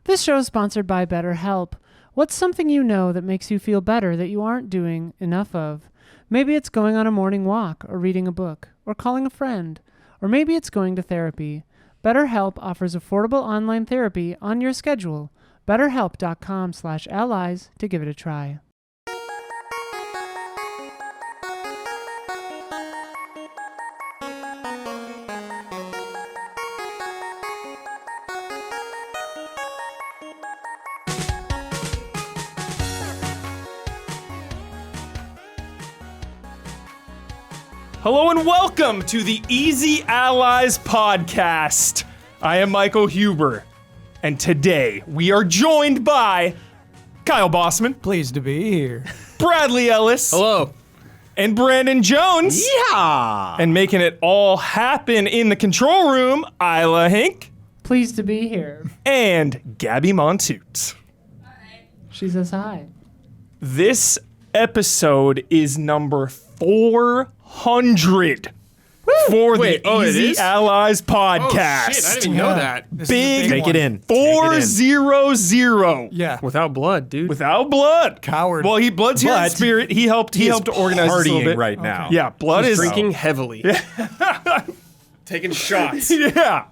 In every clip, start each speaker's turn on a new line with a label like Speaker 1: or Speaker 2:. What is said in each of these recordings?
Speaker 1: This show is sponsored by BetterHelp. What's something you know that makes you feel better that you aren't doing enough of? Maybe it's going on a morning walk, or reading a book, or calling a friend, or maybe it's going to therapy. BetterHelp offers affordable online therapy on your schedule. BetterHelp.com/allies to give it a try.
Speaker 2: Hello and welcome to the Easy Allies podcast. I am Michael Huber, and today we are joined by Kyle Bossman.
Speaker 3: Pleased to be here.
Speaker 2: Bradley Ellis.
Speaker 4: Hello.
Speaker 2: And Brandon Jones.
Speaker 4: Yeah.
Speaker 2: And making it all happen in the control room, Isla Hink.
Speaker 1: Pleased to be here.
Speaker 2: And Gabby Montoot.
Speaker 1: She says hi.
Speaker 2: This episode is number 400 for the Easy Allies podcast.
Speaker 4: Oh, shit, I didn't even know that.
Speaker 2: Big,
Speaker 3: take
Speaker 2: it in. 400.
Speaker 3: Yeah.
Speaker 4: Without blood, dude.
Speaker 2: Without blood.
Speaker 3: Coward.
Speaker 2: Well, Blood's here in spirit. He helped to organize this a little bit.
Speaker 5: right now.
Speaker 2: Yeah, Blood
Speaker 4: He's
Speaker 2: is
Speaker 4: drinking heavily. Taking shots.
Speaker 2: Yeah.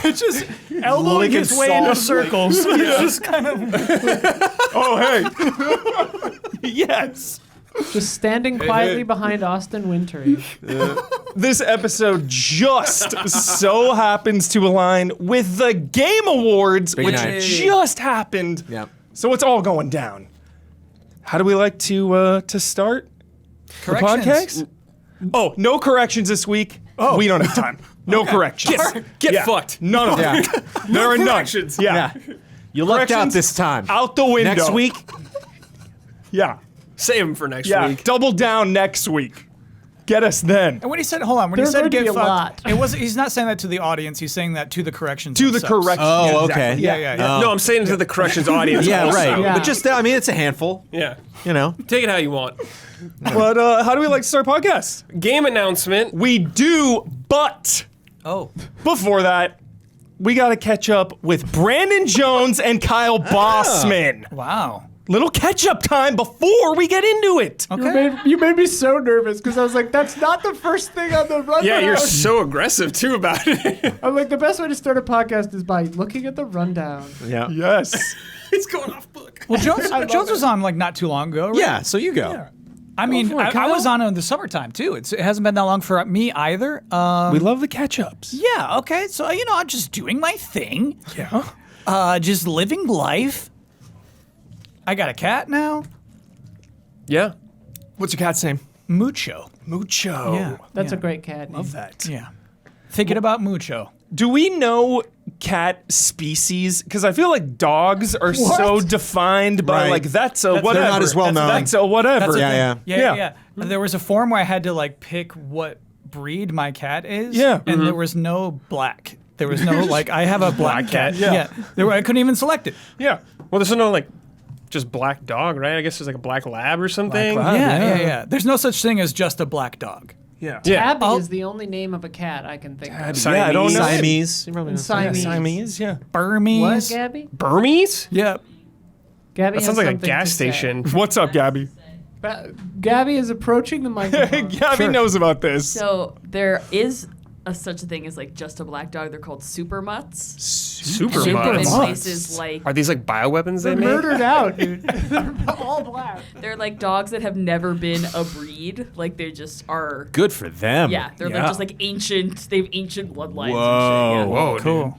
Speaker 3: It's just elbowing his way into circles. It's just kind of...
Speaker 2: Oh, hey. Yes.
Speaker 1: Just standing quietly behind Austin Wintory.
Speaker 2: This episode just so happens to align with the Game Awards, which
Speaker 5: night.
Speaker 2: just happened.
Speaker 5: Yeah.
Speaker 2: So it's all going down. How do we like to start the
Speaker 3: Corrections.
Speaker 2: podcast? Oh, no corrections this week. Oh. We don't have time. No corrections.
Speaker 4: Get fucked.
Speaker 2: None of them. There are none.
Speaker 4: corrections.
Speaker 2: Yeah.
Speaker 5: You lucked out
Speaker 2: Corrections
Speaker 5: this time.
Speaker 2: Out the window.
Speaker 5: Next week,
Speaker 2: Yeah.
Speaker 4: Save him for next
Speaker 2: Yeah.
Speaker 4: week.
Speaker 2: Double down next week. Get us then.
Speaker 3: And when he said, hold on, when
Speaker 1: There's
Speaker 3: he said
Speaker 1: going to
Speaker 3: get
Speaker 1: be a
Speaker 3: fucked,
Speaker 1: lot.
Speaker 3: it was, he's not saying that to the audience, he's saying that to the corrections
Speaker 2: To the
Speaker 3: themselves.
Speaker 2: corrections.
Speaker 5: Oh,
Speaker 2: Exactly.
Speaker 5: okay.
Speaker 3: Yeah.
Speaker 4: No, I'm saying to the corrections audience.
Speaker 5: yeah,
Speaker 4: also.
Speaker 5: right.
Speaker 1: Yeah.
Speaker 5: But just, I mean, it's a handful.
Speaker 4: Yeah.
Speaker 5: You know.
Speaker 4: Take it how you want.
Speaker 2: But how do we like to start podcast?
Speaker 4: Game announcement.
Speaker 2: We do, but
Speaker 3: Oh.
Speaker 2: before that, we got to catch up with Brandon Jones and Kyle Bossman.
Speaker 3: Wow.
Speaker 2: Little catch-up time before we get into it.
Speaker 3: Okay.
Speaker 1: You made me so nervous because I was like, that's not the first thing on the rundown.
Speaker 4: Yeah, you're so aggressive too about it.
Speaker 1: I'm like, the best way to start a podcast is by looking at the rundown.
Speaker 5: Yeah.
Speaker 2: Yes.
Speaker 4: He's going off book.
Speaker 3: Well, Jones was on like not too long ago, right?
Speaker 5: Yeah. So you go.
Speaker 3: I mean,
Speaker 1: for it,
Speaker 3: I
Speaker 1: Kyle.
Speaker 3: was on in the summertime too. It hasn't been that long for me either.
Speaker 2: We love the catch-ups.
Speaker 3: Yeah, okay. So, I'm just doing my thing.
Speaker 2: Yeah.
Speaker 3: Just living life. I got a cat now.
Speaker 4: Yeah.
Speaker 2: What's your cat's name?
Speaker 3: Mucho.
Speaker 2: Mucho.
Speaker 3: Yeah.
Speaker 1: That's a great cat name.
Speaker 2: Love that.
Speaker 3: Yeah. Thinking about Mucho.
Speaker 2: Do we know cat species? Because I feel like dogs are so defined by
Speaker 5: Right.
Speaker 2: like that's a whatever.
Speaker 5: They're not as well known.
Speaker 2: That's a whatever.
Speaker 3: That's a
Speaker 5: Yeah,
Speaker 3: thing.
Speaker 5: yeah.
Speaker 3: Yeah. There was a form where I had to like pick what breed my cat is.
Speaker 2: Yeah.
Speaker 3: And there was no black. There was no like I have a black cat.
Speaker 2: Yeah.
Speaker 3: I couldn't even select it.
Speaker 2: Yeah.
Speaker 4: Well, there's no like just black dog, right? I guess there's like a black lab or something.
Speaker 2: lab.
Speaker 3: Yeah. There's no such thing as just a black dog.
Speaker 2: Yeah.
Speaker 4: Yeah.
Speaker 1: Abby is the only name of a cat I can think of.
Speaker 2: Yeah, I don't know.
Speaker 5: Siamese. You probably know.
Speaker 1: Siamese.
Speaker 2: Siamese, yeah.
Speaker 3: Burmese.
Speaker 1: What, Gabby?
Speaker 4: Burmese?
Speaker 3: Yeah.
Speaker 1: Gabby
Speaker 4: That sounds
Speaker 1: has
Speaker 4: like a
Speaker 1: something
Speaker 4: gas
Speaker 1: to say.
Speaker 4: station.
Speaker 2: What's up, Gabby?
Speaker 1: Gabby is approaching the microphone.
Speaker 2: Gabby knows about this.
Speaker 6: So there is such a thing as like just a black dog. They're called super mutts.
Speaker 4: Super
Speaker 6: They live in
Speaker 4: mutts.
Speaker 6: places like
Speaker 4: Are these like bioweapons they
Speaker 1: They're
Speaker 4: make?
Speaker 1: murdered out, dude. They're all black.
Speaker 6: they're like dogs that have never been a breed. Like they just are.
Speaker 5: Good for them.
Speaker 6: Yeah, they're like just like ancient. They have ancient bloodlines.
Speaker 5: Whoa.
Speaker 6: And shit,
Speaker 4: Whoa,
Speaker 3: Cool.
Speaker 4: dude.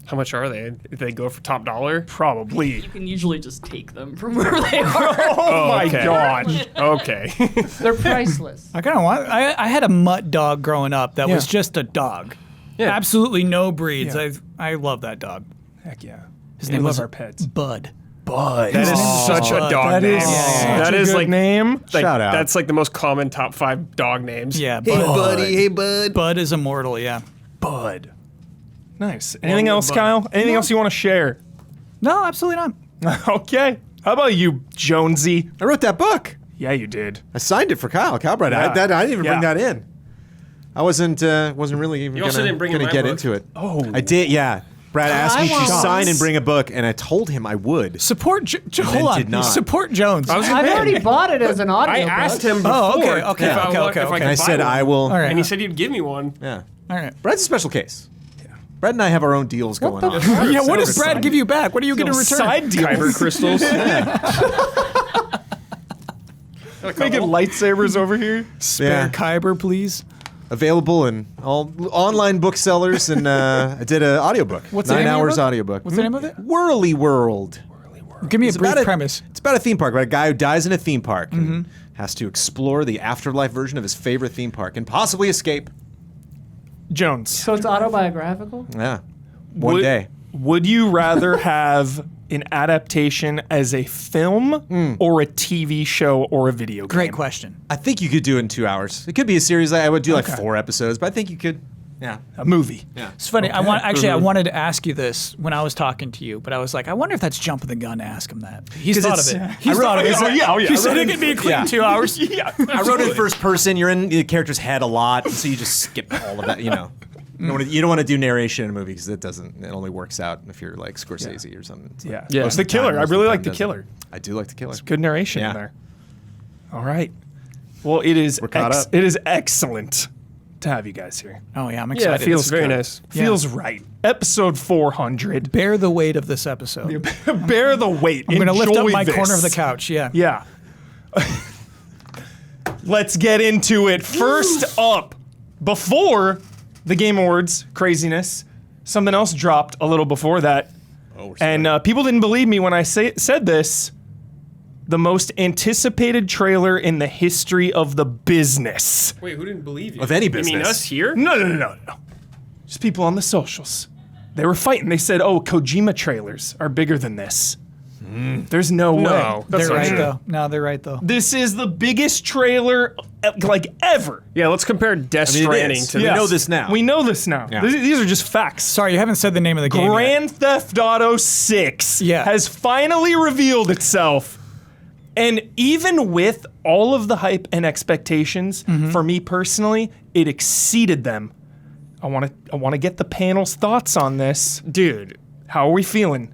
Speaker 4: How much are they? If they go for top dollar?
Speaker 2: Probably.
Speaker 6: You can usually just take them from where they are.
Speaker 2: Oh my
Speaker 4: okay.
Speaker 2: god.
Speaker 4: Okay.
Speaker 1: They're priceless.
Speaker 3: I kind of want. I had a mutt dog growing up that was just a dog.
Speaker 4: Yeah.
Speaker 3: Absolutely no breeds.
Speaker 2: Yeah.
Speaker 3: I love that dog.
Speaker 2: Heck yeah.
Speaker 3: His
Speaker 2: We
Speaker 3: name
Speaker 2: love
Speaker 3: was
Speaker 2: our pets.
Speaker 3: Bud.
Speaker 2: Bud.
Speaker 4: That is such a dog
Speaker 2: That
Speaker 4: name.
Speaker 2: is such
Speaker 4: That
Speaker 2: a
Speaker 4: is
Speaker 2: good
Speaker 4: like
Speaker 2: name.
Speaker 4: Like,
Speaker 5: Shout out.
Speaker 4: That's like the most common top 5 dog names.
Speaker 3: Yeah, Bud.
Speaker 5: Hey, bud.
Speaker 3: Bud is immortal. Yeah.
Speaker 2: Bud. Nice. Anything
Speaker 3: Well,
Speaker 2: else,
Speaker 3: Bud.
Speaker 2: Kyle? Anything else you want to share?
Speaker 3: No, absolutely not.
Speaker 2: Okay. How about you, Jonesy?
Speaker 5: I wrote that book.
Speaker 2: Yeah, you did.
Speaker 5: I signed it for Kyle. Kyle brought it.
Speaker 2: Yeah.
Speaker 5: I didn't even bring
Speaker 2: Yeah.
Speaker 5: that in. I wasn't really even
Speaker 4: You also didn't bring in
Speaker 5: gonna
Speaker 4: my
Speaker 5: get
Speaker 4: book.
Speaker 5: into it.
Speaker 2: Oh.
Speaker 5: I did. Yeah. Brad asked
Speaker 1: I
Speaker 5: me to
Speaker 1: want-
Speaker 5: sign and bring a book, and I told him I would.
Speaker 3: Support. Hold on.
Speaker 5: did not.
Speaker 3: Support Jones.
Speaker 4: I was
Speaker 1: I've already bought it as an audio.
Speaker 4: I asked him before.
Speaker 3: Oh, okay,
Speaker 4: if I
Speaker 3: okay,
Speaker 4: want-
Speaker 3: okay,
Speaker 4: if I
Speaker 3: okay.
Speaker 4: could
Speaker 5: And I said
Speaker 4: buy one.
Speaker 5: I will.
Speaker 3: All right.
Speaker 4: And he said he'd give me one.
Speaker 5: Yeah.
Speaker 3: All right.
Speaker 5: Brad's a special case. Brad and I have our own deals going on.
Speaker 3: Yeah, what does Brad give you back? What are you going to return?
Speaker 2: Side deal.
Speaker 4: Kyber crystals.
Speaker 2: Making lightsabers over here.
Speaker 3: Spare Kyber, please.
Speaker 5: Available in all online booksellers, and I did an audiobook.
Speaker 3: What's the
Speaker 5: 9
Speaker 3: name of
Speaker 5: hours
Speaker 3: the book?
Speaker 5: audiobook.
Speaker 3: What's the name of it?
Speaker 5: Whirly World.
Speaker 3: Give me a
Speaker 5: It's
Speaker 3: brief
Speaker 5: about
Speaker 3: premise.
Speaker 5: It's about a theme park, about a guy who dies in a theme park and has to explore the afterlife version of his favorite theme park and possibly escape.
Speaker 2: Jones.
Speaker 1: So it's autobiographical?
Speaker 5: Yeah. One day.
Speaker 2: Would you rather have an adaptation as a film or a TV show or a video game?
Speaker 3: Great question.
Speaker 5: I think you could do it in 2 hours. It could be a series. I would do like 4 episodes, but I think you could. Yeah.
Speaker 2: A movie.
Speaker 5: Yeah.
Speaker 3: It's funny. I wanted to ask you this when I was talking to you, but I was like, I wonder if that's jumping the gun to ask him that. He's thought of it. He's thought of it.
Speaker 2: Oh yeah.
Speaker 3: He said it could be a clean 2 hours.
Speaker 2: Yeah.
Speaker 5: I wrote it in first person. You're in the character's head a lot, so you just skip all of that, you know. You don't want to do narration in a movie because it only works out if you're like Scorsese or something. It's like,
Speaker 2: Yeah. It's The Killer. I really like The Killer.
Speaker 5: I do like The Killer.
Speaker 2: Good narration
Speaker 5: Yeah.
Speaker 2: in there. All right. Well, it is
Speaker 5: caught up.
Speaker 2: it is excellent to have you guys here.
Speaker 3: Oh yeah, I'm
Speaker 4: Yeah,
Speaker 3: excited.
Speaker 4: it feels
Speaker 3: It's
Speaker 4: very
Speaker 3: good.
Speaker 4: nice.
Speaker 2: Feels right. Episode 400.
Speaker 3: Bear the weight of this episode.
Speaker 2: Bear the weight.
Speaker 3: I'm going to lift up
Speaker 2: Enjoy
Speaker 3: my
Speaker 2: this.
Speaker 3: corner of the couch. Yeah.
Speaker 2: Yeah. Let's get into it. First up, before the Game Awards craziness, something else dropped a little before that. And people didn't believe me when I said this. The most anticipated trailer in the history of the business.
Speaker 4: Wait, who didn't believe you?
Speaker 5: Of any
Speaker 4: You mean
Speaker 5: business.
Speaker 4: us here?
Speaker 2: No. Just people on the socials. They were fighting. They said, oh, Kojima trailers are bigger than this. There's no way.
Speaker 4: No, that's
Speaker 3: They're
Speaker 4: not
Speaker 3: right
Speaker 4: true.
Speaker 3: though. No, they're right though.
Speaker 2: This is the biggest trailer like ever.
Speaker 4: Yeah, let's compare Death
Speaker 5: I mean, it
Speaker 4: Stranding
Speaker 5: is.
Speaker 4: to
Speaker 5: We
Speaker 2: Yes.
Speaker 5: know this now.
Speaker 2: We know this now.
Speaker 5: Yeah.
Speaker 2: These are just facts.
Speaker 3: Sorry, you haven't said the name of the game yet.
Speaker 2: Grand Theft Auto 6
Speaker 3: Yeah.
Speaker 2: has finally revealed itself. And even with all of the hype and expectations, for me personally, it exceeded them. I want to get the panel's thoughts on this.
Speaker 4: dude.
Speaker 2: How are we feeling?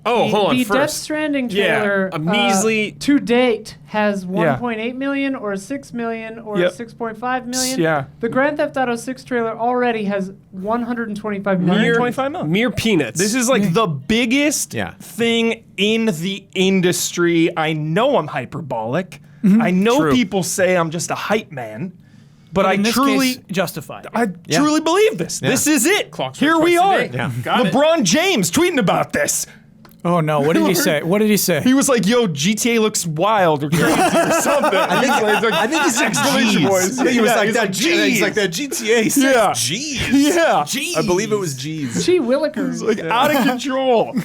Speaker 4: Oh, hold on.
Speaker 1: The Death
Speaker 4: First,
Speaker 1: Stranding
Speaker 4: Yeah,
Speaker 1: trailer
Speaker 4: a measly-
Speaker 1: to date has
Speaker 2: Yeah.
Speaker 1: 1.8 million or 6 million or
Speaker 2: Yep.
Speaker 1: 6.5 million.
Speaker 2: Yeah.
Speaker 1: The Grand Theft Auto 6 trailer already has 125 million.
Speaker 2: 125 million.
Speaker 4: mere peanuts.
Speaker 2: This is like the biggest
Speaker 5: Yeah.
Speaker 2: thing in the industry. I know I'm hyperbolic. I know
Speaker 4: True.
Speaker 2: people say I'm just a hype man, but I
Speaker 3: in this
Speaker 2: truly
Speaker 3: case, justified.
Speaker 2: I truly believe this. This is it.
Speaker 4: Clock's
Speaker 2: Here
Speaker 4: right
Speaker 2: we
Speaker 4: twice
Speaker 2: are.
Speaker 4: a day. Yeah. Got it.
Speaker 2: LeBron James tweeting about this.
Speaker 3: Oh no, what did he say? What did he say?
Speaker 2: He was like, "Yo, GTA looks wild or crazy or something." I think he's
Speaker 5: Exclamation voice. He was like that. He's like that GTA 6.
Speaker 2: Yeah.
Speaker 5: Jeez.
Speaker 2: Yeah.
Speaker 5: I believe it was G's.
Speaker 1: Gee Willikers.
Speaker 2: Like out of control.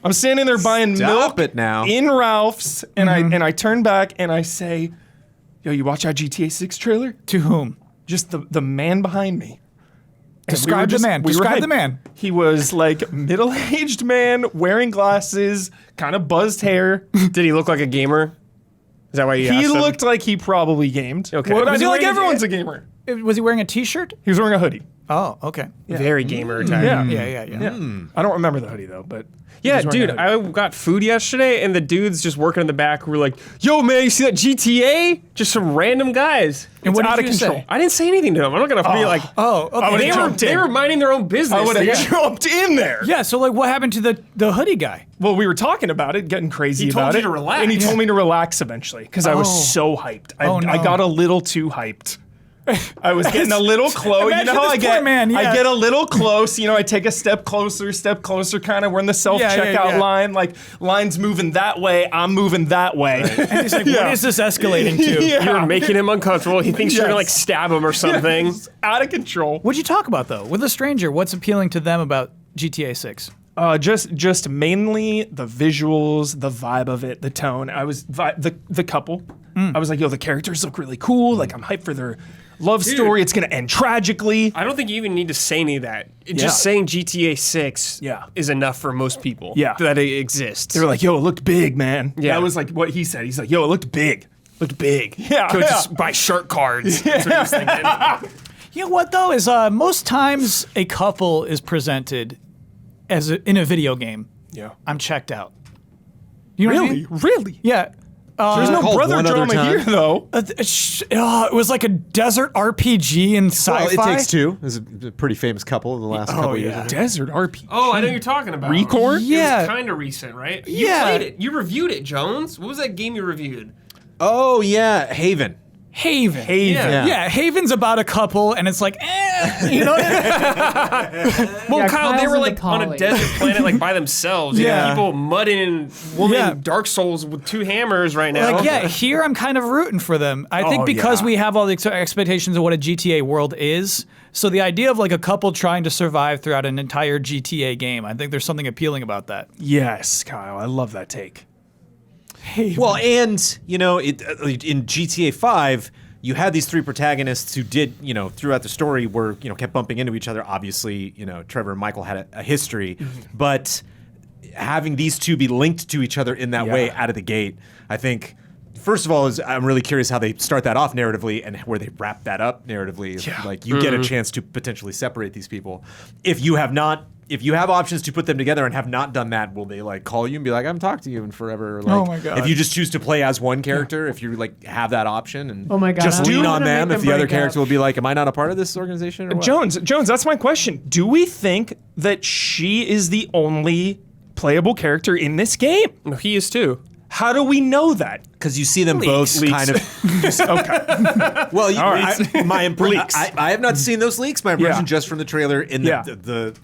Speaker 2: I'm standing there buying
Speaker 5: Stop
Speaker 2: milk
Speaker 5: it now.
Speaker 2: in Ralph's, and I turn back and I say, "Yo, you watch our GTA 6 trailer?"
Speaker 3: To whom?
Speaker 2: Just the man behind me. And
Speaker 3: Describe the man. Describe the man.
Speaker 2: He was like middle-aged man wearing glasses, kind of buzzed hair.
Speaker 4: Did he look like a gamer? Is that why you
Speaker 2: He
Speaker 4: asked him?
Speaker 2: looked like he probably gamed.
Speaker 4: Okay.
Speaker 2: But I
Speaker 3: Was he
Speaker 2: feel like
Speaker 3: wearing a-
Speaker 2: everyone's a gamer.
Speaker 3: Was he wearing a T-shirt?
Speaker 2: He was wearing a hoodie.
Speaker 3: Oh, okay.
Speaker 4: very gamer attire.
Speaker 2: Yeah.
Speaker 3: Yeah.
Speaker 2: I don't remember the hoodie though, but
Speaker 4: Yeah,
Speaker 2: he was wearing
Speaker 4: dude,
Speaker 2: a hoodie.
Speaker 4: I got food yesterday, and the dudes just working in the back were like, "Yo, man, you see that GTA? Just some random guys."
Speaker 3: And what
Speaker 2: It's
Speaker 3: did
Speaker 2: out of
Speaker 3: you
Speaker 2: control.
Speaker 3: say?
Speaker 4: I didn't say anything to them. I'm not gonna be like,
Speaker 3: Oh, okay.
Speaker 2: would've jumped in.
Speaker 4: they were minding their own business.
Speaker 2: I would have
Speaker 4: They-
Speaker 2: jumped in there.
Speaker 3: Yeah. So like, what happened to the hoodie guy?
Speaker 2: Well, we were talking about it, getting crazy
Speaker 4: He told
Speaker 2: about
Speaker 4: you
Speaker 2: it.
Speaker 4: to relax.
Speaker 2: And he told me to relax eventually because I was
Speaker 3: Oh.
Speaker 2: so hyped.
Speaker 3: Oh, no.
Speaker 2: I got a little too hyped. I was getting a little close. You
Speaker 3: Imagine
Speaker 2: know how
Speaker 3: this
Speaker 2: I
Speaker 3: poor
Speaker 2: get?
Speaker 3: man, yeah.
Speaker 2: I get a little close. You know, I take a step closer. Kind of. We're in the self-checkout
Speaker 3: yeah.
Speaker 2: line. Like line's moving that way. I'm moving that way.
Speaker 3: And he's like, what is this escalating to?
Speaker 2: Yeah.
Speaker 4: You're making him uncomfortable. He thinks you're gonna like
Speaker 2: Yes.
Speaker 4: stab him or something.
Speaker 2: It's out of control.
Speaker 3: What'd you talk about though? With a stranger, what's appealing to them about GTA 6?
Speaker 2: Just mainly the visuals, the vibe of it, the tone. I was the couple. I was like, yo, the characters look really cool. Like I'm hyped for their love story. It's gonna end tragically.
Speaker 4: I don't think you even need to say any of that.
Speaker 2: Yeah.
Speaker 4: Just saying GTA 6
Speaker 2: Yeah.
Speaker 4: is enough for most people.
Speaker 2: Yeah.
Speaker 4: That it exists.
Speaker 2: They were like, yo, it looked big, man.
Speaker 4: Yeah.
Speaker 2: That was like what he said. He's like, yo, it looked big. Looked big. Yeah.
Speaker 4: Go
Speaker 2: yeah.
Speaker 4: just buy shark cards. That's what he was thinking.
Speaker 3: You know what though is most times a couple is presented in a video game,
Speaker 2: Yeah.
Speaker 3: I'm checked out. You know what I mean?
Speaker 2: Really?
Speaker 3: Yeah.
Speaker 2: There's no
Speaker 5: called
Speaker 2: brother
Speaker 5: One Other
Speaker 2: drama
Speaker 5: Time.
Speaker 2: here, though.
Speaker 3: It was like a desert RPG in sci-fi.
Speaker 5: Well, It Takes Two is a pretty famous couple in the last couple of years. I think.
Speaker 2: Desert RPG.
Speaker 4: Oh, I know what you're talking about.
Speaker 2: Record?
Speaker 3: Yeah.
Speaker 4: Kind of recent, right? You
Speaker 3: Yeah.
Speaker 4: played it. You reviewed it, Jones. What was that game you reviewed?
Speaker 5: Oh yeah, Haven.
Speaker 3: Haven.
Speaker 2: Haven.
Speaker 3: Yeah, Haven's about a couple, and it's like, you know what I mean?
Speaker 4: Well,
Speaker 1: Yeah,
Speaker 4: Kyle, they
Speaker 1: Kyle's
Speaker 4: were
Speaker 1: into
Speaker 4: like on a
Speaker 1: Poly.
Speaker 4: desert planet, like by themselves.
Speaker 3: Yeah.
Speaker 4: People mudding and woman
Speaker 3: Yeah.
Speaker 4: Dark Souls with 2 hammers right now.
Speaker 3: Like, yeah, here I'm kind of rooting for them. I think
Speaker 2: Oh,
Speaker 3: because
Speaker 2: yeah.
Speaker 3: we have all the expectations of what a GTA world is. So the idea of like a couple trying to survive throughout an entire GTA game, I think there's something appealing about that.
Speaker 2: Yes, Kyle. I love that take.
Speaker 5: Well, and in GTA 5, you had these 3 protagonists who did, throughout the story were, kept bumping into each other. Obviously, Trevor and Michael had a history, but having these 2 be linked to each other in that way out of the gate, I think. First of all, I'm really curious how they start that off narratively and where they wrap that up narratively.
Speaker 2: Yeah.
Speaker 5: Like you get a chance to potentially separate these people. If you have options to put them together and have not done that, will they like call you and be like, "I'm talking to you and forever"? Like,
Speaker 3: Oh my God.
Speaker 5: If you just choose to play as one character, if you like have that option and
Speaker 1: Oh my God,
Speaker 5: just
Speaker 1: how are you
Speaker 5: lean on
Speaker 1: gonna
Speaker 5: them,
Speaker 1: make
Speaker 5: if
Speaker 1: them
Speaker 5: the other
Speaker 1: break up?
Speaker 5: character will be like, "Am I not a part of this organization?" Or what?
Speaker 2: Jones, that's my question. Do we think that she is the only playable character in this game?
Speaker 4: No, he is too.
Speaker 2: How do we know that?
Speaker 5: Because you see them both
Speaker 2: Leaks.
Speaker 5: kind of.
Speaker 2: Okay.
Speaker 5: Well,
Speaker 2: right.
Speaker 5: leaks. I have not seen those leaks. My impression
Speaker 2: Yeah.
Speaker 5: just from the trailer in
Speaker 2: Yeah.
Speaker 5: the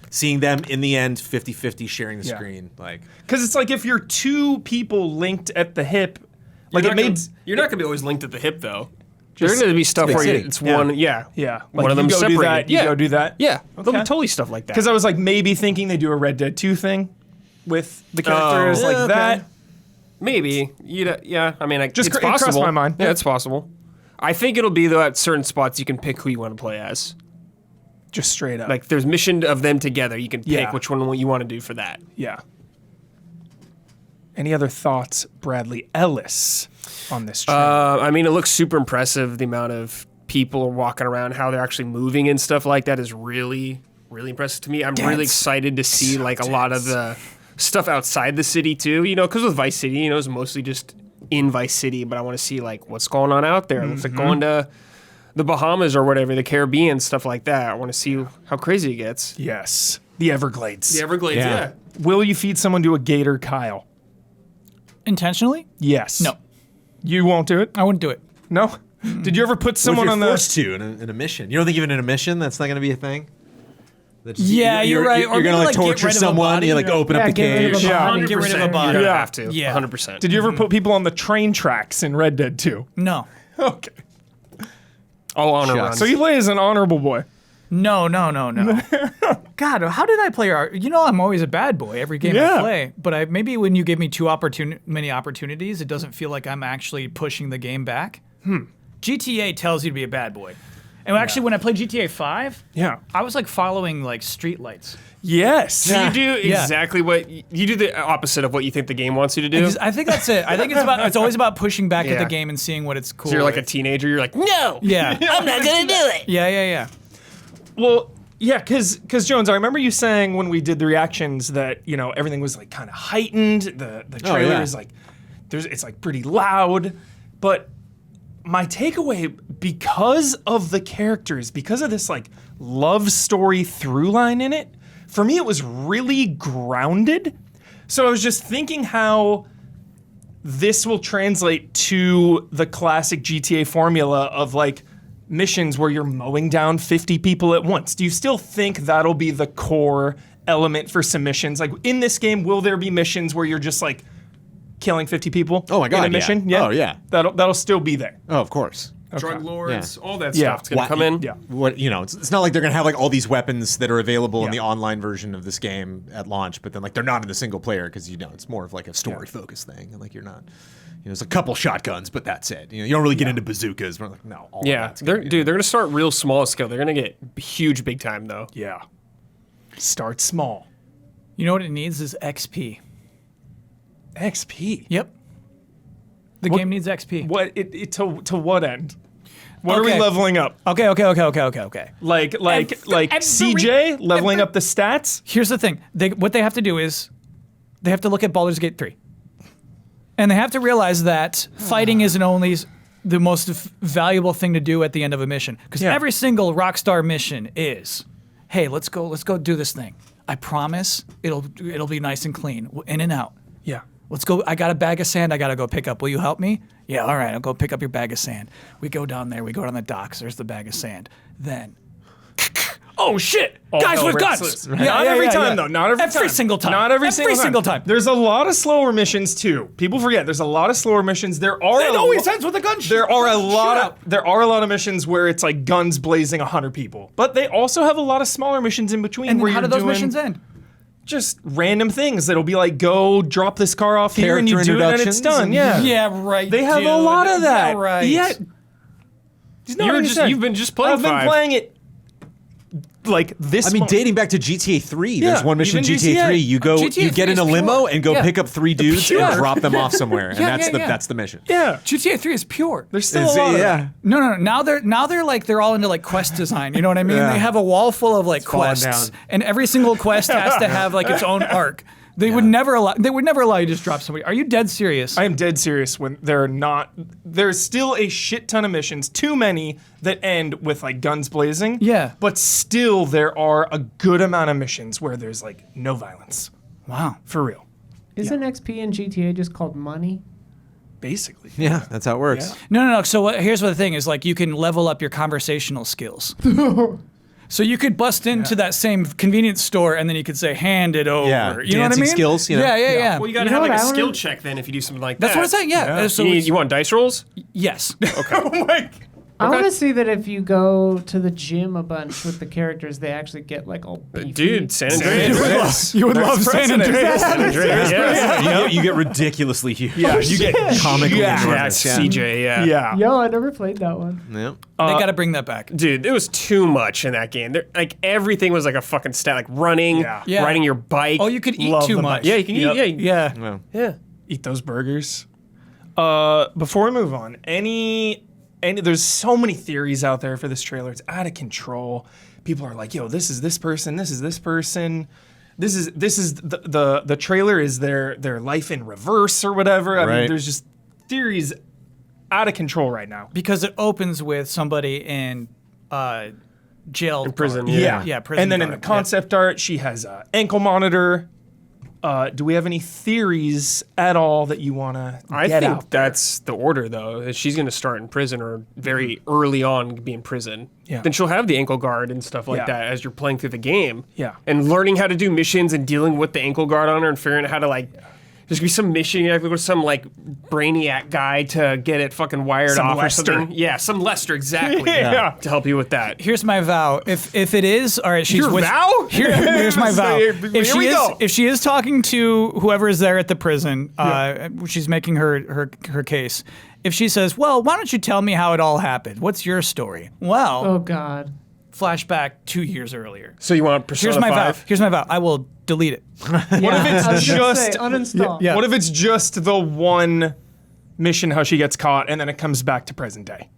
Speaker 5: seeing them in the end 50-50 sharing the
Speaker 2: Yeah.
Speaker 5: screen like.
Speaker 2: Because it's like if you're 2 people linked at the hip, like it made.
Speaker 4: You're not gonna be always linked at the hip though. There's gonna be stuff
Speaker 5: big
Speaker 4: where
Speaker 5: city.
Speaker 4: it's
Speaker 5: Yeah.
Speaker 4: one. Yeah.
Speaker 2: Yeah.
Speaker 4: One
Speaker 2: Like,
Speaker 4: of them
Speaker 2: you go
Speaker 4: separated.
Speaker 2: do that. You
Speaker 4: Yeah.
Speaker 2: go do that.
Speaker 4: Yeah. There'll be
Speaker 2: Okay.
Speaker 4: totally stuff like that.
Speaker 2: Because I was like maybe thinking they do a Red Dead 2 thing with the characters like
Speaker 5: okay.
Speaker 2: that.
Speaker 4: Maybe. Yeah. I mean,
Speaker 2: Just
Speaker 4: it's
Speaker 2: it crossed
Speaker 4: possible.
Speaker 2: my mind.
Speaker 4: Yeah, it's possible. I think it'll be though at certain spots you can pick who you want to play as.
Speaker 2: Just straight up.
Speaker 4: Like there's mission of them together. You can pick
Speaker 2: Yeah.
Speaker 4: which one you want to do for that.
Speaker 2: Yeah. Any other thoughts, Bradley Ellis, on this trailer?
Speaker 4: I mean, it looks super impressive. The amount of people are walking around, how they're actually moving and stuff like that is really, really impressive to me. I'm really excited to see like a lot of the stuff outside the city too. Because with Vice City, it's mostly just in Vice City, but I want to see like what's going on out there. It looks like going to the Bahamas or whatever, the Caribbean, stuff like that. I want to see how crazy it gets.
Speaker 2: Yes. The Everglades.
Speaker 4: The Everglades,
Speaker 5: Yeah.
Speaker 4: yeah.
Speaker 2: Will you feed someone to a gator, Kyle?
Speaker 3: Intentionally?
Speaker 2: Yes.
Speaker 3: No,
Speaker 2: You won't do it?
Speaker 3: I wouldn't do it.
Speaker 2: No? Did you ever put someone
Speaker 5: If
Speaker 2: on
Speaker 5: you're
Speaker 2: the...
Speaker 5: forced to in a mission. You don't think even in a mission that's not going to be a thing? That
Speaker 3: Yeah, you're right. Or
Speaker 5: You're going to
Speaker 3: maybe,
Speaker 5: like
Speaker 3: like, get
Speaker 5: torture
Speaker 3: rid of a
Speaker 5: someone.
Speaker 3: body,
Speaker 5: You like
Speaker 3: you know?
Speaker 5: open
Speaker 1: Yeah,
Speaker 5: up the
Speaker 1: get rid of
Speaker 5: cage.
Speaker 1: a body.
Speaker 3: Get rid of a
Speaker 4: 100%.
Speaker 3: body.
Speaker 4: You're gonna
Speaker 2: Yeah.
Speaker 4: have to.
Speaker 3: Yeah.
Speaker 4: 100%.
Speaker 2: Did you ever put people on the train tracks in Red Dead 2?
Speaker 3: No.
Speaker 2: Okay.
Speaker 4: All honor
Speaker 5: Shucks.
Speaker 4: runs.
Speaker 2: So you play as an honorable boy.
Speaker 3: No. God, how did I play? I'm always a bad boy every game
Speaker 2: Yeah.
Speaker 3: I play. But maybe when you give me many opportunities, it doesn't feel like I'm actually pushing the game back. GTA tells you to be a bad boy. And actually, when I played GTA 5,
Speaker 2: Yeah.
Speaker 3: I was like following like street lights.
Speaker 2: Yes.
Speaker 4: You do
Speaker 3: Yeah.
Speaker 4: exactly what you do the opposite of what you think the game wants you to do.
Speaker 3: I think that's it. I think it's always about pushing back at
Speaker 4: Yeah.
Speaker 3: the game and seeing what it's cool.
Speaker 4: So you're like a
Speaker 3: with.
Speaker 4: teenager. You're like, no,
Speaker 3: Yeah.
Speaker 4: I'm not gonna do it.
Speaker 3: Yeah.
Speaker 2: Well, yeah, because Jones, I remember you saying when we did the reactions that everything was like kind of heightened. The trailer
Speaker 5: yeah.
Speaker 2: is like it's like pretty loud, but my takeaway because of the characters, because of this like love story through line in it, for me it was really grounded. So I was just thinking how this will translate to the classic GTA formula of like missions where you're mowing down 50 people at once. Do you still think that'll be the core element for some missions? Like in this game, will there be missions where you're just like killing 50 people?
Speaker 5: Oh my God,
Speaker 2: in a
Speaker 5: yeah.
Speaker 2: mission?
Speaker 5: Oh, yeah.
Speaker 2: That'll still be there.
Speaker 5: Oh, of course.
Speaker 4: Drug lords, all that
Speaker 2: Yeah.
Speaker 4: stuff's gonna come in.
Speaker 2: Yeah.
Speaker 5: What it's not like they're gonna have like all these weapons that are available in
Speaker 2: Yeah.
Speaker 5: the online version of this game at launch, but then like they're not in the single player because it's more of like a story focused thing, and like you're not. There's a couple shotguns, but that's it. You don't really get into bazookas. We're like, no, all of
Speaker 4: Yeah,
Speaker 5: that's gonna be-
Speaker 4: they're gonna start real small scale. They're gonna get huge big time though.
Speaker 2: Yeah. Start small.
Speaker 3: You know what it needs is XP.
Speaker 2: XP.
Speaker 3: Yep. The game needs XP.
Speaker 2: What to what end? What are we leveling up?
Speaker 3: Okay.
Speaker 2: Like CJ leveling up the stats?
Speaker 3: Here's the thing. What they have to do is they have to look at Baldur's Gate 3. And they have to realize that fighting isn't only the most valuable thing to do at the end of a mission. Because every single Rockstar mission is, hey, let's go do this thing. I promise it'll be nice and clean, in and out.
Speaker 2: Yeah.
Speaker 3: Let's go. I got a bag of sand I got to go pick up. Will you help me? Yeah, all right. I'll go pick up your bag of sand. We go down there. We go down the docks. There's the bag of sand. Then, oh shit! Guys with guns.
Speaker 2: Not every time though. Not every time.
Speaker 3: Every single time.
Speaker 2: Not every
Speaker 3: single time.
Speaker 2: There's a lot of slower missions too. People forget there's a lot of slower missions. There are.
Speaker 3: It always ends with a gunshot.
Speaker 2: There are a lot of missions where it's like guns blazing 100 people. But they also have a lot of smaller missions in between.
Speaker 3: And
Speaker 2: where
Speaker 3: how
Speaker 2: you're
Speaker 3: do those
Speaker 2: doing
Speaker 3: missions end?
Speaker 2: Just random things that'll be like, go drop this car off here and you do it and it's done. Yeah.
Speaker 3: Yeah, right.
Speaker 2: They have a lot of that.
Speaker 3: Yeah, right.
Speaker 2: Yeah.
Speaker 4: You've been just playing
Speaker 2: I've been
Speaker 4: 5.
Speaker 2: playing it like this.
Speaker 5: I mean, dating back to GTA 3, there's
Speaker 2: Yeah,
Speaker 5: one mission in
Speaker 2: even
Speaker 5: GTA
Speaker 2: GTA.
Speaker 5: 3. You go,
Speaker 3: GTA
Speaker 5: you get
Speaker 3: 3
Speaker 5: in a
Speaker 3: is
Speaker 5: limo
Speaker 3: pure.
Speaker 5: and go
Speaker 3: Yeah.
Speaker 5: pick up 3 dudes
Speaker 2: Pure.
Speaker 5: and drop them off somewhere, and
Speaker 3: Yeah,
Speaker 5: that's the mission.
Speaker 2: Yeah.
Speaker 3: GTA 3 is pure.
Speaker 2: There's still a lot of that.
Speaker 3: No. Now they're like they're all into like quest design. You know what I mean?
Speaker 5: Yeah.
Speaker 3: They have a wall full of like
Speaker 5: falling
Speaker 3: quests,
Speaker 5: down.
Speaker 3: and every single quest has to have like its own arc. They would never allow you to just drop somebody. Are you dead serious?
Speaker 2: I am dead serious when there's still a shit ton of missions, too many, that end with like guns blazing.
Speaker 3: Yeah.
Speaker 2: But still there are a good amount of missions where there's like no violence.
Speaker 3: Wow.
Speaker 2: For real.
Speaker 1: Isn't XP in GTA just called money?
Speaker 2: Basically.
Speaker 5: Yeah, that's how it works.
Speaker 3: No. So here's what the thing is: like you can level up your conversational skills. So you could bust into that same convenience store and then you could say, "Hand it over."
Speaker 5: Yeah,
Speaker 3: You know what I
Speaker 5: dancing
Speaker 3: mean?
Speaker 5: skills, you know?
Speaker 3: Yeah.
Speaker 4: Well, you gotta
Speaker 1: You know
Speaker 4: have like
Speaker 1: what
Speaker 4: a
Speaker 1: I
Speaker 4: skill
Speaker 1: wanna-
Speaker 4: check then if you do something like
Speaker 3: That's
Speaker 4: that.
Speaker 3: what I'm saying. Yeah. So
Speaker 4: You want dice rolls?
Speaker 3: yes.
Speaker 2: Oh my.
Speaker 1: I want to see that if you go to the gym a bunch with the characters, they actually get like all beefy.
Speaker 4: Dude, San Andreas.
Speaker 3: You would love San Andreas.
Speaker 4: San Andreas, yeah.
Speaker 5: You get ridiculously huge.
Speaker 2: Yeah, you get
Speaker 5: comically
Speaker 2: jacked.
Speaker 4: Yeah,
Speaker 5: enormous.
Speaker 4: CJ, yeah.
Speaker 2: Yeah.
Speaker 1: Yo, I never played that one.
Speaker 5: Yeah.
Speaker 3: They got to bring that back.
Speaker 4: Dude, it was too much in that game. Like everything was like a fucking stat, like running,
Speaker 2: Yeah.
Speaker 4: riding your bike.
Speaker 3: Oh, you could eat
Speaker 2: Love
Speaker 3: too
Speaker 2: the
Speaker 3: much.
Speaker 2: bike.
Speaker 4: Yeah, you can eat.
Speaker 2: Yep.
Speaker 4: Yeah,
Speaker 3: Yeah.
Speaker 4: yeah.
Speaker 2: Eat those burgers. Before we move on, there's so many theories out there for this trailer. It's out of control. People are like, "Yo, this is this person. This is this person. This is the trailer is their life in reverse or whatever." I mean,
Speaker 5: Right.
Speaker 2: there's just theories out of control right now.
Speaker 3: Because it opens with somebody in jail. In
Speaker 4: prison,
Speaker 3: Yeah, prison.
Speaker 2: And then in the
Speaker 3: guard.
Speaker 2: concept art, she has an ankle monitor. Do we have any theories at all that you want to
Speaker 4: I
Speaker 2: get
Speaker 4: think
Speaker 2: out there?
Speaker 4: that's the order, though. That she's going to start in prison or very early on be in prison.
Speaker 2: Yeah.
Speaker 4: Then she'll have the ankle guard and stuff like
Speaker 2: Yeah.
Speaker 4: that as you're playing through the game.
Speaker 2: Yeah.
Speaker 4: And learning how to do missions and dealing with the ankle guard on her and figuring out how to like. There's gonna be some mission. You have to go to some like brainiac guy to get it fucking wired
Speaker 2: Some
Speaker 4: off
Speaker 2: Lester.
Speaker 4: or something. Yeah, some Lester exactly.
Speaker 2: Yeah.
Speaker 4: To help you with that.
Speaker 3: Here's my vow. If it is, all right, she's
Speaker 2: Your
Speaker 3: with.
Speaker 2: vow?
Speaker 3: Here's my vow.
Speaker 2: Here we go.
Speaker 3: If she is talking to whoever is there at the prison, she's making her case. If she says, "Well, why don't you tell me how it all happened? What's your story?" Well,
Speaker 1: Oh God.
Speaker 3: flashback 2 years earlier.
Speaker 4: So you want Persona
Speaker 3: Here's my
Speaker 4: 5?
Speaker 3: vow. Here's my vow. I will delete it.
Speaker 2: What if
Speaker 1: I
Speaker 2: it's
Speaker 1: was gonna say,
Speaker 2: just
Speaker 1: uninstall.
Speaker 3: Yeah.
Speaker 2: What if it's just the one mission how she gets caught and then it comes back to present day?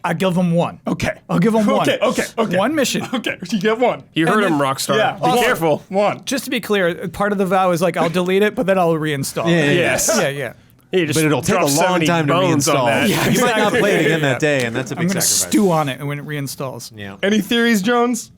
Speaker 3: I give them one.
Speaker 2: Okay.
Speaker 3: I'll give them one.
Speaker 2: Okay.
Speaker 3: One mission.
Speaker 2: Okay, you get one.
Speaker 4: You heard
Speaker 3: And
Speaker 4: him,
Speaker 3: then-
Speaker 4: Rockstar.
Speaker 2: Yeah.
Speaker 4: Be careful.
Speaker 2: One.
Speaker 3: Just to be clear, part of the vow is like I'll delete it, but then I'll reinstall.
Speaker 5: Yeah,
Speaker 3: it.
Speaker 4: Yes.
Speaker 3: Yeah.
Speaker 4: You just
Speaker 5: But it'll take
Speaker 4: drop
Speaker 5: a
Speaker 4: so
Speaker 5: long
Speaker 4: many
Speaker 5: time to
Speaker 4: bones on
Speaker 5: reinstall.
Speaker 4: that.
Speaker 3: Yeah.
Speaker 5: You might not play it again
Speaker 3: Yeah.
Speaker 5: that day, and that's a big
Speaker 3: I'm gonna
Speaker 5: sacrifice.
Speaker 3: stew on it when it reinstalls.
Speaker 5: Yeah.
Speaker 2: Any theories, Jones?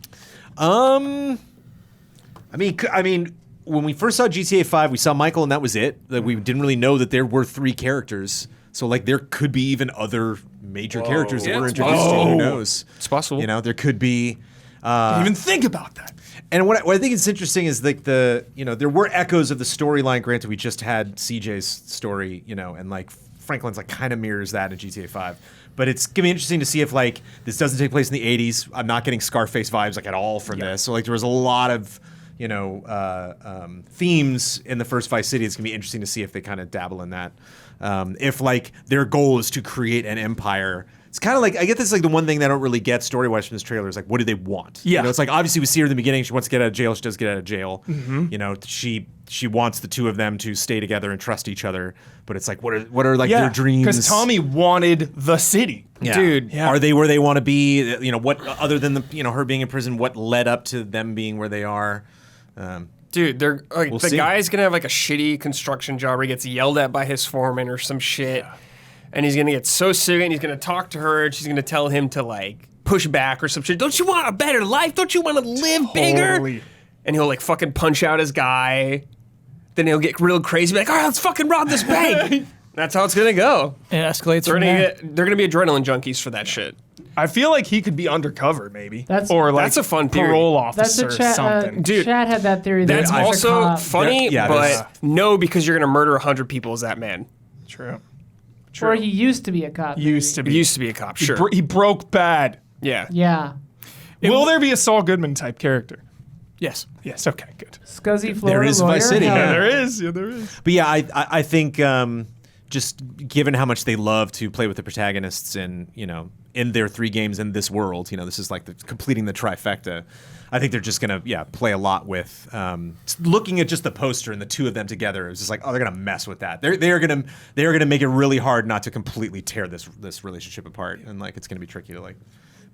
Speaker 5: I mean, when we first saw GTA 5, we saw Michael, and that was it. Like, we didn't really know that there were 3 characters. So, like, there could be even other major characters that
Speaker 4: Yeah,
Speaker 5: we're
Speaker 4: it's
Speaker 5: introduced to. Who
Speaker 2: possible.
Speaker 5: knows?
Speaker 4: It's possible.
Speaker 5: You know, there could be.
Speaker 2: Didn't even think about that.
Speaker 5: And what I think is interesting is like there were echoes of the storyline. Granted, we just had CJ's story, and like Franklin's like kind of mirrors that in GTA 5. But it's gonna be interesting to see if like this doesn't take place in the 80s. I'm not getting Scarface vibes like at all from this. So like there was a lot of themes in the first Vice City. It's gonna be interesting to see if they kind of dabble in that. If like their goal is to create an empire. It's kind of like, I get this like the one thing that I don't really get story-wise from this trailer is like, what do they want?
Speaker 2: Yeah.
Speaker 5: It's like, obviously we see her in the beginning, she wants to get out of jail, she does get out of jail.
Speaker 2: Mm-hmm.
Speaker 5: She wants the two of them to stay together and trust each other, but it's like, what are like their dreams?
Speaker 2: because Tommy wanted the city.
Speaker 5: Yeah.
Speaker 4: Dude.
Speaker 5: Are they where they want to be? You know, what other than her being in prison, what led up to them being where they are?
Speaker 4: Dude, they're like
Speaker 5: We'll
Speaker 4: the
Speaker 5: see.
Speaker 4: guy's gonna have like a shitty construction job where he gets yelled at by his foreman or some shit, and he's gonna get so sick and he's gonna talk to her and she's gonna tell him to like push back or some shit. Don't you want a better life? Don't you want to live bigger? And he'll like fucking punch out his guy. Then he'll get real crazy, be like, all right, let's fucking rob this bank. That's how it's gonna go.
Speaker 3: It escalates
Speaker 4: They're
Speaker 3: from
Speaker 4: gonna
Speaker 3: there.
Speaker 4: they're gonna be adrenaline junkies for that shit.
Speaker 2: I feel like he could be undercover, maybe.
Speaker 1: That's-
Speaker 2: or like
Speaker 4: That's a fun theory.
Speaker 2: parole
Speaker 1: That's
Speaker 2: officer
Speaker 1: a
Speaker 2: or
Speaker 1: chat.
Speaker 2: something.
Speaker 4: Dude,
Speaker 1: Chad had that theory.
Speaker 4: That's
Speaker 1: that he was a
Speaker 4: also
Speaker 1: cop.
Speaker 4: funny,
Speaker 5: Yeah,
Speaker 4: but
Speaker 5: there's-
Speaker 4: no, because you're gonna murder 100 people as that man.
Speaker 2: True.
Speaker 1: Or he used to be a cop. maybe.
Speaker 2: Used to
Speaker 4: He
Speaker 2: be.
Speaker 4: used to be a cop, sure.
Speaker 2: He broke bad.
Speaker 4: Yeah.
Speaker 1: Yeah.
Speaker 2: Will there be a Saul Goodman type character?
Speaker 3: Yes.
Speaker 2: Yes. Okay. Good.
Speaker 1: Scuzzy Florida
Speaker 5: There is
Speaker 1: lawyer.
Speaker 5: Vice City.
Speaker 1: Hell
Speaker 2: Yeah,
Speaker 1: yeah.
Speaker 2: there is. Yeah, there is.
Speaker 5: But yeah, I think just given how much they love to play with the protagonists and in their 3 games in this world, this is like completing the trifecta. I think they're just gonna play a lot with looking at just the poster and the 2 of them together. It's just like, oh, they're gonna mess with that. They're gonna make it really hard not to completely tear this relationship apart, and like it's gonna be tricky to like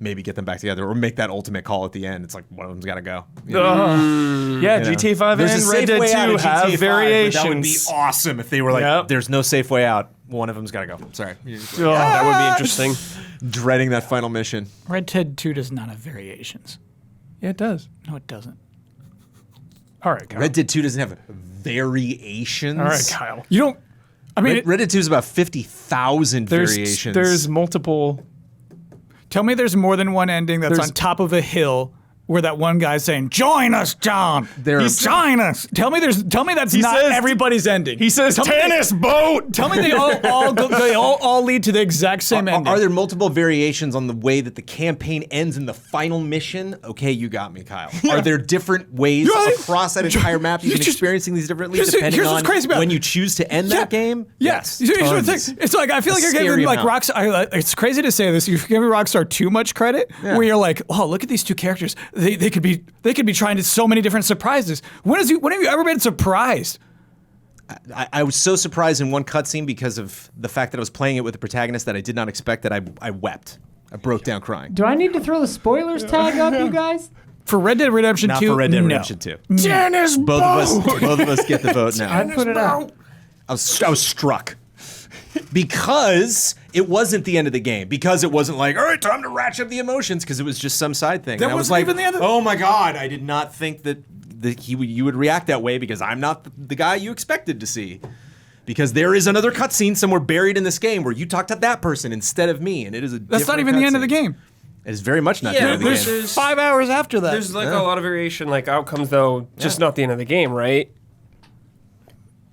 Speaker 5: maybe get them back together or make that ultimate call at the end. It's like one of them's got to go.
Speaker 2: Yeah, GTA 5
Speaker 5: There's
Speaker 2: and
Speaker 5: a
Speaker 2: Red
Speaker 5: safe
Speaker 2: Dead
Speaker 5: way out
Speaker 2: 2
Speaker 5: of
Speaker 2: have
Speaker 5: GTA 5,
Speaker 2: variations.
Speaker 5: but that would be awesome if they were like,
Speaker 2: Yep.
Speaker 5: there's no safe way out. One of them's got to go. Sorry.
Speaker 4: That would be interesting.
Speaker 5: Dreading that final mission.
Speaker 3: Red Dead 2 does not have variations.
Speaker 2: Yeah, it does.
Speaker 3: No, it doesn't.
Speaker 2: All right, Kyle.
Speaker 5: Red Dead 2 doesn't have variations.
Speaker 2: All right, Kyle.
Speaker 3: You don't. I mean,
Speaker 5: Red Dead 2 is about 50,000 variations.
Speaker 2: There's multiple.
Speaker 3: tell me there's more than one ending that's
Speaker 2: There's-
Speaker 3: on top of a hill where that one guy's saying, "Join us, John. Join us." Tell me that's
Speaker 2: He
Speaker 3: not
Speaker 2: says-
Speaker 3: everybody's ending.
Speaker 2: He says tennis boat.
Speaker 3: Tell me they all lead to the exact same ending.
Speaker 5: Are there multiple variations on the way that the campaign ends in the final mission? Okay, you got me, Kyle. Are there different ways
Speaker 3: Yeah.
Speaker 5: across that entire map you can
Speaker 3: just-
Speaker 5: experiencing these differently
Speaker 3: here's
Speaker 5: depending
Speaker 3: what's
Speaker 5: on
Speaker 3: crazy about-
Speaker 5: when you choose to end that game?
Speaker 3: Yes. Here's the
Speaker 5: tons.
Speaker 3: thing. It's like I feel like you're giving
Speaker 5: scary
Speaker 3: like
Speaker 5: amount.
Speaker 3: Rockstar. It's crazy to say this. You're giving Rockstar too much credit. Where you're like, oh, look at these 2 characters. They could be trying to so many different surprises. When have you ever been surprised?
Speaker 5: I was so surprised in one cutscene because of the fact that I was playing it with a protagonist that I did not expect that I wept. I broke down crying.
Speaker 1: Do I need to throw the spoilers tag up, you guys?
Speaker 3: For Red Dead Redemption
Speaker 5: Not
Speaker 3: 2,
Speaker 5: for Red Dead
Speaker 3: no.
Speaker 5: Redemption 2.
Speaker 2: Tennis
Speaker 5: Both of us get the vote now.
Speaker 1: I'd put it up.
Speaker 5: I was struck because it wasn't the end of the game. Because it wasn't like, all right, time to ratchet up the emotions. Because it was just some side thing.
Speaker 3: That
Speaker 5: And I was
Speaker 3: wasn't
Speaker 5: like,
Speaker 3: even the end of-
Speaker 5: oh my god, I did not think that you would react that way because I'm not the guy you expected to see. Because there is another cutscene somewhere buried in this game where you talk to that person instead of me, and it is a.
Speaker 3: That's not
Speaker 5: different
Speaker 3: even the end of the
Speaker 5: cutscene.
Speaker 3: game.
Speaker 5: It is very much not the
Speaker 4: Yeah,
Speaker 5: end of the
Speaker 4: there's-
Speaker 5: game.
Speaker 4: there's-
Speaker 3: 5 hours after that.
Speaker 4: There's like a lot of variation, like outcomes though, just not the end of the game, right?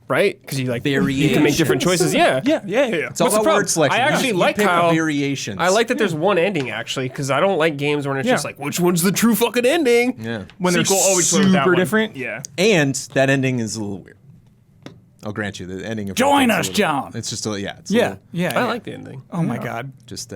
Speaker 4: Right? Because you you can make different choices. Yeah.
Speaker 2: Yeah.
Speaker 5: It's all
Speaker 4: What's the
Speaker 5: about
Speaker 4: problem?
Speaker 5: word selection.
Speaker 4: I
Speaker 5: You
Speaker 4: actually
Speaker 5: just- you
Speaker 4: like
Speaker 5: pick
Speaker 4: how
Speaker 5: variations.
Speaker 4: I like that there's one ending actually, because I don't like games where it's
Speaker 2: Yeah.
Speaker 4: just like, which one's the true fucking ending?
Speaker 5: Yeah.
Speaker 2: When they're
Speaker 4: Sequel always went with that
Speaker 2: super
Speaker 4: one.
Speaker 2: different. Yeah.
Speaker 5: And that ending is a little weird. I'll grant you the ending of
Speaker 3: Join
Speaker 5: Red Dead's
Speaker 3: us,
Speaker 5: a little-
Speaker 3: John.
Speaker 5: It's just a It's a
Speaker 3: yeah,
Speaker 5: little-
Speaker 3: yeah.
Speaker 4: I like the ending.
Speaker 3: Oh my god.
Speaker 5: just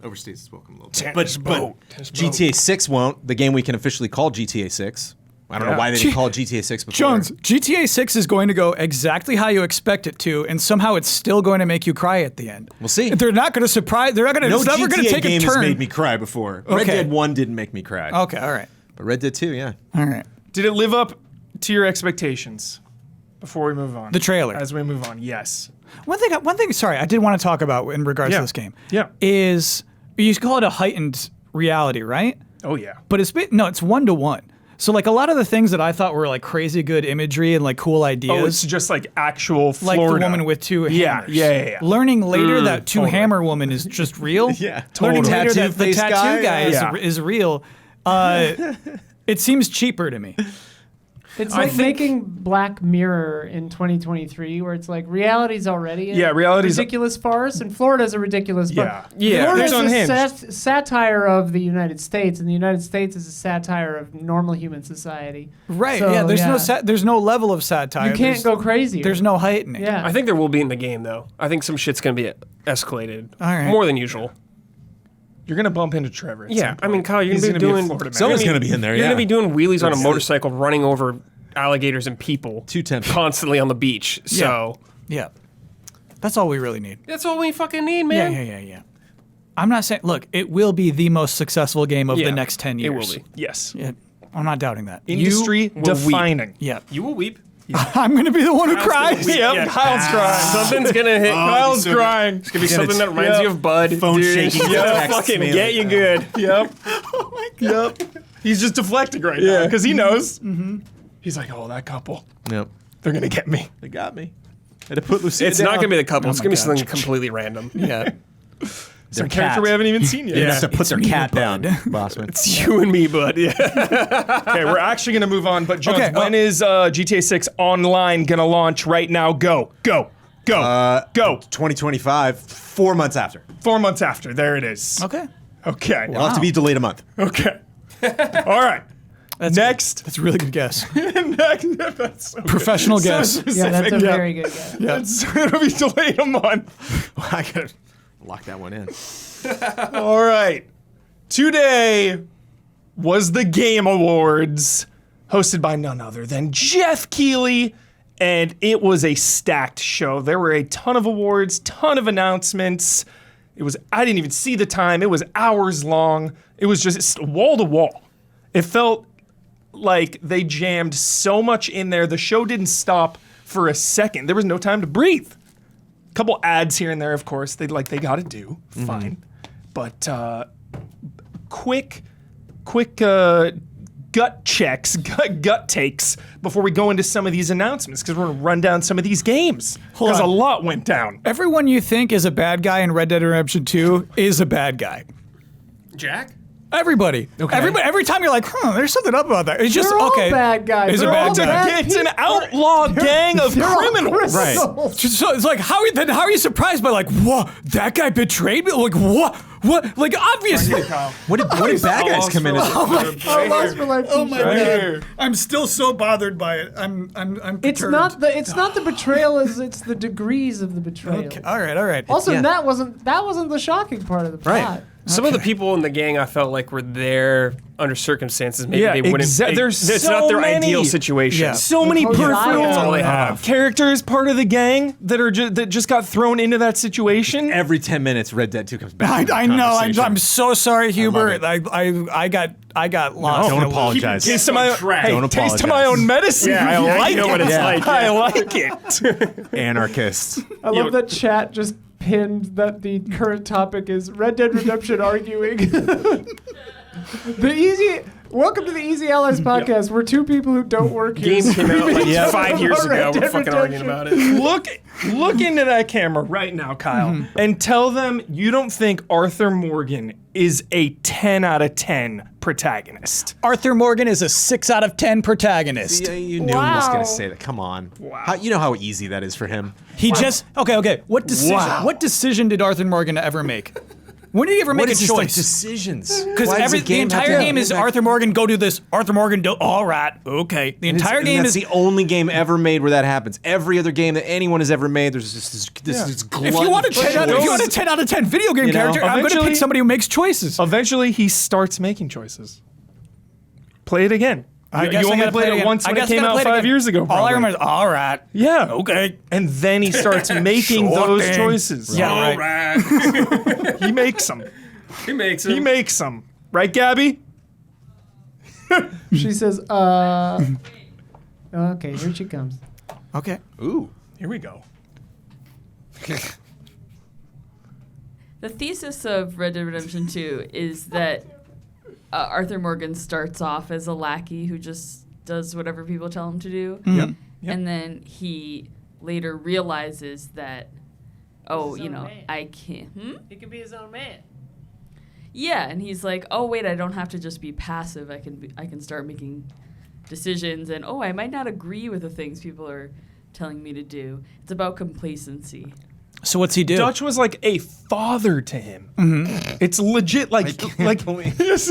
Speaker 5: overstates its welcome a little
Speaker 2: Tennis
Speaker 5: bit.
Speaker 2: boat.
Speaker 5: But GTA 6 won't. The game we can officially call GTA 6. I don't know why they didn't call it GTA 6 before.
Speaker 3: Jones, GTA 6 is going to go exactly how you expect it to, and somehow it's still going to make you cry at the end.
Speaker 5: We'll see.
Speaker 3: They're not going to surprise. They're not going to.
Speaker 5: No
Speaker 3: It's never going to
Speaker 5: GTA
Speaker 3: take a
Speaker 5: game has
Speaker 3: turn.
Speaker 5: made me cry before. Red
Speaker 3: Okay.
Speaker 5: Dead 1 didn't make me cry.
Speaker 3: Okay, all right,
Speaker 5: But Red Dead 2, yeah.
Speaker 3: all right.
Speaker 2: Did it live up to your expectations? Before we move on,
Speaker 3: The trailer.
Speaker 2: As we move on, yes.
Speaker 3: One thing. Sorry, I did want to talk about in regards
Speaker 2: Yeah.
Speaker 3: to this game.
Speaker 2: Yeah.
Speaker 3: Is you call it a heightened reality, right?
Speaker 2: Oh yeah.
Speaker 3: But it's 1-to-1. So like a lot of the things that I thought were like crazy good imagery and like cool ideas.
Speaker 2: Oh, it's just like actual
Speaker 3: like
Speaker 2: Florida.
Speaker 3: the woman with 2
Speaker 2: Yeah,
Speaker 3: hammers.
Speaker 2: yeah.
Speaker 3: Learning later that
Speaker 2: totally.
Speaker 3: hammer woman is just real.
Speaker 5: Yeah,
Speaker 3: Learning
Speaker 5: totally.
Speaker 3: later
Speaker 5: Tattoo
Speaker 3: that the
Speaker 5: face
Speaker 3: tattoo
Speaker 5: guy?
Speaker 3: guy
Speaker 2: Yeah.
Speaker 3: is real. It seems cheaper to me.
Speaker 1: It's like making Black Mirror in 2023, where it's like reality's already a
Speaker 2: reality's-
Speaker 1: ridiculous farce, and Florida's a ridiculous
Speaker 2: Yeah.
Speaker 1: farce.
Speaker 4: Yeah,
Speaker 1: Florida's
Speaker 2: it's unhinged.
Speaker 1: a satire of the United States, and the United States is a satire of normal human society.
Speaker 3: Right.
Speaker 1: So,
Speaker 3: yeah. There's no level of satire.
Speaker 1: You can't go crazy.
Speaker 3: There's no heightening.
Speaker 1: Yeah.
Speaker 4: I think there will be in the game though. I think some shit's gonna be escalated
Speaker 3: All right.
Speaker 4: more than usual.
Speaker 2: You're gonna bump into Trevor. At
Speaker 4: Yeah,
Speaker 2: some
Speaker 4: I mean,
Speaker 2: point.
Speaker 4: Kyle, you're
Speaker 2: He's
Speaker 4: gonna be
Speaker 2: a
Speaker 4: doing.
Speaker 2: Florida man.
Speaker 5: Someone's gonna be in there,
Speaker 4: You're
Speaker 5: yeah.
Speaker 4: gonna be doing wheelies on a
Speaker 5: That's-
Speaker 4: motorcycle, running over alligators and people.
Speaker 5: Too tempting.
Speaker 4: Constantly on the beach. So
Speaker 3: Yeah. That's all we really need.
Speaker 4: that's all we fucking need, man.
Speaker 3: Yeah. I'm not saying. Look, it will be the most successful game of
Speaker 4: Yeah,
Speaker 3: the next 10 years.
Speaker 4: It will be.
Speaker 2: Yes.
Speaker 3: Yeah, I'm not doubting that.
Speaker 2: Industry
Speaker 4: will
Speaker 2: defining.
Speaker 3: Yeah,
Speaker 4: You will weep.
Speaker 3: I'm gonna be the one who cries.
Speaker 2: Yep,
Speaker 4: Yeah.
Speaker 2: Kyle's crying.
Speaker 4: Something's gonna hit.
Speaker 2: Kyle's crying.
Speaker 4: It's gonna be something that reminds you of Bud.
Speaker 5: Phone
Speaker 4: dude.
Speaker 5: shaking
Speaker 4: Yeah,
Speaker 5: text
Speaker 4: fucking
Speaker 5: me
Speaker 4: get
Speaker 5: like,
Speaker 4: you good.
Speaker 2: Yep. Oh my god. Yep. He's just deflecting right now because he knows. He's like, oh, that couple.
Speaker 5: Yep.
Speaker 2: They're gonna get me.
Speaker 5: They got me. Had to put Lucia
Speaker 4: It's
Speaker 5: down.
Speaker 4: not gonna be the couple. It's
Speaker 3: my
Speaker 4: gonna be
Speaker 3: God.
Speaker 4: something completely random.
Speaker 3: Yeah.
Speaker 2: Some
Speaker 5: Their
Speaker 2: character
Speaker 5: cat.
Speaker 2: we haven't even seen yet.
Speaker 5: They have to put their
Speaker 3: me,
Speaker 5: cat
Speaker 3: Bud.
Speaker 5: down, Bossman.
Speaker 4: It's you and me, Bud. Yeah.
Speaker 2: Okay, we're actually gonna move on. But Jones,
Speaker 3: Okay,
Speaker 2: when is GTA 6 online gonna launch? Right now, go.
Speaker 5: 2025, 4 months after.
Speaker 2: 4 months after. There it is.
Speaker 3: Okay.
Speaker 2: Okay.
Speaker 5: It'll have to be delayed a month.
Speaker 2: Okay. All right. Next.
Speaker 3: That's a really good guess.
Speaker 2: Next. That's so
Speaker 3: Professional
Speaker 2: good.
Speaker 3: guess.
Speaker 2: So
Speaker 1: Yeah, that's a
Speaker 2: specific. Yeah.
Speaker 1: very good guess.
Speaker 2: It's gonna be delayed a month.
Speaker 5: I gotta lock that one in.
Speaker 2: All right. Today was the Game Awards, hosted by none other than Jeff Keighley, and it was a stacked show. There were a ton of awards, ton of announcements. I didn't even see the time. It was hours long. It was just wall to wall. It felt like they jammed so much in there. The show didn't stop for a second. There was no time to breathe. Couple ads here and there, of course. They got to do. Fine. But quick gut checks, gut takes before we go into some of these announcements, because we're going to run down some of these games. Because a
Speaker 3: on.
Speaker 2: lot went down.
Speaker 3: Everyone you think is a bad guy in Red Dead Redemption 2 is a bad guy.
Speaker 4: Jack?
Speaker 3: Everybody.
Speaker 5: Okay.
Speaker 3: Every time you're like, there's something up about that. It's just
Speaker 1: They're all
Speaker 3: okay.
Speaker 1: bad guys.
Speaker 3: He's a
Speaker 1: They're
Speaker 3: bad
Speaker 1: all
Speaker 3: guy.
Speaker 1: bad
Speaker 2: It's an
Speaker 1: people.
Speaker 2: outlaw gang of
Speaker 1: They're all
Speaker 2: criminals.
Speaker 5: Right.
Speaker 3: So it's like, how are you surprised by like, what? That guy betrayed me? Like, what? What? Like, obviously.
Speaker 5: What did bad guys come in as?
Speaker 1: I lost for life.
Speaker 3: Oh my
Speaker 2: Right
Speaker 3: god!
Speaker 2: here.
Speaker 3: I'm still so bothered by it. I'm
Speaker 1: It's
Speaker 3: perturbed.
Speaker 1: not the betrayal, it's the degrees of the betrayal.
Speaker 3: Okay, all right.
Speaker 1: Also,
Speaker 5: Yeah.
Speaker 1: that wasn't the shocking part of the plot.
Speaker 5: Right.
Speaker 4: Some of the people in the gang I felt like were there under circumstances maybe
Speaker 2: Yeah,
Speaker 4: they wouldn't.
Speaker 2: there's
Speaker 4: it's
Speaker 2: so
Speaker 4: not their
Speaker 2: many.
Speaker 4: ideal situation.
Speaker 3: Yeah.
Speaker 2: So many
Speaker 1: That's
Speaker 2: peripheral
Speaker 1: all
Speaker 4: they have.
Speaker 2: characters part of the gang that just got thrown into that situation.
Speaker 5: Every 10 minutes, Red Dead 2 comes back.
Speaker 3: I know. I'm so sorry, Hubert.
Speaker 5: it.
Speaker 3: I got lost.
Speaker 5: Don't
Speaker 3: in a loop.
Speaker 5: apologize.
Speaker 2: Taste of my own,
Speaker 4: track.
Speaker 2: hey,
Speaker 5: Don't
Speaker 2: taste of
Speaker 5: apologize.
Speaker 2: my own medicine.
Speaker 4: Yeah,
Speaker 2: I
Speaker 4: I
Speaker 2: like
Speaker 4: know
Speaker 2: it.
Speaker 4: what it's like,
Speaker 2: I like it.
Speaker 5: Anarchists.
Speaker 1: I love that chat just pinned that the current topic is Red Dead Redemption arguing. Welcome to the Easy Allies podcast. We're two people who don't work here.
Speaker 4: Game came out like
Speaker 5: Yeah.
Speaker 4: 5 years ago.
Speaker 1: Red
Speaker 4: We're
Speaker 1: Dead
Speaker 4: fucking arguing
Speaker 1: Redemption.
Speaker 4: about it.
Speaker 2: Look into that camera right now, Kyle, and tell them you don't think Arthur Morgan is a 10 out of 10 protagonist.
Speaker 3: Arthur Morgan is a 6 out of 10 protagonist.
Speaker 5: Yeah, you knew he was going
Speaker 1: Wow.
Speaker 5: to say that. Come on.
Speaker 2: Wow.
Speaker 5: You know how easy that is for him.
Speaker 3: He just okay. What decision?
Speaker 2: Wow.
Speaker 3: What decision did Arthur Morgan ever make? When did he ever make
Speaker 5: What
Speaker 3: a
Speaker 5: is this, like,
Speaker 3: choice?
Speaker 5: decisions?
Speaker 3: Because
Speaker 5: Why does
Speaker 3: the entire game is Arthur Morgan go do this. Arthur Morgan do. All right, okay. The entire game
Speaker 5: that's
Speaker 3: is.
Speaker 5: the only game ever made where that happens. Every other game that anyone has ever made, there's just this glut
Speaker 3: If you want a
Speaker 5: of
Speaker 3: 10 out,
Speaker 5: choice.
Speaker 3: if you want a 10 out of 10 video game
Speaker 5: You know,
Speaker 3: character, I'm going to
Speaker 2: eventually-
Speaker 3: pick somebody who makes choices.
Speaker 2: Eventually, he starts making choices. Play it again.
Speaker 3: I
Speaker 2: You
Speaker 3: guess I
Speaker 2: only
Speaker 3: gotta play
Speaker 2: played it
Speaker 3: again.
Speaker 2: once
Speaker 3: I
Speaker 2: when it
Speaker 3: guess I
Speaker 2: came
Speaker 3: gotta
Speaker 2: out
Speaker 3: play it
Speaker 2: 5
Speaker 3: again.
Speaker 2: years ago.
Speaker 3: All I
Speaker 2: probably.
Speaker 3: remember is, all right.
Speaker 2: Yeah.
Speaker 3: Okay.
Speaker 2: And then he starts making
Speaker 3: Sure
Speaker 2: those
Speaker 3: thing.
Speaker 2: choices.
Speaker 3: Yeah,
Speaker 4: All
Speaker 3: right.
Speaker 4: right.
Speaker 2: He makes them.
Speaker 4: He makes
Speaker 2: He
Speaker 4: him.
Speaker 2: makes them. Right, Gabby?
Speaker 1: She says, okay, here she comes.
Speaker 3: Okay.
Speaker 5: Ooh.
Speaker 2: Here we go.
Speaker 6: The thesis of Red Dead Redemption 2 is that Arthur Morgan starts off as a lackey who just does whatever people tell him to do.
Speaker 2: Yep.
Speaker 6: And then he later realizes that, oh,
Speaker 1: his
Speaker 6: you
Speaker 1: own
Speaker 6: know,
Speaker 1: man.
Speaker 6: I can't.
Speaker 1: He can be his own man.
Speaker 6: Yeah, and he's like, oh wait, I don't have to just be passive. I can start making decisions, and oh, I might not agree with the things people are telling me to do. It's about complacency.
Speaker 3: So what's he do?
Speaker 2: Dutch was like a father to him. It's legit, like
Speaker 5: believe-
Speaker 2: he's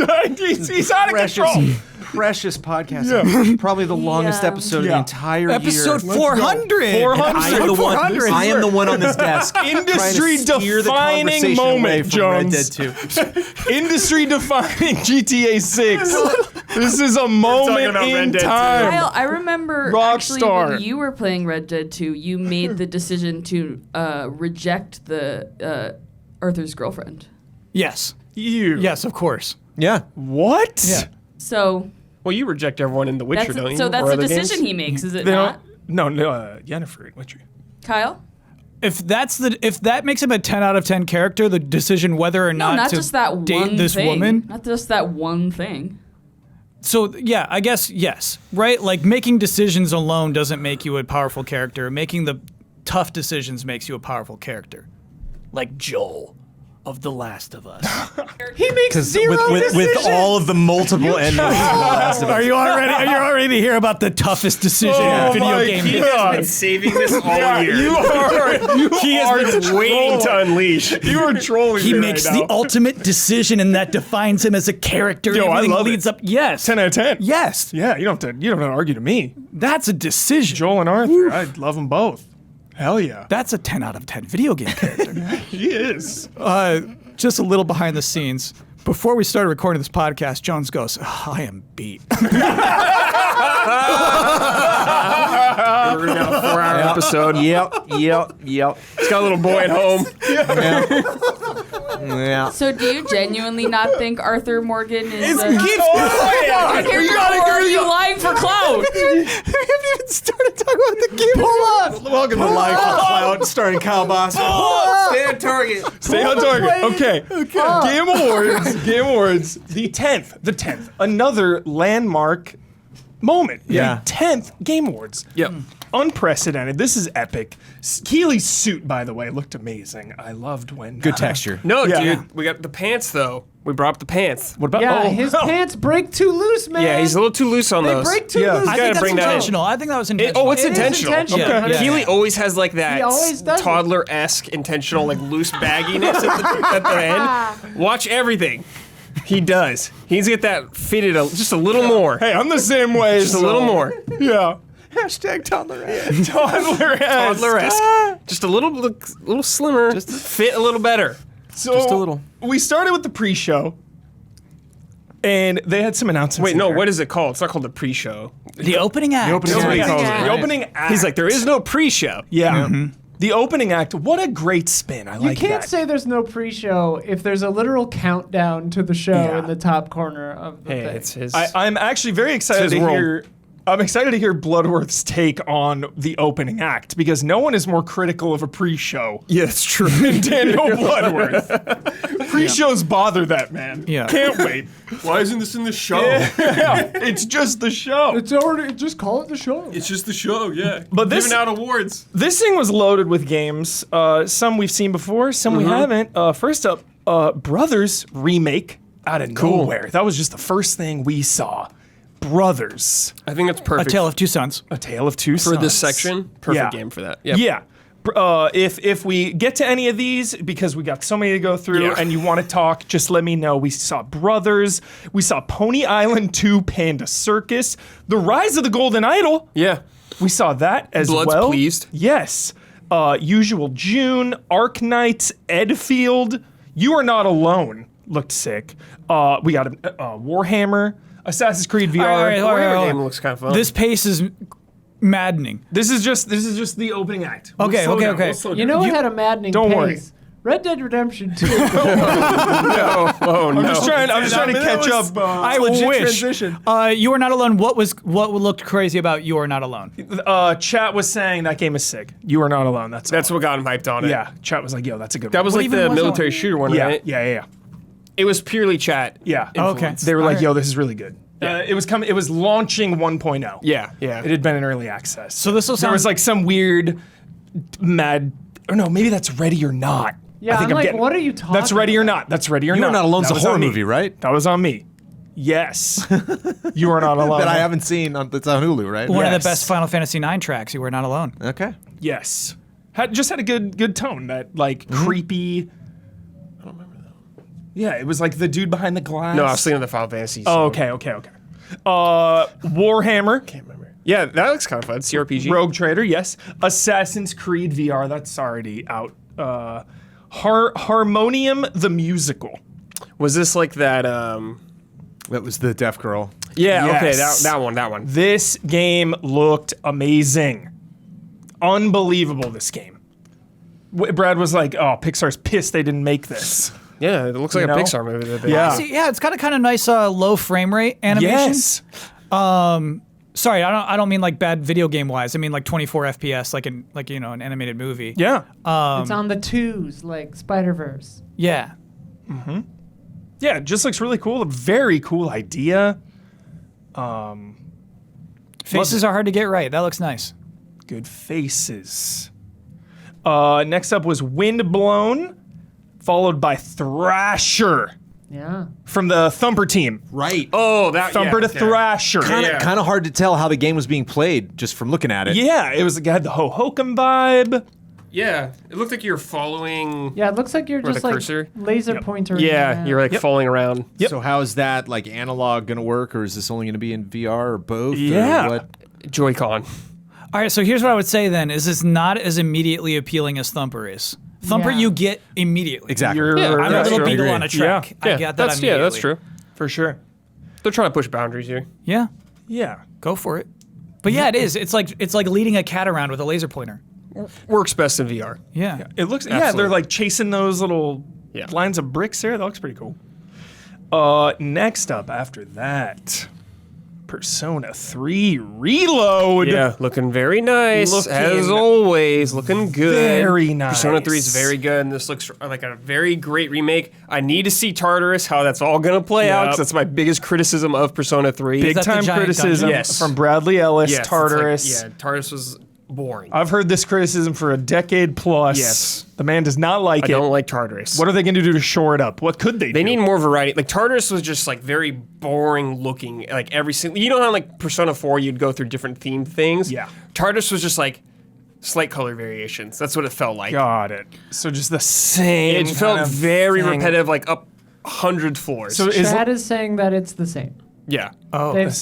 Speaker 2: out of control.
Speaker 5: Precious podcast. Probably the longest
Speaker 6: Yeah.
Speaker 5: episode of the
Speaker 2: Yeah.
Speaker 5: entire
Speaker 3: Episode
Speaker 5: year.
Speaker 3: 400.
Speaker 2: 400.
Speaker 5: I am the one.
Speaker 3: 400.
Speaker 5: I am the one on this desk.
Speaker 2: Industry
Speaker 5: trying to steer the
Speaker 2: defining
Speaker 5: conversation away
Speaker 2: moment,
Speaker 5: from Red
Speaker 2: Jones.
Speaker 5: Dead 2.
Speaker 2: Industry defining GTA 6. This is a moment
Speaker 4: about
Speaker 2: in
Speaker 4: Red Dead 2.
Speaker 2: time.
Speaker 6: Kyle, I remember actually
Speaker 2: Rockstar.
Speaker 6: when you were playing Red Dead 2, you made the decision to reject the Arthur's girlfriend.
Speaker 3: Yes.
Speaker 2: You.
Speaker 3: Yes, of course.
Speaker 5: Yeah.
Speaker 2: What?
Speaker 3: Yeah.
Speaker 6: So
Speaker 4: Well, you reject everyone in The Witcher, don't you?
Speaker 6: so that's
Speaker 4: Or
Speaker 6: the
Speaker 4: other
Speaker 6: decision
Speaker 4: games?
Speaker 6: he makes, is it
Speaker 2: They
Speaker 6: not?
Speaker 2: don't. No, Yennefer. Witcher.
Speaker 6: Kyle?
Speaker 3: If that makes him a 10 out of 10 character, the decision whether or
Speaker 6: No,
Speaker 3: not
Speaker 6: not
Speaker 3: to
Speaker 6: just that
Speaker 3: date
Speaker 6: one
Speaker 3: this
Speaker 6: thing.
Speaker 3: woman.
Speaker 6: Not just that one thing.
Speaker 3: So yeah, I guess yes, right? Like making decisions alone doesn't make you a powerful character. Making the tough decisions makes you a powerful character. Like Joel of The Last of Us.
Speaker 1: He makes
Speaker 5: Because
Speaker 1: zero
Speaker 5: with
Speaker 1: decisions.
Speaker 5: all of the multiple endings of The Last of Us.
Speaker 3: Are you already to hear about the toughest decision in video
Speaker 2: my
Speaker 3: game?
Speaker 4: He
Speaker 3: history?
Speaker 4: has been saving this all year.
Speaker 2: He
Speaker 4: has been waiting to unleash.
Speaker 2: You are trolling
Speaker 3: He
Speaker 2: me
Speaker 3: makes
Speaker 2: right
Speaker 3: the
Speaker 2: now.
Speaker 3: ultimate decision, and that defines him as a character.
Speaker 2: Yo, I
Speaker 3: Everything
Speaker 2: love it.
Speaker 3: leads up. Yes.
Speaker 2: 10 out of 10.
Speaker 3: Yes.
Speaker 2: Yeah, you don't have to argue to me.
Speaker 3: That's a decision.
Speaker 2: Joel and Arthur, I love them both. Hell yeah.
Speaker 3: That's a 10 out of 10 video game character.
Speaker 2: He is.
Speaker 3: Just a little behind the scenes. Before we started recording this podcast, Jones goes, I am beat.
Speaker 4: We're gonna have a 4-hour episode.
Speaker 5: Yep.
Speaker 4: He's got a little boy at home.
Speaker 5: Yeah.
Speaker 6: So do you genuinely not think Arthur Morgan is
Speaker 2: Are
Speaker 6: or are you lying for clout?
Speaker 5: We haven't even started talking about the game. Hold on. Welcome to Life of Cloud, starring Kyle Boss.
Speaker 4: Stay on target.
Speaker 2: Stay on target. Okay. Game Awards. The 10th. Another landmark moment.
Speaker 5: Yeah.
Speaker 2: The 10th Game Awards.
Speaker 4: Yep.
Speaker 2: Unprecedented. This is epic. Keely's suit, by the way, looked amazing. I loved when
Speaker 5: Good texture.
Speaker 4: No,
Speaker 2: Yeah.
Speaker 4: dude. We got the pants, though. We brought up the pants.
Speaker 2: What about
Speaker 1: Yeah, his pants break too loose, man.
Speaker 4: Yeah, he's a little too loose on
Speaker 1: They
Speaker 4: those.
Speaker 1: break too
Speaker 2: Yeah.
Speaker 1: loose.
Speaker 3: I
Speaker 4: gotta
Speaker 3: think that's
Speaker 4: bring that in.
Speaker 3: intentional. I think that was intentional.
Speaker 4: It's
Speaker 1: It is
Speaker 4: intentional.
Speaker 1: intentional.
Speaker 3: Yeah, yeah.
Speaker 4: Keely always has like
Speaker 1: He
Speaker 4: that
Speaker 1: always does it.
Speaker 4: toddler-esque intentional like loose bagginess at the end. Watch everything. He does. He needs to get that fitted just a little more.
Speaker 2: Hey, I'm the same way.
Speaker 4: Just a little more.
Speaker 2: Yeah.
Speaker 5: Hashtag toddler.
Speaker 4: Toddler-esque. Just a little slimmer. Just fit a little better.
Speaker 2: So
Speaker 5: Just a little.
Speaker 2: We started with the pre-show, and they had some announcements.
Speaker 4: Wait,
Speaker 2: in
Speaker 4: no,
Speaker 2: there.
Speaker 4: what is it called? It's not called the pre-show.
Speaker 3: The opening act.
Speaker 4: That's what he
Speaker 2: act.
Speaker 4: calls it.
Speaker 2: The opening act.
Speaker 4: He's like, there is no pre-show.
Speaker 2: Yeah. The opening act. What a great spin. I
Speaker 1: You
Speaker 2: like
Speaker 1: can't
Speaker 2: that.
Speaker 1: say there's no pre-show if there's a literal countdown to the show
Speaker 2: Yeah.
Speaker 1: in the top corner of the
Speaker 4: Hey,
Speaker 1: thing.
Speaker 4: it's his.
Speaker 2: I'm actually very excited
Speaker 4: his
Speaker 2: to
Speaker 4: world.
Speaker 2: hear. I'm excited to hear Bloodworth's take on the opening act because no one is more critical of a pre-show
Speaker 4: yeah, it's true.
Speaker 2: than Daniel Bloodworth. Pre-shows bother that man.
Speaker 3: Yeah.
Speaker 2: Can't wait.
Speaker 4: Why isn't this in the show?
Speaker 2: Yeah, it's just the show.
Speaker 1: It's already, just call it the show.
Speaker 4: It's just the show, yeah.
Speaker 2: But this-
Speaker 4: Giving out awards.
Speaker 2: This thing was loaded with games. Some we've seen before, some we haven't. First up, Brothers remake out of nowhere. That was just the first thing we saw. Brothers,
Speaker 4: I think that's
Speaker 3: A
Speaker 4: perfect
Speaker 3: Tale of Two Sons.
Speaker 2: A Tale of Two
Speaker 4: for
Speaker 2: Sons.
Speaker 4: this section. Perfect
Speaker 2: Yeah.
Speaker 4: game for that. Yep.
Speaker 2: Yeah. If we get to any of these, because we got so many to go through,
Speaker 4: Yeah.
Speaker 2: and you want to talk, just let me know. We saw Brothers. We saw Pony Island 2 Panda Circus. The Rise of the Golden Idol.
Speaker 4: Yeah.
Speaker 2: We saw that as
Speaker 4: Blood's
Speaker 2: well.
Speaker 4: pleased.
Speaker 2: Yes. Usual June, Arc Knights, Edfield. You Are Not Alone looked sick. We got Warhammer, Assassin's Creed VR.
Speaker 3: All right.
Speaker 4: Warhammer game looks kind of fun.
Speaker 3: This pace is maddening.
Speaker 2: This is just the opening act.
Speaker 3: Okay,
Speaker 2: We'll slow
Speaker 3: okay,
Speaker 2: down.
Speaker 3: okay.
Speaker 2: We'll slow
Speaker 1: You
Speaker 2: down.
Speaker 1: know what had a maddening
Speaker 2: don't
Speaker 1: pace?
Speaker 2: worry.
Speaker 1: Red Dead Redemption 2.
Speaker 4: oh, no.
Speaker 2: I'm just trying to catch up.
Speaker 3: I
Speaker 2: legit
Speaker 3: wish.
Speaker 2: transition.
Speaker 3: You Are Not Alone. What looked crazy about You Are Not Alone?
Speaker 2: Chat was saying that game is sick. You Are Not Alone. That's
Speaker 4: what got him hyped on it.
Speaker 2: yeah. Chat was like, yo, that's a good
Speaker 4: That
Speaker 2: one.
Speaker 4: was
Speaker 3: What
Speaker 4: like
Speaker 3: even
Speaker 4: the
Speaker 3: was that
Speaker 4: military
Speaker 3: one?
Speaker 4: shooter one,
Speaker 2: yeah,
Speaker 4: right?
Speaker 2: yeah.
Speaker 4: It was purely chat.
Speaker 2: Yeah.
Speaker 3: Okay.
Speaker 2: They were like,
Speaker 3: Alright.
Speaker 2: yo, this is really good. It was launching 1.0.
Speaker 4: Yeah, yeah.
Speaker 2: It had been in early access.
Speaker 3: So this will
Speaker 2: There was
Speaker 3: sound-
Speaker 2: like some weird or no, maybe that's Ready or Not.
Speaker 1: Yeah,
Speaker 2: I think
Speaker 1: I'm like,
Speaker 2: getting-
Speaker 1: what are you talking
Speaker 2: That's Ready or Not. That's Ready or
Speaker 5: You
Speaker 2: Not.
Speaker 5: Are Not Alone's
Speaker 2: That
Speaker 5: a
Speaker 2: was
Speaker 5: horror
Speaker 2: on me.
Speaker 5: movie, right?
Speaker 2: That was on me. Yes. You Are Not Alone.
Speaker 5: That I haven't seen. It's on Hulu, right?
Speaker 3: One of
Speaker 2: Yes.
Speaker 3: the best Final Fantasy IX tracks. You Are Not Alone.
Speaker 5: Okay.
Speaker 2: Yes. Just had a good tone. That like creepy. I don't remember that. Yeah, it was like the dude behind the glass.
Speaker 4: No, I was thinking of the Final Fantasy.
Speaker 2: Oh, okay. Warhammer.
Speaker 4: Can't remember. Yeah, that looks kind of fun. CRPG.
Speaker 2: Rogue Trader, yes. Assassin's Creed VR, that's already out. Harmonium the Musical.
Speaker 4: Was this like that?
Speaker 5: That was the deaf girl.
Speaker 4: Yeah.
Speaker 2: Yes.
Speaker 4: Okay. That one.
Speaker 2: This game looked amazing. Unbelievable, this game. Brad was like, oh, Pixar's pissed they didn't make this.
Speaker 4: Yeah, it looks like
Speaker 2: You
Speaker 4: a
Speaker 2: know?
Speaker 4: Pixar movie. That they
Speaker 2: Yeah.
Speaker 3: See, yeah, it's got a kind of nice low frame rate animation.
Speaker 2: Yes.
Speaker 3: Sorry, I don't mean like bad video game wise. I mean like 24 FPS, like an animated movie.
Speaker 2: Yeah.
Speaker 1: It's on the twos, like Spider-Verse.
Speaker 3: Yeah.
Speaker 2: Yeah, it just looks really cool. A very cool idea.
Speaker 3: Faces are hard to get right. That looks nice.
Speaker 2: Good faces. Next up was Windblown, followed by Thrasher
Speaker 1: Yeah.
Speaker 2: from the Thumper team.
Speaker 5: Right.
Speaker 4: Oh, that
Speaker 2: Thumper to Thrasher.
Speaker 5: Kind of hard to tell how the game was being played just from looking at it.
Speaker 2: Yeah, it had the Hohokam vibe.
Speaker 4: Yeah, it looked like you're following.
Speaker 1: Yeah, it looks like you're
Speaker 4: Where
Speaker 1: just
Speaker 4: the
Speaker 1: like
Speaker 4: cursor?
Speaker 1: laser pointer.
Speaker 4: Yeah, you're like falling around.
Speaker 2: Yep.
Speaker 5: So how is that like analog going to work, or is this only going to be in VR or both?
Speaker 2: Yeah.
Speaker 5: Or what?
Speaker 4: Joy-Con.
Speaker 3: All right, so here's what I would say then: is it's not as immediately appealing as Thumper is. Thumper,
Speaker 1: Yeah.
Speaker 3: you get immediately.
Speaker 5: Exactly.
Speaker 2: You're-
Speaker 3: I'm a
Speaker 2: that's
Speaker 3: little
Speaker 2: true.
Speaker 3: beagle on a track. I get that
Speaker 4: that's
Speaker 3: immediately.
Speaker 4: that's true.
Speaker 2: For sure.
Speaker 4: They're trying to push boundaries here.
Speaker 3: Yeah,
Speaker 2: Yeah.
Speaker 3: go for it. But yeah, it is. It's like leading a cat around with a laser pointer.
Speaker 4: Works best in VR.
Speaker 3: Yeah.
Speaker 2: It looks, yeah,
Speaker 4: Absolutely.
Speaker 2: they're like chasing those little
Speaker 4: Yeah.
Speaker 2: lines of bricks there. That looks pretty cool. Next up after that, Persona 3 Reload.
Speaker 4: Yeah, looking very nice
Speaker 2: Looking
Speaker 4: as always. Looking good.
Speaker 2: very nice.
Speaker 4: Persona 3 is very good, and this looks like a very great remake. I need to see Tartarus, how that's all gonna play out,
Speaker 2: Yep.
Speaker 4: 'cause that's my biggest criticism of Persona 3.
Speaker 2: Big
Speaker 3: that the
Speaker 2: time
Speaker 3: giant
Speaker 2: criticism
Speaker 3: dungeon?
Speaker 4: Yes.
Speaker 2: from Bradley Ellis,
Speaker 4: Yes, it's
Speaker 2: Tartarus.
Speaker 4: like, yeah, Tartarus was boring.
Speaker 2: I've heard this criticism for a decade plus.
Speaker 4: Yes.
Speaker 2: The man does not like
Speaker 4: I
Speaker 2: it.
Speaker 4: don't like Tartarus.
Speaker 2: What are they going to do to shore it up? What could they do?
Speaker 4: They need more variety. Like Tartarus was just like very boring looking. Like every single, you know how like Persona 4 you'd go through different themed things.
Speaker 2: Yeah.
Speaker 4: Tartarus was just like slight color variations. That's what it felt like.
Speaker 2: Got it. So just the same.
Speaker 4: It felt
Speaker 2: kind of
Speaker 4: very
Speaker 2: thing.
Speaker 4: repetitive, like up 100 floors.
Speaker 2: So is
Speaker 1: Chad is saying that it's the same.
Speaker 4: yeah.
Speaker 2: oh
Speaker 1: They've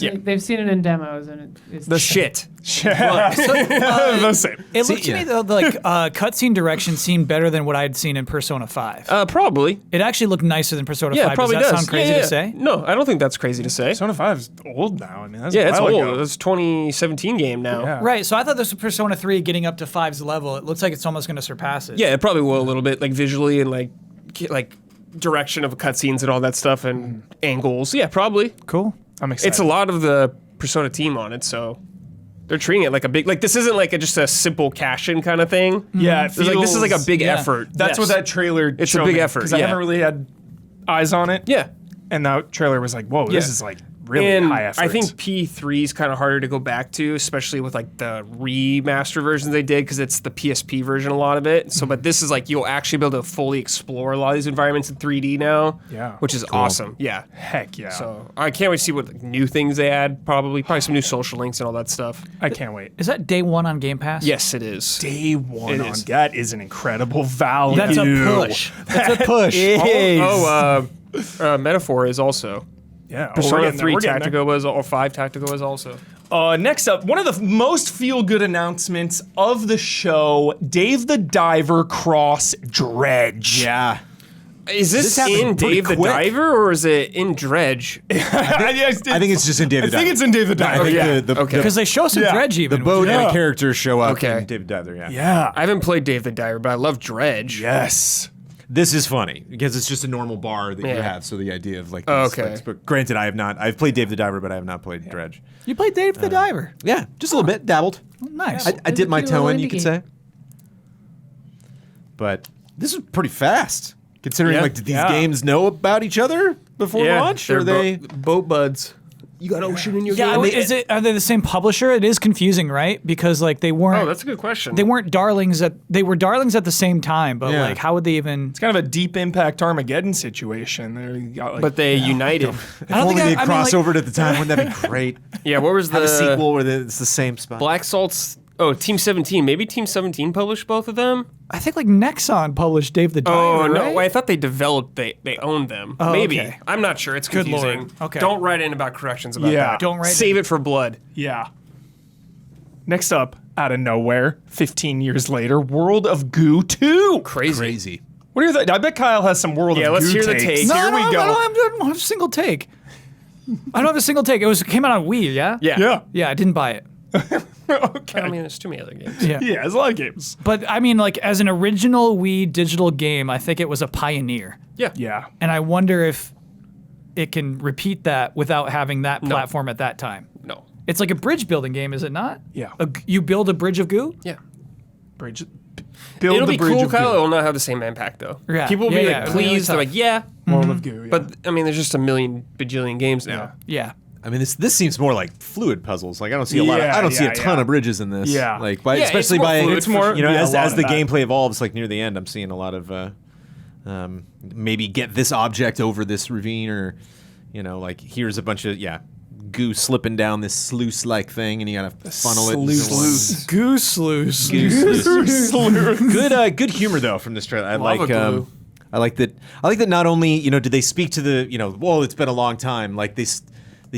Speaker 1: seen it in demos and it's
Speaker 4: The shit.
Speaker 2: the same.
Speaker 3: It looked to me though like cutscene direction seemed better than what I'd seen in Persona 5.
Speaker 4: Probably.
Speaker 3: It actually looked nicer than Persona
Speaker 4: Yeah,
Speaker 3: 5.
Speaker 4: it probably
Speaker 3: does that
Speaker 4: does.
Speaker 3: sound crazy
Speaker 4: Yeah.
Speaker 3: to say?
Speaker 4: No, I don't think that's crazy to say.
Speaker 2: Persona 5 is old now. I mean, that's
Speaker 4: Yeah,
Speaker 2: a
Speaker 4: it's
Speaker 2: while
Speaker 4: old.
Speaker 2: ago.
Speaker 4: It's 2017 game now.
Speaker 2: Yeah.
Speaker 3: Right, so I thought this was Persona 3 getting up to 5's level. It looks like it's almost going to surpass it.
Speaker 4: Yeah, it probably will a little bit, like visually and like direction of cutscenes and all that stuff and angles. Yeah, probably.
Speaker 3: Cool.
Speaker 2: I'm excited.
Speaker 4: It's a lot of the Persona team on it, so they're treating it like a big. Like this isn't like just a simple cash-in kind of thing.
Speaker 2: Yeah, it
Speaker 4: It's like this is like a
Speaker 2: feels-
Speaker 4: big
Speaker 3: yeah.
Speaker 4: effort.
Speaker 2: That's what
Speaker 4: Yes.
Speaker 2: that trailer.
Speaker 4: It's a big effort,
Speaker 2: because I
Speaker 4: yeah.
Speaker 2: haven't really had eyes on it.
Speaker 4: Yeah.
Speaker 2: And that trailer was like, whoa, this
Speaker 4: Yeah.
Speaker 2: is like really
Speaker 4: And
Speaker 2: high effort.
Speaker 4: I think P3 is kind of harder to go back to, especially with like the remaster versions they did, because it's the PSP version, a lot of it. So, but this is like you'll actually be able to fully explore a lot of these environments in 3D now.
Speaker 2: Yeah.
Speaker 4: which is awesome. Yeah.
Speaker 2: heck yeah.
Speaker 4: So I can't wait to see what like, new things they add. Probably some new social links and all that stuff.
Speaker 2: I can't wait.
Speaker 3: Is that day 1 on Game Pass?
Speaker 4: Yes, it is.
Speaker 2: Day one
Speaker 4: It
Speaker 2: on
Speaker 4: is.
Speaker 2: that is an incredible value.
Speaker 3: That's a push. That's a push.
Speaker 4: Metaphor is also.
Speaker 2: Yeah.
Speaker 4: Persona 3
Speaker 2: Tactical.
Speaker 4: Tactical was, or 5 Tactical was also.
Speaker 2: Next up, one of the most feel-good announcements of the show: Dave the Diver Cross Dredge.
Speaker 5: Yeah.
Speaker 4: Is this
Speaker 5: happened
Speaker 4: in
Speaker 5: pretty
Speaker 4: Dave the
Speaker 5: quick.
Speaker 4: Diver or is it in Dredge?
Speaker 5: I think it's just in David.
Speaker 2: I think it's in Dave the Diver.
Speaker 5: I think
Speaker 2: yeah.
Speaker 5: the
Speaker 3: Because they show some
Speaker 2: Yeah.
Speaker 3: dredge even.
Speaker 5: the boat
Speaker 2: Yeah.
Speaker 5: and the characters show up
Speaker 4: Okay.
Speaker 5: in David Diver. Yeah.
Speaker 2: Yeah.
Speaker 4: I haven't played Dave the Diver, but I love Dredge.
Speaker 2: Yes.
Speaker 5: This is funny because it's just a normal bar that you
Speaker 4: Yeah.
Speaker 5: have. So the idea of like,
Speaker 4: Oh,
Speaker 5: these
Speaker 4: okay.
Speaker 5: things- But granted, I have not. I've played Dave the Diver, but I have not played Dredge.
Speaker 3: You played Dave the Diver.
Speaker 5: Yeah, just a little bit, dabbled.
Speaker 3: Nice.
Speaker 5: I
Speaker 1: It's
Speaker 5: dipped
Speaker 1: a
Speaker 5: my
Speaker 1: cute
Speaker 5: toe
Speaker 1: little
Speaker 5: in, you
Speaker 1: indie
Speaker 5: could
Speaker 1: game.
Speaker 5: say. But this is pretty fast, considering
Speaker 4: Yeah.
Speaker 5: like did these
Speaker 2: Yeah.
Speaker 5: games know about each other before launch?
Speaker 4: they're
Speaker 5: Or they?
Speaker 4: boat buds. You got ocean in your
Speaker 3: yeah,
Speaker 4: game?
Speaker 3: are they the same publisher? It is confusing, right? Because like they weren't
Speaker 4: Oh, that's a good question.
Speaker 3: they weren't darlings at the same time, but
Speaker 5: Yeah.
Speaker 3: like how would they even
Speaker 2: It's kind of a Deep Impact Armageddon situation. They got, like,
Speaker 4: but they united.
Speaker 5: If
Speaker 3: I don't
Speaker 5: only
Speaker 3: think
Speaker 5: they'd
Speaker 3: I mean, like-
Speaker 5: crossovered at the time, wouldn't that be great?
Speaker 4: Yeah, what was
Speaker 5: Have
Speaker 4: the
Speaker 5: a sequel where it's the same spot.
Speaker 4: Black Salt's? Oh, Team 17. Maybe Team 17 published both of them.
Speaker 3: I think like Nexon published Dave the Diver.
Speaker 4: Oh no,
Speaker 3: right?
Speaker 4: I thought they developed. They owned them.
Speaker 3: Oh,
Speaker 4: Maybe
Speaker 3: okay.
Speaker 4: I'm not sure. It's
Speaker 3: Good
Speaker 4: confusing.
Speaker 3: Lord. Okay.
Speaker 4: Don't write in about corrections about
Speaker 2: Yeah.
Speaker 4: that.
Speaker 3: Don't write
Speaker 4: Save
Speaker 3: in.
Speaker 4: it for blood.
Speaker 2: yeah. Next up, out of nowhere, 15 years later, World of Goo 2.
Speaker 4: Crazy.
Speaker 2: What are your I bet Kyle has some World
Speaker 4: Yeah,
Speaker 2: of
Speaker 4: let's
Speaker 2: Goo
Speaker 4: hear the
Speaker 2: takes.
Speaker 4: takes.
Speaker 3: No,
Speaker 2: Here
Speaker 3: I
Speaker 2: we
Speaker 3: don't,
Speaker 2: go.
Speaker 3: I don't have a single take. I don't have a single take. It came out on Wii, yeah?
Speaker 4: Yeah.
Speaker 2: Yeah.
Speaker 3: Yeah, I didn't buy it.
Speaker 2: Okay.
Speaker 4: I mean, there's too many other games.
Speaker 3: Yeah.
Speaker 2: Yeah, there's a lot of games.
Speaker 3: But I mean, like as an original Wii digital game, I think it was a pioneer.
Speaker 2: Yeah.
Speaker 3: And I wonder if it can repeat that without having that platform at that time.
Speaker 4: No.
Speaker 3: It's like a bridge building game, is it not?
Speaker 2: Yeah.
Speaker 3: You build a bridge of goo?
Speaker 4: Yeah.
Speaker 2: Bridge. Build
Speaker 4: It'll
Speaker 2: the
Speaker 4: be
Speaker 2: bridge
Speaker 4: cool,
Speaker 2: of
Speaker 4: Kyle.
Speaker 2: goo.
Speaker 4: It will not have the same impact, though.
Speaker 3: Yeah.
Speaker 4: People will be
Speaker 3: Yeah,
Speaker 4: like,
Speaker 3: yeah.
Speaker 4: pleased. They're
Speaker 3: Really
Speaker 4: like, yeah.
Speaker 2: World of goo. Yeah.
Speaker 4: But, I mean, there's just a million bajillion games now.
Speaker 3: Yeah.
Speaker 5: I mean, this seems more like fluid puzzles. Like I don't see a lot.
Speaker 2: Yeah,
Speaker 5: I don't see
Speaker 2: yeah,
Speaker 5: a ton
Speaker 2: yeah.
Speaker 5: of bridges in this.
Speaker 2: Yeah.
Speaker 5: Like
Speaker 4: Yeah, it's
Speaker 5: especially
Speaker 4: more
Speaker 5: by
Speaker 4: fluid
Speaker 2: It's more-
Speaker 5: you know
Speaker 2: yeah, a lot
Speaker 5: as
Speaker 2: of
Speaker 5: the
Speaker 2: that.
Speaker 5: gameplay evolves. Like near the end, I'm seeing a lot of maybe get this object over this ravine, or like here's a bunch of goo slipping down this sluice-like thing, and you gotta funnel it.
Speaker 2: Sluice.
Speaker 3: Goose sluice.
Speaker 5: Good humor though from this trailer. I
Speaker 4: Lava glue.
Speaker 5: I like that. I like that. Not only did they speak to the well, it's been a long time. Like they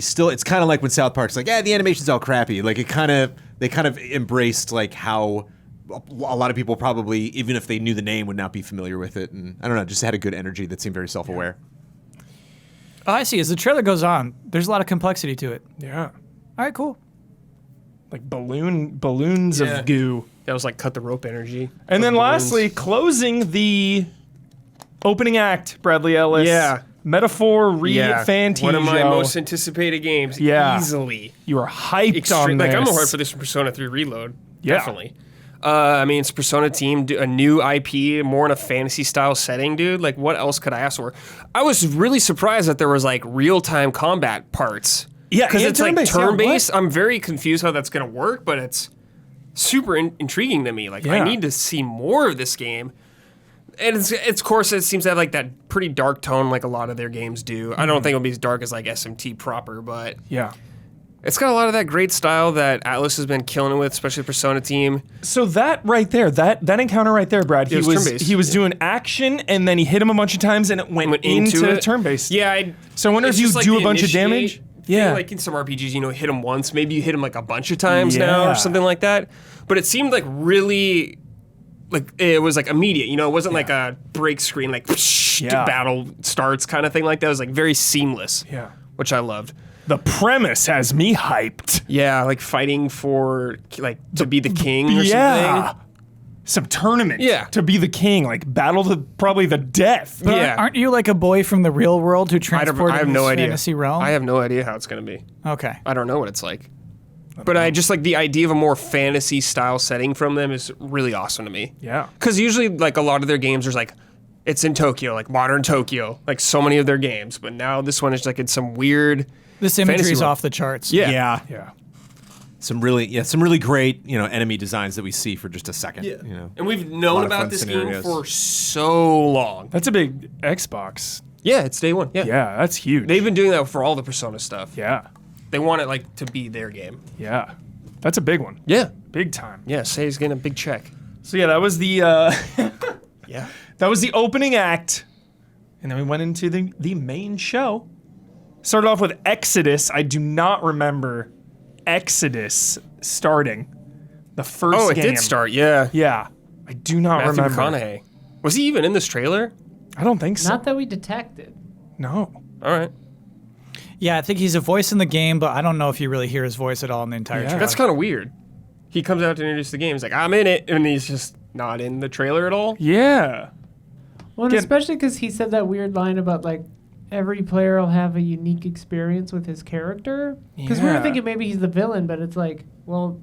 Speaker 5: still. It's kind of like when South Park's like, the animation's all crappy. Like they kind of embraced like how a lot of people probably, even if they knew the name, would not be familiar with it. And I don't know, just had a good energy that seemed very self-aware.
Speaker 3: Oh, I see. As the trailer goes on, there's a lot of complexity to it.
Speaker 2: Yeah.
Speaker 3: All right, cool.
Speaker 2: Like balloons
Speaker 4: Yeah.
Speaker 2: of goo.
Speaker 4: That was like cut the rope energy.
Speaker 2: And then
Speaker 4: Of
Speaker 2: lastly,
Speaker 4: balloons.
Speaker 2: closing the opening act, Bradley Ellis.
Speaker 4: Yeah.
Speaker 2: Metaphor Fantasio.
Speaker 4: One of my most anticipated games.
Speaker 2: Yeah.
Speaker 4: Easily.
Speaker 2: You are hyped on this.
Speaker 4: Like, I'm more hyped for this from Persona 3 Reload.
Speaker 2: Yeah.
Speaker 4: Definitely. I mean, it's Persona team, a new IP, more in a fantasy style setting, dude. Like, what else could I ask for? I was really surprised that there was like real time combat parts.
Speaker 2: Yeah,
Speaker 4: because
Speaker 2: and
Speaker 4: it's like
Speaker 2: turn-based, yeah,
Speaker 4: turn based.
Speaker 2: what?
Speaker 4: I'm very confused how that's gonna work, but it's super intriguing to me. Like,
Speaker 2: Yeah.
Speaker 4: I need to see more of this game. And it's of course it seems to have like that pretty dark tone, like a lot of their games do. I don't think it'll be as dark as like SMT proper, but
Speaker 2: Yeah.
Speaker 4: it's got a lot of that great style that Atlas has been killing it with, especially Persona team.
Speaker 2: So that right there, that encounter right there, Brad,
Speaker 4: It was turn-based.
Speaker 2: he was doing action and then he hit him a bunch of times and it went into
Speaker 4: it.
Speaker 2: turn-based.
Speaker 4: Yeah,
Speaker 2: So I wonder
Speaker 4: it's
Speaker 2: if you
Speaker 4: just like
Speaker 2: do
Speaker 4: the
Speaker 2: a bunch of
Speaker 4: initiate
Speaker 2: damage.
Speaker 4: thing,
Speaker 2: Yeah.
Speaker 4: like in some RPGs, hit them once. Maybe you hit them like a bunch of times now
Speaker 2: Yeah.
Speaker 4: or something like that. But it seemed like really, like it was like immediate. It wasn't like a break screen, like
Speaker 2: Yeah.
Speaker 4: battle starts kind of thing like that. It was like very seamless.
Speaker 2: Yeah.
Speaker 4: Which I loved.
Speaker 2: The premise has me hyped.
Speaker 4: Yeah, like fighting for like to be the king or
Speaker 2: Yeah.
Speaker 4: something.
Speaker 2: Some tournament.
Speaker 4: Yeah.
Speaker 2: To be the king, like battle to probably the death.
Speaker 3: But
Speaker 4: Yeah.
Speaker 3: aren't you like a boy from the real world who
Speaker 4: I
Speaker 3: transported
Speaker 4: have
Speaker 3: in
Speaker 4: no
Speaker 3: this
Speaker 4: idea.
Speaker 3: fantasy realm?
Speaker 4: I have no idea how it's gonna be.
Speaker 3: Okay.
Speaker 4: I don't know what it's like. But I just like the idea of a more fantasy style setting from them is really awesome to me.
Speaker 2: Yeah.
Speaker 4: Because usually, like a lot of their games, there's like, it's in Tokyo, like modern Tokyo, like so many of their games. But now this one is like in some weird.
Speaker 3: This imagery
Speaker 4: Fantasy
Speaker 3: is
Speaker 4: world.
Speaker 3: off the charts.
Speaker 4: Yeah.
Speaker 2: Yeah.
Speaker 5: Some really great enemy designs that we see for just a second.
Speaker 4: And we've
Speaker 5: lot
Speaker 4: known
Speaker 5: of
Speaker 4: about
Speaker 5: fun
Speaker 4: this
Speaker 5: scenarios.
Speaker 4: game for so long.
Speaker 2: That's a big Xbox.
Speaker 4: Yeah, it's day one. Yeah.
Speaker 2: Yeah, that's huge.
Speaker 4: They've been doing that for all the Persona stuff.
Speaker 2: yeah.
Speaker 4: They want it like to be their game.
Speaker 2: Yeah. That's a big one.
Speaker 4: Yeah.
Speaker 2: Big time.
Speaker 4: Yeah. Say's getting a big check.
Speaker 2: So yeah, that was the
Speaker 4: Yeah.
Speaker 2: that was the opening act. And then we went into the main show. Started off with Exodus. I do not remember Exodus starting. The first
Speaker 4: Oh, it
Speaker 2: game.
Speaker 4: did start. Yeah.
Speaker 2: Yeah. I do not
Speaker 4: Matthew
Speaker 2: remember.
Speaker 4: McConaughey. Was he even in this trailer?
Speaker 2: I don't think so.
Speaker 1: Not that we detected.
Speaker 2: No.
Speaker 4: All right.
Speaker 3: Yeah, I think he's a voice in the game, but I don't know if you really hear his voice at all in the entire
Speaker 2: Yeah.
Speaker 3: trailer.
Speaker 4: That's kind of weird. He comes out to introduce the game. He's like, I'm in it. And he's just not in the trailer at all.
Speaker 2: Yeah.
Speaker 1: Well, and
Speaker 2: Get-
Speaker 1: especially because he said that weird line about like every player will have a unique experience with his character. Because we were
Speaker 2: Yeah.
Speaker 1: thinking maybe he's the villain, but it's like, well,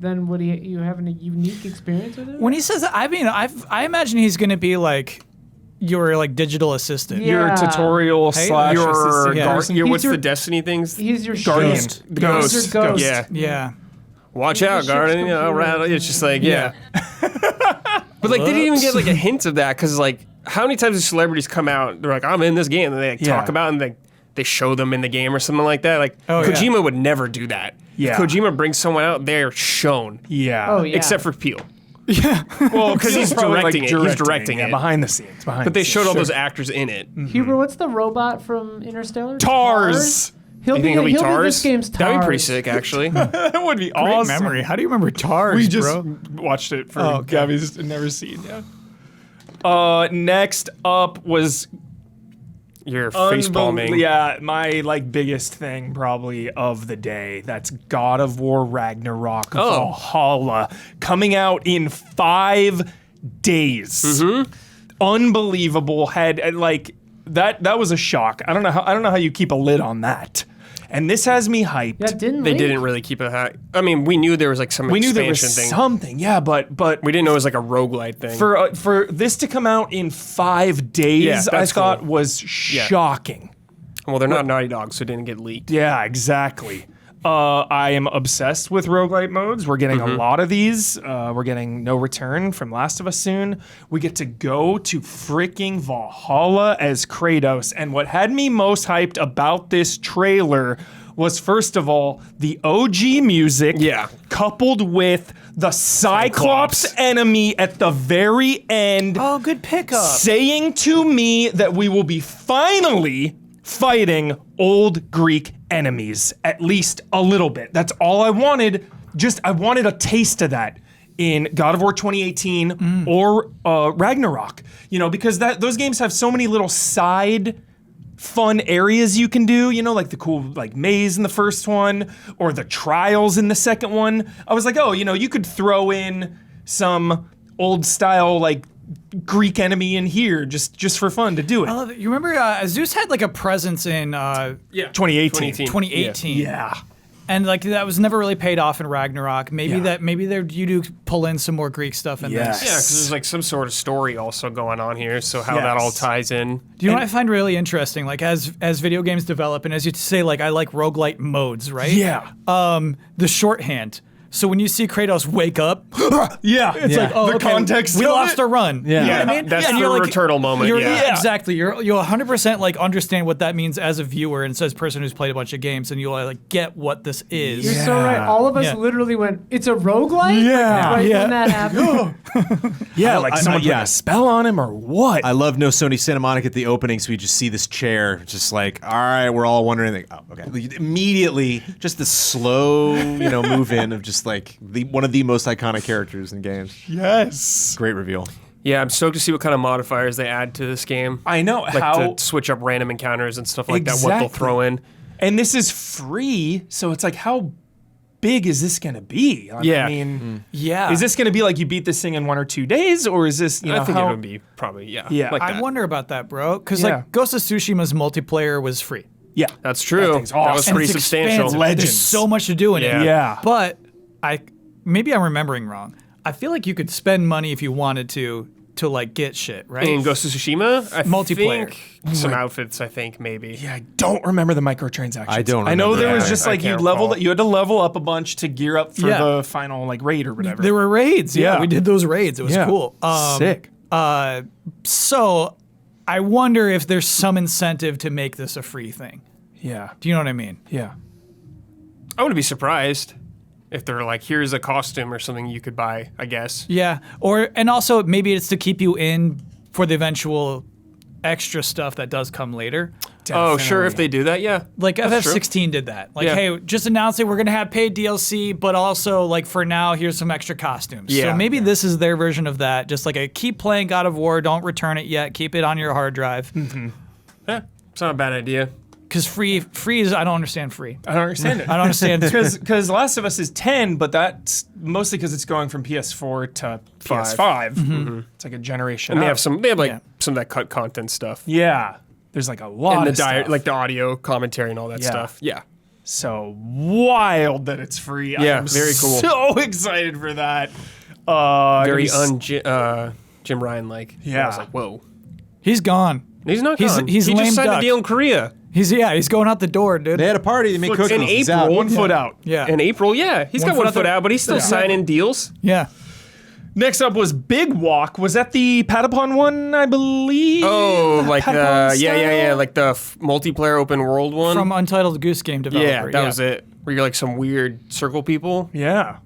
Speaker 1: then would you having a unique experience with him?
Speaker 3: When he says that, I mean, I imagine he's going to be like your like digital assistant.
Speaker 1: Yeah.
Speaker 2: Your tutorial
Speaker 3: Hey,
Speaker 2: slash
Speaker 3: your-
Speaker 2: assistant
Speaker 3: yeah.
Speaker 2: person.
Speaker 4: What's
Speaker 1: your-
Speaker 4: the Destiny things?
Speaker 1: he's your
Speaker 2: Guardian.
Speaker 1: shield.
Speaker 4: The
Speaker 2: Ghost.
Speaker 1: He's your ghost.
Speaker 4: Yeah.
Speaker 3: Yeah.
Speaker 4: Watch
Speaker 1: He's
Speaker 4: out,
Speaker 1: the
Speaker 4: Guardian.
Speaker 1: ship's
Speaker 4: You know,
Speaker 1: computer.
Speaker 4: rattle. It's just like, yeah. But like, they didn't even get like a hint of that because like, how many times do celebrities come out? They're like, I'm in this game, and they like,
Speaker 2: Yeah.
Speaker 4: talk about it and they show them in the game or something like that. Like,
Speaker 3: Oh, yeah.
Speaker 4: Kojima would never do that.
Speaker 2: Yeah.
Speaker 4: If Kojima brings someone out, they're shown.
Speaker 2: Yeah.
Speaker 1: Oh, yeah.
Speaker 4: Except for Peel.
Speaker 2: Well,
Speaker 4: Because he's
Speaker 2: probably,
Speaker 4: directing it. He's directing
Speaker 2: yeah,
Speaker 4: it.
Speaker 2: behind the scenes.
Speaker 4: But they showed all those actors in it.
Speaker 1: Huber, what's the robot from Interstellar?
Speaker 2: Tars.
Speaker 1: He'll
Speaker 4: You
Speaker 1: be,
Speaker 4: think he'll be
Speaker 1: he'll
Speaker 4: Tars?
Speaker 1: this game's Tars.
Speaker 4: That'd be pretty sick, actually.
Speaker 2: That would be
Speaker 3: Great
Speaker 2: awesome.
Speaker 3: memory. How do you remember Tars,
Speaker 2: We just
Speaker 3: bro?
Speaker 2: watched it for
Speaker 3: Oh, okay.
Speaker 2: Gabby's never seen. Yeah. Next up was
Speaker 4: You're face palming.
Speaker 2: Yeah, my like biggest thing probably of the day. That's God of War Ragnarok Valhalla coming out in 5 days. Unbelievable. Had like that was a shock. I don't know how you keep a lid on that. And this has me hyped.
Speaker 1: Yeah,
Speaker 4: They didn't really keep it high. I mean, we knew there was like some expansion
Speaker 2: there was
Speaker 4: thing.
Speaker 2: something, yeah, but
Speaker 4: We didn't know it was like a roguelite thing.
Speaker 2: for this to come out in 5 days,
Speaker 4: Yeah,
Speaker 2: I
Speaker 4: that's
Speaker 2: thought
Speaker 4: cool.
Speaker 2: was shocking.
Speaker 4: Well, they're not Naughty Dog, so it didn't get leaked.
Speaker 2: Yeah, exactly. I am obsessed with roguelite modes. We're getting a lot of these. We're getting No Return from Last of Us soon. We get to go to freaking Valhalla as Kratos. And what had me most hyped about this trailer was, first of all, the OG music coupled with the Cyclops enemy at the very end.
Speaker 3: Oh, good pickup.
Speaker 2: Saying to me that we will be finally fighting old Greek enemies, at least a little bit. That's all I wanted. I wanted a taste of that in God of War 2018 or Ragnarok. You know, because those games have so many little side fun areas you can do, you know, like the cool like maze in the first one or the trials in the second one. I was like, oh, you know, you could throw in some old style like Greek enemy in here just for fun to do it.
Speaker 3: I love it. You remember Zeus had like a presence in
Speaker 2: 2018.
Speaker 3: 2018.
Speaker 2: Yeah.
Speaker 3: And like that was never really paid off in Ragnarok. Maybe you do pull in some more Greek stuff in
Speaker 2: Yes.
Speaker 3: this.
Speaker 4: Yeah, because there's like some sort of story also going on here. So how that all ties in.
Speaker 3: Do you know what I find really interesting? Like as video games develop, and as you say, like I like roguelite modes, right?
Speaker 2: Yeah.
Speaker 3: The shorthand. So when you see Kratos wake up,
Speaker 2: Yeah.
Speaker 3: it's like, oh,
Speaker 2: the
Speaker 3: okay,
Speaker 2: context
Speaker 3: we
Speaker 2: of
Speaker 3: lost
Speaker 2: it?
Speaker 3: our run.
Speaker 1: Yeah.
Speaker 3: You know what I mean?
Speaker 4: That's
Speaker 3: and
Speaker 4: the
Speaker 3: you're
Speaker 4: Returnal moment, yeah.
Speaker 3: Exactly. You'll 100% like understand what that means as a viewer and as a person who's played a bunch of games, and you'll like get what this is.
Speaker 1: You're so right. All of us
Speaker 3: Yeah.
Speaker 1: literally went, it's a roguelite?
Speaker 2: Yeah.
Speaker 1: Right
Speaker 3: Yeah.
Speaker 1: when that happened.
Speaker 2: Yeah, like someone put
Speaker 5: yeah.
Speaker 2: a spell on him or what?
Speaker 5: I love No Sony Santa Monica at the opening, so we just see this chair, just like, all right, we're all wondering, like, oh, okay. Immediately, just the slow, move in of just like one of the most iconic characters in games.
Speaker 2: Yes.
Speaker 5: Great reveal.
Speaker 4: Yeah, I'm stoked to see what kind of modifiers they add to this game.
Speaker 2: I know
Speaker 4: Like
Speaker 2: how.
Speaker 4: to switch up random encounters and stuff like that, what they'll
Speaker 2: Exactly.
Speaker 4: throw in.
Speaker 2: And this is free, so it's like, how big is this going to be? I
Speaker 4: Yeah.
Speaker 2: mean,
Speaker 3: Yeah.
Speaker 2: is this going to be like you beat this thing in 1 or 2 days, or is this,
Speaker 4: I think
Speaker 2: how,
Speaker 4: it would be probably,
Speaker 2: Yeah.
Speaker 4: like
Speaker 3: I
Speaker 4: that.
Speaker 3: wonder about that, bro. Because
Speaker 2: Yeah.
Speaker 3: like Ghost of Tsushima's multiplayer was free.
Speaker 2: Yeah.
Speaker 4: That's true.
Speaker 2: thing's
Speaker 4: That was
Speaker 2: awesome.
Speaker 4: pretty
Speaker 3: And it's
Speaker 4: substantial.
Speaker 3: expansive.
Speaker 2: Legends.
Speaker 3: There's so much to do in
Speaker 4: Yeah.
Speaker 3: it.
Speaker 2: Yeah.
Speaker 3: But maybe I'm remembering wrong. I feel like you could spend money if you wanted to like get shit, right?
Speaker 4: In Ghost of Tsushima, I
Speaker 3: Multiplayer.
Speaker 4: think some outfits, I think, maybe.
Speaker 2: Yeah, I don't remember the microtransactions.
Speaker 5: I don't
Speaker 2: I know
Speaker 5: remember
Speaker 2: there was
Speaker 5: that.
Speaker 2: just
Speaker 4: I
Speaker 2: like
Speaker 4: can't
Speaker 2: you had to level up a bunch to gear up for
Speaker 3: Yeah.
Speaker 2: the final like raid or whatever.
Speaker 3: There were raids. Yeah,
Speaker 2: Yeah.
Speaker 3: we did those raids. It was
Speaker 2: Yeah.
Speaker 3: cool.
Speaker 2: Sick.
Speaker 3: So I wonder if there's some incentive to make this a free thing.
Speaker 2: Yeah.
Speaker 3: Do you know what I mean?
Speaker 2: Yeah.
Speaker 4: I wouldn't be surprised if they're like, here's a costume or something you could buy, I guess.
Speaker 3: Yeah. And also maybe it's to keep you in for the eventual extra stuff that does come later.
Speaker 4: Oh, sure, if they do that, yeah.
Speaker 3: Like
Speaker 4: That's
Speaker 3: FF16 did that. Like,
Speaker 4: Yeah.
Speaker 3: hey, just announcing we're gonna have paid DLC, but also like for now, here's some extra costumes.
Speaker 4: Yeah.
Speaker 3: So maybe this is their version of that. Just like a keep playing God of War, don't return it yet, keep it on your hard drive.
Speaker 4: Yeah, it's not a bad idea.
Speaker 3: Because free is I don't understand free.
Speaker 2: I don't understand it.
Speaker 3: I don't understand
Speaker 2: Because Last of Us is 10, but that's mostly because it's going from PS4 to PS5. It's like a generation.
Speaker 4: And they
Speaker 2: up.
Speaker 4: have like
Speaker 3: Yeah.
Speaker 4: some of that cut content stuff.
Speaker 2: Yeah. There's like a lot
Speaker 4: And
Speaker 2: of stuff.
Speaker 4: like the audio commentary and all that
Speaker 2: Yeah.
Speaker 4: stuff. Yeah.
Speaker 2: So wild that it's free. I
Speaker 4: Yeah,
Speaker 2: am
Speaker 4: very cool.
Speaker 2: So excited for that.
Speaker 4: Very
Speaker 2: gonna
Speaker 4: Jim Ryan like. I
Speaker 2: Yeah.
Speaker 4: was like, whoa.
Speaker 3: He's gone.
Speaker 4: He's not
Speaker 3: He's-
Speaker 4: gone.
Speaker 3: he's
Speaker 4: he
Speaker 3: lame
Speaker 4: just signed
Speaker 3: duck.
Speaker 4: a deal in Korea.
Speaker 3: He's going out the door, dude.
Speaker 5: They had a party. They made
Speaker 2: Look,
Speaker 5: cookies.
Speaker 2: in
Speaker 5: He's
Speaker 2: April,
Speaker 5: out.
Speaker 2: 1 foot out.
Speaker 3: Yeah.
Speaker 4: In April, yeah. He's got
Speaker 3: foot
Speaker 4: one
Speaker 3: out
Speaker 4: foot
Speaker 3: there.
Speaker 4: out, but he's still signing deals.
Speaker 3: Yeah.
Speaker 2: Next up was Big Walk. Was that the Patapon one, I believe?
Speaker 4: Oh, like
Speaker 2: Patapon
Speaker 4: yeah,
Speaker 2: style?
Speaker 4: like the multiplayer open world one.
Speaker 3: From Untitled Goose Game developer.
Speaker 4: yeah, that was it. Where you're like some weird circle people,
Speaker 2: Yeah.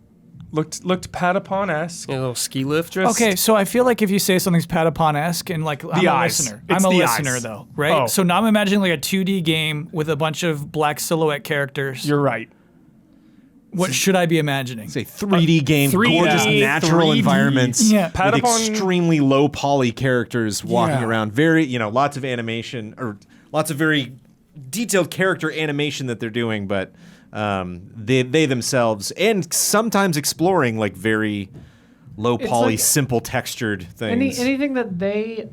Speaker 2: Looked Patapon-esque.
Speaker 4: a little ski lift. Just
Speaker 3: Okay, so I feel like if you say something's Patapon-esque and like I'm a
Speaker 2: eyes.
Speaker 3: listener.
Speaker 2: It's
Speaker 3: I'm a
Speaker 2: the
Speaker 3: listener
Speaker 2: eyes.
Speaker 3: though, right?
Speaker 2: Oh.
Speaker 3: So now I'm imagining like a 2D game with a bunch of black silhouette characters.
Speaker 2: You're right.
Speaker 3: What should I be imagining?
Speaker 5: It's a 3D game,
Speaker 2: 3D,
Speaker 5: gorgeous natural
Speaker 2: 3D.
Speaker 5: environments
Speaker 3: Yeah.
Speaker 5: with
Speaker 2: Patapon-
Speaker 5: extremely low poly characters walking
Speaker 2: Yeah.
Speaker 5: around. Very, lots of animation or lots of very detailed character animation that they're doing, but they themselves, and sometimes exploring like very low poly,
Speaker 1: like
Speaker 5: simple textured things.
Speaker 1: Anything that they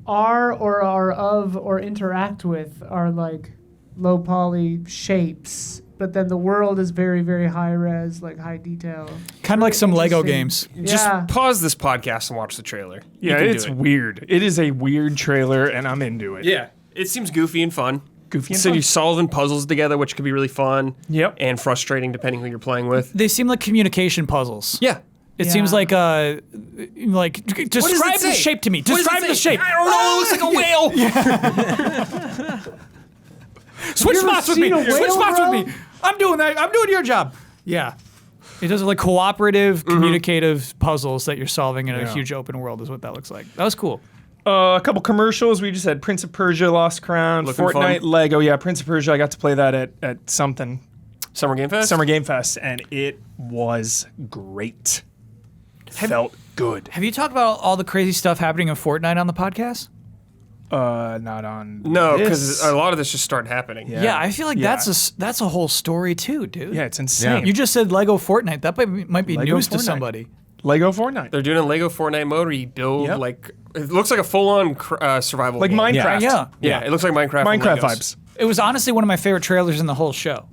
Speaker 1: are or are of or interact with are like low poly shapes, but then the world is very, very high res, like high detail.
Speaker 3: Kind of like some Lego
Speaker 1: Interesting.
Speaker 3: games.
Speaker 4: Just
Speaker 1: Yeah.
Speaker 4: pause this podcast and watch the trailer.
Speaker 2: Yeah,
Speaker 4: You can
Speaker 2: it's
Speaker 4: do it.
Speaker 2: weird. It is a weird trailer, and I'm into it.
Speaker 4: Yeah, it seems goofy and fun.
Speaker 2: Goofy and
Speaker 4: so
Speaker 2: fun.
Speaker 4: you're solving puzzles together, which could be really fun.
Speaker 2: Yep.
Speaker 4: And frustrating depending who you're playing with.
Speaker 3: They seem like communication puzzles.
Speaker 4: Yeah.
Speaker 3: It
Speaker 1: Yeah.
Speaker 3: seems like describe the
Speaker 4: say?
Speaker 3: shape to me.
Speaker 4: What does it
Speaker 3: Describe the
Speaker 4: say?
Speaker 3: shape.
Speaker 4: I don't know. It looks like a whale.
Speaker 3: Switch
Speaker 1: You ever
Speaker 3: spots with
Speaker 1: seen
Speaker 3: me.
Speaker 1: a whale,
Speaker 3: Switch spots
Speaker 1: bro?
Speaker 3: with me. I'm doing that. I'm doing your job. Yeah. It does like cooperative, communicative puzzles that you're solving in a
Speaker 2: Yeah.
Speaker 3: huge open world is what that looks like. That was cool.
Speaker 2: A couple commercials. We just had Prince of Persia, Lost Crown,
Speaker 4: Looking
Speaker 2: Fortnite,
Speaker 4: fun.
Speaker 2: Lego. Yeah, Prince of Persia. I got to play that at something
Speaker 4: Summer Game Fest?
Speaker 2: Summer Game Fest, and it was great. Felt good.
Speaker 3: Have you talked about all the crazy stuff happening in Fortnite on the podcast?
Speaker 2: Not on.
Speaker 4: No,
Speaker 2: this.
Speaker 4: because a lot of this just started happening.
Speaker 3: Yeah, I feel like
Speaker 2: Yeah.
Speaker 3: that's a whole story too, dude.
Speaker 2: Yeah, it's insane.
Speaker 3: You just said Lego Fortnite. That might be
Speaker 2: Lego
Speaker 3: news to
Speaker 2: Fortnite.
Speaker 3: somebody.
Speaker 2: Lego Fortnite.
Speaker 4: They're doing a Lego Fortnite mode where you build
Speaker 2: Yep.
Speaker 4: like it looks like a full-on survival
Speaker 2: Like
Speaker 4: game.
Speaker 2: Minecraft.
Speaker 3: Yeah.
Speaker 4: Yeah, it looks like Minecraft. with
Speaker 2: Minecraft
Speaker 4: Legos.
Speaker 2: vibes.
Speaker 3: It was honestly one of my favorite trailers in the whole show.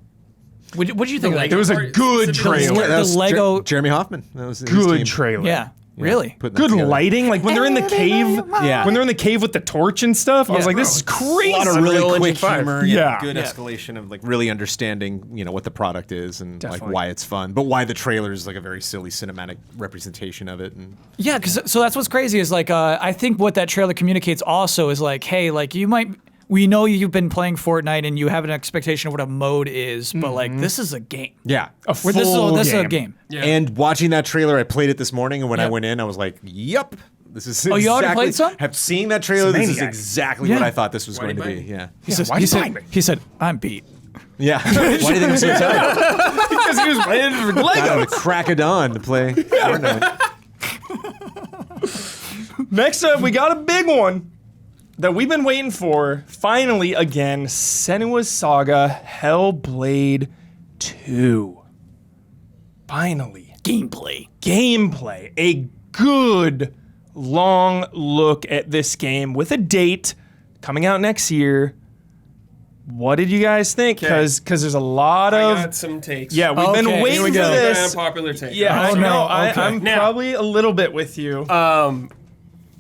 Speaker 3: What did you think of
Speaker 4: Lego
Speaker 3: that?
Speaker 2: It was a
Speaker 4: part-
Speaker 2: good
Speaker 4: it's a
Speaker 2: trailer.
Speaker 3: The Lego-
Speaker 5: Jeremy Hoffman. That was his
Speaker 2: Good
Speaker 5: team.
Speaker 2: trailer.
Speaker 3: Yeah, really?
Speaker 5: putting that
Speaker 2: Good
Speaker 5: together.
Speaker 2: lighting. Like when they're in the cave.
Speaker 5: Yeah.
Speaker 2: When they're in the cave with the torch and stuff. I was like, this is
Speaker 5: A
Speaker 2: crazy.
Speaker 5: lot of
Speaker 4: Unreal
Speaker 5: really
Speaker 4: Engine
Speaker 5: quick
Speaker 4: 5.
Speaker 5: humor,
Speaker 2: Yeah.
Speaker 5: good
Speaker 3: Yeah.
Speaker 5: escalation of like really understanding, what the product is and
Speaker 2: Definitely.
Speaker 5: like why it's fun, but why the trailer is like a very silly cinematic representation of it. And
Speaker 3: Yeah, so that's what's crazy is like I think what that trailer communicates also is like, hey, like we know you've been playing Fortnite and you have an expectation of what a mode is, but like this is a game.
Speaker 5: yeah,
Speaker 3: This is a game.
Speaker 4: Yeah.
Speaker 5: And watching that trailer, I played it this morning, and when I
Speaker 3: Yeah.
Speaker 5: went in, I was like, "Yep, this is."
Speaker 3: Oh, you already played some?
Speaker 5: Have seen that trailer. This is
Speaker 2: Maniac.
Speaker 5: exactly
Speaker 3: Yeah.
Speaker 5: what I thought this was
Speaker 4: Why
Speaker 5: going to
Speaker 4: do you
Speaker 5: be.
Speaker 4: buy it?
Speaker 5: Yeah,
Speaker 2: Why did you buy me?
Speaker 3: he said, I'm beat.
Speaker 5: yeah. Why do you think I'm so tired?
Speaker 2: Because he was playing for
Speaker 5: Got
Speaker 2: Lego.
Speaker 5: at the crack of dawn to play Fortnite.
Speaker 2: Next up, we got a big one that we've been waiting for. Finally, again, Senua's Saga Hellblade 2. Finally. Gameplay. A good, long look at this game with a date coming out next year. What did you guys think? Because there's a lot
Speaker 4: I
Speaker 2: of...
Speaker 4: got some takes.
Speaker 2: Yeah, we've been
Speaker 3: Okay,
Speaker 2: waiting
Speaker 3: here
Speaker 2: for
Speaker 3: we go.
Speaker 2: this.
Speaker 4: Unpopular take.
Speaker 2: Yeah,
Speaker 3: Oh,
Speaker 2: I know.
Speaker 3: no, okay.
Speaker 2: I'm
Speaker 4: Now-
Speaker 2: probably a little bit with you.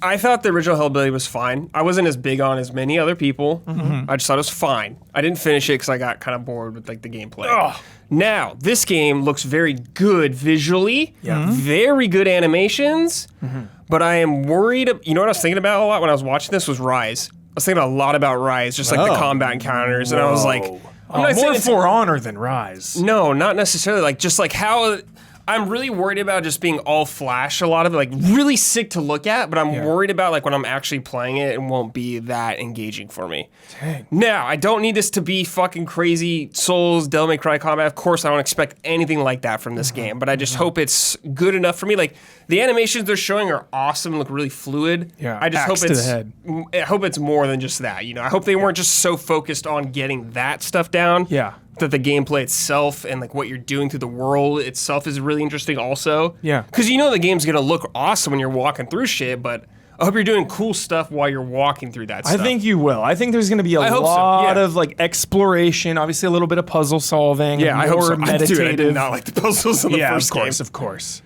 Speaker 4: I thought the original Hellblade was fine. I wasn't as big on as many other people. I just thought it was fine. I didn't finish it because I got kind of bored with like the gameplay.
Speaker 2: Ugh.
Speaker 4: Now this game looks very good visually. Very good animations. But I am worried. You know what I was thinking about a lot when I was watching this was Rise. I was thinking a lot about Rise, just like the
Speaker 5: Oh.
Speaker 4: combat encounters, and I was like, I'm not saying
Speaker 2: more
Speaker 4: it's
Speaker 2: For Honor than Rise.
Speaker 4: no, not necessarily. Like just like how I'm really worried about just being all flash. A lot of it, like really sick to look at. But I'm worried about like when I'm actually playing it, it won't be that engaging for me.
Speaker 2: Dang.
Speaker 4: Now I don't need this to be fucking crazy Souls, Devil May Cry combat. Of course, I don't expect anything like that from this game. But I just hope it's good enough for me. Like the animations they're showing are awesome, look really fluid.
Speaker 2: Yeah,
Speaker 4: I just
Speaker 2: axe
Speaker 4: hope
Speaker 2: to
Speaker 4: it's.
Speaker 2: the head.
Speaker 4: I hope it's more than just that. I hope they weren't just so focused on getting that stuff down.
Speaker 2: Yeah.
Speaker 4: That the gameplay itself and like what you're doing through the world itself is really interesting also.
Speaker 2: Yeah.
Speaker 4: Because the game's gonna look awesome when you're walking through shit, but I hope you're doing cool stuff while you're walking through that
Speaker 2: I
Speaker 4: stuff.
Speaker 2: think you will. I think there's going to be a
Speaker 4: I hope so,
Speaker 2: lot
Speaker 4: yeah.
Speaker 2: of like exploration, obviously a little bit of puzzle solving.
Speaker 4: Yeah, I hope so.
Speaker 2: more
Speaker 4: Dude, I did
Speaker 2: meditative.
Speaker 4: not like the puzzles in the
Speaker 2: Yeah,
Speaker 4: first
Speaker 2: of course,
Speaker 4: game.
Speaker 2: of course.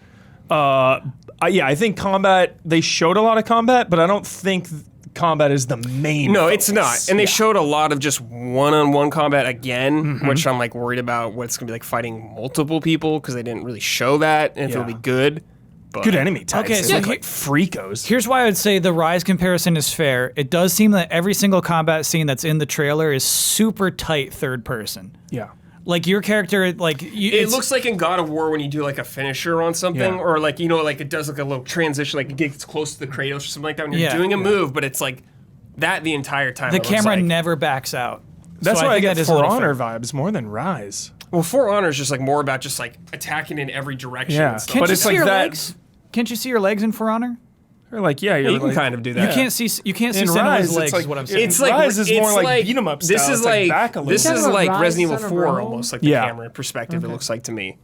Speaker 2: I think combat. They showed a lot of combat, but I don't think combat is the main.
Speaker 4: No,
Speaker 2: focus.
Speaker 4: it's not. And they
Speaker 2: Yeah.
Speaker 4: showed a lot of just one-on-one combat again, which I'm like worried about what's gonna be like fighting multiple people because they didn't really show that and if it'll
Speaker 2: Yeah.
Speaker 4: be good. But
Speaker 2: good enemy types.
Speaker 3: Okay,
Speaker 2: They
Speaker 3: so
Speaker 2: look
Speaker 3: he-
Speaker 2: like freakos.
Speaker 3: Here's why I would say the Rise comparison is fair. It does seem that every single combat scene that's in the trailer is super tight third person.
Speaker 2: Yeah.
Speaker 3: Like your character, like
Speaker 4: It looks like in God of War when you do like a finisher on something,
Speaker 2: Yeah.
Speaker 4: or like like it does like a little transition, like it gets close to the Kratos or something like that when you're
Speaker 3: Yeah.
Speaker 4: doing a move, but it's like that the entire time.
Speaker 3: the
Speaker 4: it looks
Speaker 3: camera
Speaker 4: like.
Speaker 3: never backs out.
Speaker 2: That's
Speaker 3: So
Speaker 2: why I
Speaker 3: think
Speaker 2: get
Speaker 3: that is a
Speaker 2: For
Speaker 3: little
Speaker 2: Honor
Speaker 3: fair.
Speaker 2: vibes more than Rise.
Speaker 4: Well, For Honor is just like more about just like attacking in every direction.
Speaker 2: Yeah.
Speaker 4: And stuff.
Speaker 3: Can't
Speaker 2: But
Speaker 3: you
Speaker 2: it's
Speaker 3: see
Speaker 2: like
Speaker 3: your
Speaker 2: that-
Speaker 3: legs? Can't you see your legs in For Honor?
Speaker 2: Or like, yeah, you're
Speaker 4: You can
Speaker 2: like,
Speaker 4: kind of do that.
Speaker 3: You can't see
Speaker 2: In
Speaker 3: Senua's
Speaker 2: Rise,
Speaker 3: legs.
Speaker 2: it's
Speaker 3: Is what I'm
Speaker 2: like-
Speaker 3: saying.
Speaker 4: It's like
Speaker 2: Rise is more like beat 'em up
Speaker 4: This
Speaker 2: style.
Speaker 4: is
Speaker 2: It's like
Speaker 4: like
Speaker 2: back a little
Speaker 4: this
Speaker 2: bit.
Speaker 4: is
Speaker 1: Talking
Speaker 4: like
Speaker 1: about
Speaker 4: Resident
Speaker 1: Rise
Speaker 4: Evil
Speaker 1: Son of
Speaker 4: 4
Speaker 1: Rome?
Speaker 4: almost, like the
Speaker 2: Yeah.
Speaker 4: camera perspective. It looks like to me.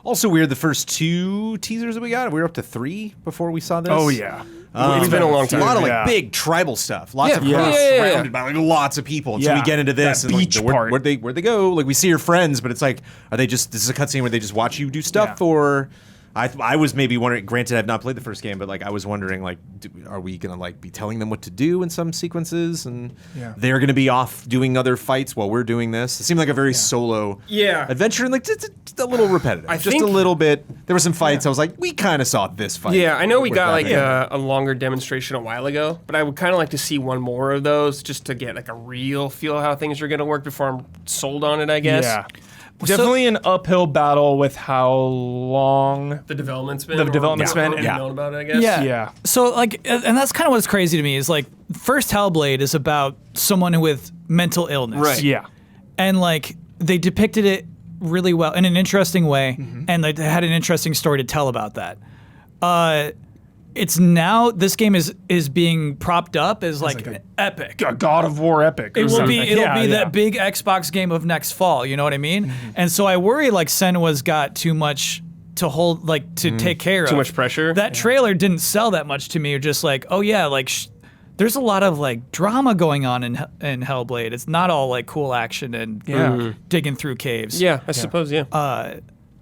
Speaker 5: Also weird, the first 2 teasers that we got, we were up to 3 before we saw this.
Speaker 2: Oh yeah.
Speaker 4: It's been a long
Speaker 5: A
Speaker 4: time.
Speaker 5: lot of like
Speaker 2: Yeah.
Speaker 5: big tribal stuff. Lots of
Speaker 4: Yeah.
Speaker 5: her
Speaker 4: Yeah, yeah, yeah.
Speaker 5: surrounded by like lots of people. And so
Speaker 2: Yeah.
Speaker 5: we get into this
Speaker 2: That
Speaker 5: and like
Speaker 2: beach
Speaker 5: where'd
Speaker 2: part.
Speaker 5: they go? Like we see her friends, but it's like, are they just this is a cutscene where they just watch you do stuff,
Speaker 2: Yeah.
Speaker 5: or I was maybe wondering. Granted, I've not played the first game, but like I was wondering, like, are we gonna like be telling them what to do in some sequences, and
Speaker 2: Yeah.
Speaker 5: they're gonna be off doing other fights while we're doing this? It seemed like a very solo adventure, and like just a little repetitive.
Speaker 4: I
Speaker 5: just
Speaker 4: think-
Speaker 5: a little bit. There were some fights. I was like, we kind of saw this fight.
Speaker 4: Yeah, I know we
Speaker 5: with
Speaker 4: got like
Speaker 5: Batman.
Speaker 4: a longer demonstration a while ago, but I would kind of like to see one more of those just to get like a real feel of how things are going to work before I'm sold on it, I guess.
Speaker 2: Yeah. Definitely an uphill battle with how long.
Speaker 4: The development's been.
Speaker 2: The development's been,
Speaker 4: We've
Speaker 2: yeah.
Speaker 4: known about it, I guess.
Speaker 3: Yeah.
Speaker 2: Yeah.
Speaker 3: So like, and that's kind of what's crazy to me is like, first Hellblade is about someone with mental illness.
Speaker 4: Right.
Speaker 2: Yeah.
Speaker 3: And like, they depicted it really well in an interesting way, and they had an interesting story to tell about that. It's now this game is being propped up as like,
Speaker 2: like
Speaker 3: an epic.
Speaker 2: A God of War epic.
Speaker 3: It will be
Speaker 2: Yeah,
Speaker 3: it'll be
Speaker 2: yeah.
Speaker 3: that big Xbox game of next fall. You know what I mean? And so I worry like Senua's got too much to hold, like to take care of.
Speaker 4: Too much pressure.
Speaker 3: That trailer didn't sell that much to me. Just like, oh yeah, like there's a lot of like drama going on in Hellblade. It's not all like cool action and digging through caves.
Speaker 4: Yeah, I suppose, yeah.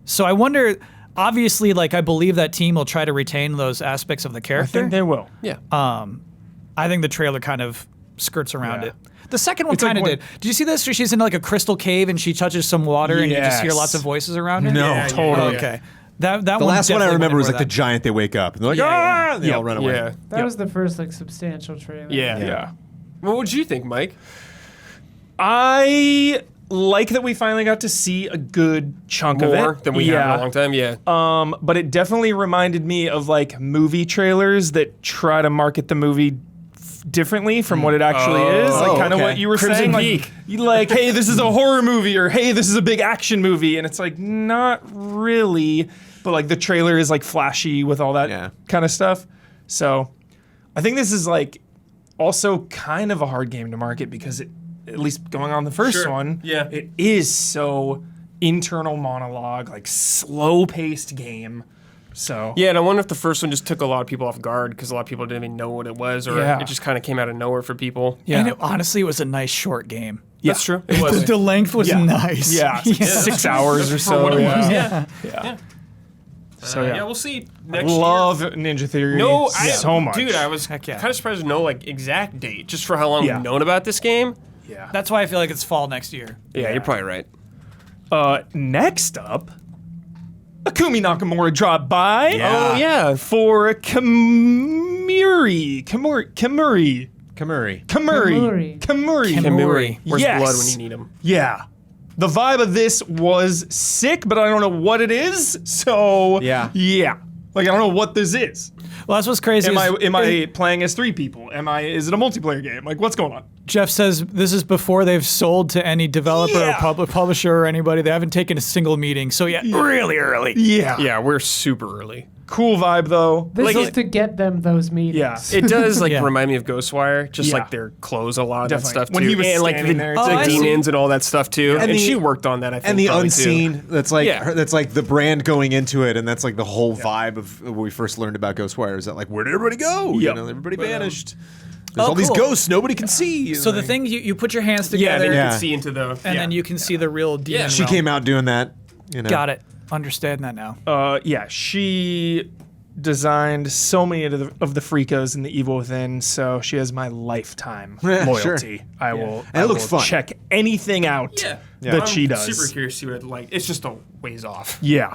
Speaker 3: So I wonder. Obviously, like I believe that team will try to retain those aspects of the
Speaker 2: I
Speaker 3: character.
Speaker 2: think they will.
Speaker 4: yeah.
Speaker 3: I think the trailer kind of skirts around
Speaker 2: Yeah.
Speaker 3: it. The second one
Speaker 2: It's like
Speaker 3: kind of
Speaker 2: when-
Speaker 3: did. Did you see this? Where she's in like a crystal cave and she touches some water and you just hear
Speaker 2: Yes.
Speaker 3: lots of voices around her?
Speaker 5: No,
Speaker 4: Yeah,
Speaker 2: totally.
Speaker 3: Okay. That
Speaker 5: The
Speaker 3: one
Speaker 5: last one I
Speaker 3: definitely
Speaker 5: remember was
Speaker 3: went
Speaker 5: like the
Speaker 3: in
Speaker 5: giant. They wake up and they're like,
Speaker 3: Yeah, yeah.
Speaker 5: ah, and they all run away.
Speaker 4: Yeah.
Speaker 1: That was the first like substantial trailer.
Speaker 4: Yeah.
Speaker 2: Yeah.
Speaker 4: What would you think, Mike?
Speaker 2: I like that we finally got to see a good chunk of
Speaker 4: More
Speaker 2: it.
Speaker 4: than we have in a long time? Yeah.
Speaker 2: But it definitely reminded me of like movie trailers that try to market the movie differently from what it actually is. Like kind of
Speaker 5: okay.
Speaker 2: what you were
Speaker 4: Crimson
Speaker 2: saying.
Speaker 4: Peak.
Speaker 2: Like, you like, hey, this is a horror movie, or hey, this is a big action movie, and it's like not really. But like the trailer is like flashy with all that kind of stuff. So I think this is like also kind of a hard game to market because it, at least going on the first
Speaker 4: Sure.
Speaker 2: one,
Speaker 4: Yeah.
Speaker 2: it is so internal monologue, like slow-paced game. So
Speaker 4: Yeah, and I wonder if the first one just took a lot of people off guard because a lot of people didn't even know what it was, or
Speaker 2: Yeah.
Speaker 4: it just kind of came out of nowhere for people.
Speaker 2: yeah,
Speaker 3: And honestly, it was a nice short game.
Speaker 4: That's true. It was.
Speaker 3: The length was
Speaker 2: Yeah.
Speaker 3: nice.
Speaker 2: yeah, it's like 6 hours or so.
Speaker 4: what it was,
Speaker 2: Yeah.
Speaker 4: yeah.
Speaker 2: So yeah,
Speaker 4: We'll see next
Speaker 2: love Ninja Theory.
Speaker 4: No,
Speaker 2: so much,
Speaker 4: Dude, I was
Speaker 3: Heck yeah.
Speaker 4: kind of surprised to know like exact date just for how long
Speaker 2: Yeah.
Speaker 4: we've known about this game.
Speaker 2: Yeah.
Speaker 3: That's why I feel like it's fall next year.
Speaker 4: Yeah, you're probably right.
Speaker 2: Next up, Akumi Nakamura dropped by.
Speaker 5: Yeah.
Speaker 4: Oh yeah.
Speaker 2: For Kamuri.
Speaker 5: Kamuri.
Speaker 3: Kamuri.
Speaker 4: Where's
Speaker 2: Yes.
Speaker 4: blood when you need him?
Speaker 2: Yeah. The vibe of this was sick, but I don't know what it is. So
Speaker 5: Yeah.
Speaker 2: Like I don't know what this is.
Speaker 3: Well, that's what's crazy.
Speaker 2: Am
Speaker 3: is-
Speaker 2: I playing as 3 people? Is it a multiplayer game? Like what's going on?
Speaker 3: Jeff says this is before they've sold to any developer
Speaker 2: Yeah.
Speaker 3: or publisher or anybody. They haven't taken a single meeting. So yeah, really early.
Speaker 2: Yeah.
Speaker 4: Yeah, we're super early.
Speaker 2: Cool vibe though.
Speaker 1: This
Speaker 4: Like
Speaker 1: is
Speaker 4: it-
Speaker 1: to get them those meetings.
Speaker 2: Yeah.
Speaker 4: It does like
Speaker 3: Yeah.
Speaker 4: remind me of Ghostwire, just
Speaker 2: Yeah.
Speaker 4: like their clothes, a lot of
Speaker 2: Definitely.
Speaker 4: that stuff
Speaker 2: When
Speaker 4: too.
Speaker 2: he was
Speaker 4: and like
Speaker 2: standing
Speaker 4: the,
Speaker 2: there,
Speaker 3: Oh,
Speaker 4: the
Speaker 3: I see.
Speaker 4: demons and all that stuff too. And
Speaker 5: the-
Speaker 4: she worked on that, I think.
Speaker 5: And the
Speaker 4: probably, too.
Speaker 5: unseen, that's like
Speaker 4: Yeah.
Speaker 5: that's like the brand going into it, and that's like the whole vibe of when we first learned about Ghostwire. Is that like where'd everybody go?
Speaker 2: Yep.
Speaker 5: You know, everybody vanished. There's all these
Speaker 3: cool.
Speaker 5: ghosts nobody can see.
Speaker 3: So the
Speaker 5: Like-
Speaker 3: thing you put your hands
Speaker 4: Yeah,
Speaker 3: together
Speaker 4: then you
Speaker 5: Yeah.
Speaker 4: can see into the.
Speaker 3: and then you can see the real demon.
Speaker 5: she
Speaker 3: realm.
Speaker 5: came out doing that. You know,
Speaker 3: Got it. Understand that now.
Speaker 2: She designed so many of the Freakos in the Evil Within, so she has my lifetime
Speaker 5: Yeah,
Speaker 2: loyalty.
Speaker 5: sure.
Speaker 2: I will.
Speaker 5: And it
Speaker 2: I
Speaker 5: looks
Speaker 2: will
Speaker 5: fun.
Speaker 2: Check anything out that
Speaker 4: I'm
Speaker 2: she does.
Speaker 4: Super curious to see what it like. It's just a ways off.
Speaker 2: Yeah.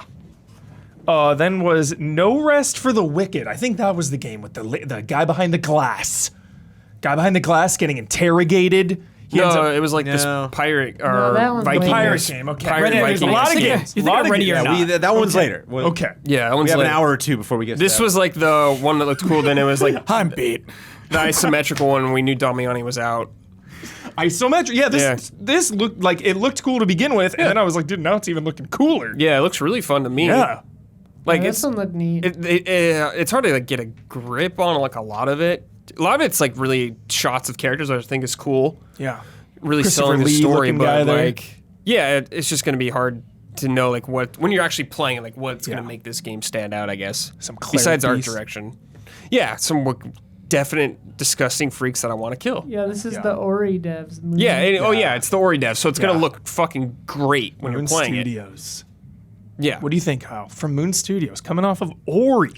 Speaker 2: Then was No Rest for the Wicked. I think that was the game with the guy behind the glass. Guy behind the glass getting interrogated. He ends
Speaker 4: No,
Speaker 2: up-
Speaker 4: it was like
Speaker 5: No.
Speaker 4: this pirate or
Speaker 1: No, that one's
Speaker 4: Viking.
Speaker 1: later.
Speaker 2: Pirate game, okay.
Speaker 4: Pirate
Speaker 2: Ready-
Speaker 4: Viking.
Speaker 2: there's a lot of
Speaker 3: You think-
Speaker 2: games.
Speaker 3: you think
Speaker 2: lot
Speaker 3: I'm
Speaker 2: of
Speaker 3: ready or
Speaker 2: games.
Speaker 3: not?
Speaker 5: that one's later. Well,
Speaker 2: Okay.
Speaker 4: Yeah, that one's
Speaker 5: we have
Speaker 4: like,
Speaker 5: an hour or two before we get.
Speaker 4: This
Speaker 5: to that.
Speaker 4: was like the one that looked cool. Then it was like
Speaker 3: I'm beat.
Speaker 4: the isometrical one. We knew Damiani was out.
Speaker 2: Isometric. Yeah,
Speaker 4: Yeah.
Speaker 2: this looked like it looked cool to begin with, and then I was like, dude, now it's even looking cooler.
Speaker 4: Yeah, it looks really fun to me.
Speaker 2: Yeah.
Speaker 4: Like
Speaker 1: this one looked neat.
Speaker 4: it's hard to like get a grip on like a lot of it. A lot of it's like really shots of characters, which I think is cool.
Speaker 2: Yeah.
Speaker 4: Really
Speaker 2: Christopher
Speaker 4: selling the
Speaker 2: Lee
Speaker 4: story,
Speaker 2: looking guy
Speaker 4: but
Speaker 2: there.
Speaker 4: like, yeah, it's just gonna be hard to know like what when you're actually playing it, like what's
Speaker 2: Yeah.
Speaker 4: gonna make this game stand out. I guess
Speaker 2: Some
Speaker 4: besides art
Speaker 2: clarities.
Speaker 4: direction. Yeah, some definite disgusting freaks that I want to kill.
Speaker 1: Yeah, this is the Ori devs. Movie.
Speaker 4: Yeah, oh yeah, it's the Ori dev, so it's
Speaker 2: Yeah.
Speaker 4: gonna look fucking great when
Speaker 2: Moon
Speaker 4: you're playing
Speaker 2: Studios.
Speaker 4: it. Yeah.
Speaker 2: What do you think, Kyle? From Moon Studios, coming off of Ori.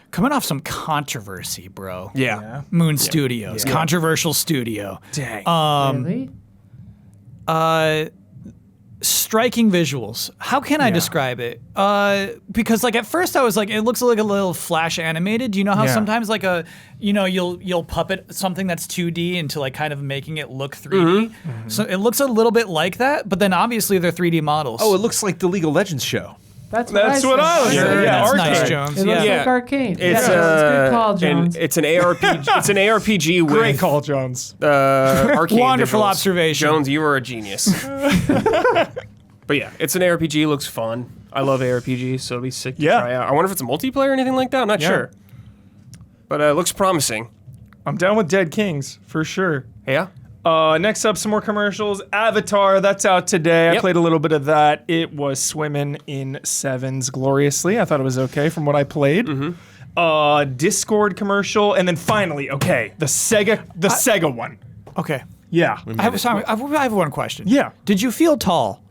Speaker 3: Coming off some controversy, bro.
Speaker 4: Yeah.
Speaker 3: Moon Studios, controversial studio.
Speaker 2: Dang.
Speaker 1: Really?
Speaker 3: Striking visuals. How can I describe it? Because like at first I was like, it looks like a little flash animated. Do you know how
Speaker 2: Yeah.
Speaker 3: sometimes like you'll puppet something that's 2D into like kind of making it look 3D. So it looks a little bit like that, but then obviously they're 3D models.
Speaker 5: Oh, it looks like the League of Legends show.
Speaker 1: That's
Speaker 2: That's what I was
Speaker 1: said.
Speaker 2: saying.
Speaker 3: Sure,
Speaker 2: Yeah,
Speaker 3: that's
Speaker 2: Arcane.
Speaker 3: nice, Jones.
Speaker 1: It looks
Speaker 3: Yeah.
Speaker 1: like Arcane.
Speaker 4: It's
Speaker 1: yeah, good call,
Speaker 4: and
Speaker 1: Jones.
Speaker 4: it's an ARPG. It's an ARPG with
Speaker 2: Great call, Jones.
Speaker 4: arcade
Speaker 3: Wonderful
Speaker 4: visuals.
Speaker 3: observation.
Speaker 4: Jones. You were a genius. But yeah, it's an ARPG. Looks fun. I love ARPGs, so it'll be sick to
Speaker 2: Yeah.
Speaker 4: try out. I wonder if it's a multiplayer or anything like that. I'm not
Speaker 2: Yeah.
Speaker 4: sure. But it looks promising.
Speaker 2: I'm down with Dead Kings for sure.
Speaker 4: Yeah.
Speaker 2: Next up, some more commercials. Avatar, that's out today. I
Speaker 4: Yep.
Speaker 2: played a little bit of that. It was swimming in sevens gloriously. I thought it was okay from what I played. Discord commercial, and then finally, okay, the Sega one.
Speaker 3: Okay.
Speaker 2: Yeah.
Speaker 3: I have one question.
Speaker 2: Yeah.
Speaker 3: Did you feel tall?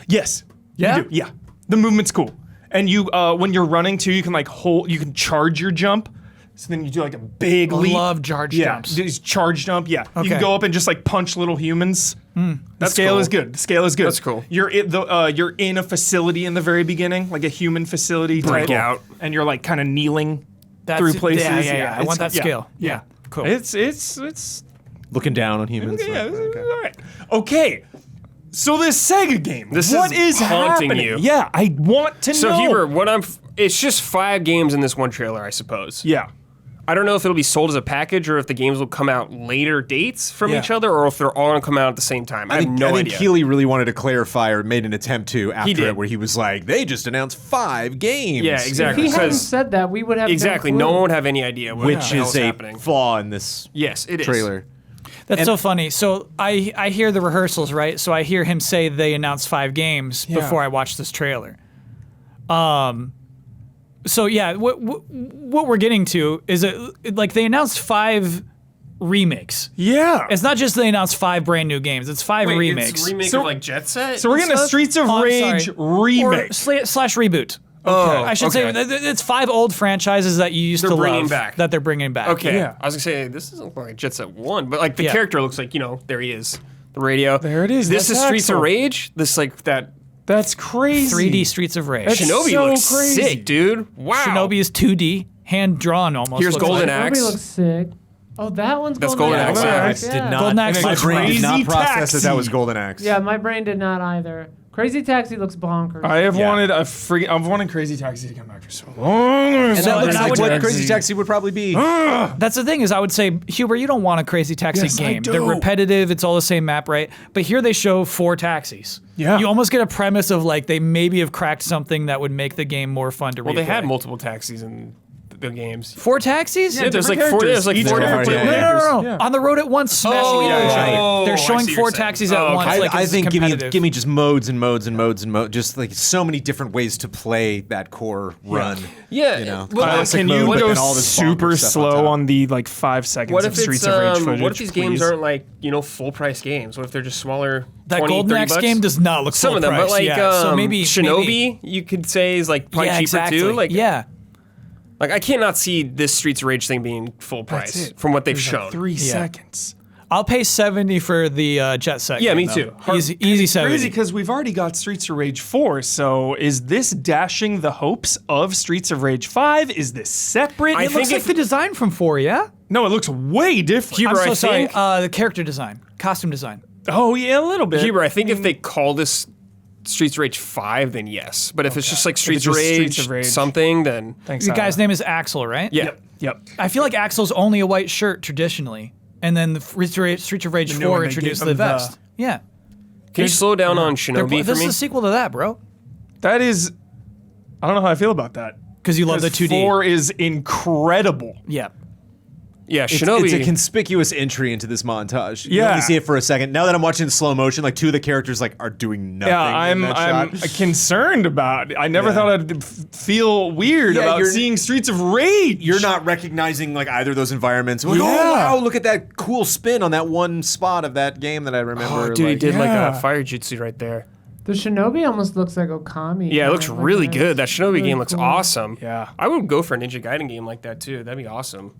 Speaker 2: Yes.
Speaker 3: Yeah?
Speaker 2: You do. Yeah. The movement's cool. And you, when you're running too, you can like you can charge your jump. So then you do like a big leap.
Speaker 3: Love charge
Speaker 2: Yeah.
Speaker 3: jumps.
Speaker 2: Just charge jump. Yeah. You
Speaker 3: Okay.
Speaker 2: can go up and just like punch little humans. The scale
Speaker 4: cool.
Speaker 2: is good. The scale is good.
Speaker 4: That's cool.
Speaker 2: You're in a facility in the very beginning, like a human facility.
Speaker 4: Break
Speaker 2: type,
Speaker 4: out.
Speaker 2: and you're like kind of kneeling through places.
Speaker 3: Yeah. I want that
Speaker 2: yeah.
Speaker 3: scale. Yeah. Cool.
Speaker 2: It's
Speaker 5: Looking down on humans.
Speaker 2: yeah. All right. Okay. So this Sega game.
Speaker 4: This
Speaker 2: what
Speaker 4: is
Speaker 2: is
Speaker 4: haunting
Speaker 2: happening?
Speaker 4: you.
Speaker 2: Yeah, I want to
Speaker 4: So
Speaker 2: know.
Speaker 4: Hubert, it's just 5 games in this one trailer, I suppose.
Speaker 2: Yeah.
Speaker 4: I don't know if it'll be sold as a package or if the games will come out later dates from
Speaker 2: Yeah.
Speaker 4: each other or if they're all going to come out at the same time. I have no
Speaker 5: I think
Speaker 4: idea.
Speaker 5: Keeley really wanted to clarify or made an attempt to after
Speaker 4: did.
Speaker 5: it, where he was like, "They just announced 5 games."
Speaker 4: Yeah,
Speaker 1: If
Speaker 4: exactly.
Speaker 1: he hadn't
Speaker 4: Because
Speaker 1: said that, we would have
Speaker 4: exactly,
Speaker 1: no
Speaker 4: no
Speaker 1: clue.
Speaker 4: one would have any idea what
Speaker 5: Which
Speaker 4: the hell's
Speaker 5: is a
Speaker 4: happening.
Speaker 5: flaw in this
Speaker 4: Yes, it is.
Speaker 5: trailer.
Speaker 3: That's so funny. So I hear the rehearsals, right? So I hear him say they announced 5 games before I watch this trailer. So yeah, what we're getting to is like they announced 5 remakes.
Speaker 2: Yeah.
Speaker 3: It's not just they announced 5 brand new games. It's 5
Speaker 4: Wait,
Speaker 3: remakes.
Speaker 4: It's a remake
Speaker 2: So-
Speaker 4: of like Jet Set?
Speaker 2: So we're getting a
Speaker 3: stuff?
Speaker 2: Streets of
Speaker 3: Oh, I'm
Speaker 2: Rage
Speaker 3: sorry.
Speaker 2: remake.
Speaker 3: Or slash reboot.
Speaker 4: Oh,
Speaker 3: I should say
Speaker 4: okay.
Speaker 3: it's 5 old franchises that you used
Speaker 4: They're
Speaker 3: to
Speaker 4: bringing
Speaker 3: love
Speaker 4: back.
Speaker 3: that they're bringing back.
Speaker 4: Okay.
Speaker 2: Yeah.
Speaker 4: I was going to say, this doesn't look like Jet Set 1, but like the
Speaker 3: Yeah.
Speaker 4: character looks like, there he is. The radio.
Speaker 2: There it is.
Speaker 4: This
Speaker 2: That's
Speaker 4: is Streets
Speaker 2: Axel.
Speaker 4: of Rage? This like that
Speaker 2: That's crazy.
Speaker 3: 3D Streets of Rage.
Speaker 2: That's
Speaker 4: Shinobi
Speaker 2: so
Speaker 4: looks
Speaker 2: crazy.
Speaker 4: sick, dude. Wow.
Speaker 3: Shinobi is 2D, hand drawn almost.
Speaker 4: Here's
Speaker 3: looks
Speaker 4: Golden
Speaker 3: like.
Speaker 4: Axe.
Speaker 1: Nobody looks sick. Oh, that one's
Speaker 4: That's
Speaker 1: Golden
Speaker 4: Golden
Speaker 1: Axe.
Speaker 4: Axe.
Speaker 2: Golden
Speaker 5: I
Speaker 2: Axe.
Speaker 5: did
Speaker 1: Yeah.
Speaker 5: not.
Speaker 3: Golden Axe
Speaker 5: my
Speaker 3: looks
Speaker 5: brain did not
Speaker 2: Crazy
Speaker 5: process that
Speaker 2: Taxi.
Speaker 5: was Golden Axe.
Speaker 1: Yeah, my brain did not either. Crazy Taxi looks bonkers.
Speaker 2: I've
Speaker 5: Yeah.
Speaker 2: wanted Crazy Taxi to come back for so long.
Speaker 5: And
Speaker 3: So
Speaker 5: that looks
Speaker 3: then I
Speaker 5: like
Speaker 3: would-
Speaker 5: what Crazy Taxi would probably be.
Speaker 3: That's the thing is I would say, Huber, you don't want a Crazy Taxi
Speaker 2: Yes, I
Speaker 3: game.
Speaker 2: do.
Speaker 3: They're repetitive. It's all the same map, right? But here they show 4 taxis.
Speaker 2: Yeah.
Speaker 3: You almost get a premise of like they maybe have cracked something that would make the game more fun to replay.
Speaker 4: Well, they had multiple taxis in the games.
Speaker 3: 4 taxis?
Speaker 4: Yeah, there's like
Speaker 2: different
Speaker 4: 4 there's like
Speaker 2: characters.
Speaker 4: four
Speaker 2: Each
Speaker 4: different
Speaker 5: character.
Speaker 4: characters.
Speaker 3: No.
Speaker 2: Yeah.
Speaker 3: On the road at once, smashing into
Speaker 4: yeah,
Speaker 3: each other.
Speaker 4: right.
Speaker 3: They're
Speaker 4: I
Speaker 3: showing
Speaker 4: see what
Speaker 3: 4
Speaker 4: you're saying.
Speaker 3: taxis at
Speaker 4: Oh,
Speaker 3: once.
Speaker 4: okay.
Speaker 3: Like
Speaker 5: I
Speaker 3: it's
Speaker 5: think give
Speaker 3: competitive.
Speaker 5: me just modes and modes and modes and modes, just like so many different ways to play that core run.
Speaker 4: Yeah,
Speaker 5: you know.
Speaker 4: well,
Speaker 5: classic
Speaker 2: Can
Speaker 5: mode,
Speaker 2: you
Speaker 5: but
Speaker 2: go
Speaker 5: then all this
Speaker 2: super
Speaker 5: bonker stuff
Speaker 2: slow
Speaker 5: top.
Speaker 2: on the like 5 seconds
Speaker 4: What
Speaker 2: of
Speaker 4: if
Speaker 2: Streets
Speaker 4: it's
Speaker 2: of Rage footage?
Speaker 4: what if these games
Speaker 2: please?
Speaker 4: aren't like, full price games? What if they're just smaller?
Speaker 3: That
Speaker 4: 20,
Speaker 3: Golden
Speaker 4: 30
Speaker 3: Axe
Speaker 4: bucks?
Speaker 3: game does not look
Speaker 4: Some
Speaker 3: full
Speaker 4: of them,
Speaker 3: price.
Speaker 4: but like
Speaker 3: yeah. so maybe
Speaker 4: Shinobi, you could say is like probably
Speaker 3: yeah,
Speaker 4: cheaper
Speaker 3: exactly.
Speaker 4: too. Like
Speaker 3: yeah.
Speaker 4: like I cannot see this Streets of Rage thing being full price
Speaker 2: That's it.
Speaker 4: from what they've
Speaker 2: There's like
Speaker 4: shown.
Speaker 2: 3 seconds.
Speaker 3: I'll pay $70 for the Jet Set.
Speaker 4: Yeah,
Speaker 3: game,
Speaker 4: me
Speaker 3: though.
Speaker 4: too.
Speaker 3: Easy 70.
Speaker 2: Crazy because we've already got Streets of Rage 4. So is this dashing the hopes of Streets of Rage 5? Is this separate?
Speaker 4: I
Speaker 3: It looks
Speaker 4: think
Speaker 3: like
Speaker 4: if-
Speaker 3: the design from 4, yeah?
Speaker 2: No, it looks way different.
Speaker 4: Huber,
Speaker 3: I'm so
Speaker 4: I
Speaker 3: sorry.
Speaker 4: think-
Speaker 3: The character design, costume design.
Speaker 2: Oh yeah, a little bit.
Speaker 4: Huber, I think if they call this Streets of Rage 5, then yes. But if it's just like Streets,
Speaker 2: it's
Speaker 4: of,
Speaker 2: just
Speaker 4: Rage
Speaker 2: Streets of Rage.
Speaker 4: something, then
Speaker 2: Thanks.
Speaker 3: The guy's
Speaker 2: Tyler.
Speaker 3: name is Axel, right?
Speaker 4: yeah.
Speaker 2: Yep.
Speaker 3: I feel like Axel's only a white shirt traditionally, and then the Streets of Rage
Speaker 2: new
Speaker 3: 4
Speaker 2: one, they
Speaker 3: introduced
Speaker 2: gave
Speaker 3: the
Speaker 2: him the-
Speaker 3: vest. Yeah.
Speaker 4: Can you slow down on
Speaker 3: They're-
Speaker 4: Shinobi for
Speaker 3: this
Speaker 4: me?
Speaker 3: is a sequel to that, bro.
Speaker 2: That is. I don't know how I feel about that.
Speaker 3: because you love the 2D.
Speaker 2: 4 is incredible.
Speaker 3: Yeah.
Speaker 4: Yeah,
Speaker 5: It's,
Speaker 4: Shinobi.
Speaker 5: it's a conspicuous entry into this montage. You
Speaker 2: Yeah.
Speaker 5: only see it for a second. Now that I'm watching in slow motion, like 2 of the characters like are doing nothing.
Speaker 2: Yeah,
Speaker 5: in that
Speaker 2: I'm
Speaker 5: shot.
Speaker 2: concerned about it. I never
Speaker 5: Yeah.
Speaker 2: thought I'd feel weird
Speaker 5: Yeah,
Speaker 2: about
Speaker 5: you're-
Speaker 2: seeing Streets of Rage.
Speaker 5: You're not recognizing like either of those environments. Like,
Speaker 2: Yeah.
Speaker 5: oh wow, look at that cool spin on that one spot of that game that I remember.
Speaker 4: Oh, dude, he
Speaker 5: like,
Speaker 4: did like
Speaker 2: Yeah.
Speaker 4: a fire jutsu right there.
Speaker 1: The Shinobi almost looks like Okami.
Speaker 4: Yeah, it looks
Speaker 1: Like
Speaker 4: really
Speaker 1: that's
Speaker 4: good. That Shinobi
Speaker 1: really
Speaker 4: game looks
Speaker 1: cool.
Speaker 4: awesome.
Speaker 2: Yeah.
Speaker 4: I would go for a Ninja Gaiden game like that too. That'd be awesome.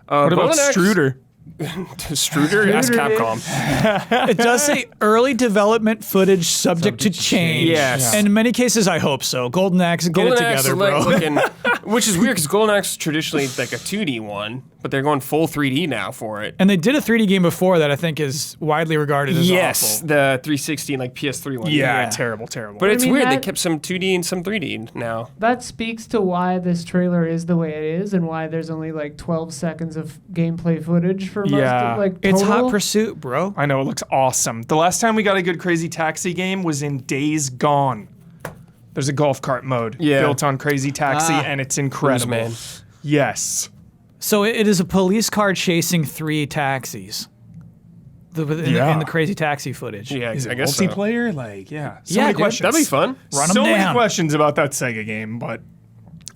Speaker 2: What about
Speaker 4: Golden Axe-
Speaker 2: Struder?
Speaker 4: Struder? Ask
Speaker 1: Struder,
Speaker 4: Capcom.
Speaker 3: It does say early development footage subject to change.
Speaker 4: Yes.
Speaker 3: And in many cases, I hope so. Golden Axe, get
Speaker 4: Golden
Speaker 3: it
Speaker 4: Axe
Speaker 3: together,
Speaker 4: is like
Speaker 3: bro.
Speaker 4: looking, which is weird because Golden Axe is traditionally like a 2D one, but they're going full 3D now for it.
Speaker 3: And they did a 3D game before that I think is widely regarded as
Speaker 4: Yes,
Speaker 3: awful.
Speaker 4: the 360 and like PS3 one.
Speaker 2: Yeah,
Speaker 3: Yeah.
Speaker 2: terrible, terrible.
Speaker 4: But it's
Speaker 1: I mean,
Speaker 4: weird. They
Speaker 1: that-
Speaker 4: kept some 2D and some 3D now.
Speaker 1: That speaks to why this trailer is the way it is and why there's only like 12 seconds of gameplay footage for most
Speaker 2: Yeah.
Speaker 1: of like
Speaker 3: It's
Speaker 1: total.
Speaker 3: Hot Pursuit, bro.
Speaker 2: I know, it looks awesome. The last time we got a good Crazy Taxi game was in Days Gone. There's a golf cart mode built on Crazy Taxi, and it's incredible.
Speaker 4: Man.
Speaker 2: Yes.
Speaker 3: So it is a police car chasing 3 taxis. In the Crazy Taxi footage.
Speaker 4: Yeah,
Speaker 2: Is it
Speaker 4: I guess so.
Speaker 2: multiplayer? Like, yeah. So
Speaker 3: Yeah,
Speaker 2: many
Speaker 3: dude,
Speaker 2: questions.
Speaker 4: That'd be fun.
Speaker 3: Run 'em
Speaker 2: so many
Speaker 3: down.
Speaker 2: questions about that Sega game, but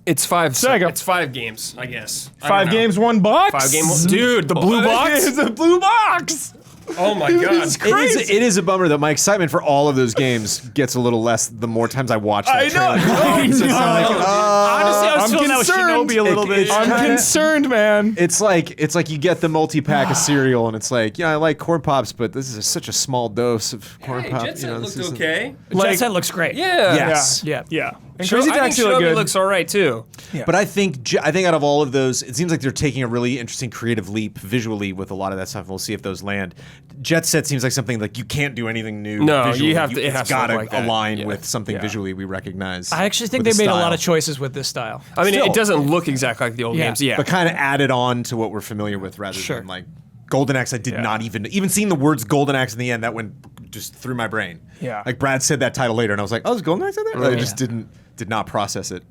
Speaker 4: It's 5.
Speaker 2: Sega.
Speaker 4: It's 5 games, I guess. I
Speaker 2: 5
Speaker 4: don't know.
Speaker 2: games, 1 box?
Speaker 4: 5 games. Dude, the blue box.
Speaker 2: It's a blue box.
Speaker 4: Oh my god.
Speaker 2: It's crazy.
Speaker 5: it is a bummer that my excitement for all of those games gets a little less the more times I watch that
Speaker 2: I know.
Speaker 5: trailer.
Speaker 2: I know.
Speaker 5: So it's not like,
Speaker 3: Honestly, I was
Speaker 2: I'm
Speaker 3: feeling that with
Speaker 2: concerned.
Speaker 3: Shinobi a little bit.
Speaker 5: It's
Speaker 2: I'm
Speaker 5: kinda-
Speaker 2: concerned, man.
Speaker 5: It's like you get the multi-pack of cereal and it's like, yeah, I like corn pops, but this is such a small dose of corn
Speaker 4: Hey,
Speaker 5: pop.
Speaker 4: Jet Set
Speaker 5: this
Speaker 4: looked
Speaker 5: isn't-
Speaker 4: okay.
Speaker 2: Like-
Speaker 3: Jet Set looks great.
Speaker 4: Yeah.
Speaker 5: Yes.
Speaker 3: Yeah.
Speaker 2: Yeah. And
Speaker 4: Sure,
Speaker 2: Crazy
Speaker 4: I think
Speaker 2: Taxi look
Speaker 4: Shinobi
Speaker 2: good.
Speaker 4: looks all right too.
Speaker 5: But I think out of all of those, it seems like they're taking a really interesting creative leap visually with a lot of that stuff. We'll see if those land. Jet Set seems like something like you can't do anything new.
Speaker 4: No, you
Speaker 5: visually.
Speaker 4: have to- it has
Speaker 5: It's
Speaker 4: to look
Speaker 5: gotta
Speaker 4: like that.
Speaker 5: align
Speaker 4: Yeah.
Speaker 5: with something
Speaker 2: Yeah.
Speaker 5: visually we recognize.
Speaker 3: I actually think
Speaker 5: with
Speaker 3: they
Speaker 5: the
Speaker 3: made a lot
Speaker 5: style.
Speaker 3: of choices with this style.
Speaker 4: I mean,
Speaker 3: Still.
Speaker 4: it doesn't look exactly like the old
Speaker 3: Yeah.
Speaker 4: games. Yeah.
Speaker 5: but kind of added on to what we're familiar with rather
Speaker 3: Sure.
Speaker 5: than like Golden Axe. I did
Speaker 2: Yeah.
Speaker 5: not even seeing the words Golden Axe in the end that went just through my brain.
Speaker 2: Yeah.
Speaker 5: Like Brad said that title later, and I was like, oh, is Golden Axe in there? I
Speaker 3: Yeah.
Speaker 5: just did not process it.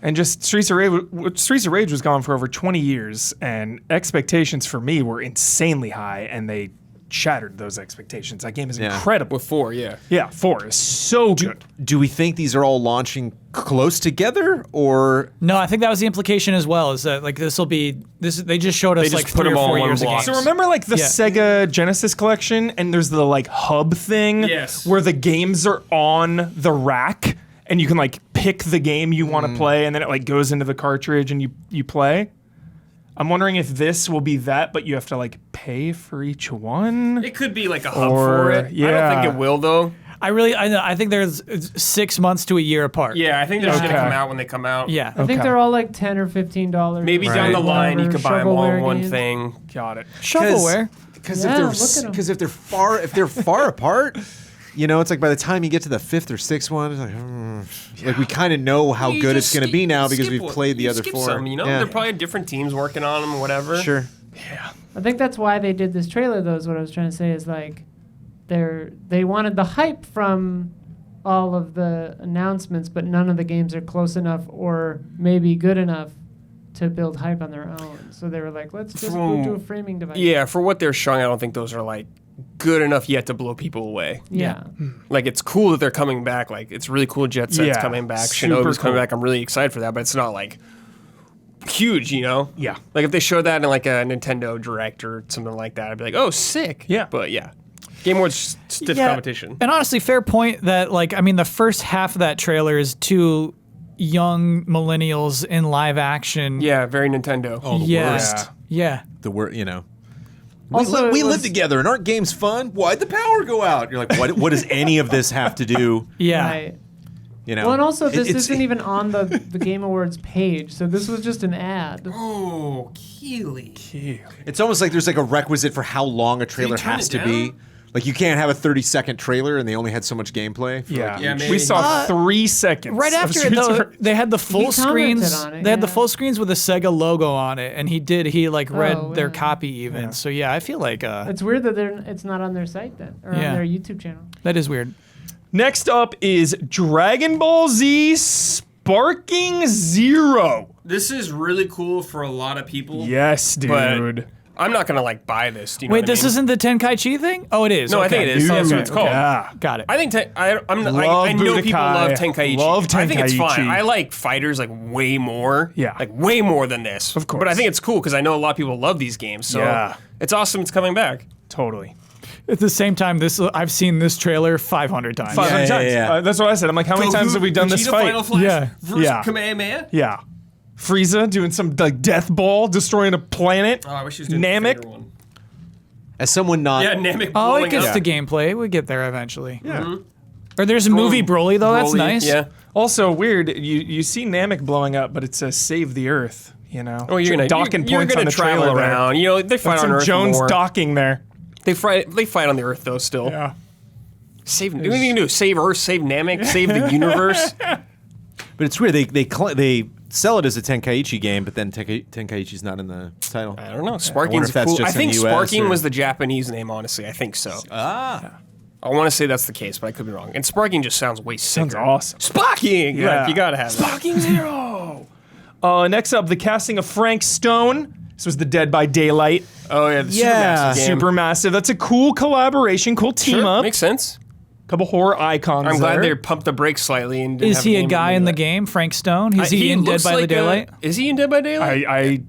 Speaker 2: And just Streets of Rage was gone for over 20 years, and expectations for me were insanely high, and they shattered those expectations. That game is
Speaker 5: Yeah.
Speaker 2: incredible.
Speaker 4: With 4, yeah.
Speaker 2: Yeah, 4 is so good.
Speaker 5: Do we think these are all launching close together, or
Speaker 3: No, I think that was the implication as well. Is that like this will be this? They just showed us
Speaker 4: just
Speaker 3: like
Speaker 4: put
Speaker 3: 3
Speaker 4: them
Speaker 3: or
Speaker 4: all
Speaker 3: 4
Speaker 4: in one
Speaker 3: years ago.
Speaker 4: block.
Speaker 2: So remember like the
Speaker 3: Yeah.
Speaker 2: Sega Genesis collection, and there's the like hub thing
Speaker 4: Yes.
Speaker 2: where the games are on the rack, and you can like pick the game you want to play, and then it like goes into the cartridge and you play. I'm wondering if this will be that, but you have to like pay for each one.
Speaker 4: It could be like a hub
Speaker 2: Or-
Speaker 4: for it. I
Speaker 2: yeah.
Speaker 4: don't think it will though.
Speaker 3: I think there's 6 months to a year apart.
Speaker 4: Yeah, I think they're just
Speaker 2: Okay.
Speaker 4: gonna come out when they come out.
Speaker 3: Yeah.
Speaker 1: I think
Speaker 2: Okay.
Speaker 1: they're all like $10 or $15.
Speaker 4: Maybe down the line you could buy them all in one
Speaker 1: games.
Speaker 4: thing.
Speaker 2: Got it.
Speaker 3: Shovelware.
Speaker 5: because
Speaker 1: Yeah, look at 'em.
Speaker 5: if they're far apart, you know, it's like by the time you get to the 5th or 6th one, it's like, like we kind of know how
Speaker 4: You
Speaker 5: good
Speaker 4: just
Speaker 5: it's going to be
Speaker 4: skip-
Speaker 5: now because
Speaker 4: skip
Speaker 5: we've
Speaker 4: one.
Speaker 5: played the
Speaker 4: You
Speaker 5: other
Speaker 4: skip
Speaker 5: 4.
Speaker 4: Some, you know,
Speaker 5: Yeah.
Speaker 4: they're probably different teams working on them, or whatever.
Speaker 5: Sure.
Speaker 1: I think that's why they did this trailer, though, is what I was trying to say, is like they wanted the hype from all of the announcements, but none of the games are close enough or maybe good enough to build hype on their own. So they were like, let's just go to a framing device.
Speaker 4: Yeah, for what they're showing, I don't think those are like good enough yet to blow people away.
Speaker 1: Yeah.
Speaker 4: Like, it's cool that they're coming back. Like, it's really cool Jet Set's
Speaker 2: Yeah,
Speaker 4: coming back.
Speaker 2: super
Speaker 4: Shinobi's coming
Speaker 2: cool.
Speaker 4: back. I'm really excited for that, but it's not like huge, you know?
Speaker 2: Yeah.
Speaker 4: Like, if they showed that in like a Nintendo Direct or something like that, I'd be like, oh, sick.
Speaker 2: Yeah.
Speaker 4: But yeah. Game Awards stiff
Speaker 3: Yeah.
Speaker 4: competition.
Speaker 3: And honestly, fair point that like I mean the first half of that trailer is 2 young millennials in live action.
Speaker 4: Yeah, very Nintendo.
Speaker 5: Oh, the
Speaker 3: Yeah.
Speaker 5: worst.
Speaker 3: Yeah.
Speaker 5: The word, you know.
Speaker 1: Also,
Speaker 5: we
Speaker 1: it
Speaker 5: live
Speaker 1: was-
Speaker 5: together and aren't games fun? Why'd the power go out? You're like, what does any of this have to do?
Speaker 3: Yeah.
Speaker 1: Right.
Speaker 5: You know.
Speaker 1: Well, and also, this
Speaker 5: It's-
Speaker 1: isn't even on the Game Awards page, so this was just an ad.
Speaker 4: Oh, Keely.
Speaker 5: It's almost like there's like a requisite for how long a trailer
Speaker 4: turn
Speaker 5: has
Speaker 4: it
Speaker 5: to be.
Speaker 4: down?
Speaker 5: Like you can't have a 30-second trailer and they only had so much gameplay. For
Speaker 2: Yeah.
Speaker 5: like
Speaker 4: Yeah,
Speaker 5: each-
Speaker 4: maybe.
Speaker 2: We saw 3 seconds.
Speaker 3: Right
Speaker 2: of
Speaker 3: after it,
Speaker 2: Streets of
Speaker 3: though,
Speaker 2: Rage.
Speaker 3: they had the full
Speaker 1: He commented
Speaker 3: screens.
Speaker 1: on it,
Speaker 3: They had the
Speaker 1: yeah.
Speaker 3: full screens with the Sega logo on it, and he like read
Speaker 1: Oh,
Speaker 3: their
Speaker 1: yeah.
Speaker 3: copy even. So yeah, I feel like
Speaker 1: It's weird that it's not on their site then, or
Speaker 3: Yeah.
Speaker 1: on their YouTube channel.
Speaker 3: that is weird.
Speaker 2: Next up is Dragon Ball Z Sparking Zero.
Speaker 4: This is really cool for a lot of people.
Speaker 2: Yes, dude.
Speaker 4: But I'm not gonna like buy this. Do you know
Speaker 3: Wait,
Speaker 4: what I
Speaker 3: this
Speaker 4: mean?
Speaker 3: isn't the Tenkaichi thing? Oh, it is.
Speaker 4: No, I think it is. That's what it's called.
Speaker 2: Yeah.
Speaker 3: Got it.
Speaker 4: I think I
Speaker 2: Love
Speaker 4: know people love
Speaker 2: Budokai.
Speaker 4: Tenkaichi.
Speaker 2: Love
Speaker 4: I think it's
Speaker 2: Tenkaichi.
Speaker 4: fine. I like fighters like way more.
Speaker 2: Yeah.
Speaker 4: Like way more than this.
Speaker 2: Of course.
Speaker 4: But I think it's cool because I know a lot of people love these games. So
Speaker 2: Yeah.
Speaker 4: it's awesome it's coming back.
Speaker 2: Totally.
Speaker 3: At the same time, I've seen this trailer 500 times.
Speaker 2: 500
Speaker 5: Yeah,
Speaker 2: times.
Speaker 5: yeah, yeah.
Speaker 2: That's what I said. I'm like, how many times have we done this
Speaker 4: Vegeta
Speaker 2: fight?
Speaker 4: Final Flash
Speaker 3: Yeah.
Speaker 4: versus
Speaker 2: Yeah.
Speaker 4: Kamehameha?
Speaker 2: Yeah. Frieza doing some like death ball, destroying a planet.
Speaker 4: Oh, I wish he was doing
Speaker 2: Namek.
Speaker 4: the one.
Speaker 5: As someone not.
Speaker 4: Yeah, Namek
Speaker 3: Oh,
Speaker 4: blowing
Speaker 3: it gets
Speaker 4: up.
Speaker 3: to gameplay. We get there eventually.
Speaker 2: Yeah.
Speaker 3: Or there's a movie Broly though. That's
Speaker 4: Broly,
Speaker 3: nice.
Speaker 4: Yeah.
Speaker 2: Also weird. You see Namek blowing up, but it says "Save the Earth." You know.
Speaker 4: Oh, you're gonna
Speaker 2: docking
Speaker 4: you're
Speaker 2: points
Speaker 4: gonna
Speaker 2: on the
Speaker 4: travel
Speaker 2: trailer there.
Speaker 4: around. You know, they fight
Speaker 2: That's
Speaker 4: on
Speaker 2: some
Speaker 4: Earth
Speaker 2: Jones
Speaker 4: more.
Speaker 2: docking there.
Speaker 4: They fight on the Earth though. Still,
Speaker 2: Yeah.
Speaker 4: save. What are you gonna do? Save Earth? Save Namek? Save the universe?
Speaker 5: But it's weird. They sell it as a Tenkaichi game, but then Tenkaichi's not in the title.
Speaker 4: I don't know.
Speaker 5: wonder
Speaker 4: Sparking's
Speaker 5: if that's
Speaker 4: cool.
Speaker 5: just
Speaker 4: I think
Speaker 5: in the US
Speaker 4: Sparking
Speaker 5: or-
Speaker 4: was the Japanese name. Honestly, I think so.
Speaker 5: Ah.
Speaker 4: I want to say that's the case, but I could be wrong. And Sparking just sounds way sicker.
Speaker 2: Sounds awesome.
Speaker 4: Sparking!
Speaker 2: Yeah.
Speaker 4: Right, you gotta have that.
Speaker 2: Sparking Zero. Next up, the casting of Frank Stone. This was the Dead by Daylight.
Speaker 4: Oh yeah, the
Speaker 5: Yeah.
Speaker 4: Supermassive game.
Speaker 2: Supermassive. That's a cool collaboration, cool team
Speaker 4: Sure,
Speaker 2: up.
Speaker 4: makes sense.
Speaker 2: Couple horror icons.
Speaker 4: I'm glad
Speaker 2: there.
Speaker 4: they pumped the brakes slightly and didn't
Speaker 3: Is
Speaker 4: have
Speaker 3: he a
Speaker 4: game
Speaker 3: guy
Speaker 4: do
Speaker 3: in the
Speaker 4: that.
Speaker 3: game, Frank Stone? Is he in Dead
Speaker 4: looks
Speaker 3: by the
Speaker 4: like
Speaker 3: Daylight?
Speaker 4: Is he in Dead by Daylight?
Speaker 2: I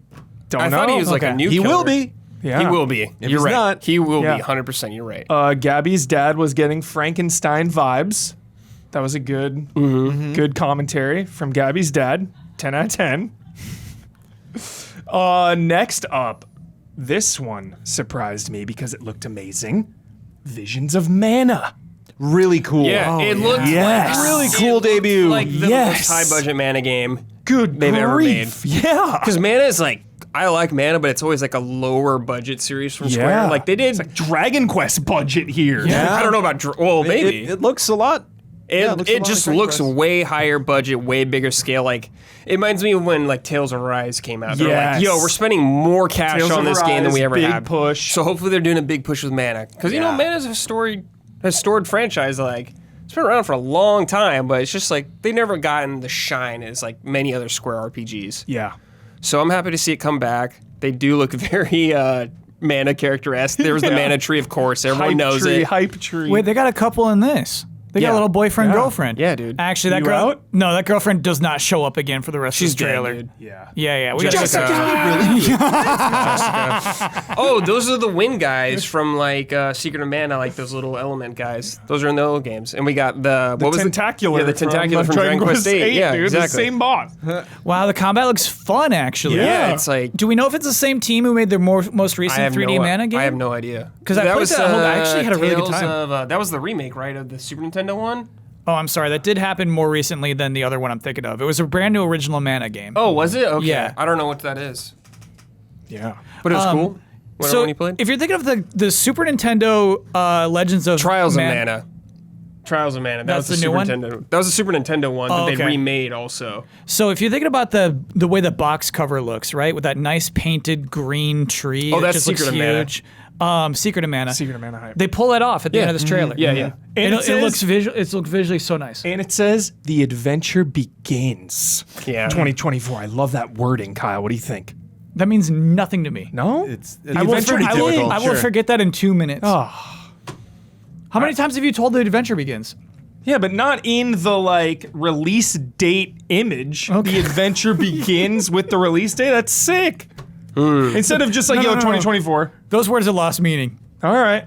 Speaker 2: don't
Speaker 4: I
Speaker 2: know.
Speaker 4: thought he was like a
Speaker 3: Okay.
Speaker 4: new
Speaker 5: He
Speaker 4: killer.
Speaker 5: will be.
Speaker 2: Yeah.
Speaker 4: He will be.
Speaker 5: If
Speaker 4: You're
Speaker 5: he's
Speaker 4: right.
Speaker 5: not-
Speaker 4: He will
Speaker 2: Yeah.
Speaker 4: be 100%. You're right.
Speaker 2: Gabby's dad was getting Frankenstein vibes. That was a good, good commentary from Gabby's dad. 10 out of 10. Next up, this one surprised me because it looked amazing. Visions of Mana.
Speaker 5: Really cool.
Speaker 4: Yeah, it looked
Speaker 2: Yes.
Speaker 5: Really
Speaker 4: it
Speaker 5: cool
Speaker 4: looked
Speaker 5: debut.
Speaker 4: like the
Speaker 2: Yes.
Speaker 4: most high budget Mana game.
Speaker 2: Good
Speaker 4: They've ever
Speaker 2: grief. Yeah.
Speaker 4: Because Mana is like, I like Mana, but it's always like a lower budget series from Square.
Speaker 2: Yeah.
Speaker 4: Like they did.
Speaker 2: It's like Dragon Quest budget here.
Speaker 5: Yeah.
Speaker 4: I don't know about. Well, maybe.
Speaker 5: It looks a lot. yeah, it looks a
Speaker 4: It
Speaker 5: lot
Speaker 4: just
Speaker 5: like
Speaker 4: looks
Speaker 5: Dragon Quest.
Speaker 4: way higher budget, way bigger scale. Like it reminds me of when like Tales of Arise came out. They're
Speaker 2: Yes.
Speaker 4: like, yo, we're spending more cash
Speaker 2: Tales
Speaker 4: on
Speaker 2: of
Speaker 4: this game than
Speaker 2: Arise,
Speaker 4: we ever
Speaker 2: big
Speaker 4: have.
Speaker 2: push.
Speaker 4: So hopefully they're doing a big push with Mana because you know
Speaker 5: Yeah.
Speaker 4: Mana's a storied franchise. Like it's been around for a long time, but it's just like they never gotten the shine as like many other Square RPGs.
Speaker 2: Yeah.
Speaker 4: So I'm happy to see it come back. They do look very Mana character-esque. There's the
Speaker 2: Yeah.
Speaker 4: Mana tree, of course. Everyone
Speaker 2: Hype
Speaker 4: knows
Speaker 2: tree,
Speaker 4: it.
Speaker 2: hype tree.
Speaker 3: Wait, they got a couple in this. They got
Speaker 4: Yeah.
Speaker 3: a little boyfriend,
Speaker 2: Yeah.
Speaker 3: girlfriend.
Speaker 4: Yeah, dude.
Speaker 3: Actually, that
Speaker 2: You
Speaker 3: girl.
Speaker 2: out?
Speaker 3: No, that girlfriend does not show up again for the rest
Speaker 4: She's
Speaker 3: of the trailer.
Speaker 4: dead, dude.
Speaker 2: yeah.
Speaker 3: Yeah. We gotta
Speaker 4: Jessica. Oh, those are the wind guys from like Secret of Mana, like those little element guys. Those are in the old games. And we got the what was
Speaker 2: Tentacular.
Speaker 4: Yeah, the Tentacular from Dragon Quest 8. Yeah,
Speaker 2: dude.
Speaker 4: exactly.
Speaker 2: The same boss.
Speaker 3: Wow, the combat looks fun. Actually.
Speaker 2: Yeah.
Speaker 4: Yeah, it's like
Speaker 3: Do we know if it's the same team who made their most
Speaker 4: I
Speaker 3: recent
Speaker 4: have
Speaker 3: 3D
Speaker 4: no,
Speaker 3: Mana game?
Speaker 4: I have no idea.
Speaker 3: 'Cause I played that whole- I actually had a really good
Speaker 4: Tales
Speaker 3: time.
Speaker 4: Of, that was the remake, right, of the Super Nintendo one?
Speaker 3: Oh, I'm sorry. That did happen more recently than the other one I'm thinking of. It was a brand new original Mana game.
Speaker 4: Oh, was it? Okay.
Speaker 3: Yeah.
Speaker 4: I don't know what that is,
Speaker 2: Yeah.
Speaker 4: but it was cool. Whatever
Speaker 3: so
Speaker 4: one you played.
Speaker 3: if you're thinking of the Super Nintendo Legends of
Speaker 4: Trials of Mana. Trials of Mana. That
Speaker 3: That's
Speaker 4: was
Speaker 3: the
Speaker 4: the
Speaker 3: new
Speaker 4: Super
Speaker 3: one?
Speaker 4: Nintendo. That was the Super Nintendo one that
Speaker 3: Oh,
Speaker 4: they
Speaker 3: okay.
Speaker 4: remade also.
Speaker 3: So if you're thinking about the way the box cover looks, right, with that nice painted green tree,
Speaker 4: Oh,
Speaker 3: it
Speaker 4: that's
Speaker 3: just looks
Speaker 4: Secret of Mana.
Speaker 3: huge. Secret of Mana.
Speaker 2: Secret of Mana hype.
Speaker 3: They pull it off at the end of this trailer.
Speaker 4: Yeah, yeah.
Speaker 2: And
Speaker 3: It,
Speaker 2: it
Speaker 3: it looks
Speaker 2: says-
Speaker 3: it looks visually so nice.
Speaker 2: And it says the adventure begins.
Speaker 4: Yeah.
Speaker 2: 2024. I love that wording, Kyle. What do you think?
Speaker 3: That means nothing to me.
Speaker 2: No?
Speaker 5: It's
Speaker 3: I will,
Speaker 5: pretty
Speaker 3: I will-
Speaker 5: difficult.
Speaker 3: I will
Speaker 5: sure.
Speaker 3: forget that in 2 minutes.
Speaker 2: Oh.
Speaker 3: How many times have you told the adventure begins?
Speaker 2: Yeah, but not in the like release date image. The adventure begins with the release date. That's sick. Instead of just like,
Speaker 3: No,
Speaker 2: yo,
Speaker 3: no, no.
Speaker 2: 2024.
Speaker 3: Those words have lost meaning.
Speaker 2: All right.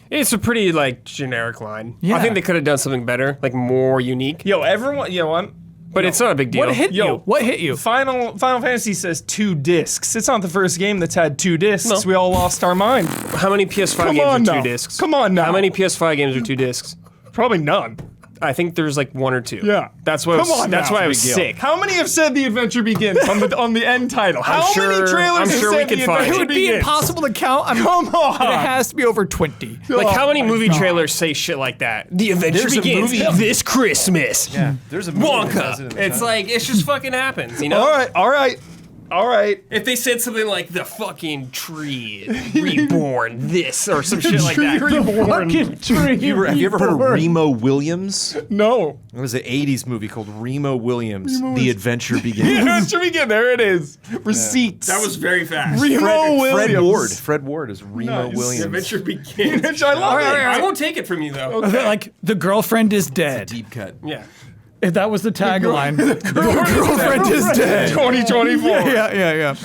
Speaker 4: It's a pretty like generic line.
Speaker 3: Yeah.
Speaker 4: I think they could have done something better, like more unique.
Speaker 2: Yo, everyone,
Speaker 4: But it's not a big deal.
Speaker 3: What hit you? What hit you?
Speaker 2: Final Fantasy says 2 discs. It's not the first game that's had 2 discs.
Speaker 4: No.
Speaker 2: We all lost our mind.
Speaker 4: How many PS5
Speaker 2: Come
Speaker 4: games
Speaker 2: on
Speaker 4: are
Speaker 2: now.
Speaker 4: 2 discs?
Speaker 2: Come on now.
Speaker 4: How many PS5 games are 2 discs?
Speaker 2: Probably none.
Speaker 4: I think there's like 1 or 2.
Speaker 2: Yeah.
Speaker 4: That's what.
Speaker 2: Come on
Speaker 4: That's
Speaker 2: now.
Speaker 4: why I was
Speaker 2: Big deal.
Speaker 4: sick.
Speaker 2: How many have said the adventure begins on the end title? How many
Speaker 4: sure-
Speaker 2: trailers
Speaker 4: I'm
Speaker 2: have
Speaker 4: sure we
Speaker 2: said
Speaker 4: could
Speaker 2: the
Speaker 4: find
Speaker 2: adventure
Speaker 3: It would be
Speaker 2: begins?
Speaker 3: impossible to count.
Speaker 2: Come on.
Speaker 3: It has to be over 20.
Speaker 4: Like how many
Speaker 2: Oh my
Speaker 4: movie
Speaker 2: God.
Speaker 4: trailers say shit like that? The adventure
Speaker 5: There's a
Speaker 4: begins
Speaker 5: movie-
Speaker 4: this Christmas.
Speaker 5: Yeah, there's a movie that does it in
Speaker 4: Wonka.
Speaker 5: the
Speaker 4: It's
Speaker 5: title.
Speaker 4: like it's just fucking happens, you know.
Speaker 2: All right. All right.
Speaker 4: If they said something like the fucking tree reborn this or some shit like that.
Speaker 1: Fucking tree.
Speaker 5: Have you ever heard of Remo Williams?
Speaker 2: No.
Speaker 5: It was an 80s movie called Remo Williams, The Adventure Begins.
Speaker 2: Yeah, should we get there? It is. Receipts.
Speaker 4: That was very fast.
Speaker 2: Remo Williams.
Speaker 5: Fred Ward is Remo
Speaker 2: Nice.
Speaker 5: Williams.
Speaker 4: The adventure begins.
Speaker 2: Which I love it.
Speaker 4: I won't take it from you though.
Speaker 3: Like the girlfriend is dead.
Speaker 5: Deep cut.
Speaker 4: Yeah.
Speaker 3: If that was the tagline. The girlfriend is dead.
Speaker 2: 2024.
Speaker 3: Yeah.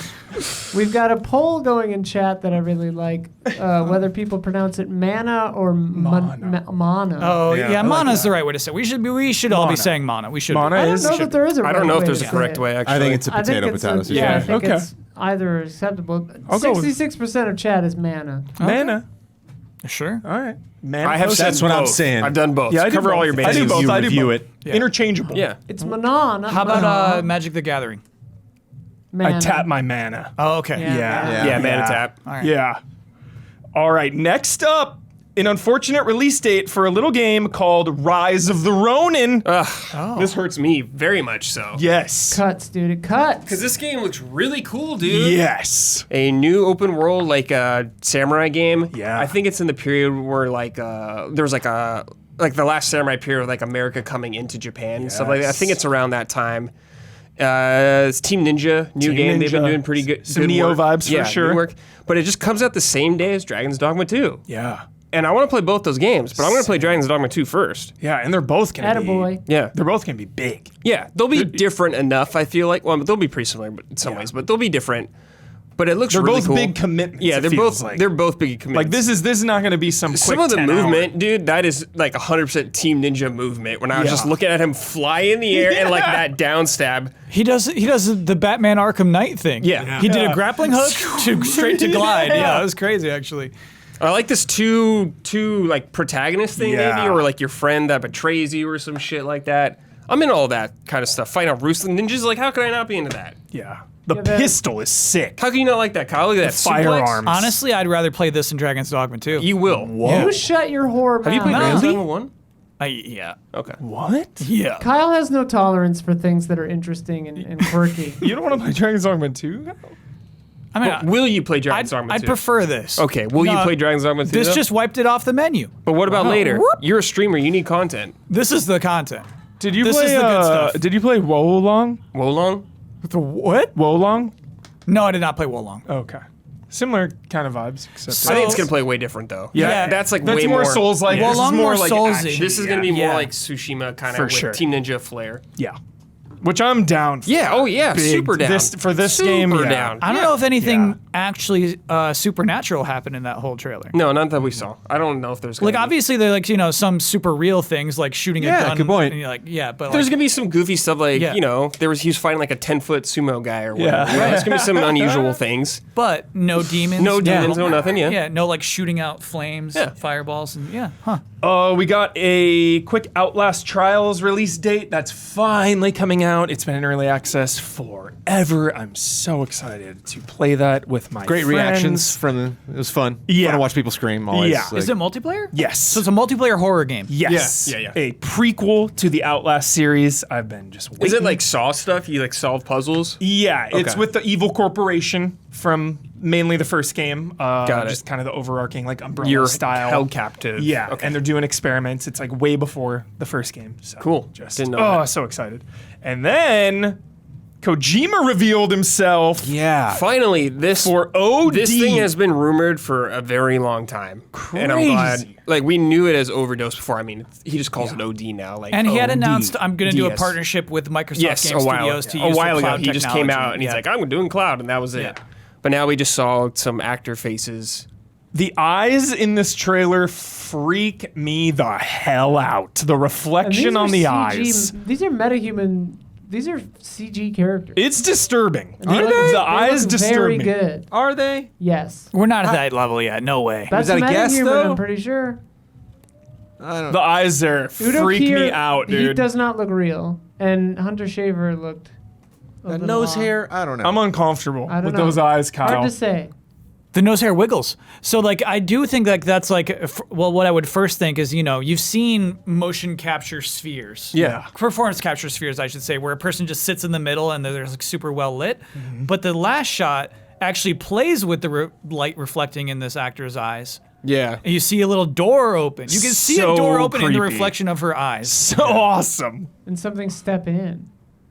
Speaker 1: We've got a poll going in chat that I really like, whether people pronounce it mana or mana.
Speaker 3: Oh
Speaker 2: Yeah, I
Speaker 3: yeah,
Speaker 2: like
Speaker 3: mana's the right way to say it. We should all be saying mana. We should.
Speaker 2: Mana
Speaker 1: I don't
Speaker 2: is.
Speaker 1: know that there is a right
Speaker 4: I don't know if
Speaker 1: way
Speaker 4: there's
Speaker 1: to
Speaker 4: a
Speaker 1: say
Speaker 4: correct
Speaker 1: it.
Speaker 4: way actually.
Speaker 5: I think it's a
Speaker 1: I think
Speaker 5: potato
Speaker 1: it's
Speaker 5: potato
Speaker 1: a,
Speaker 5: situation.
Speaker 1: yeah, I think
Speaker 2: Okay.
Speaker 1: it's either acceptable.
Speaker 2: I'll go with-
Speaker 1: 66% of chat is mana.
Speaker 2: Mana.
Speaker 3: Sure.
Speaker 2: All right. Man,
Speaker 4: I have said
Speaker 5: That's what I'm
Speaker 4: both.
Speaker 5: saying.
Speaker 4: I've done both.
Speaker 2: Yeah, I do
Speaker 4: Cover
Speaker 2: both.
Speaker 4: all your
Speaker 2: I
Speaker 4: bases.
Speaker 2: do both.
Speaker 5: You
Speaker 2: I do
Speaker 5: review
Speaker 2: both.
Speaker 5: it.
Speaker 3: Yeah.
Speaker 2: Interchangeable.
Speaker 4: Yeah.
Speaker 1: It's mana, not
Speaker 3: How about
Speaker 1: mana.
Speaker 3: Magic the Gathering?
Speaker 1: Mana.
Speaker 2: I tap my mana.
Speaker 3: Oh, okay.
Speaker 1: Yeah.
Speaker 2: Yeah.
Speaker 4: Yeah, mana tap.
Speaker 3: All right.
Speaker 2: Yeah. All right. Next up, an unfortunate release date for a little game called Rise of the Ronin.
Speaker 4: This hurts me very much so.
Speaker 2: Yes.
Speaker 1: Cuts, dude. It cuts.
Speaker 4: Because this game looks really cool, dude.
Speaker 2: Yes.
Speaker 4: A new open world like samurai game.
Speaker 2: Yeah.
Speaker 4: I think it's in the period where there was the last samurai period, like America coming into Japan and stuff like that. I think it's around that time. It's Team Ninja, new
Speaker 2: Team
Speaker 4: game. They've been
Speaker 2: Ninja.
Speaker 4: doing pretty good.
Speaker 2: Some
Speaker 4: good
Speaker 2: Neo
Speaker 4: work.
Speaker 2: vibes for
Speaker 4: Yeah,
Speaker 2: sure.
Speaker 4: good work. But it just comes out the same day as Dragon's Dogma 2.
Speaker 2: Yeah.
Speaker 4: And I want to play both those games, but I'm going to play Dragon's Dogma 2 first.
Speaker 2: Yeah, and they're both gonna be.
Speaker 1: Attaboy.
Speaker 4: Yeah.
Speaker 2: They're both gonna be big.
Speaker 4: Yeah, they'll be different enough, I feel like. Well, they'll be pretty similar in some ways, but they'll be different. But it looks
Speaker 2: They're
Speaker 4: really
Speaker 2: both
Speaker 4: cool.
Speaker 2: big commitments.
Speaker 4: Yeah,
Speaker 2: it
Speaker 4: they're
Speaker 2: feels
Speaker 4: both
Speaker 2: like.
Speaker 4: they're both big commitments.
Speaker 2: Like this is not gonna be some quick
Speaker 4: some of the
Speaker 2: 10 hour.
Speaker 4: movement, dude, that is like 100% Team Ninja movement. When I was
Speaker 2: Yeah.
Speaker 4: just looking at him fly in the air and like that down stab.
Speaker 3: He does the Batman Arkham Knight thing.
Speaker 4: Yeah.
Speaker 3: He did
Speaker 2: Yeah.
Speaker 3: a grappling hook to straight to glide. Yeah, that was crazy actually.
Speaker 4: I like this two like protagonist thing
Speaker 2: Yeah.
Speaker 4: maybe, or like your friend that betrays you or some shit like that. I'm into all that kind of stuff. Fighting out ruthless ninjas, like how could I not be into that?
Speaker 2: Yeah. The
Speaker 1: Yeah, that-
Speaker 2: pistol is sick.
Speaker 4: How can you not like that, Kyle? Look at that
Speaker 2: firearms.
Speaker 4: suplex.
Speaker 3: Honestly, I'd rather play this than Dragon's Dogma 2.
Speaker 4: You will.
Speaker 1: You shut your whore mouth.
Speaker 4: Have you played
Speaker 3: No.
Speaker 4: Dragon's
Speaker 3: Really?
Speaker 4: Dogma 1?
Speaker 3: Yeah.
Speaker 4: Okay.
Speaker 2: What?
Speaker 3: Yeah.
Speaker 1: Kyle has no tolerance for things that are interesting and quirky.
Speaker 2: You don't want to play Dragon's Dogma 2?
Speaker 3: I mean,
Speaker 4: Will you play Dragon's Dogma 2?
Speaker 3: I'd prefer this.
Speaker 4: Okay, will you
Speaker 3: No,
Speaker 4: play Dragon's Dogma 2?
Speaker 3: This
Speaker 4: though?
Speaker 3: just wiped it off the menu.
Speaker 4: But what about later?
Speaker 3: Whoop.
Speaker 4: You're a streamer. You need content.
Speaker 3: This is the content.
Speaker 2: Did you
Speaker 3: This
Speaker 2: play
Speaker 3: is the good stuff.
Speaker 2: Did you play Wolong?
Speaker 4: Wolong?
Speaker 3: The what?
Speaker 2: Wolong?
Speaker 3: No, I did not play Wolong.
Speaker 2: Okay. Similar kind of vibes, except
Speaker 4: I think it's gonna play way different though.
Speaker 3: Yeah.
Speaker 4: that's like
Speaker 2: that's
Speaker 4: way
Speaker 2: more Souls like.
Speaker 3: Yeah.
Speaker 2: This is
Speaker 3: Wolong
Speaker 2: more
Speaker 3: more
Speaker 2: like
Speaker 3: Soulsy.
Speaker 2: action.
Speaker 4: This is gonna be more
Speaker 3: Yeah.
Speaker 4: like Tsushima kind
Speaker 2: For
Speaker 4: of with
Speaker 2: sure.
Speaker 4: Team Ninja flair.
Speaker 2: Yeah. Which I'm down for.
Speaker 4: Yeah. Oh yeah.
Speaker 2: Big.
Speaker 4: Super down.
Speaker 2: For this
Speaker 4: Super
Speaker 2: game, yeah.
Speaker 4: down.
Speaker 3: I don't know if anything actually supernatural happened in that whole trailer.
Speaker 4: No, not that we saw. I don't know if there's gonna
Speaker 3: Like
Speaker 4: be.
Speaker 3: obviously they're like some super real things like shooting a
Speaker 5: Yeah,
Speaker 3: gun.
Speaker 5: good point.
Speaker 3: And you're like but
Speaker 4: There's
Speaker 3: like,
Speaker 4: gonna be some goofy stuff like
Speaker 3: Yeah.
Speaker 4: he was fighting like a 10-foot sumo guy or whatever.
Speaker 2: Yeah.
Speaker 4: You know, there's gonna be some unusual things.
Speaker 3: but no demons.
Speaker 4: No demons, no nothing. Yeah.
Speaker 3: Yeah, no like shooting out flames,
Speaker 4: Yeah.
Speaker 3: fireballs, and
Speaker 2: We got a quick Outlast Trials release date that's finally coming out. It's been in early access forever. I'm so excited to play that with my
Speaker 5: Great
Speaker 2: friends.
Speaker 5: reactions from the. It was fun.
Speaker 2: Yeah.
Speaker 5: Fun to watch people scream. Always.
Speaker 2: Yeah.
Speaker 5: Like,
Speaker 3: Is it multiplayer?
Speaker 2: Yes.
Speaker 3: So it's a multiplayer horror game.
Speaker 2: Yes.
Speaker 4: Yeah, yeah.
Speaker 2: A prequel to the Outlast series. I've been just waiting.
Speaker 4: Is it like Saw stuff? You like solve puzzles?
Speaker 2: Yeah, it's
Speaker 4: Okay.
Speaker 2: with the evil corporation from mainly the first game.
Speaker 4: Got it.
Speaker 2: Just kind of the overarching like umbrella
Speaker 4: You're
Speaker 2: style.
Speaker 4: held captive.
Speaker 2: Yeah,
Speaker 4: Okay.
Speaker 2: and they're doing experiments. It's like way before the first game. So
Speaker 4: Cool.
Speaker 2: Just
Speaker 4: Didn't know
Speaker 2: oh,
Speaker 4: that.
Speaker 2: so excited. And then Kojima revealed himself.
Speaker 5: Yeah.
Speaker 4: Finally, this
Speaker 2: For OD.
Speaker 4: This thing has been rumored for a very long time, and I'm glad.
Speaker 2: Crazy.
Speaker 4: Like we knew it as overdose before. I mean, he just calls it OD now. Like,
Speaker 3: And he had
Speaker 4: OD.
Speaker 3: announced, I'm going to do a
Speaker 4: DS.
Speaker 3: partnership with Microsoft
Speaker 4: Yes,
Speaker 3: Game
Speaker 4: a while,
Speaker 3: Studios to
Speaker 4: a
Speaker 3: use
Speaker 4: while
Speaker 3: the
Speaker 4: ago.
Speaker 3: cloud
Speaker 4: He just came
Speaker 3: technology.
Speaker 4: out and he's
Speaker 3: Yeah.
Speaker 4: like, "I'm doing cloud," and that was it.
Speaker 3: Yeah.
Speaker 4: But now we just saw some actor faces.
Speaker 2: The eyes in this trailer freak me the hell out. The
Speaker 1: And these
Speaker 2: reflection
Speaker 1: are
Speaker 2: on the
Speaker 1: CG
Speaker 2: eyes.
Speaker 1: These are metahuman. These are CG characters.
Speaker 2: It's disturbing.
Speaker 1: And they look-
Speaker 2: The
Speaker 1: they
Speaker 2: eyes
Speaker 1: look
Speaker 2: disturb
Speaker 1: very
Speaker 2: me.
Speaker 1: good.
Speaker 5: Are they?
Speaker 1: Yes.
Speaker 3: We're not at that level yet. No way.
Speaker 1: That's
Speaker 5: that a guess,
Speaker 1: metahuman,
Speaker 5: though?
Speaker 1: I'm pretty sure.
Speaker 5: I don't
Speaker 2: The eyes there
Speaker 1: Udo
Speaker 2: freak
Speaker 1: Kier,
Speaker 2: me out, dude.
Speaker 1: He does not look real. And Hunter Shaver looked a
Speaker 5: That
Speaker 1: little
Speaker 5: nose
Speaker 1: off.
Speaker 5: hair. I don't know.
Speaker 2: I'm uncomfortable
Speaker 1: I don't
Speaker 2: with
Speaker 1: know.
Speaker 2: those eyes, Kyle.
Speaker 1: Hard to say.
Speaker 3: The nose hair wiggles. So like I do think like that's like what I would first think is you've seen motion capture spheres.
Speaker 2: Yeah.
Speaker 3: Performance capture spheres, I should say, where a person just sits in the middle and they're like super well lit. But the last shot actually plays with the light reflecting in this actor's eyes.
Speaker 4: Yeah.
Speaker 3: And you see a little door open. You can see
Speaker 2: So
Speaker 3: a door open in the
Speaker 2: creepy.
Speaker 3: reflection of her eyes.
Speaker 2: So awesome.
Speaker 1: And something step in. And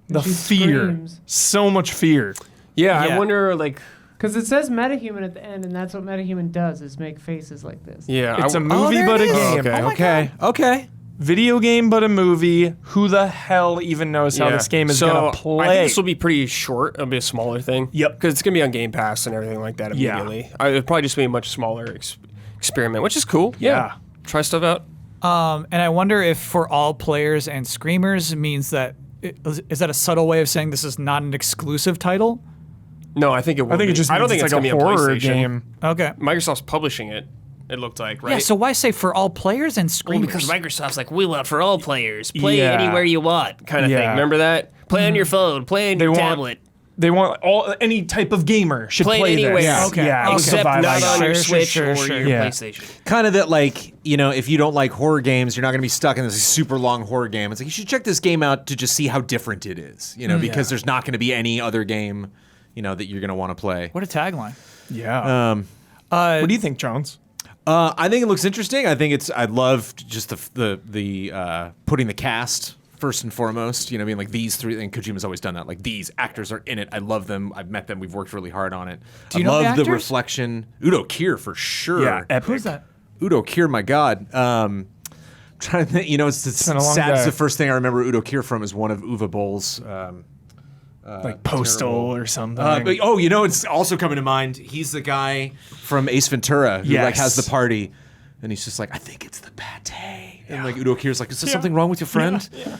Speaker 2: The
Speaker 1: she
Speaker 2: fear.
Speaker 1: screams.
Speaker 2: So much fear.
Speaker 4: Yeah,
Speaker 3: Yeah.
Speaker 4: I wonder, like,
Speaker 1: Because it says metahuman at the end, and that's what metahuman does, is make faces like this.
Speaker 4: yeah.
Speaker 2: It's a
Speaker 3: Oh,
Speaker 2: movie,
Speaker 3: there
Speaker 2: but
Speaker 3: it
Speaker 2: a
Speaker 3: is.
Speaker 2: game.
Speaker 5: Okay. Okay.
Speaker 2: Video game, but a movie. Who the hell even knows how this game is
Speaker 4: so
Speaker 2: gonna
Speaker 4: I
Speaker 2: play?
Speaker 4: think this will be pretty short. It'll be a smaller thing.
Speaker 2: Yep.
Speaker 4: Because it's going to be on Game Pass and everything like that
Speaker 2: Yeah.
Speaker 4: immediately. It'll probably just be a much smaller experiment, which is cool.
Speaker 2: Yeah.
Speaker 4: Try stuff out.
Speaker 3: And I wonder if for all players and screamers means that is that a subtle way of saying this is not an exclusive title?
Speaker 4: No, I think it will
Speaker 2: I think
Speaker 4: be.
Speaker 2: it just
Speaker 4: I don't
Speaker 2: means
Speaker 4: think it's
Speaker 2: like
Speaker 4: going to
Speaker 2: a
Speaker 4: be on
Speaker 2: horror
Speaker 4: PlayStation.
Speaker 2: game.
Speaker 3: Okay.
Speaker 4: Microsoft's publishing it, it looked like, right?
Speaker 3: Yeah, so why say for all players and
Speaker 4: Well,
Speaker 3: screamers?
Speaker 4: because Microsoft's like, we want for all players. Play
Speaker 2: Yeah.
Speaker 4: anywhere you want, kind of thing.
Speaker 2: Yeah.
Speaker 4: Remember that? Play on your phone. Play on
Speaker 2: They
Speaker 4: your
Speaker 2: want-
Speaker 4: tablet.
Speaker 2: They want any type of gamer should
Speaker 4: Play
Speaker 2: play
Speaker 4: anywhere.
Speaker 2: this.
Speaker 4: Yeah.
Speaker 3: Okay.
Speaker 2: Yeah,
Speaker 3: Okay.
Speaker 4: Except
Speaker 2: provide
Speaker 4: not on your
Speaker 3: Sure,
Speaker 4: Switch
Speaker 3: sure,
Speaker 4: or
Speaker 3: sure.
Speaker 4: your
Speaker 2: Yeah.
Speaker 4: PlayStation.
Speaker 5: Kind of that, like, if you don't like horror games, you're not going to be stuck in this super long horror game. It's like, you should check this game out to just see how different it is, because there's not going to be any other game, that you're going to want to play.
Speaker 3: What a tagline.
Speaker 2: Yeah. What do you think, Jones?
Speaker 5: I think it looks interesting. I love just the putting the cast first and foremost, being like these three, and Kojima's always done that. Like, these actors are in it. I love them. I've met them. We've worked really hard on it.
Speaker 3: Do you
Speaker 5: I
Speaker 3: know the
Speaker 5: love the
Speaker 3: actors?
Speaker 5: reflection. Udo Kier for sure.
Speaker 2: Yeah, epic.
Speaker 3: Who's that?
Speaker 5: Udo Kier, my God. Trying to think, it's
Speaker 2: been a long
Speaker 5: sad. It's
Speaker 2: day.
Speaker 5: the first thing I remember Udo Kier from is one of Uwe Boll's.
Speaker 2: Like Postal
Speaker 5: terrible.
Speaker 2: or something.
Speaker 5: It's also coming to mind. He's the guy from Ace Ventura who
Speaker 2: Yes.
Speaker 5: has the party, and he's just like, I think it's the pate. And like Udo Kier's like, is there something wrong with your friend?
Speaker 2: Yeah.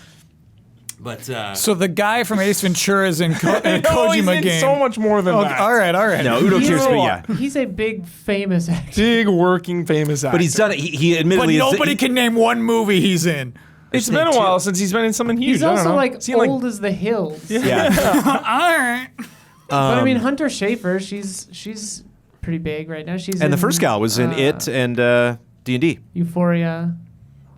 Speaker 5: But
Speaker 3: So the guy from Ace Ventura is in a
Speaker 2: He's
Speaker 3: Kojima
Speaker 2: in
Speaker 3: game.
Speaker 2: so much more than
Speaker 3: Okay,
Speaker 2: that.
Speaker 3: all right.
Speaker 5: no, Udo
Speaker 1: He's
Speaker 5: Kier's,
Speaker 1: a-
Speaker 5: yeah.
Speaker 1: He's a big, famous actor.
Speaker 2: Big working famous actor.
Speaker 5: But he's done it. He
Speaker 3: But
Speaker 5: admittedly
Speaker 3: nobody can name one movie he's in.
Speaker 2: It's been a while since he's been in something huge.
Speaker 1: He's
Speaker 2: I don't
Speaker 1: also
Speaker 2: know.
Speaker 1: like
Speaker 2: Is he in,
Speaker 1: old as the hills.
Speaker 5: Yeah.
Speaker 3: All right.
Speaker 1: But I mean, Hunter Schafer, she's pretty big right now. She's
Speaker 5: And the
Speaker 1: in,
Speaker 5: first gal was in It and D&D.
Speaker 1: Euphoria.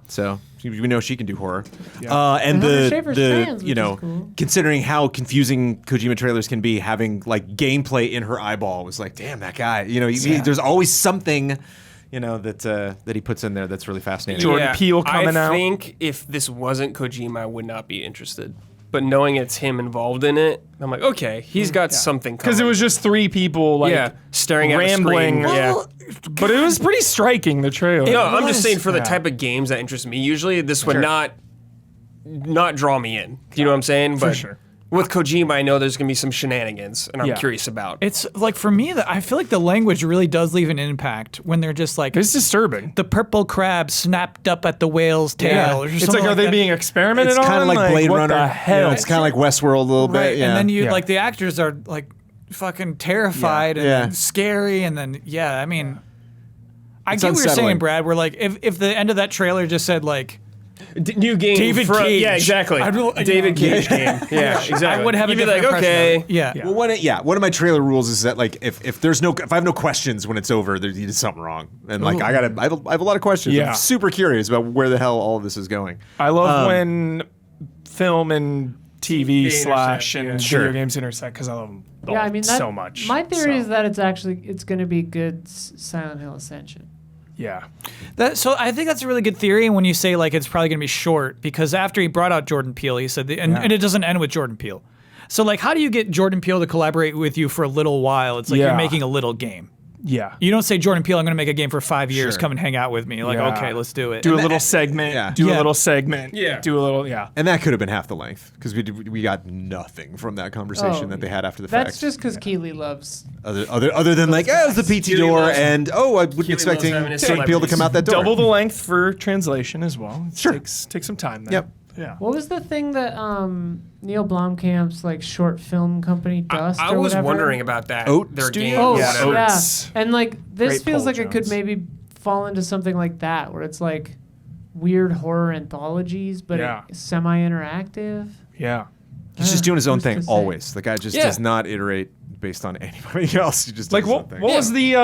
Speaker 5: So we know she can do horror. And
Speaker 1: And Hunter
Speaker 5: the
Speaker 1: Schafer's trans, which is cool.
Speaker 5: considering how confusing Kojima trailers can be, having like gameplay in her eyeball was like, damn, that guy. There's always something, that he puts in there that's really fascinating.
Speaker 2: Jordan Peele coming out.
Speaker 4: I think if this wasn't Kojima, I would not be interested. But knowing it's him involved in it, I'm like, okay, he's got something coming.
Speaker 2: Because it was just three people like
Speaker 4: staring at
Speaker 2: rambling.
Speaker 4: a screen.
Speaker 2: Yeah. But it was pretty striking, the trailer.
Speaker 4: No, I'm just saying for the
Speaker 2: Yeah.
Speaker 4: type of games that interest me, usually this would not draw me in. Do you know what I'm saying?
Speaker 2: For
Speaker 4: But
Speaker 2: sure.
Speaker 4: with Kojima, I know there's going to be some shenanigans, and I'm
Speaker 2: Yeah.
Speaker 4: curious about.
Speaker 3: It's like for me, I feel like the language really does leave an impact when they're just like
Speaker 2: It's disturbing.
Speaker 3: the purple crab snapped up at the whale's tail. Or
Speaker 2: It's
Speaker 3: something
Speaker 2: like, are they
Speaker 3: that.
Speaker 2: being experimented
Speaker 5: It's
Speaker 2: on?
Speaker 5: kind of like Blade
Speaker 2: what
Speaker 5: Runner.
Speaker 2: The hell?
Speaker 5: It's kind of like Westworld a little
Speaker 3: right?
Speaker 5: bit. Yeah.
Speaker 3: And then you
Speaker 2: Yeah.
Speaker 3: like the actors are like fucking terrified and
Speaker 5: Yeah.
Speaker 3: then scary, and then I mean, I
Speaker 5: It's
Speaker 3: get what you're
Speaker 5: unsettling.
Speaker 3: saying, Brad. We're like if the end of that trailer just said like
Speaker 4: New game.
Speaker 3: David
Speaker 4: for,
Speaker 3: Cage.
Speaker 4: Yeah, exactly.
Speaker 3: I'd
Speaker 4: David Cage game. Yeah, exactly.
Speaker 3: I would have
Speaker 4: You'd
Speaker 3: a
Speaker 4: be like,
Speaker 3: different
Speaker 4: okay.
Speaker 3: impression of it. Yeah.
Speaker 5: Well, one of my trailer rules is that like if I have no questions when it's over, there's something wrong, and like I have a lot of questions.
Speaker 2: Yeah.
Speaker 5: I'm super curious about where the hell all of this is going.
Speaker 2: I love when film and TV slash
Speaker 4: intersect,
Speaker 2: and
Speaker 4: yeah.
Speaker 2: video games intersect because I love them
Speaker 1: Yeah, I mean,
Speaker 2: so much.
Speaker 1: My theory
Speaker 2: So,
Speaker 1: is that it's going to be good Silent Hill Ascension.
Speaker 2: yeah.
Speaker 3: So I think that's a really good theory when you say like it's probably going to be short, because after he brought out Jordan Peele, he said, and it doesn't end with Jordan Peele. So like, how do you get Jordan Peele to collaborate with you for a little while? It's like
Speaker 2: Yeah.
Speaker 3: you're making a little game.
Speaker 2: Yeah.
Speaker 3: You don't say, Jordan Peele, I'm going to make a game for 5 years.
Speaker 5: Sure.
Speaker 3: Come and hang out with me. Like,
Speaker 2: Yeah.
Speaker 3: okay, let's do it.
Speaker 2: Do a little segment.
Speaker 5: Yeah.
Speaker 2: Do
Speaker 3: Yeah.
Speaker 2: a little segment.
Speaker 4: Yeah.
Speaker 2: Do a little. Yeah.
Speaker 5: And that could have been half the length because we got nothing from that conversation that they had after the
Speaker 1: That's
Speaker 5: fact.
Speaker 1: just because Keeley loves.
Speaker 5: other than like, it was the PT
Speaker 4: Keely
Speaker 5: door,
Speaker 4: loves-
Speaker 5: and I wasn't
Speaker 4: Keely
Speaker 5: expecting
Speaker 4: loves having his
Speaker 5: Jordan Peele to come out that door.
Speaker 2: Double the length for translation as well.
Speaker 5: Sure.
Speaker 2: Takes some time there.
Speaker 5: Yep.
Speaker 2: Yeah.
Speaker 1: What was the thing that Neil Blomkamp's like short film company Dust?
Speaker 4: I
Speaker 1: or
Speaker 4: was
Speaker 1: whatever?
Speaker 4: wondering about that.
Speaker 5: Oat
Speaker 4: Their
Speaker 5: Studio?
Speaker 4: game.
Speaker 1: Oh
Speaker 2: Yeah,
Speaker 4: whatever.
Speaker 1: yeah,
Speaker 2: Oats.
Speaker 1: and like this
Speaker 2: Great
Speaker 1: feels
Speaker 2: Paul
Speaker 1: like it could
Speaker 2: Jones.
Speaker 1: maybe fall into something like that, where it's like weird horror anthologies, but
Speaker 2: Yeah.
Speaker 1: semi-interactive.
Speaker 2: Yeah.
Speaker 5: He's just doing his own
Speaker 1: Who's to
Speaker 5: thing
Speaker 1: say?
Speaker 5: always. The guy just
Speaker 4: Yeah.
Speaker 5: does not iterate based on anybody else. You just
Speaker 2: Like
Speaker 5: do
Speaker 2: what
Speaker 5: something.
Speaker 2: was the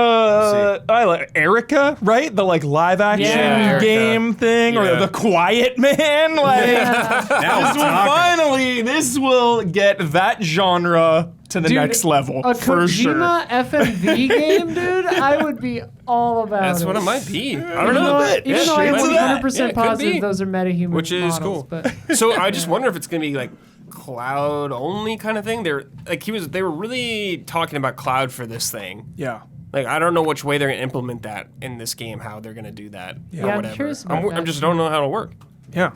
Speaker 2: Erica, right? The like live action
Speaker 1: Yeah,
Speaker 2: game thing, or
Speaker 4: Yeah.
Speaker 2: the Quiet Man. Like this will get that genre to the
Speaker 1: Dude,
Speaker 2: next level
Speaker 1: A
Speaker 2: for sure.
Speaker 1: Kojima FMV game, dude. I would be all about
Speaker 4: That's
Speaker 1: it.
Speaker 4: what it might be. I
Speaker 1: Even
Speaker 4: don't know.
Speaker 1: though, even though I am
Speaker 2: shades of that.
Speaker 1: 100%
Speaker 4: Yeah, it could
Speaker 1: positive
Speaker 4: be.
Speaker 1: those are metahuman
Speaker 4: Which is
Speaker 1: models,
Speaker 4: cool.
Speaker 1: but
Speaker 4: So I just wonder if it's gonna be like cloud only kind of thing. They were really talking about cloud for this thing.
Speaker 2: Yeah.
Speaker 4: Like I don't know which way they're gonna implement that in this game, how they're gonna do that.
Speaker 1: Yeah,
Speaker 4: or
Speaker 1: I'm
Speaker 4: whatever.
Speaker 1: curious about that.
Speaker 4: I'm just don't know how it'll work.
Speaker 2: Yeah.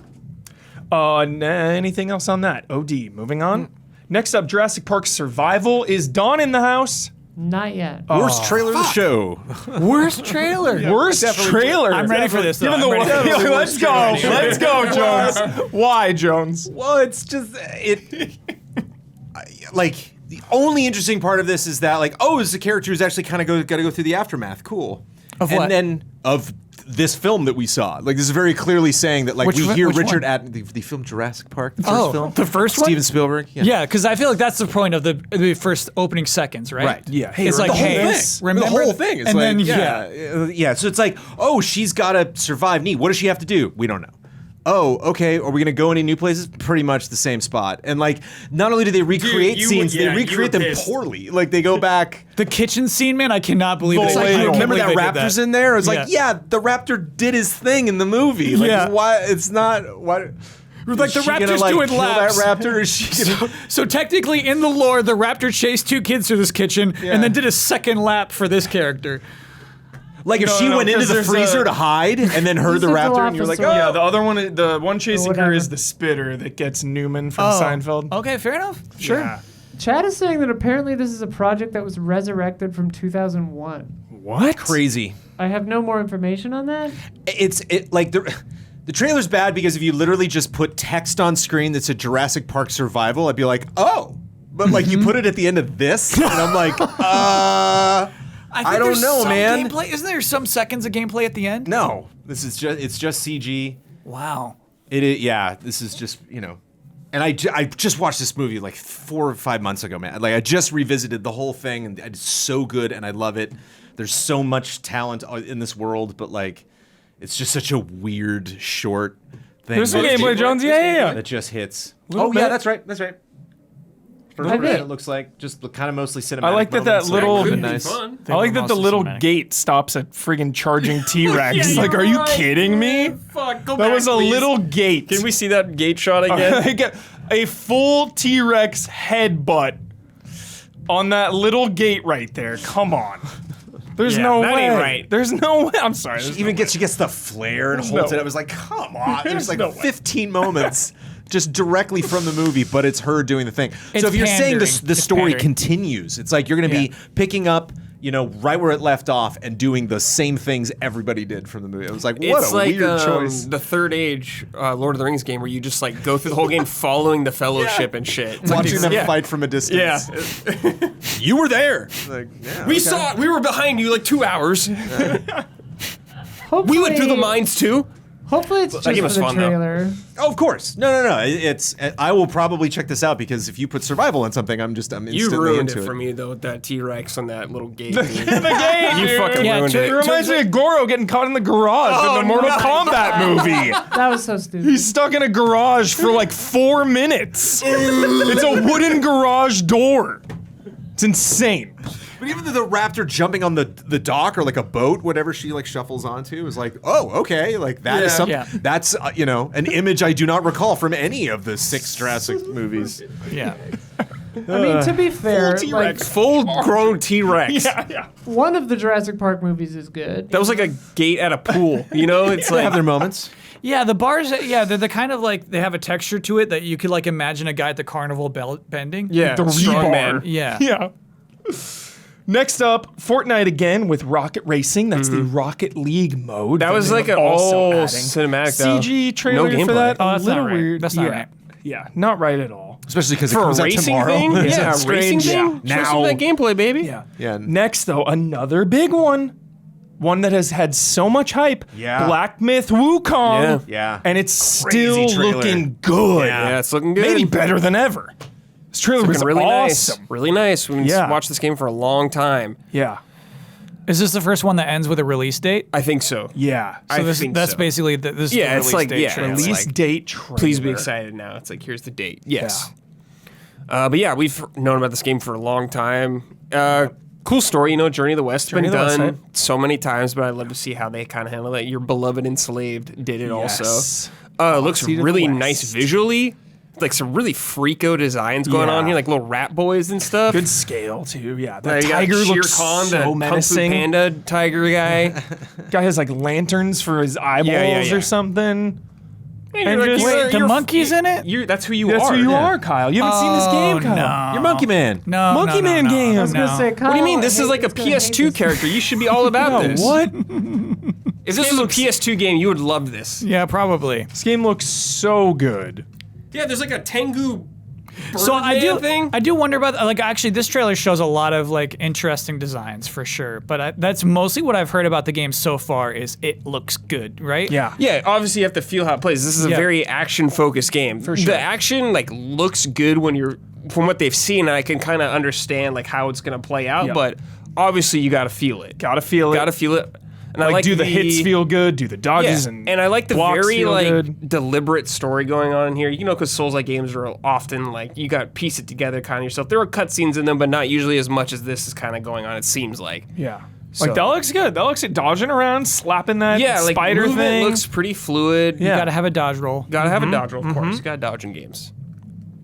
Speaker 2: Anything else on that? OD. Moving on. Next up, Jurassic Park Survival. Is Dawn in the house?
Speaker 1: not yet.
Speaker 5: Worst trailer of the show.
Speaker 3: Worst trailer.
Speaker 2: Worst trailer.
Speaker 3: I'm ready for this. Though.
Speaker 2: Given the
Speaker 3: I'm ready for this.
Speaker 2: let's go. Let's go, Jones. Why, Jones?
Speaker 5: Well, it's just like the only interesting part of this is that like, oh, it's a character who's actually kind of got to go through the aftermath. Cool.
Speaker 3: Of
Speaker 5: and
Speaker 3: what?
Speaker 5: then of this film that we saw. Like this is very clearly saying that like we hear
Speaker 3: which
Speaker 5: Richard
Speaker 3: one?
Speaker 5: at the film Jurassic Park, the first
Speaker 3: Oh,
Speaker 5: film,
Speaker 3: the first one?
Speaker 5: Steven Spielberg.
Speaker 3: Yeah, because I feel like that's the point of the first opening seconds, right?
Speaker 5: Right.
Speaker 2: Yeah. Hey,
Speaker 3: It's like,
Speaker 5: the whole
Speaker 3: hey,
Speaker 5: thing.
Speaker 3: remember
Speaker 5: the whole thing. It's
Speaker 3: and
Speaker 5: like,
Speaker 3: then
Speaker 5: yeah. So it's like, oh, she's got to survive Neat. What does she have to do? We don't know. Oh, okay. Are we gonna go any new places? Pretty much the same spot. And like, not only do they recreate
Speaker 4: you-
Speaker 5: scenes,
Speaker 4: yeah,
Speaker 5: they
Speaker 4: you
Speaker 5: recreate
Speaker 4: were
Speaker 5: them
Speaker 4: pissed.
Speaker 5: poorly. Like they go back.
Speaker 3: the kitchen scene, man, I cannot believe
Speaker 2: It's
Speaker 3: they
Speaker 2: like,
Speaker 3: I
Speaker 2: you
Speaker 3: can't
Speaker 5: Remember
Speaker 3: believe
Speaker 5: that
Speaker 3: they did
Speaker 5: raptor's in there? It's
Speaker 3: Yeah.
Speaker 5: like, yeah, the raptor did his thing in the movie. Like,
Speaker 3: Yeah.
Speaker 5: why? It's not. Why?
Speaker 3: Like the
Speaker 5: is she gonna,
Speaker 3: raptor's
Speaker 5: like,
Speaker 3: doing
Speaker 5: kill
Speaker 3: laps.
Speaker 5: that raptor? Is she gonna?
Speaker 3: So technically, in the lore, the raptor chased two kids through this kitchen
Speaker 5: Yeah.
Speaker 3: and then did a second lap for this character.
Speaker 5: Like if
Speaker 2: No,
Speaker 5: she
Speaker 2: no,
Speaker 5: went into
Speaker 2: 'cause
Speaker 5: the
Speaker 2: there's
Speaker 5: freezer
Speaker 2: a-
Speaker 5: to hide and then heard the
Speaker 1: He's a
Speaker 5: raptor, and you're like, oh,
Speaker 1: Dilophosaurus.
Speaker 2: Yeah, the other one, the one chasing her
Speaker 1: whatever.
Speaker 2: is the spitter that gets Newman from
Speaker 3: Oh.
Speaker 2: Seinfeld.
Speaker 3: Okay, fair enough. Sure.
Speaker 2: Yeah.
Speaker 1: Chad is saying that apparently this is a project that was resurrected from 2001.
Speaker 2: What?
Speaker 5: crazy.
Speaker 1: I have no more information on that.
Speaker 5: It's like the trailer's bad because if you literally just put text on screen that said Jurassic Park Survival, I'd be like, oh. But like you put it at the end of this, and I'm like, I don't
Speaker 3: there's
Speaker 5: know,
Speaker 3: some
Speaker 5: man.
Speaker 3: Gameplay. Isn't there some seconds of gameplay at the end?
Speaker 5: No, it's just CG.
Speaker 3: Wow.
Speaker 5: Yeah, this is just, and I just watched this movie like 4 or 5 months ago, man. Like I just revisited the whole thing, and it's so good, and I love it. There's so much talent in this world, but like, it's just such a weird short thing.
Speaker 2: There's some
Speaker 5: that-
Speaker 2: gameplay, Jones. Yeah.
Speaker 5: that just hits.
Speaker 2: Little
Speaker 5: Oh yeah,
Speaker 2: bit.
Speaker 5: that's right. That's right. First
Speaker 1: I
Speaker 5: person,
Speaker 1: think-
Speaker 5: it looks like just kind of mostly cinematic.
Speaker 2: I like that
Speaker 5: moments,
Speaker 2: little-
Speaker 5: like,
Speaker 4: Could
Speaker 5: really
Speaker 4: be
Speaker 5: nice.
Speaker 4: fun.
Speaker 2: I like that the
Speaker 3: mostly
Speaker 2: little
Speaker 3: cinematic.
Speaker 2: gate stops at friggin' charging T-Rex. Like, are you kidding me?
Speaker 4: Fuck, go
Speaker 2: That
Speaker 4: back,
Speaker 2: was a
Speaker 4: please.
Speaker 2: little gate.
Speaker 4: Can we see that gate shot again?
Speaker 2: Like a full T-Rex headbutt on that little gate right there. Come on. There's
Speaker 4: Yeah,
Speaker 2: no
Speaker 4: that
Speaker 2: way.
Speaker 4: ain't right.
Speaker 2: There's no way. I'm sorry.
Speaker 5: She
Speaker 2: there's
Speaker 5: even
Speaker 2: no
Speaker 5: she gets the flare and
Speaker 2: There's
Speaker 5: holds
Speaker 2: no
Speaker 5: it.
Speaker 2: way.
Speaker 5: I was like, come on. There's
Speaker 2: There's
Speaker 5: like
Speaker 2: no way.
Speaker 5: 15 moments just directly from the movie, but it's her doing the thing.
Speaker 3: It's
Speaker 5: So if you're saying
Speaker 3: pandering.
Speaker 5: the
Speaker 3: It's
Speaker 5: story
Speaker 3: pandering.
Speaker 5: continues, it's like you're going to be picking up, right where it left off and doing the same things everybody did from the movie. I was like, what
Speaker 4: It's
Speaker 5: a
Speaker 4: like
Speaker 5: weird choice.
Speaker 4: the Third Age Lord of the Rings game where you just like go through the whole game following the Fellowship and shit. It's like
Speaker 5: Watching
Speaker 4: these-
Speaker 5: them
Speaker 4: yeah.
Speaker 5: fight from a distance.
Speaker 4: Yeah,
Speaker 5: You were there. Like, yeah,
Speaker 4: we
Speaker 5: okay.
Speaker 4: saw it. We were behind you like 2 hours.
Speaker 1: Hopefully,
Speaker 4: We went through the mines too.
Speaker 1: Hopefully it's just
Speaker 4: game
Speaker 1: for
Speaker 4: was
Speaker 1: the
Speaker 4: fun, though.
Speaker 1: trailer.
Speaker 5: Oh, of course. No. It's. I will probably check this out because if you put survival on something, I'm
Speaker 4: You
Speaker 5: instantly
Speaker 4: ruined
Speaker 5: into
Speaker 4: it for me though with that T-Rex on that little gate.
Speaker 2: The gate.
Speaker 4: You
Speaker 2: dude.
Speaker 4: fucking
Speaker 3: Yeah,
Speaker 4: ruined
Speaker 3: to-
Speaker 4: it.
Speaker 2: It reminds me of Goro getting caught in the garage in the Mortal Kombat movie.
Speaker 1: That was so stupid.
Speaker 2: He's stuck in a garage for like 4 minutes. It's a wooden garage door. It's insane.
Speaker 5: But even the raptor jumping on the dock or like a boat, whatever she like shuffles onto, is like, oh, okay, like that is
Speaker 4: Yeah.
Speaker 5: something.
Speaker 3: Yeah.
Speaker 5: That's an image I do not recall from any of the 6 Jurassic movies.
Speaker 3: Yeah.
Speaker 1: I mean, to be fair, like
Speaker 2: T-Rex.
Speaker 4: Full-grown T-Rex.
Speaker 2: Yeah.
Speaker 1: one of the Jurassic Park movies is good.
Speaker 4: That was like a gate at a pool. It's
Speaker 5: They
Speaker 4: like
Speaker 5: have their moments.
Speaker 3: Yeah, the bars, they're the kind of like, they have a texture to it that you could like imagine a guy at the carnival bending.
Speaker 4: yeah,
Speaker 2: The
Speaker 4: strong
Speaker 2: rebar.
Speaker 4: man.
Speaker 3: Yeah.
Speaker 2: Yeah. Next up, Fortnite again with Rocket Racing. That's the Rocket League mode.
Speaker 4: That was
Speaker 2: they
Speaker 4: like
Speaker 2: are
Speaker 4: an
Speaker 2: also
Speaker 4: all
Speaker 2: adding.
Speaker 4: cinematic though.
Speaker 2: CG trailer
Speaker 4: No
Speaker 2: for
Speaker 4: gameplay.
Speaker 2: that.
Speaker 3: Oh, that's
Speaker 2: a little
Speaker 3: not right.
Speaker 2: weird.
Speaker 3: That's not
Speaker 2: yeah.
Speaker 3: right.
Speaker 2: Yeah, not right at all.
Speaker 5: Especially because it
Speaker 4: For a
Speaker 5: comes out
Speaker 4: racing
Speaker 5: tomorrow.
Speaker 4: thing?
Speaker 5: It's
Speaker 4: Yeah,
Speaker 5: a
Speaker 4: racing
Speaker 5: strange-
Speaker 4: thing?
Speaker 5: Yeah.
Speaker 4: Show us some of that gameplay, baby.
Speaker 2: Yeah.
Speaker 5: Yeah.
Speaker 2: Next, though, another big one. One that has had so much hype.
Speaker 5: Yeah.
Speaker 2: Black Myth Wukong.
Speaker 5: Yeah.
Speaker 2: And it's still
Speaker 5: Crazy trailer.
Speaker 2: looking good.
Speaker 4: Yeah, it's looking good.
Speaker 2: Maybe better than ever. This trailer was
Speaker 4: really
Speaker 2: awesome.
Speaker 4: nice. Really nice. We've
Speaker 2: Yeah.
Speaker 4: watched this game for a long time.
Speaker 2: Yeah.
Speaker 3: Is this the first one that ends with a release date?
Speaker 4: I think so.
Speaker 2: Yeah.
Speaker 4: I
Speaker 3: So
Speaker 4: think
Speaker 3: that's
Speaker 4: so.
Speaker 3: basically this is
Speaker 4: Yeah,
Speaker 3: the
Speaker 4: it's
Speaker 3: release
Speaker 4: like-
Speaker 3: date
Speaker 4: yeah,
Speaker 3: trailer.
Speaker 4: it's
Speaker 2: Release
Speaker 4: like,
Speaker 2: date trailer.
Speaker 4: Please be excited now. It's like, here's the date. Yes. But yeah, we've known about this game for a long time. Cool story, Journey of the West has been
Speaker 2: Journey of the West,
Speaker 4: done so many times, but I'd love to see how they kind of handle it. Your beloved Enslaved did it
Speaker 2: Yes.
Speaker 4: also. It looks
Speaker 2: Seed of the
Speaker 4: really
Speaker 2: West.
Speaker 4: nice visually. Like some really freako designs going on
Speaker 2: Yeah.
Speaker 4: here, like little rat boys and stuff.
Speaker 2: Good scale too. Yeah. The
Speaker 4: You got
Speaker 2: tiger
Speaker 4: Shere
Speaker 2: looks
Speaker 4: Khan, the
Speaker 2: so
Speaker 4: Kung Fu
Speaker 2: menacing.
Speaker 4: Panda tiger guy.
Speaker 2: Guy has like lanterns for his eyeballs
Speaker 4: yeah.
Speaker 2: or something.
Speaker 4: And
Speaker 2: you're like,
Speaker 3: Wait, the monkey's in it?
Speaker 4: That's who you
Speaker 2: That's
Speaker 4: are.
Speaker 2: who you
Speaker 5: yeah.
Speaker 2: are, Kyle. You haven't seen this game, Kyle.
Speaker 3: No.
Speaker 5: You're Monkey Man.
Speaker 3: No,
Speaker 2: Monkey
Speaker 3: no,
Speaker 2: Man
Speaker 3: no,
Speaker 2: game.
Speaker 3: no,
Speaker 2: I was
Speaker 1: gonna say,
Speaker 4: What do you mean?
Speaker 1: Kyle,
Speaker 4: This is like a
Speaker 1: gonna hate
Speaker 4: PS2
Speaker 1: this.
Speaker 4: character. You should be all about this.
Speaker 2: What?
Speaker 4: If this was a PS2 game, you would love this.
Speaker 3: Yeah, probably.
Speaker 2: This game looks so good.
Speaker 4: Yeah, there's like a Tengu
Speaker 3: So I do,
Speaker 4: thing.
Speaker 3: I do wonder about like actually this trailer shows a lot of like interesting designs for sure, but that's mostly what I've heard about the game so far is it looks good, right?
Speaker 2: Yeah.
Speaker 4: Yeah, obviously you have to feel how it plays. This is a
Speaker 3: Yeah.
Speaker 4: very action-focused game. For
Speaker 2: sure.
Speaker 4: The action like looks good when you're from what they've seen. I can kind of understand like how it's gonna play out,
Speaker 2: Yeah.
Speaker 4: but obviously you got to feel it.
Speaker 2: Gotta feel it.
Speaker 4: Got to feel it. And I
Speaker 2: like,
Speaker 4: like
Speaker 2: do the hits feel good? Do the dodges
Speaker 4: Yeah,
Speaker 2: and
Speaker 4: I like the
Speaker 2: blocks
Speaker 4: very
Speaker 2: feel
Speaker 4: like
Speaker 2: good?
Speaker 4: deliberate story going on in here. Because Souls-like games are often like you got to piece it together kind of yourself. There are cutscenes in them, but not usually as much as this is kind of going on. It seems like.
Speaker 2: Yeah.
Speaker 4: So-
Speaker 2: Like that looks good. That looks like dodging around, slapping that
Speaker 4: Yeah, like
Speaker 2: spider
Speaker 4: movement
Speaker 2: thing.
Speaker 4: looks pretty fluid.
Speaker 3: You
Speaker 2: Yeah.
Speaker 3: gotta have a dodge roll.
Speaker 4: Gotta have a dodge roll, of course. You gotta dodge in games.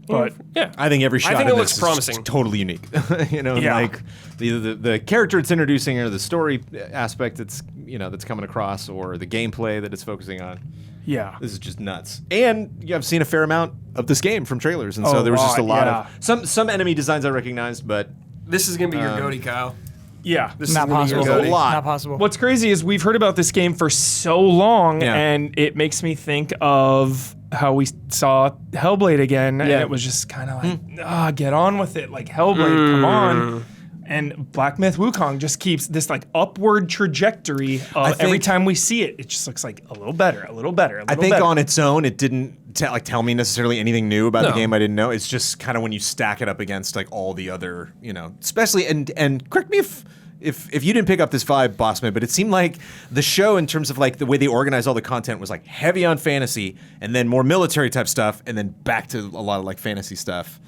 Speaker 2: but
Speaker 4: Yeah.
Speaker 5: I think every shot
Speaker 4: think
Speaker 5: in
Speaker 4: it looks
Speaker 5: this is
Speaker 4: promising.
Speaker 5: just totally unique.
Speaker 2: Yeah.
Speaker 5: Like the character it's introducing or the story aspect that's that's coming across or the gameplay that it's focusing on.
Speaker 2: yeah.
Speaker 5: This is just nuts. And I've seen a fair amount of this game from trailers, and so
Speaker 2: Oh,
Speaker 5: there was just a lot
Speaker 2: yeah.
Speaker 5: of some enemy designs I recognized, but
Speaker 4: This is gonna be your goatee, Kyle.
Speaker 2: Yeah.
Speaker 4: This
Speaker 3: Not
Speaker 4: is gonna be your
Speaker 3: possible.
Speaker 5: There's a
Speaker 4: goatee.
Speaker 5: lot.
Speaker 3: Not possible.
Speaker 2: What's crazy is we've heard about this game for so long,
Speaker 5: Yeah.
Speaker 2: and it makes me think of how we saw Hellblade again, and
Speaker 4: Yeah.
Speaker 2: it was just kind of like, get on with it, like Hellblade, come on. And Black Myth Wukong just keeps this like upward trajectory. Every
Speaker 5: think-
Speaker 2: time we see it, it just looks like a little better, a little better, a little
Speaker 5: I think
Speaker 2: better.
Speaker 5: on its own, it didn't tell me necessarily anything new about the
Speaker 4: No.
Speaker 5: game I didn't know. It's just kind of when you stack it up against like all the other, especially and correct me if you didn't pick up this vibe, Bossman, but it seemed like the show in terms of like the way they organized all the content was like heavy on fantasy and then more military type stuff and then back to a lot of like fantasy stuff.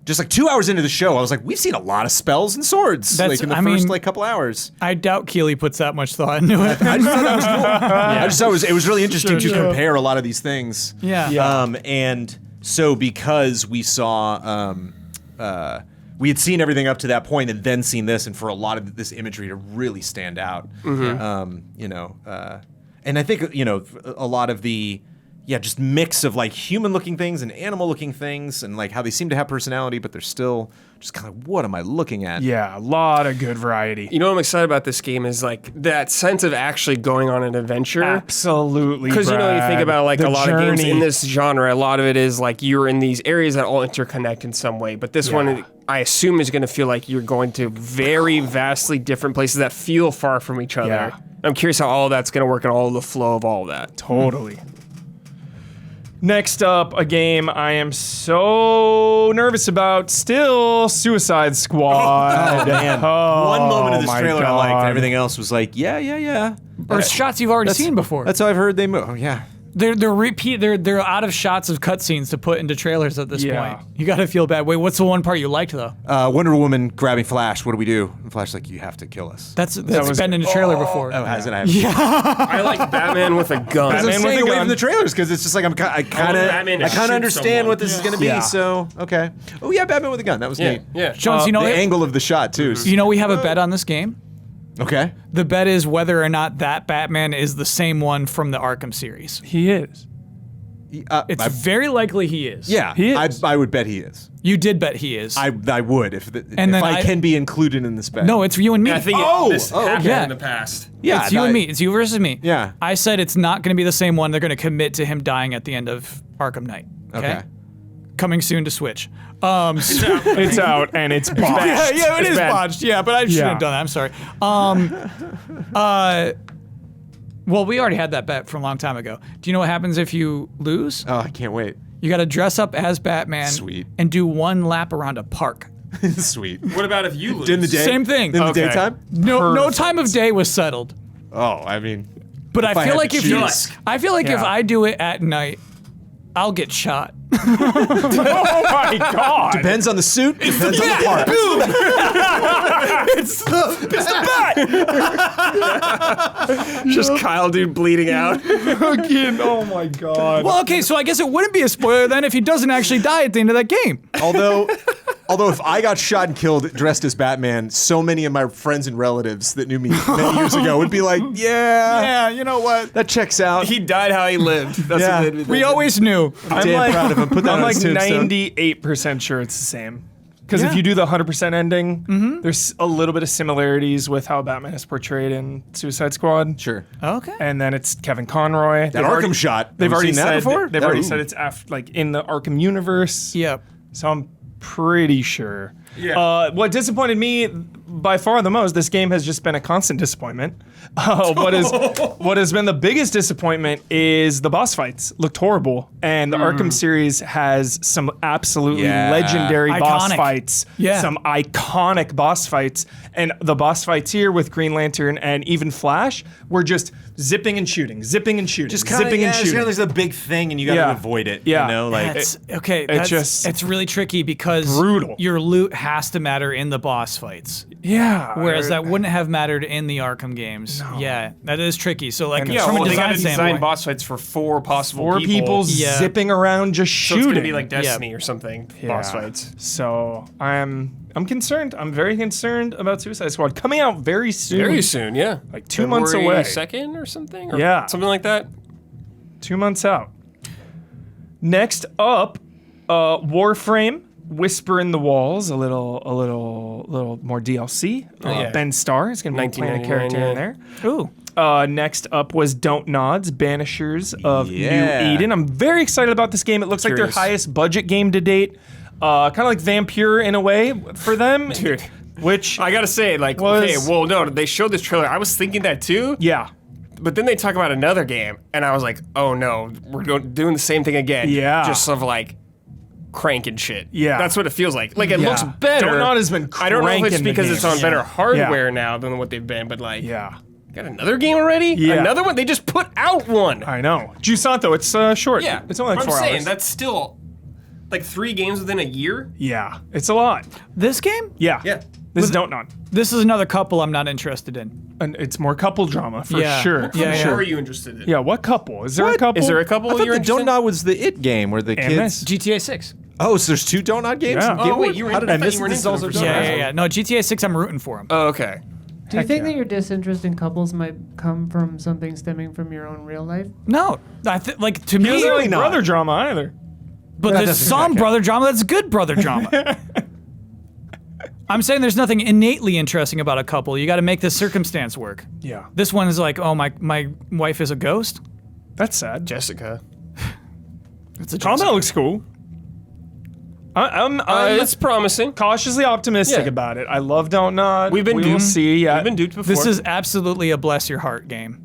Speaker 5: Just like 2 hours into the show, I was like, we've seen a lot of spells and swords
Speaker 3: That's-
Speaker 5: like in the
Speaker 3: I
Speaker 5: first
Speaker 3: mean-
Speaker 5: like couple hours.
Speaker 3: I doubt Keeley puts that much thought into it.
Speaker 5: I just thought that was cool. I just thought it was really interesting to
Speaker 3: Sure.
Speaker 5: compare a lot of these things.
Speaker 3: Yeah.
Speaker 2: Yeah.
Speaker 5: And so because we saw, we had seen everything up to that point and then seen this, and for a lot of this imagery to really stand out, and I think a lot of the just mix of like human-looking things and animal-looking things, and like how they seem to have personality, but they're still just kind of what am I looking at?
Speaker 2: Yeah, a lot of good variety.
Speaker 4: You know what I'm excited about this game is like that sense of actually going on an adventure.
Speaker 2: Absolutely.
Speaker 4: Because you think
Speaker 2: Brad.
Speaker 4: about like
Speaker 2: The
Speaker 4: a lot of games
Speaker 2: journey.
Speaker 4: in this genre, a lot of it is like you're in these areas that all interconnect in some way. But this one, I assume, is going to feel like you're going to very vastly different places that feel far from each other.
Speaker 2: Yeah.
Speaker 4: I'm curious how all that's going to work and all the flow of all of that.
Speaker 2: Totally. Next up, a game I am so nervous about still, Suicide Squad.
Speaker 5: Man,
Speaker 2: Oh,
Speaker 5: one moment of this
Speaker 2: my
Speaker 5: trailer I liked, and
Speaker 2: God.
Speaker 5: everything else was like, yeah.
Speaker 3: Or shots you've already seen before.
Speaker 5: That's how I've heard they move. Oh, yeah.
Speaker 3: They're repeat. They're out of shots of cutscenes to put into trailers at this
Speaker 2: Yeah.
Speaker 3: point. You gotta feel bad. Wait, what's the one part you liked though?
Speaker 5: Wonder Woman grabbing Flash. What do we do? And Flash's like, you have to kill us.
Speaker 3: That's
Speaker 2: was-
Speaker 3: been in a trailer before.
Speaker 5: Oh, hasn't I?
Speaker 4: I like Batman with a gun.
Speaker 5: I'm
Speaker 2: Batman with
Speaker 5: staying
Speaker 2: a
Speaker 5: away
Speaker 2: gun.
Speaker 5: from the trailers because it's just like I kind
Speaker 4: Batman to
Speaker 5: of
Speaker 4: shoot
Speaker 5: understand
Speaker 4: someone.
Speaker 5: what this is going to be.
Speaker 2: Yeah.
Speaker 5: So okay. Oh yeah, Batman with a gun. That was
Speaker 4: Yeah,
Speaker 5: neat.
Speaker 4: yeah.
Speaker 3: Jones, you
Speaker 5: The
Speaker 3: know
Speaker 5: angle of the shot too.
Speaker 3: we have a bet on this game.
Speaker 5: Okay.
Speaker 3: The bet is whether or not that Batman is the same one from the Arkham series.
Speaker 2: He is.
Speaker 3: It's very likely he is.
Speaker 5: Yeah,
Speaker 2: He is.
Speaker 5: I would bet he is.
Speaker 3: You did bet he is.
Speaker 5: I would if
Speaker 3: And then
Speaker 5: I
Speaker 3: I-
Speaker 5: can be included in this bet.
Speaker 3: no, it's you and me.
Speaker 4: I think this happened
Speaker 3: yeah.
Speaker 4: in the past.
Speaker 5: yeah,
Speaker 3: it's you and me. It's you versus me.
Speaker 5: Yeah.
Speaker 3: I said it's not going to be the same one. They're going to commit to him dying at the end of Arkham Knight.
Speaker 5: Okay.
Speaker 3: Coming soon to Switch.
Speaker 2: It's out and it's botched.
Speaker 3: Yeah, it
Speaker 2: It's
Speaker 3: is
Speaker 2: bad.
Speaker 3: botched. Yeah, but I shouldn't
Speaker 2: Yeah.
Speaker 3: have done that. I'm sorry. Well, we already had that bet from a long time ago. Do you know what happens if you lose?
Speaker 5: Oh, I can't wait.
Speaker 3: You got to dress up as Batman.
Speaker 5: Sweet.
Speaker 3: And do one lap around a park.
Speaker 5: Sweet.
Speaker 4: What about if you lose?
Speaker 5: In the day?
Speaker 3: Same thing.
Speaker 5: In the
Speaker 4: Okay.
Speaker 5: daytime?
Speaker 3: No time of day was settled.
Speaker 5: Oh, I mean.
Speaker 3: But
Speaker 5: If I
Speaker 3: I feel
Speaker 5: had
Speaker 3: like
Speaker 5: to
Speaker 3: if you,
Speaker 5: choose.
Speaker 3: I feel like if
Speaker 2: Yeah.
Speaker 3: I do it at night, I'll get shot.
Speaker 2: Oh my god!
Speaker 5: Depends on the suit. Depends on the part.
Speaker 2: It's the bat.
Speaker 4: Just Kyle, dude, bleeding out.
Speaker 2: Fucking, oh my god.
Speaker 3: Well, okay, so I guess it wouldn't be a spoiler then if he doesn't actually die at the end of that game.
Speaker 5: Although if I got shot and killed dressed as Batman, so many of my friends and relatives that knew me many years ago would be like, yeah,
Speaker 3: you know what?
Speaker 5: that checks out.
Speaker 4: He died how he lived. That's
Speaker 5: Yeah.
Speaker 4: what they'd-
Speaker 3: We always knew.
Speaker 5: I'm damn proud of him. Put that
Speaker 2: I'm
Speaker 5: on
Speaker 2: like
Speaker 5: his tombstone.
Speaker 2: 98% sure it's the same. Because if
Speaker 3: Yeah.
Speaker 2: you do the 100% ending, there's a little bit of similarities with how Batman is portrayed in Suicide Squad.
Speaker 5: Sure.
Speaker 3: Okay.
Speaker 2: And then it's Kevin Conroy.
Speaker 5: That Arkham shot.
Speaker 2: They've
Speaker 5: Have you
Speaker 2: already
Speaker 5: seen that
Speaker 2: said
Speaker 5: before?
Speaker 2: They've already
Speaker 5: Ooh.
Speaker 2: said it's like in the Arkham universe.
Speaker 3: Yep.
Speaker 2: So I'm pretty sure.
Speaker 4: Yeah.
Speaker 2: What disappointed me by far the most, this game has just been a constant disappointment. What has been the biggest disappointment is the boss fights looked horrible, and the Arkham series has some absolutely
Speaker 5: Yeah.
Speaker 2: legendary boss
Speaker 3: Iconic.
Speaker 2: fights.
Speaker 3: Yeah.
Speaker 2: Some iconic boss fights, and the boss fights here with Green Lantern and even Flash were just zipping and shooting, zipping and shooting, zipping and shooting.
Speaker 5: There's a big thing and you got to
Speaker 2: Yeah.
Speaker 5: avoid it.
Speaker 2: Yeah.
Speaker 5: You know, like
Speaker 3: That's, okay, it's really tricky because
Speaker 2: brutal.
Speaker 3: your loot has to matter in the boss fights.
Speaker 2: Yeah.
Speaker 3: Whereas that wouldn't have mattered in the Arkham games. Yeah, that is tricky. So like
Speaker 2: Yeah,
Speaker 3: from
Speaker 4: well,
Speaker 3: a
Speaker 4: they
Speaker 3: design
Speaker 4: got to design
Speaker 3: standpoint,
Speaker 4: boss fights for 4 possible
Speaker 2: Four people
Speaker 3: Yeah.
Speaker 2: zipping around just
Speaker 4: So
Speaker 2: shooting.
Speaker 4: it's gonna be like Destiny or something. Boss
Speaker 2: Yeah.
Speaker 4: fights.
Speaker 2: So I'm concerned. I'm very concerned about Suicide Squad coming out very soon.
Speaker 4: Very soon, yeah.
Speaker 2: Like 2 months away.
Speaker 4: February 2nd or something? Or
Speaker 2: Yeah.
Speaker 4: something like that.
Speaker 2: 2 months out. Next up, Warframe. Whisper in the Walls, a little more DLC.
Speaker 4: yeah.
Speaker 2: Ben Starr is going to be playing a
Speaker 4: 1999,
Speaker 2: character in
Speaker 4: yeah.
Speaker 2: there. Next up was Don't Nods, Banishers of
Speaker 5: Yeah.
Speaker 2: New Eden. I'm very excited about this game. It looks like their
Speaker 4: Curious.
Speaker 2: highest budget game to date. Kind of like Vampire in a way for them.
Speaker 4: Dude.
Speaker 2: Which,
Speaker 4: I gotta say, like,
Speaker 2: Was-
Speaker 4: okay, well, no, they showed this trailer. I was thinking that too,
Speaker 2: yeah.
Speaker 4: but then they talk about another game, and I was like, oh no, we're doing the same thing again.
Speaker 2: Yeah.
Speaker 4: Just sort of like cranking shit.
Speaker 2: Yeah.
Speaker 4: That's what it feels like. Like, it
Speaker 2: Yeah.
Speaker 4: looks better.
Speaker 2: Don't Nod has been
Speaker 4: I don't know if it's
Speaker 2: cranking the
Speaker 4: because it's
Speaker 2: games.
Speaker 4: on better
Speaker 2: Yeah.
Speaker 4: hardware now than what they've been, but like,
Speaker 2: Yeah.
Speaker 4: got another game already?
Speaker 2: Yeah.
Speaker 4: Another one? They just put out one.
Speaker 2: I know. Jusanto, it's short.
Speaker 4: Yeah.
Speaker 2: It's only like
Speaker 4: I'm
Speaker 2: 4
Speaker 4: saying,
Speaker 2: hours.
Speaker 4: that's still like 3 games within a year?
Speaker 2: Yeah. It's a lot.
Speaker 3: this game,
Speaker 2: Yeah.
Speaker 4: Yeah.
Speaker 2: This is Don't Nod.
Speaker 3: this is another couple I'm not interested in.
Speaker 2: And it's more couple drama for
Speaker 3: Yeah.
Speaker 2: sure.
Speaker 3: Yeah,
Speaker 4: What
Speaker 3: yeah.
Speaker 4: are you interested in?
Speaker 2: Yeah, what couple? Is there a couple?
Speaker 4: Is there a couple
Speaker 5: I thought
Speaker 4: you're
Speaker 5: the
Speaker 4: interested
Speaker 5: Don't
Speaker 4: in?
Speaker 5: Nod was the It game where the
Speaker 2: And
Speaker 5: kids.
Speaker 2: this.
Speaker 3: GTA 6.
Speaker 5: Oh, so there's 2 Don't Nod games?
Speaker 2: Yeah.
Speaker 5: in
Speaker 2: Oh,
Speaker 5: Game
Speaker 4: wait,
Speaker 5: Boy?
Speaker 4: you were
Speaker 5: How
Speaker 4: in-
Speaker 5: did
Speaker 4: I
Speaker 5: I
Speaker 4: thought
Speaker 5: miss
Speaker 4: you weren't
Speaker 5: this?
Speaker 4: into
Speaker 5: Also
Speaker 4: them for
Speaker 5: Don't
Speaker 4: some
Speaker 5: Nod?
Speaker 3: Yeah. No, GTA 6 I'm rooting for him.
Speaker 4: Oh, okay.
Speaker 1: Do you think
Speaker 2: yeah.
Speaker 1: that your disinterest in couples might come from something stemming from your own real life?
Speaker 3: No, I think to
Speaker 2: He
Speaker 3: me,
Speaker 2: doesn't like
Speaker 5: not.
Speaker 2: brother drama either.
Speaker 3: but
Speaker 5: That
Speaker 3: there's
Speaker 5: doesn't
Speaker 3: some
Speaker 5: count.
Speaker 3: brother drama that's good brother drama. I'm saying there's nothing innately interesting about a couple. You got to make the circumstance work.
Speaker 2: Yeah.
Speaker 3: This one is like, oh, my wife is a ghost.
Speaker 2: That's sad.
Speaker 4: Jessica.
Speaker 3: It's a
Speaker 2: Combat looks cool. I'm
Speaker 4: It's promising.
Speaker 2: cautiously optimistic
Speaker 4: Yeah.
Speaker 2: about it. I love Don't Nod.
Speaker 4: We've been
Speaker 2: we will
Speaker 4: duped.
Speaker 2: see. Yeah.
Speaker 4: We've been duped before.
Speaker 3: This is absolutely a bless your heart game.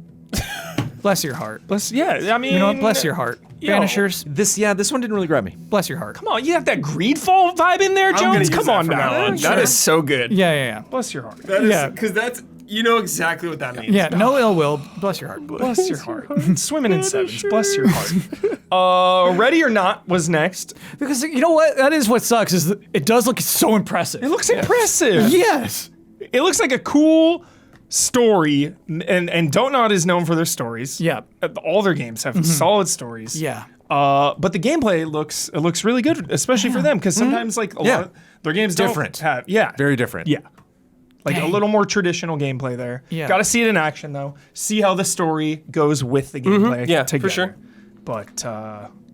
Speaker 3: Bless your heart.
Speaker 2: Yeah, I mean,
Speaker 3: You know what? Bless your heart.
Speaker 2: Yo.
Speaker 3: Banishers,
Speaker 5: This one didn't really grab me.
Speaker 3: bless your heart.
Speaker 2: Come on, you have that Greedfall vibe in there,
Speaker 4: I'm gonna
Speaker 2: Jones.
Speaker 4: use
Speaker 2: Come
Speaker 4: that
Speaker 2: on
Speaker 4: from
Speaker 2: now.
Speaker 4: on. That is so good.
Speaker 3: Yeah.
Speaker 2: Bless your heart.
Speaker 4: That is,
Speaker 3: Yeah.
Speaker 4: because that's, you know exactly what that means.
Speaker 3: Yeah, no ill will. Bless your heart.
Speaker 2: Bless your heart. Swimming in sevens. Bless your heart. Ready or Not was next.
Speaker 3: Because you know what? That is what sucks. Is that it does look so impressive.
Speaker 2: It looks impressive.
Speaker 3: Yes.
Speaker 2: It looks like a cool story, and Don't Nod is known for their stories.
Speaker 3: Yeah.
Speaker 2: All their games have solid stories.
Speaker 3: Yeah.
Speaker 2: But the gameplay looks really good, especially for them, because sometimes like a
Speaker 5: Yeah.
Speaker 2: lot of their games
Speaker 5: Different.
Speaker 2: don't have
Speaker 5: Very different.
Speaker 2: yeah. Like a
Speaker 3: Dang.
Speaker 2: little more traditional gameplay there.
Speaker 3: Yeah.
Speaker 2: Got to see it in action though. See how the story goes with the gameplay.
Speaker 4: Yeah, for
Speaker 2: together.
Speaker 4: sure.
Speaker 2: But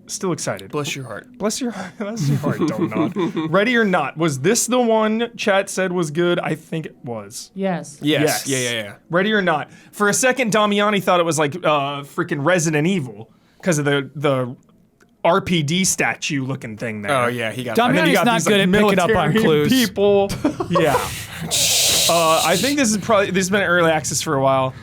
Speaker 2: still excited.
Speaker 4: Bless your heart.
Speaker 2: Bless your heart. Bless your heart. Don't nod. Ready or Not. Was this the one chat said was good? I think it was.
Speaker 1: Yes.
Speaker 4: Yes.
Speaker 2: Yes.
Speaker 4: Yeah.
Speaker 2: Ready or Not. For a second, Damiani thought it was like freaking Resident Evil because of the RPD statue looking thing there.
Speaker 4: Oh, yeah, he got
Speaker 3: Damiani-
Speaker 2: And then you
Speaker 3: He's
Speaker 2: got
Speaker 3: not
Speaker 2: these,
Speaker 3: good
Speaker 2: like,
Speaker 3: at picking up on
Speaker 2: military
Speaker 3: clues.
Speaker 2: People. Yeah. I think this has been early access for a while.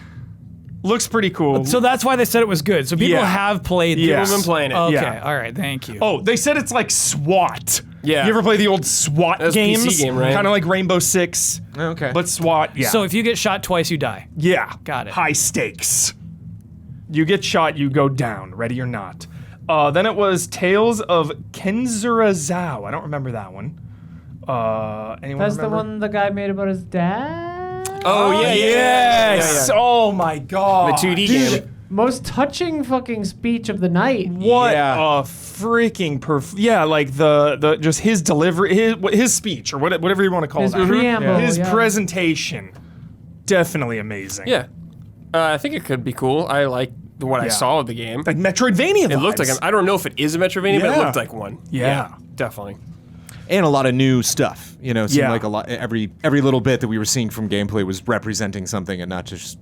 Speaker 2: Looks pretty cool.
Speaker 3: So that's why they said it was good. So people
Speaker 2: Yeah.
Speaker 3: have played this.
Speaker 2: Yes.
Speaker 4: People have been playing it.
Speaker 3: Okay,
Speaker 2: Yeah.
Speaker 3: all right, thank you.
Speaker 2: Oh, they said it's like SWAT.
Speaker 4: Yeah.
Speaker 2: You ever play the old SWAT
Speaker 4: That's a
Speaker 2: games?
Speaker 4: PC game, right?
Speaker 2: Kind of like Rainbow Six.
Speaker 5: Okay.
Speaker 2: But SWAT, yeah.
Speaker 3: So if you get shot twice, you die.
Speaker 2: yeah.
Speaker 3: Got it.
Speaker 2: High stakes. You get shot, you go down, ready or not. Then it was Tales of Kenzurazao. I don't remember that one. Anyone
Speaker 1: That's the
Speaker 2: remember?
Speaker 1: one the guy made about his dad.
Speaker 4: Oh, yeah,
Speaker 2: Yes. Oh my god.
Speaker 4: The 2D game.
Speaker 1: Most touching fucking speech of the night.
Speaker 2: What
Speaker 5: Yeah.
Speaker 2: a freaking yeah, like the just his delivery, his speech or whatever you want to call
Speaker 1: His
Speaker 2: that.
Speaker 1: preamble.
Speaker 2: His
Speaker 1: yeah.
Speaker 2: presentation, definitely amazing.
Speaker 4: Yeah. I think it could be cool. I like what I
Speaker 2: Yeah.
Speaker 4: saw of the game.
Speaker 2: Like Metroidvania.
Speaker 4: It looked like I don't know if it is a Metroidvania, but it
Speaker 2: Yeah.
Speaker 4: looked like one.
Speaker 2: Yeah.
Speaker 4: Definitely.
Speaker 5: And a lot of new stuff. You know, it seemed
Speaker 2: Yeah.
Speaker 5: like a lot. Every little bit that we were seeing from gameplay was representing something, and not just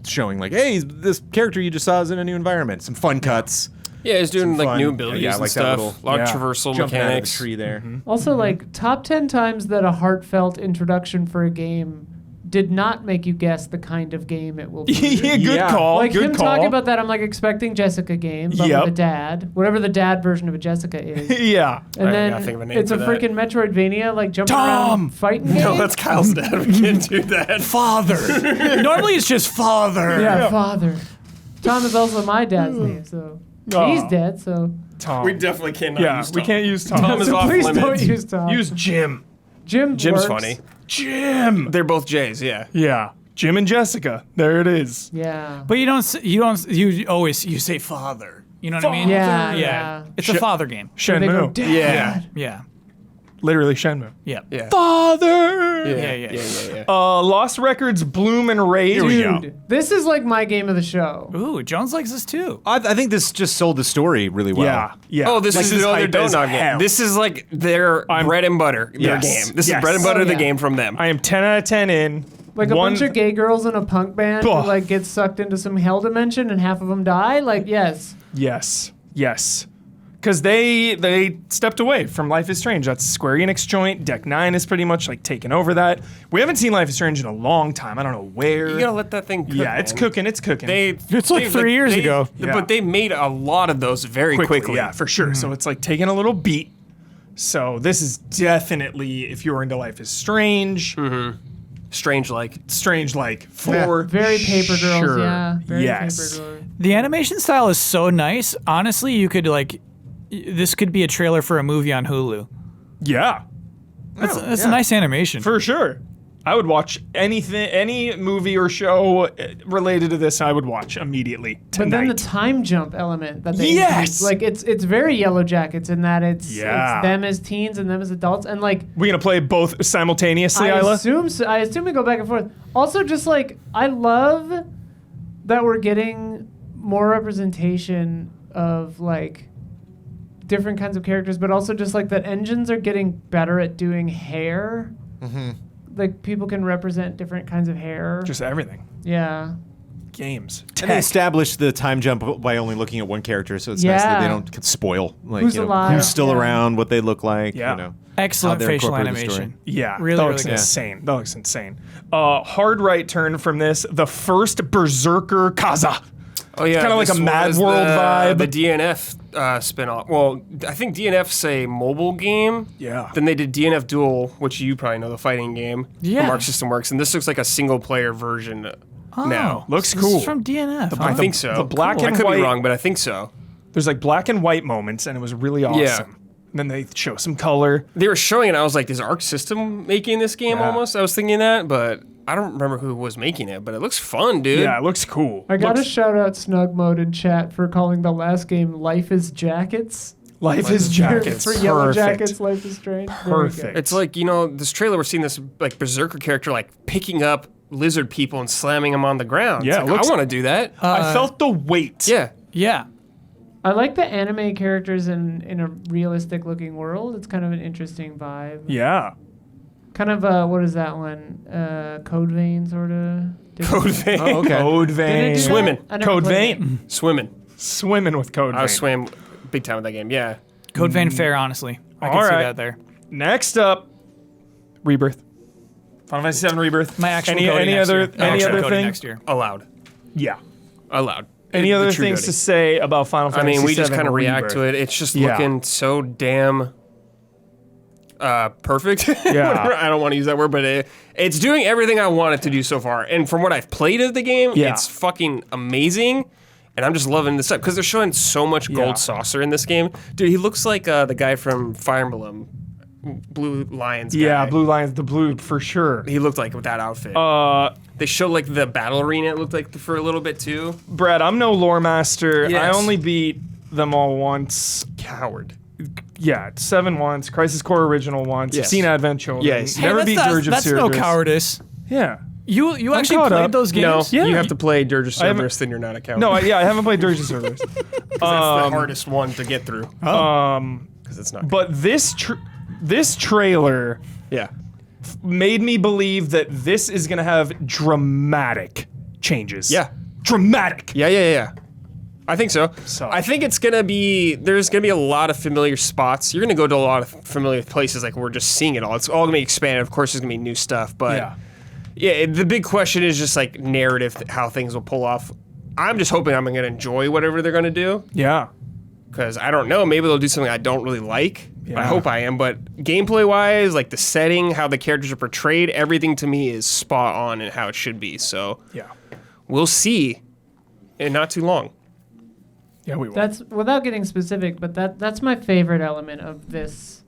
Speaker 5: showing like, hey, this character you just saw is in a new environment. Some fun cuts.
Speaker 4: Yeah, he's doing like
Speaker 5: fun-
Speaker 4: new abilities
Speaker 5: yeah,
Speaker 4: and
Speaker 5: like that
Speaker 4: stuff.
Speaker 5: little-
Speaker 4: a lot
Speaker 2: yeah.
Speaker 4: of traversal
Speaker 5: Jumping out of the
Speaker 4: mechanics.
Speaker 5: tree there.
Speaker 1: Also, like, top 10 times that a heartfelt introduction for a game did not make you guess the kind of game it will be.
Speaker 2: Yeah, good
Speaker 5: Yeah.
Speaker 2: call.
Speaker 1: Like
Speaker 2: good
Speaker 1: him
Speaker 2: call.
Speaker 1: talking about that, I'm like expecting Jessica game, but
Speaker 2: Yep.
Speaker 1: with a dad, whatever the dad version of a Jessica is.
Speaker 2: yeah.
Speaker 1: And
Speaker 4: I
Speaker 1: then
Speaker 4: gotta think of a name
Speaker 1: it's a
Speaker 4: for that.
Speaker 1: freaking Metroidvania, like jumping
Speaker 2: Tom!
Speaker 1: around fighting game.
Speaker 4: No, that's Kyle's dad. We can't do that.
Speaker 3: Father. Normally it's just father.
Speaker 1: Yeah, father. Tom is also my dad's name, so he's
Speaker 2: Aw.
Speaker 1: dead. So
Speaker 2: Tom.
Speaker 4: We definitely cannot
Speaker 2: yeah,
Speaker 4: use
Speaker 2: we
Speaker 4: Tom.
Speaker 2: can't use Tom.
Speaker 4: Tom is
Speaker 1: so
Speaker 4: off
Speaker 1: please
Speaker 4: limits.
Speaker 1: don't use Tom.
Speaker 2: Use Jim.
Speaker 1: Jim's
Speaker 4: Jim's
Speaker 1: works.
Speaker 4: funny.
Speaker 2: Jim.
Speaker 4: They're both J's, yeah.
Speaker 2: Yeah. Jim and Jessica. There it is.
Speaker 1: Yeah.
Speaker 3: But you always say father. You know what I mean?
Speaker 1: Yeah,
Speaker 3: Yeah.
Speaker 1: yeah.
Speaker 3: It's a father game.
Speaker 1: They go,
Speaker 2: Shenmue.
Speaker 1: dad.
Speaker 4: Yeah.
Speaker 3: Yeah.
Speaker 2: Literally Shenmue.
Speaker 3: Yeah.
Speaker 4: Yeah.
Speaker 2: Father.
Speaker 3: Yeah.
Speaker 2: Lost Records, Bloom and Rage.
Speaker 5: Here we go.
Speaker 1: Dude, this is like my game of the show.
Speaker 3: Ooh, Jones likes this too.
Speaker 5: I think this just sold the story really well.
Speaker 2: Yeah. Yeah.
Speaker 4: Oh, this is the other
Speaker 2: hype as
Speaker 4: Donut
Speaker 2: hell.
Speaker 4: game. This is like their bread and butter, their
Speaker 2: Yes.
Speaker 4: game. This
Speaker 2: Yes.
Speaker 4: is bread and butter,
Speaker 1: Oh,
Speaker 4: the
Speaker 1: yeah.
Speaker 4: game from them.
Speaker 2: I am 10 out of 10 in.
Speaker 1: Like a
Speaker 2: One-
Speaker 1: bunch of gay girls in a punk band who
Speaker 2: Ugh.
Speaker 1: like get sucked into some hell dimension and half of them die. Like, yes.
Speaker 2: Yes. Yes. Because they stepped away from Life is Strange. That's Square Enix joint. Deck 9 is pretty much like taken over that. We haven't seen Life is Strange in a long time. I don't know where.
Speaker 4: You gotta let that thing cook.
Speaker 2: yeah, it's
Speaker 4: man.
Speaker 2: cooking. It's cooking.
Speaker 3: It's like 3 years ago.
Speaker 2: Yeah.
Speaker 4: But they made a lot of those very quickly.
Speaker 2: Yeah, for sure. So it's like taking a little beat. So this is definitely, if you're into Life is Strange,
Speaker 4: Strange like.
Speaker 2: Strange like for
Speaker 1: Very paper girls,
Speaker 2: sure.
Speaker 1: yeah. Very
Speaker 2: yes.
Speaker 1: paper girls.
Speaker 3: The animation style is so nice. Honestly, you could this could be a trailer for a movie on Hulu.
Speaker 2: Yeah,
Speaker 3: That's a nice animation.
Speaker 2: for sure. I would watch any movie or show related to this. I would watch immediately
Speaker 1: But then the
Speaker 2: tonight.
Speaker 1: time jump element that they
Speaker 2: Yes!
Speaker 1: introduced, like it's very Yellow Jackets in that it's
Speaker 2: Yeah.
Speaker 1: them as teens and them as adults, and like
Speaker 2: We gonna play both simultaneously,
Speaker 1: I
Speaker 2: Isla?
Speaker 1: assume so, I assume we go back and forth. Also, just like I love that we're getting more representation of like different kinds of characters, but also just like that engines are getting better at doing hair. Like people can represent different kinds of hair.
Speaker 2: Just everything.
Speaker 1: Yeah.
Speaker 2: Games.
Speaker 5: And they
Speaker 2: Tech.
Speaker 5: established the time jump by only looking at one character, so it's nice that they
Speaker 1: Yeah.
Speaker 5: don't spoil like
Speaker 1: Who's alive,
Speaker 5: who's still
Speaker 1: yeah.
Speaker 5: around, what they look like.
Speaker 2: Yeah.
Speaker 5: You know.
Speaker 3: Excellent
Speaker 5: How they're
Speaker 3: facial
Speaker 5: incorporated in the
Speaker 3: animation.
Speaker 2: Yeah,
Speaker 3: Really,
Speaker 2: that
Speaker 3: really
Speaker 2: looks
Speaker 3: good.
Speaker 2: insane. That looks insane. Hard right turn from this. The first Berserker Kaza.
Speaker 4: Oh yeah,
Speaker 2: kinda like
Speaker 4: this
Speaker 2: a Mad
Speaker 4: was
Speaker 2: World vibe.
Speaker 4: The DNF spin-off. Well, I think DNF's a mobile game.
Speaker 2: Yeah.
Speaker 4: Then they did DNF Duel, which you probably know, the fighting game.
Speaker 3: Yeah.
Speaker 4: From Arc System Works, and this looks like a single-player version now.
Speaker 2: Looks
Speaker 3: This
Speaker 2: cool.
Speaker 3: is from DNF.
Speaker 4: I
Speaker 3: huh?
Speaker 4: think so.
Speaker 2: the black
Speaker 4: I
Speaker 2: and
Speaker 4: could
Speaker 2: white-
Speaker 4: be wrong, but I think so.
Speaker 2: There's like black and white moments, and it was really awesome.
Speaker 4: Yeah.
Speaker 2: And then they show some color.
Speaker 4: They were showing it. I was like, "Is Arc System making this game?"
Speaker 2: Yeah.
Speaker 4: Almost. I was thinking that, but I don't remember who was making it. But it looks fun, dude.
Speaker 2: Yeah, it looks cool.
Speaker 1: I gotta
Speaker 2: Looks-
Speaker 1: shout out Snug Mode in chat for calling the last game "Life is Jackets."
Speaker 2: Life is Jackets.
Speaker 1: for Yellow
Speaker 2: Perfect.
Speaker 1: Jackets, Life is Strange. Very
Speaker 2: Perfect.
Speaker 1: good.
Speaker 4: It's like, this trailer, we're seeing this like Berserker character like picking up lizard people and slamming them on the ground.
Speaker 2: Yeah,
Speaker 4: It's
Speaker 2: it
Speaker 4: like,
Speaker 2: looks-
Speaker 4: I want to do that.
Speaker 2: I felt the weight.
Speaker 4: Yeah.
Speaker 3: Yeah.
Speaker 1: I like the anime characters in a realistic looking world. It's kind of an interesting vibe.
Speaker 2: Yeah.
Speaker 1: Kind of what is that one? Code Vein sort of.
Speaker 4: Code Vein.
Speaker 5: Oh, okay.
Speaker 2: Code Vein.
Speaker 4: Swimming.
Speaker 2: Code Vein.
Speaker 4: Swimming.
Speaker 2: Swimming with Code
Speaker 4: I
Speaker 2: Vein.
Speaker 4: swam big time with that game. Yeah.
Speaker 3: Code Vein fair, honestly. I can
Speaker 2: All
Speaker 3: see
Speaker 2: right.
Speaker 3: that there.
Speaker 2: Next up, Rebirth. Final Fantasy VII Rebirth.
Speaker 3: My actual
Speaker 2: any
Speaker 3: coding next
Speaker 2: other
Speaker 3: year. My
Speaker 2: any
Speaker 3: actual
Speaker 2: other
Speaker 3: coding
Speaker 2: thing?
Speaker 3: next year.
Speaker 4: Allowed.
Speaker 2: Yeah.
Speaker 4: allowed.
Speaker 2: Any
Speaker 4: The
Speaker 2: other
Speaker 4: true
Speaker 2: things
Speaker 4: Dodie.
Speaker 2: to say about Final
Speaker 4: I
Speaker 2: Fantasy
Speaker 4: mean, we just
Speaker 2: VII
Speaker 4: kind of react
Speaker 2: Rebirth?
Speaker 4: to it. It's just
Speaker 2: Yeah.
Speaker 4: looking so damn perfect.
Speaker 2: Yeah.
Speaker 4: I don't want to use that word, but it's doing everything I want it to do so far. And from what I've played of the game,
Speaker 2: Yeah.
Speaker 4: it's fucking amazing. And I'm just loving this stuff because they're showing so much
Speaker 2: Yeah.
Speaker 4: gold saucer in this game. Dude, he looks like the guy from Fire Emblem, Blue Lions guy.
Speaker 2: Yeah, Blue Lions, the blue for sure.
Speaker 4: He looked like with that outfit. They showed like the battle arena, it looked like for a little bit too.
Speaker 2: Brad, I'm no lore master. I
Speaker 4: Yes.
Speaker 2: only beat them all once.
Speaker 4: Coward.
Speaker 2: Yeah, 7 once, Crisis Core Original once,
Speaker 4: Yes.
Speaker 2: seen Advent Children.
Speaker 4: Yes.
Speaker 3: Hey,
Speaker 2: Never
Speaker 3: that's
Speaker 2: beat
Speaker 3: not-
Speaker 2: Dirge of
Speaker 3: That's no
Speaker 2: Cerberus.
Speaker 3: cowardice.
Speaker 2: Yeah.
Speaker 3: You
Speaker 2: I'm
Speaker 3: actually
Speaker 2: caught
Speaker 3: played
Speaker 2: up.
Speaker 3: those
Speaker 4: No,
Speaker 3: games?
Speaker 2: Yeah.
Speaker 4: you have to play Dirge of
Speaker 2: haven't-
Speaker 4: Cerberus, then you're not a coward.
Speaker 2: No, I haven't played Dirge of Cerberus.
Speaker 4: that's the hardest one to get through. Because it's not.
Speaker 2: But this trailer
Speaker 4: Yeah.
Speaker 2: made me believe that this is going to have dramatic changes.
Speaker 4: Yeah.
Speaker 2: Dramatic.
Speaker 4: Yeah. I think so.
Speaker 2: So-
Speaker 4: I think it's gonna be there's gonna be a lot of familiar spots. You're gonna go to a lot of familiar places, like we're just seeing it all. It's all gonna be expanded. Of course, there's gonna be new stuff, but yeah, the big question is just like narrative, how things will pull off. I'm just hoping I'm gonna enjoy whatever they're gonna do
Speaker 2: Yeah.
Speaker 4: because I don't know. Maybe they'll do something I don't really like.
Speaker 2: Yeah.
Speaker 4: I hope I am, but gameplay wise, like the setting, how the characters are portrayed, everything to me is spot on and how it should be. So
Speaker 2: Yeah.
Speaker 4: we'll see in not too long.
Speaker 2: Yeah, we will.
Speaker 1: That's without getting specific, but that's my favorite element of this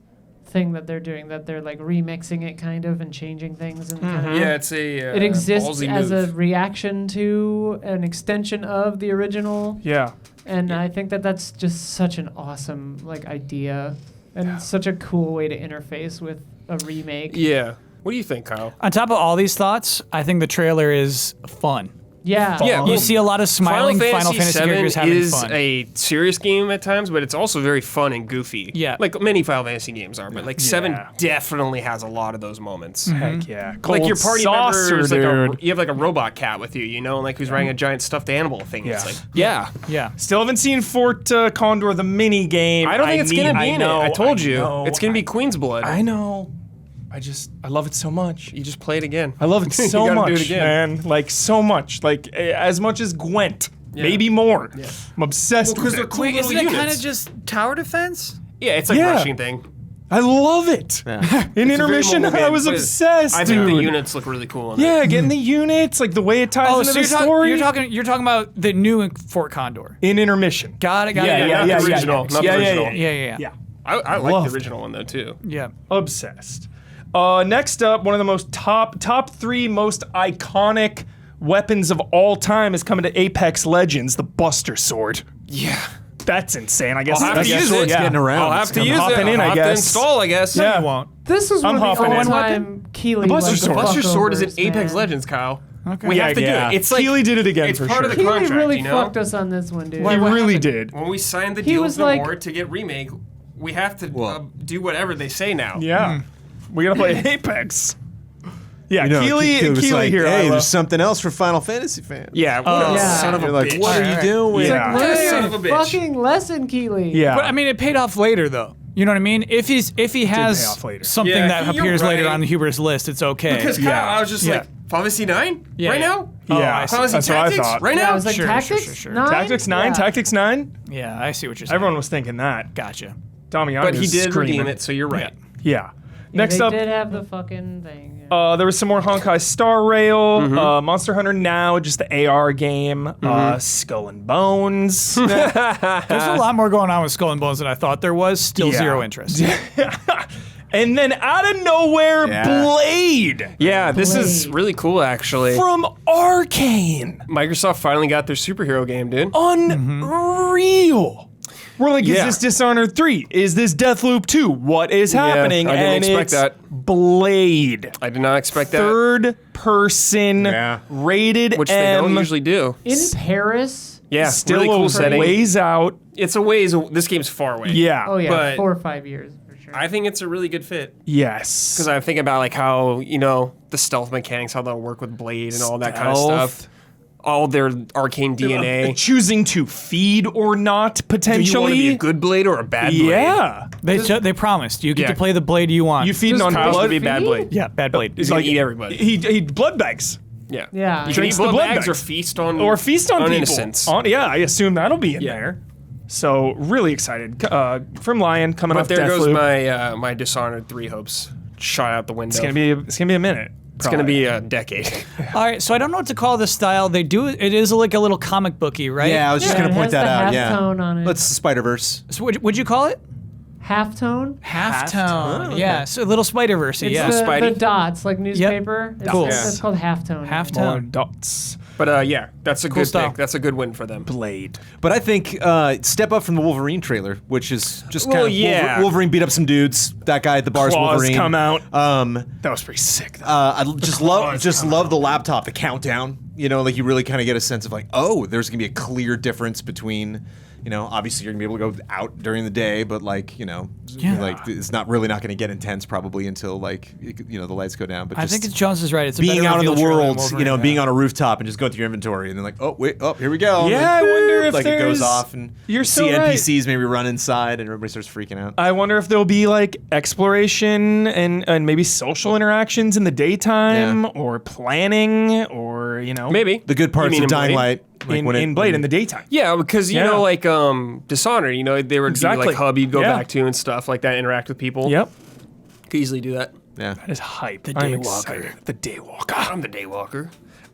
Speaker 1: thing that they're doing. That they're like remixing it kind of and changing things and kind of.
Speaker 4: Yeah, it's a
Speaker 1: It exists
Speaker 4: ballsy
Speaker 1: as
Speaker 4: move.
Speaker 1: a reaction to an extension of the original,
Speaker 2: Yeah.
Speaker 1: and I think that's just such an awesome like idea and such a cool way to interface with a remake.
Speaker 4: Yeah. What do you think, Kyle?
Speaker 3: On top of all these thoughts, I think the trailer is fun.
Speaker 1: Yeah.
Speaker 4: Yeah,
Speaker 3: You
Speaker 4: well,
Speaker 3: see a lot of smiling Final Fantasy characters
Speaker 4: VII
Speaker 3: having
Speaker 4: is
Speaker 3: fun.
Speaker 4: a serious game at times, but it's also very fun and goofy.
Speaker 3: Yeah.
Speaker 4: Like many Final Fantasy games are, but like 7
Speaker 2: Yeah.
Speaker 4: definitely has a lot of those moments.
Speaker 2: Heck yeah.
Speaker 4: Like your
Speaker 2: Cold
Speaker 4: party
Speaker 2: saucer,
Speaker 4: member is like
Speaker 2: dude.
Speaker 4: you have like a robot cat with you, you know, and like who's riding a giant stuffed animal thing. It's
Speaker 2: Yeah.
Speaker 4: like, yeah.
Speaker 3: Yeah.
Speaker 2: Still haven't seen Fort Condor, the mini game.
Speaker 4: I don't think it's going to be in it. I told you.
Speaker 2: know,
Speaker 4: It's going to be Queen's Blood.
Speaker 2: I know. I love it so much.
Speaker 4: You just play it again.
Speaker 2: I love it
Speaker 4: You
Speaker 2: so
Speaker 4: gotta
Speaker 2: much,
Speaker 4: do it again.
Speaker 2: man. Like so much. Like as much as Gwent, maybe more. I'm obsessed with it.
Speaker 4: Wait,
Speaker 3: Isn't it kind of just tower defense?
Speaker 4: Yeah, it's like
Speaker 2: Yeah.
Speaker 4: a rushing thing.
Speaker 2: I love it. In
Speaker 4: It's a very
Speaker 2: intermission,
Speaker 4: mobile
Speaker 2: I
Speaker 4: game,
Speaker 2: was
Speaker 4: but
Speaker 2: obsessed,
Speaker 4: I think
Speaker 2: dude.
Speaker 4: the units look really cool. In
Speaker 2: Yeah,
Speaker 4: it.
Speaker 2: getting the units, like the way it ties
Speaker 3: Oh,
Speaker 2: into
Speaker 3: so
Speaker 2: the story.
Speaker 3: you're talking about the new Fort Condor.
Speaker 2: in intermission.
Speaker 3: Got it.
Speaker 4: Yeah,
Speaker 3: it.
Speaker 4: not the original. Not the
Speaker 2: yeah,
Speaker 4: original.
Speaker 3: Yeah.
Speaker 2: Yeah.
Speaker 4: I like
Speaker 2: Loved
Speaker 4: the original one though too.
Speaker 3: Yeah.
Speaker 2: Obsessed. Next up, one of the most top 3 most iconic weapons of all time is coming to Apex Legends, the Buster Sword.
Speaker 4: Yeah.
Speaker 2: That's insane. I guess
Speaker 4: I'll have
Speaker 2: that's
Speaker 4: to use
Speaker 5: Sword's
Speaker 4: it.
Speaker 5: getting around.
Speaker 4: I'll have
Speaker 5: It's
Speaker 4: to
Speaker 5: coming.
Speaker 4: use
Speaker 2: hopping
Speaker 4: it.
Speaker 2: in, I
Speaker 4: I'll have to
Speaker 2: guess.
Speaker 4: install, I guess.
Speaker 2: Yeah.
Speaker 3: You won't.
Speaker 1: This is
Speaker 2: I'm
Speaker 1: one of the
Speaker 2: hopping in.
Speaker 1: only time Keeley
Speaker 2: Buster
Speaker 1: went the
Speaker 2: Sword.
Speaker 4: Buster
Speaker 1: fuck
Speaker 4: Sword is in
Speaker 1: overs,
Speaker 4: Apex
Speaker 1: man.
Speaker 4: Legends, Kyle.
Speaker 3: Okay.
Speaker 4: We
Speaker 2: Yeah,
Speaker 4: have to
Speaker 2: yeah.
Speaker 4: do it. It's like
Speaker 2: Keeley did it again
Speaker 4: it's
Speaker 2: for
Speaker 4: part
Speaker 2: sure.
Speaker 4: of the
Speaker 1: Keeley
Speaker 4: contract,
Speaker 1: really
Speaker 4: you know?
Speaker 1: fucked us on this one, dude.
Speaker 2: He
Speaker 4: What
Speaker 2: really
Speaker 4: happened?
Speaker 2: did.
Speaker 4: When we signed the
Speaker 1: He
Speaker 4: deal
Speaker 1: was
Speaker 4: with
Speaker 1: like-
Speaker 4: Nomura to get remake, we have to
Speaker 5: Well-
Speaker 4: do whatever they say now.
Speaker 2: Yeah. We gotta play Apex. Yeah,
Speaker 5: You know,
Speaker 2: Keeley
Speaker 5: was like,
Speaker 2: here.
Speaker 5: hey,
Speaker 2: Isla.
Speaker 5: there's something else for Final Fantasy fans.
Speaker 4: Yeah. What a
Speaker 1: Yeah.
Speaker 4: son of a
Speaker 5: You're like,
Speaker 4: bitch.
Speaker 5: what are you doing?
Speaker 2: Yeah.
Speaker 1: Learn
Speaker 4: Yeah.
Speaker 1: your
Speaker 4: Son of a bitch.
Speaker 1: fucking lesson, Keeley.
Speaker 2: Yeah.
Speaker 3: But I mean, it paid off later, though. You know what I mean? If he
Speaker 2: pay
Speaker 3: has
Speaker 2: off later.
Speaker 3: something
Speaker 4: Yeah,
Speaker 3: that
Speaker 4: you're
Speaker 3: appears later
Speaker 4: right.
Speaker 3: on Huber's list, it's okay.
Speaker 4: Because Kyle,
Speaker 2: Yeah.
Speaker 4: I was just
Speaker 3: Yeah.
Speaker 4: like, Final Fantasy 9?
Speaker 3: Yeah,
Speaker 4: Right
Speaker 3: yeah.
Speaker 4: now?
Speaker 2: Yeah,
Speaker 3: I see.
Speaker 4: Final Fantasy
Speaker 2: that's what I
Speaker 4: Tactics?
Speaker 2: thought.
Speaker 4: Right
Speaker 1: Yeah,
Speaker 4: now?
Speaker 1: I was like,
Speaker 3: Sure,
Speaker 1: Tactics?
Speaker 3: sure, sure.
Speaker 1: 9?
Speaker 2: Tactics 9?
Speaker 1: Yeah.
Speaker 2: Tactics 9?
Speaker 3: Yeah, I see what you're saying.
Speaker 2: Everyone was thinking that.
Speaker 3: Gotcha.
Speaker 2: Damiani
Speaker 4: But he
Speaker 2: was
Speaker 4: did
Speaker 2: screaming.
Speaker 4: redeem it, so you're right.
Speaker 2: Yeah.
Speaker 1: Yeah,
Speaker 2: Next
Speaker 1: they
Speaker 2: up,
Speaker 1: did have the fucking thing. Yeah.
Speaker 2: there was some more Honkai Star Rail, Monster Hunter Now, just the AR game, Skull and Bones.
Speaker 3: There's a lot more going on with Skull and Bones than I thought there was. Still
Speaker 2: Yeah.
Speaker 3: zero interest.
Speaker 2: And then out of nowhere,
Speaker 5: Yeah.
Speaker 2: Blade
Speaker 4: Yeah, this is
Speaker 1: Blade.
Speaker 4: really cool, actually.
Speaker 2: from Arcane.
Speaker 4: Microsoft finally got their superhero game, dude.
Speaker 2: Unreal. We're like,
Speaker 4: Yeah.
Speaker 2: is this Dishonored 3? Is this Deathloop 2? What is happening?
Speaker 4: I didn't
Speaker 2: and
Speaker 4: expect
Speaker 2: it's
Speaker 4: that.
Speaker 2: Blade.
Speaker 4: I did not expect that.
Speaker 2: Third person,
Speaker 5: Yeah.
Speaker 2: rated
Speaker 4: Which they
Speaker 2: M.
Speaker 4: don't usually do.
Speaker 1: In Paris.
Speaker 4: Yeah,
Speaker 2: Still
Speaker 4: really cool
Speaker 2: a
Speaker 4: setting.
Speaker 2: ways out.
Speaker 4: It's a ways. This game's far away.
Speaker 2: Yeah.
Speaker 1: Oh yeah,
Speaker 4: But-
Speaker 1: 4 or 5 years for sure.
Speaker 4: I think it's a really good fit.
Speaker 2: Yes.
Speaker 4: Because I think about like how, you know, the stealth mechanics, how they'll work with Blade and all that kind of
Speaker 2: Stealth.
Speaker 4: stuff. All their arcane DNA.
Speaker 2: Choosing to feed or not,
Speaker 4: Do
Speaker 2: potentially.
Speaker 4: you want to be a good Blade or a bad Blade?
Speaker 2: Yeah.
Speaker 3: They promised you get
Speaker 4: Yeah.
Speaker 3: to play the Blade you want.
Speaker 2: You feeding
Speaker 1: Does
Speaker 2: on
Speaker 1: Kyle's
Speaker 2: blood.
Speaker 4: to be a bad Blade.
Speaker 3: yeah, bad Blade.
Speaker 4: He's going to eat everybody.
Speaker 2: He blood bags.
Speaker 4: Yeah.
Speaker 1: Yeah.
Speaker 4: You can
Speaker 2: Drinks
Speaker 4: eat
Speaker 2: the
Speaker 4: blood
Speaker 2: blood
Speaker 4: bags or
Speaker 2: bags.
Speaker 4: feast on
Speaker 2: people.
Speaker 4: innocents.
Speaker 2: Yeah, I assume that'll be in
Speaker 4: Yeah.
Speaker 2: there. So really excited. From Lion coming
Speaker 4: But
Speaker 2: off
Speaker 4: there goes
Speaker 2: Deathloop.
Speaker 4: my Dishonored 3 hopes shot out the window.
Speaker 2: It's gonna be a minute.
Speaker 4: It's gonna be a decade.
Speaker 3: All right, so I don't know what to call this style. They do it is like a little comic booky, right?
Speaker 5: Yeah, I was just
Speaker 1: Yeah,
Speaker 5: gonna
Speaker 1: it
Speaker 5: point
Speaker 1: has
Speaker 5: that
Speaker 1: the
Speaker 5: out.
Speaker 1: half
Speaker 5: Yeah,
Speaker 1: tone on it.
Speaker 5: Let's Spider-Verse.
Speaker 3: So would you call it
Speaker 1: Halftone.
Speaker 3: halftone?
Speaker 5: okay.
Speaker 3: Yeah, so a little Spider-Verse.
Speaker 1: It's
Speaker 3: Yeah,
Speaker 1: the
Speaker 4: Spidey.
Speaker 1: dots, like newspaper. It's,
Speaker 3: Cool.
Speaker 1: it's called halftone.
Speaker 2: More
Speaker 3: halftone.
Speaker 2: dots.
Speaker 4: But yeah, that's a good
Speaker 3: style.
Speaker 4: pick. That's a good win for them.
Speaker 2: Blade.
Speaker 5: But I think step up from the Wolverine trailer, which is just kind
Speaker 4: Well,
Speaker 5: of
Speaker 4: yeah.
Speaker 5: Wolverine beat up some dudes. That guy at the bar is
Speaker 2: Claws
Speaker 5: Wolverine.
Speaker 2: come out.
Speaker 5: Um,
Speaker 2: That was pretty sick. Though.
Speaker 5: I love the laptop, the countdown. You know, like you really kind of get a sense of like, oh, there's gonna be a clear difference between, you know, obviously you're gonna be able to go out during the day, but like, you know, like it's not gonna get intense probably until like, you know, the lights go down. But
Speaker 3: I
Speaker 5: just
Speaker 3: think Jones is right. It's a
Speaker 5: being
Speaker 3: better
Speaker 5: out in the
Speaker 3: reveal trailer than
Speaker 5: world,
Speaker 3: Wolverine,
Speaker 5: you know,
Speaker 3: yeah.
Speaker 5: being on a rooftop and just going through your inventory and then like, oh wait, oh here we go.
Speaker 2: Yeah,
Speaker 5: Like,
Speaker 2: I wonder if
Speaker 5: like it goes
Speaker 2: there's-
Speaker 5: off and
Speaker 2: You're
Speaker 5: you see
Speaker 2: so right.
Speaker 5: NPCs maybe run inside and everybody starts freaking out.
Speaker 2: I wonder if there'll be like exploration and maybe social interactions in the daytime
Speaker 5: Yeah.
Speaker 2: or planning or, you know.
Speaker 4: Maybe
Speaker 5: The good parts
Speaker 4: You mean
Speaker 5: of
Speaker 4: in
Speaker 5: Dying
Speaker 4: Blade?
Speaker 5: Light, like
Speaker 2: in Blade in the daytime.
Speaker 4: Yeah, because you
Speaker 2: Yeah.
Speaker 4: know, like Dishonored, you know, there would
Speaker 2: Exactly.
Speaker 4: be like hub you'd go
Speaker 2: Yeah.
Speaker 4: back to and stuff like that, interact with people.
Speaker 2: Yep.
Speaker 4: Could easily do that.
Speaker 5: Yeah.
Speaker 2: That is hype. The
Speaker 3: Daywalker.
Speaker 2: The Daywalker.
Speaker 4: I'm the Daywalker.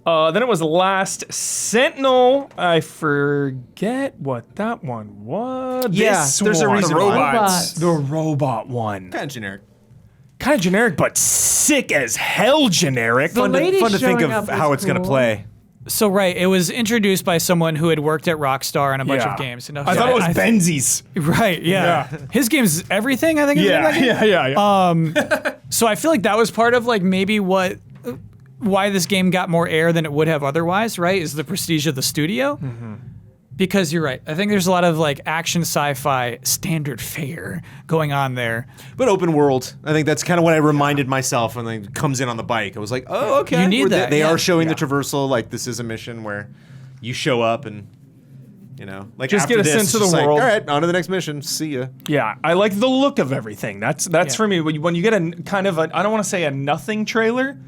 Speaker 2: Then it was Last Sentinel. I forget what that one was.
Speaker 5: Yeah,
Speaker 2: This
Speaker 5: there's a
Speaker 2: one.
Speaker 5: reason
Speaker 4: The
Speaker 5: why.
Speaker 4: robots.
Speaker 2: The robot one.
Speaker 5: Kind of generic.
Speaker 2: Kind of generic, but sick as hell generic.
Speaker 1: The
Speaker 5: Fun
Speaker 1: lady
Speaker 5: to think
Speaker 1: showing
Speaker 5: of
Speaker 1: up
Speaker 5: how
Speaker 1: was
Speaker 5: it's gonna
Speaker 1: cool.
Speaker 5: play.
Speaker 3: So right, it was introduced by someone who had worked at Rockstar on a bunch
Speaker 2: Yeah.
Speaker 3: of games. And
Speaker 2: I thought it was Benzies.
Speaker 3: Right, yeah.
Speaker 2: Yeah.
Speaker 3: His game's everything, I think. is the name of that game?
Speaker 2: yeah.
Speaker 3: So I feel like that was part of like maybe why this game got more air than it would have otherwise, right? Is the prestige of the studio. Because you're right. I think there's a lot of like action sci-fi standard fare going on there.
Speaker 5: But open world. I think that's kind of what I reminded myself when it comes in on the bike. I was like, oh, okay.
Speaker 3: You need that,
Speaker 5: They
Speaker 3: yeah.
Speaker 5: are showing the traversal. Like this is a mission where you show up and, you know, like
Speaker 2: Just
Speaker 5: after
Speaker 2: get a
Speaker 5: this,
Speaker 2: sense
Speaker 5: it's
Speaker 2: of the
Speaker 5: just like,
Speaker 2: world.
Speaker 5: All right, on to the next mission. See ya.
Speaker 2: Yeah, I like the look of everything. That's for me. When you get a kind of I don't want to say a nothing trailer,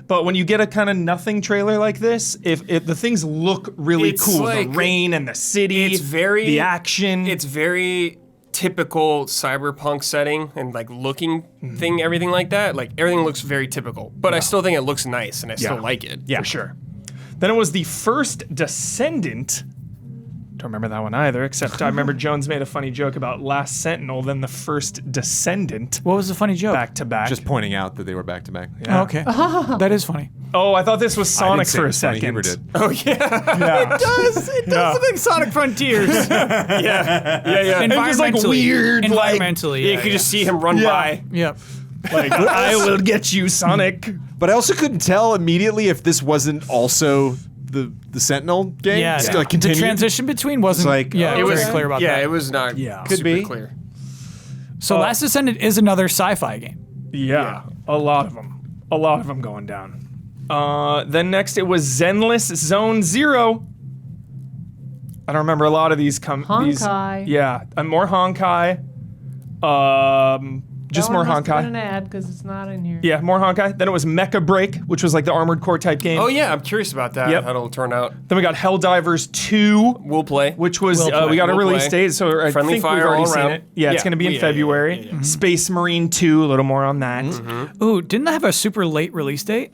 Speaker 2: but when you get a kind of nothing trailer like this, if the things look really
Speaker 4: It's
Speaker 2: cool,
Speaker 4: like-
Speaker 2: the rain and the city, the action.
Speaker 4: It's very typical cyberpunk setting and like looking thing, everything like that. Like everything looks very typical, but I still think it looks nice and I still like it.
Speaker 2: for sure. Then it was the first Descendant. Don't remember that one either, except I remember Jones made a funny joke about Last Sentinel, then the first Descendant
Speaker 3: What was the funny joke?
Speaker 2: back to back.
Speaker 5: Just pointing out that they were back to back.
Speaker 3: Oh, okay. That is funny.
Speaker 2: Oh, I thought this was Sonic for a
Speaker 5: Funny,
Speaker 2: second.
Speaker 5: Huber did.
Speaker 2: Yeah.
Speaker 3: It does look like Sonic Frontiers.
Speaker 4: Yeah.
Speaker 2: And just like weird, like,
Speaker 3: environmentally.
Speaker 4: You could just see him run by.
Speaker 3: Yep.
Speaker 2: like I will get you, Sonic.
Speaker 5: But I also couldn't tell immediately if this wasn't also the Sentinel game.
Speaker 3: Yeah.
Speaker 5: Still, like,
Speaker 3: The
Speaker 5: continued.
Speaker 3: transition between wasn't
Speaker 5: like,
Speaker 3: yeah,
Speaker 5: oh,
Speaker 3: it was
Speaker 5: okay.
Speaker 3: very clear about that.
Speaker 4: It was not
Speaker 2: Could
Speaker 4: super
Speaker 5: be.
Speaker 4: clear.
Speaker 3: So Last Descendant is another sci-fi game.
Speaker 2: Yeah, a lot of them. A lot of them going down. Then next it was Zenless Zone Zero. I don't remember a lot of these.
Speaker 1: Honkai.
Speaker 2: Yeah, more Honkai. Just
Speaker 1: That
Speaker 2: more
Speaker 1: one must have been
Speaker 2: Honkai.
Speaker 1: an ad because it's not in here.
Speaker 2: Yeah, more Honkai. Then it was Mecha Break, which was like the Armored Core type game.
Speaker 4: Oh yeah, I'm curious about that.
Speaker 2: Yep.
Speaker 4: How it'll turn out.
Speaker 2: Then we got Helldivers 2,
Speaker 4: We'll play.
Speaker 2: which was
Speaker 3: We'll play.
Speaker 2: we got a
Speaker 4: We'll
Speaker 2: release
Speaker 4: play.
Speaker 2: date, so I
Speaker 4: Friendly
Speaker 2: think
Speaker 4: fire
Speaker 2: we've already
Speaker 4: all
Speaker 2: seen
Speaker 4: around.
Speaker 2: it. Yeah, it's
Speaker 4: Yeah.
Speaker 2: going to be in
Speaker 4: Yeah,
Speaker 2: February.
Speaker 4: yeah.
Speaker 2: Space Marine 2, a little more on that.
Speaker 3: Ooh, didn't that have a super late release date?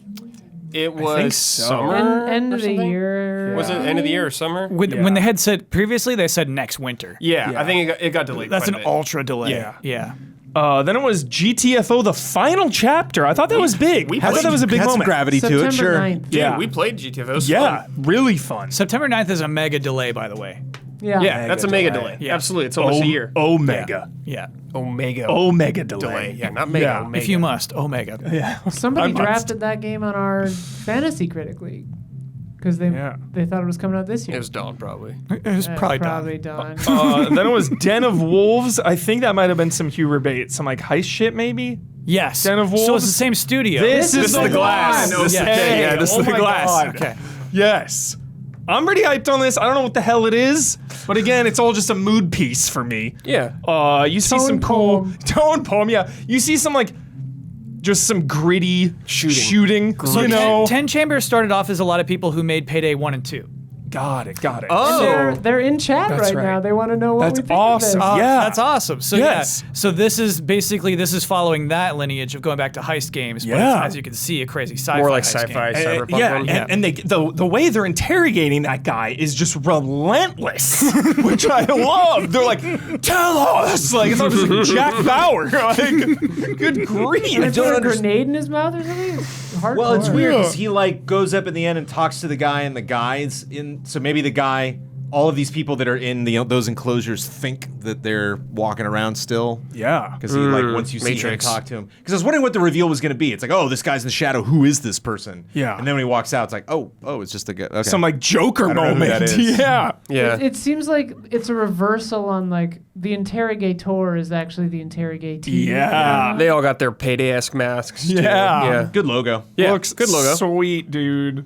Speaker 4: It was
Speaker 2: so.
Speaker 4: summer.
Speaker 1: End
Speaker 4: or
Speaker 1: of the
Speaker 4: something?
Speaker 1: year.
Speaker 4: Was it end of the year or summer?
Speaker 3: When they had said previously, they said next winter.
Speaker 4: Yeah,
Speaker 2: Yeah.
Speaker 4: I think it got delayed.
Speaker 3: That's
Speaker 4: quite
Speaker 3: an
Speaker 4: a bit.
Speaker 3: ultra delay.
Speaker 2: Yeah.
Speaker 3: Yeah.
Speaker 2: Then it was GTFO, the final chapter. I thought that was big.
Speaker 4: we
Speaker 2: I thought
Speaker 4: played-
Speaker 2: that was a big
Speaker 5: Had some
Speaker 2: moment.
Speaker 5: gravity to
Speaker 1: September
Speaker 5: it, sure.
Speaker 1: 9th.
Speaker 4: Dude,
Speaker 2: Yeah.
Speaker 4: we played GTFO. It was
Speaker 2: Yeah,
Speaker 4: fun.
Speaker 2: really fun.
Speaker 3: September 9th is a mega delay, by the way.
Speaker 1: Yeah.
Speaker 4: Yeah, that's a mega
Speaker 5: delay.
Speaker 4: delay.
Speaker 3: Yeah.
Speaker 4: Absolutely, it's almost a year.
Speaker 2: Omega.
Speaker 3: Yeah.
Speaker 4: Omega.
Speaker 2: Omega delay.
Speaker 4: delay. Yeah, not mega.
Speaker 2: Yeah.
Speaker 4: Omega.
Speaker 3: If you must, Omega.
Speaker 2: Yeah.
Speaker 1: Somebody
Speaker 2: I must.
Speaker 1: drafted that game on our Fantasy Critic League because they thought it was coming out this year.
Speaker 4: It was Dawn, probably.
Speaker 3: It was probably done.
Speaker 1: done.
Speaker 2: Then it was Den of Wolves. I think that might have been some Huber bait, some like heist shit maybe.
Speaker 3: Yes.
Speaker 2: Den of
Speaker 3: So it's
Speaker 2: Wolves?
Speaker 3: the same studio.
Speaker 2: This is the glass.
Speaker 4: one.
Speaker 3: Yeah.
Speaker 2: Okay,
Speaker 4: Yeah,
Speaker 2: this
Speaker 4: oh
Speaker 2: is the
Speaker 4: my
Speaker 2: glass.
Speaker 4: God.
Speaker 3: Okay.
Speaker 2: Yes. I'm pretty hyped on this. I don't know what the hell it is, but again, it's all just a mood piece for me.
Speaker 4: Yeah.
Speaker 2: You see
Speaker 1: Tone
Speaker 2: some cool
Speaker 1: poem.
Speaker 2: tone poem. Yeah, you see some like just some gritty shooting.
Speaker 3: So
Speaker 2: you know,
Speaker 3: 10 Chambers started off as a lot of people who made Payday 1 and 2.
Speaker 2: Got it.
Speaker 4: Oh.
Speaker 1: They're in chat
Speaker 2: That's
Speaker 1: right
Speaker 2: right.
Speaker 1: now. They want to know what
Speaker 2: That's
Speaker 1: we think
Speaker 2: awesome.
Speaker 1: of this.
Speaker 2: Yeah.
Speaker 3: That's awesome. So
Speaker 2: Yes.
Speaker 3: so this is following that lineage of going back to heist games, but
Speaker 2: Yeah.
Speaker 3: it's, as you can see, a crazy sci-fi
Speaker 4: More like
Speaker 3: heist
Speaker 4: sci-fi,
Speaker 3: game.
Speaker 4: cyberpunk
Speaker 2: yeah,
Speaker 4: one.
Speaker 2: and they the way they're interrogating that guy is just relentless, which I love. They're like, "Tell us!" Like I thought it was like Jack Bauer. Like, good grief!
Speaker 1: They put a grenade in his mouth or something? Hardcore.
Speaker 5: Well, it's weird because he like goes up in the end and talks to the guy, and the guy's in. So maybe the guy, all of these people that are in those enclosures think that they're walking around still.
Speaker 2: Yeah,
Speaker 5: Because he like once you see him
Speaker 4: Matrix.
Speaker 5: talk to him. Because I was wondering what the reveal was going to be. It's like, oh, this guy's in the shadow. Who is this person?
Speaker 2: Yeah.
Speaker 5: And then when he walks out, it's like, oh, it's just a guy. Okay.
Speaker 2: some like Joker
Speaker 5: I don't know who
Speaker 2: moment.
Speaker 5: that is.
Speaker 2: Yeah,
Speaker 4: Yeah.
Speaker 1: It seems like it's a reversal on like the interrogator is actually the interrogatee.
Speaker 2: yeah,
Speaker 4: They all got their Payday-esque masks. too.
Speaker 2: Yeah.
Speaker 4: Yeah.
Speaker 5: Good logo.
Speaker 4: Yeah,
Speaker 2: looks
Speaker 4: good logo.
Speaker 2: sweet, dude.